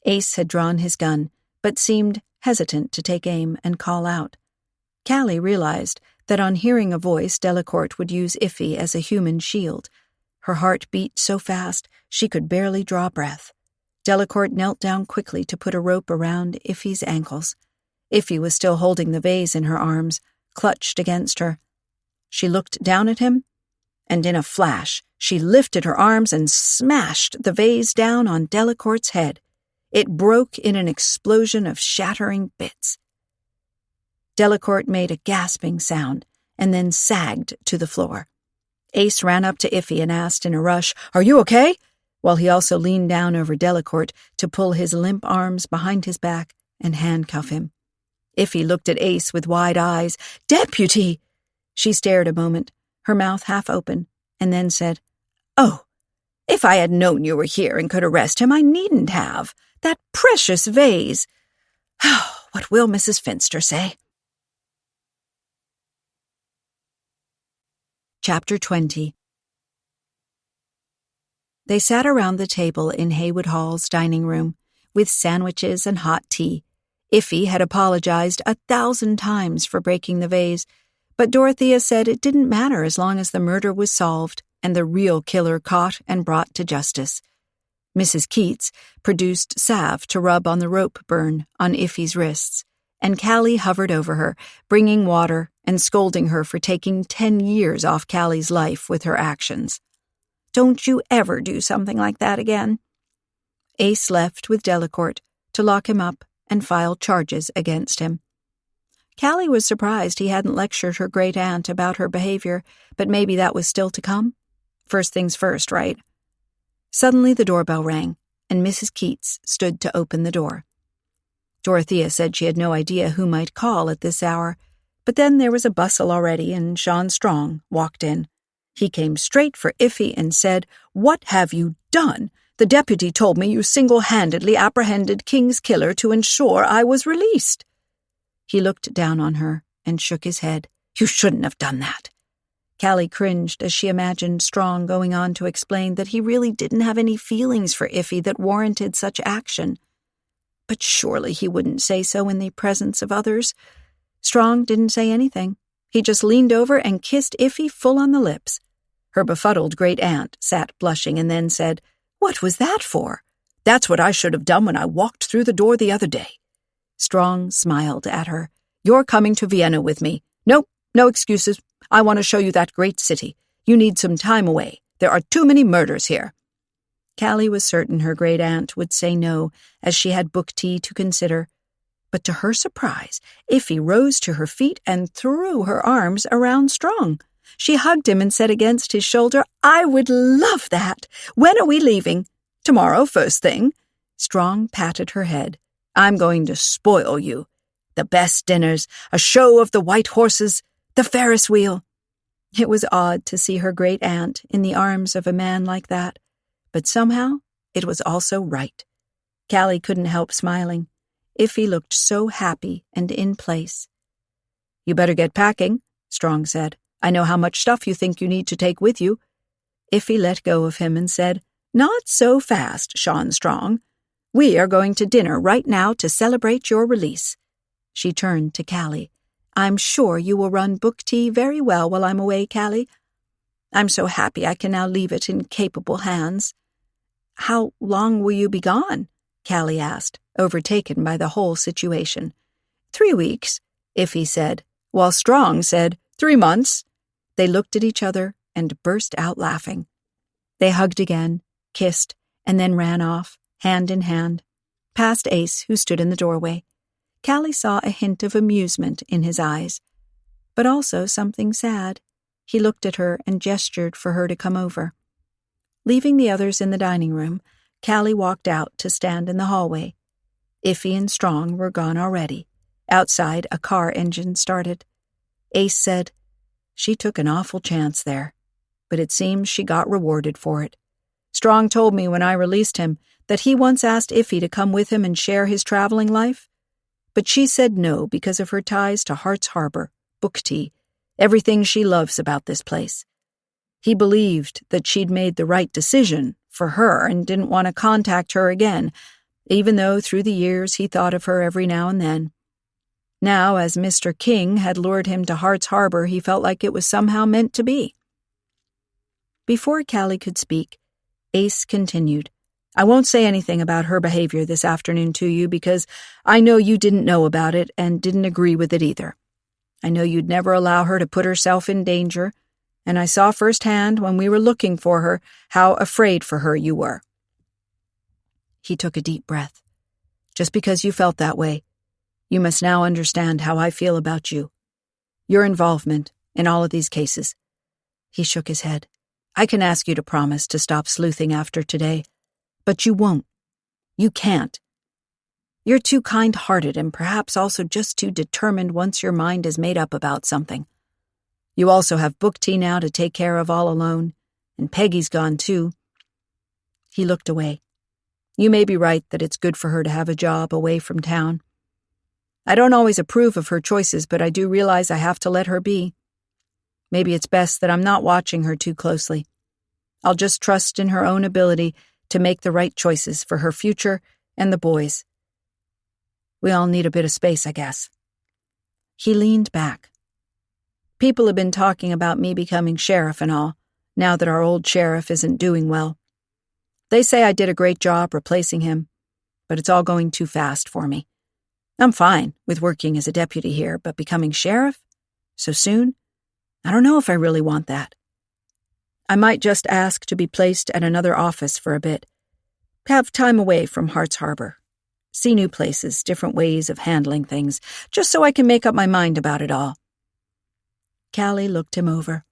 Ace had drawn his gun, but seemed hesitant to take aim and call out. Callie realized that on hearing a voice, Delacourt would use Iffy as a human shield. Her heart beat so fast she could barely draw breath. Delacourt knelt down quickly to put a rope around Iffy's ankles. Iffy was still holding the vase in her arms, clutched against her. She looked down at him, and in a flash, she lifted her arms and smashed the vase down on Delacourt's head. It broke in an explosion of shattering bits. Delacourt made a gasping sound and then sagged to the floor. Ace ran up to Iffy and asked in a rush, "Are you okay?" while he also leaned down over Delacourt to pull his limp arms behind his back and handcuff him. Iffy looked at Ace with wide eyes. "Deputy!" She stared a moment, her mouth half open, and then said, "Oh, if I had known you were here and could arrest him, I needn't have. That precious vase. What will Mrs. Finster say?" Chapter 20. They sat around the table in Haywood Hall's dining room, with sandwiches and hot tea. Iffy had apologized 1,000 times for breaking the vase, but Dorothea said it didn't matter as long as the murder was solved and the real killer caught and brought to justice. Mrs. Keats produced salve to rub on the rope burn on Iffy's wrists, and Callie hovered over her, bringing water and scolding her for taking 10 years off Callie's life with her actions. "Don't you ever do something like that again." Ace left with Delacourt to lock him up and file charges against him. Callie was surprised he hadn't lectured her great-aunt about her behavior, but maybe that was still to come. First things first, right? Suddenly the doorbell rang, and Mrs. Keats stood to open the door. Dorothea said she had no idea who might call at this hour, but then there was a bustle already, and Sean Strong walked in. He came straight for Iffy and said, "What have you done? The deputy told me you single-handedly apprehended King's killer to ensure I was released." He looked down on her and shook his head. "You shouldn't have done that." Callie cringed as she imagined Strong going on to explain that he really didn't have any feelings for Iffy that warranted such action. But surely he wouldn't say so in the presence of others. Strong didn't say anything. He just leaned over and kissed Iffy full on the lips. Her befuddled great-aunt sat blushing and then said, "What was that for?" "That's what I should have done when I walked through the door the other day." Strong smiled at her. "You're coming to Vienna with me. Nope, no excuses. I want to show you that great city. You need some time away. There are too many murders here." Callie was certain her great-aunt would say no, as she had book tea to consider. But to her surprise, Iffy rose to her feet and threw her arms around Strong. She hugged him and said against his shoulder, "I would love that. When are we leaving?" "Tomorrow, first thing." Strong patted her head. "I'm going to spoil you. The best dinners, a show of the white horses, the Ferris wheel." It was odd to see her great-aunt in the arms of a man like that, but somehow it was also right. Callie couldn't help smiling. Iffy looked so happy and in place. "You better get packing," Strong said. "I know how much stuff you think you need to take with you." Iffy let go of him and said, "Not so fast, Sean Strong. We are going to dinner right now to celebrate your release." She turned to Callie. "I'm sure you will run book tea very well while I'm away, Callie. I'm so happy I can now leave it in capable hands." "How long will you be gone?" Callie asked, overtaken by the whole situation. 3 weeks, Iffy said, while Strong said, 3 months. They looked at each other and burst out laughing. They hugged again, kissed, and then ran off, hand in hand, past Ace, who stood in the doorway. Callie saw a hint of amusement in his eyes, but also something sad. He looked at her and gestured for her to come over. Leaving the others in the dining room, Callie walked out to stand in the hallway. Iffy and Strong were gone already. Outside, a car engine started. Ace said, "She took an awful chance there, but it seems she got rewarded for it. Strong told me when I released him that he once asked Iffy to come with him and share his traveling life, but she said no because of her ties to Hart's Harbor, book tea, everything she loves about this place. He believed that she'd made the right decision for her and didn't want to contact her again, even though through the years he thought of her every now and then. Now, as Mr. King had lured him to Hart's Harbor, he felt like it was somehow meant to be." Before Callie could speak, Ace continued, "I won't say anything about her behavior this afternoon to you because I know you didn't know about it and didn't agree with it either. I know you'd never allow her to put herself in danger, and I saw firsthand when we were looking for her how afraid for her you were." He took a deep breath. "Just because you felt that way, you must now understand how I feel about you. Your involvement in all of these cases." He shook his head. "I can ask you to promise to stop sleuthing after today, but you won't. You can't. You're too kind-hearted and perhaps also just too determined once your mind is made up about something. You also have book tea now to take care of all alone, and Peggy's gone too." He looked away. "You may be right that it's good for her to have a job away from town. I don't always approve of her choices, but I do realize I have to let her be. Maybe it's best that I'm not watching her too closely. I'll just trust in her own ability to make the right choices for her future and the boys. We all need a bit of space, I guess." He leaned back. "People have been talking about me becoming sheriff and all, now that our old sheriff isn't doing well. They say I did a great job replacing him, but it's all going too fast for me. I'm fine with working as a deputy here, but becoming sheriff? So soon? I don't know if I really want that. I might just ask to be placed at another office for a bit. Have time away from Hart's Harbor. See new places, different ways of handling things, just so I can make up my mind about it all." Callie looked him over.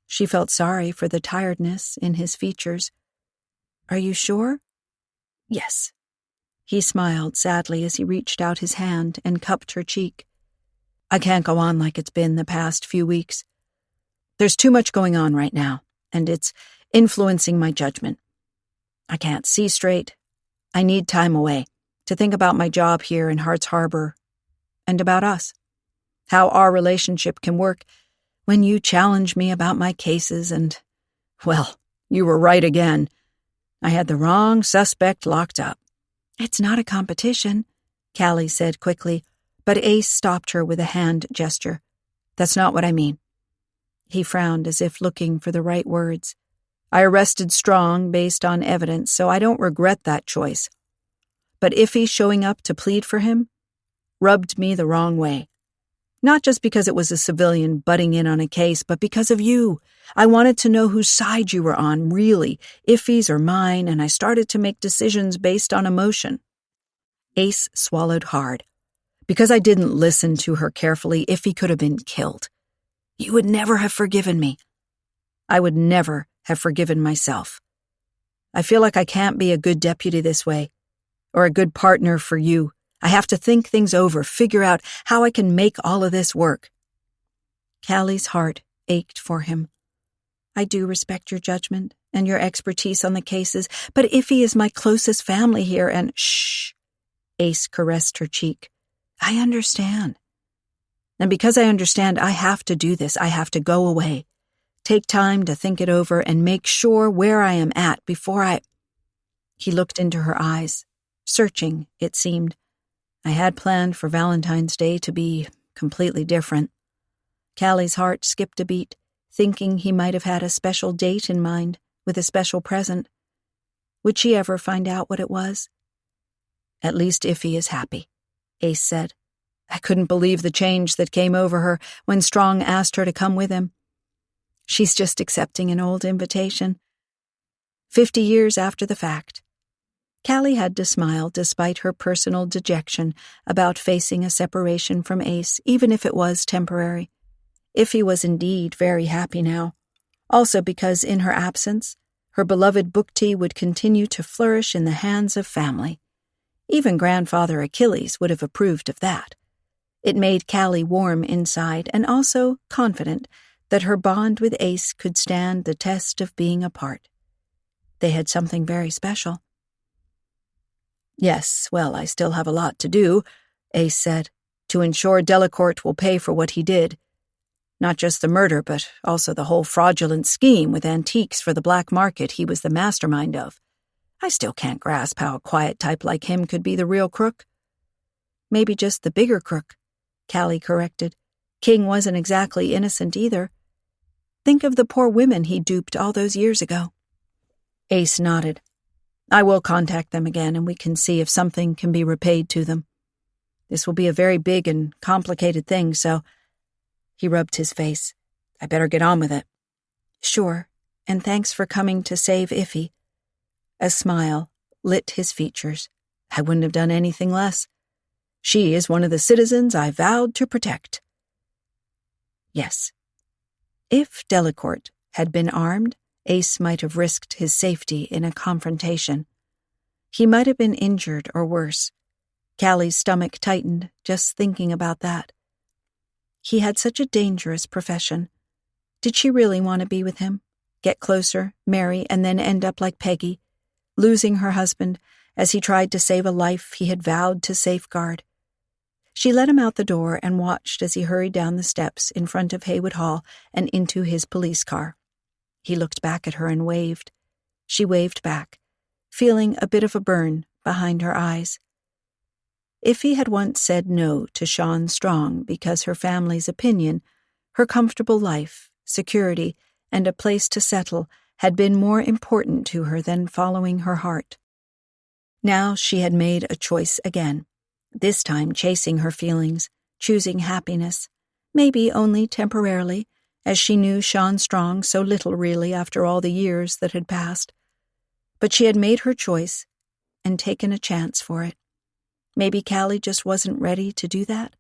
She felt sorry for the tiredness in his features. "Are you sure?" "Yes." He smiled sadly as he reached out his hand and cupped her cheek. "I can't go on like it's been the past few weeks. There's too much going on right now, and it's influencing my judgment. I can't see straight. I need time away to think about my job here in Hart's Harbor and about us. How our relationship can work when you challenge me about my cases and, well, you were right again. I had the wrong suspect locked up." "It's not a competition," Callie said quickly, but Ace stopped her with a hand gesture. "That's not what I mean." He frowned as if looking for the right words. "I arrested Strong based on evidence, so I don't regret that choice. But Iffy showing up to plead for him rubbed me the wrong way. Not just because it was a civilian butting in on a case, but because of you. I wanted to know whose side you were on, really, Iffy's or mine, and I started to make decisions based on emotion." Ace swallowed hard. "Because I didn't listen to her carefully, Iffy could have been killed. You would never have forgiven me. I would never have forgiven myself. I feel like I can't be a good deputy this way, or a good partner for you. I have to think things over, figure out how I can make all of this work." Callie's heart ached for him. "I do respect your judgment and your expertise on the cases, but Iffy is my closest family here and—" "Shh." Ace caressed her cheek. I understand. And because I understand, I have to do this. I have to go away. Take time to think it over and make sure where I am at before I... He looked into her eyes, searching, it seemed. I had planned for Valentine's Day to be completely different. Callie's heart skipped a beat, thinking he might have had a special date in mind, with a special present. Would she ever find out what it was? At least Iffy is happy, Ace said. I couldn't believe the change that came over her when Strong asked her to come with him. She's just accepting an old invitation. 50 years after the fact. Callie had to smile despite her personal dejection about facing a separation from Ace, even if it was temporary. Iffy was indeed very happy now, also because in her absence, her beloved book tea would continue to flourish in the hands of family. Even Grandfather Achilles would have approved of that. It made Callie warm inside and also confident that her bond with Ace could stand the test of being apart. They had something very special. Yes, well, I still have a lot to do, Ace said, to ensure Delacourt will pay for what he did. Not just the murder, but also the whole fraudulent scheme with antiques for the black market he was the mastermind of. I still can't grasp how a quiet type like him could be the real crook. Maybe just the bigger crook, Callie corrected. King wasn't exactly innocent either. Think of the poor women he duped all those years ago. Ace nodded. I will contact them again, and we can see if something can be repaid to them. This will be a very big and complicated thing, so... He rubbed his face. I better get on with it. Sure, and thanks for coming to save Iffy. A smile lit his features. I wouldn't have done anything less. She is one of the citizens I vowed to protect. Yes. If Delacourt had been armed, Ace might have risked his safety in a confrontation. He might have been injured or worse. Callie's stomach tightened just thinking about that. He had such a dangerous profession. Did she really want to be with him? Get closer, marry, and then end up like Peggy, losing her husband as he tried to save a life he had vowed to safeguard. She let him out the door and watched as he hurried down the steps in front of Haywood Hall and into his police car. He looked back at her and waved. She waved back, feeling a bit of a burn behind her eyes. Iffy had once said no to Sean Strong because her family's opinion, her comfortable life, security, and a place to settle had been more important to her than following her heart. Now she had made a choice again, this time chasing her feelings, choosing happiness, maybe only temporarily, as she knew Sean Strong so little really after all the years that had passed. But she had made her choice and taken a chance for it. Maybe Callie just wasn't ready to do that.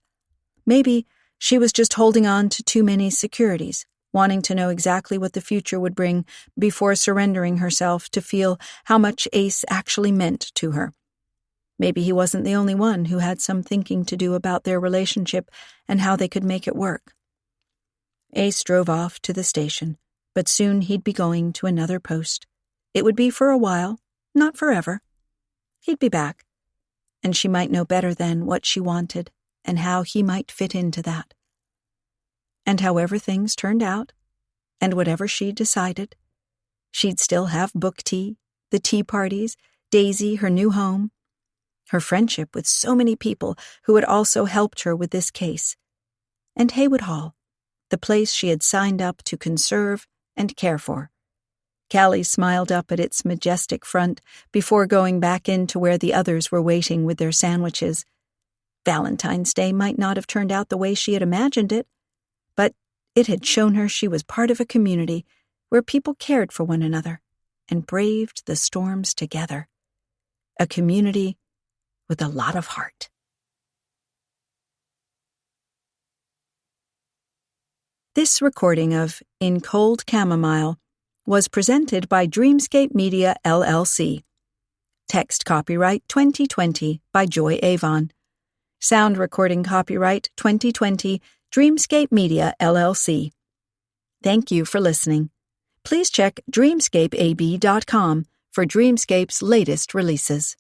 Maybe she was just holding on to too many securities, wanting to know exactly what the future would bring before surrendering herself to feel how much Ace actually meant to her. Maybe he wasn't the only one who had some thinking to do about their relationship and how they could make it work. Ace drove off to the station, but soon he'd be going to another post. It would be for a while, not forever. He'd be back, and she might know better then what she wanted and how he might fit into that. And however things turned out, and whatever she decided, she'd still have book tea, the tea parties, Daisy, her new home, her friendship with so many people who had also helped her with this case, and Haywood Hall, the place she had signed up to conserve and care for. Callie smiled up at its majestic front before going back into where the others were waiting with their sandwiches. Valentine's Day might not have turned out the way she had imagined it, but it had shown her she was part of a community where people cared for one another and braved the storms together. A community with a lot of heart. This recording of In Cold Chamomile was presented by Dreamscape Media, LLC. Text copyright 2020 by Joy Avon. Sound recording copyright 2020 Dreamscape Media, LLC. Thank you for listening. Please check dreamscapeab.com for Dreamscape's latest releases.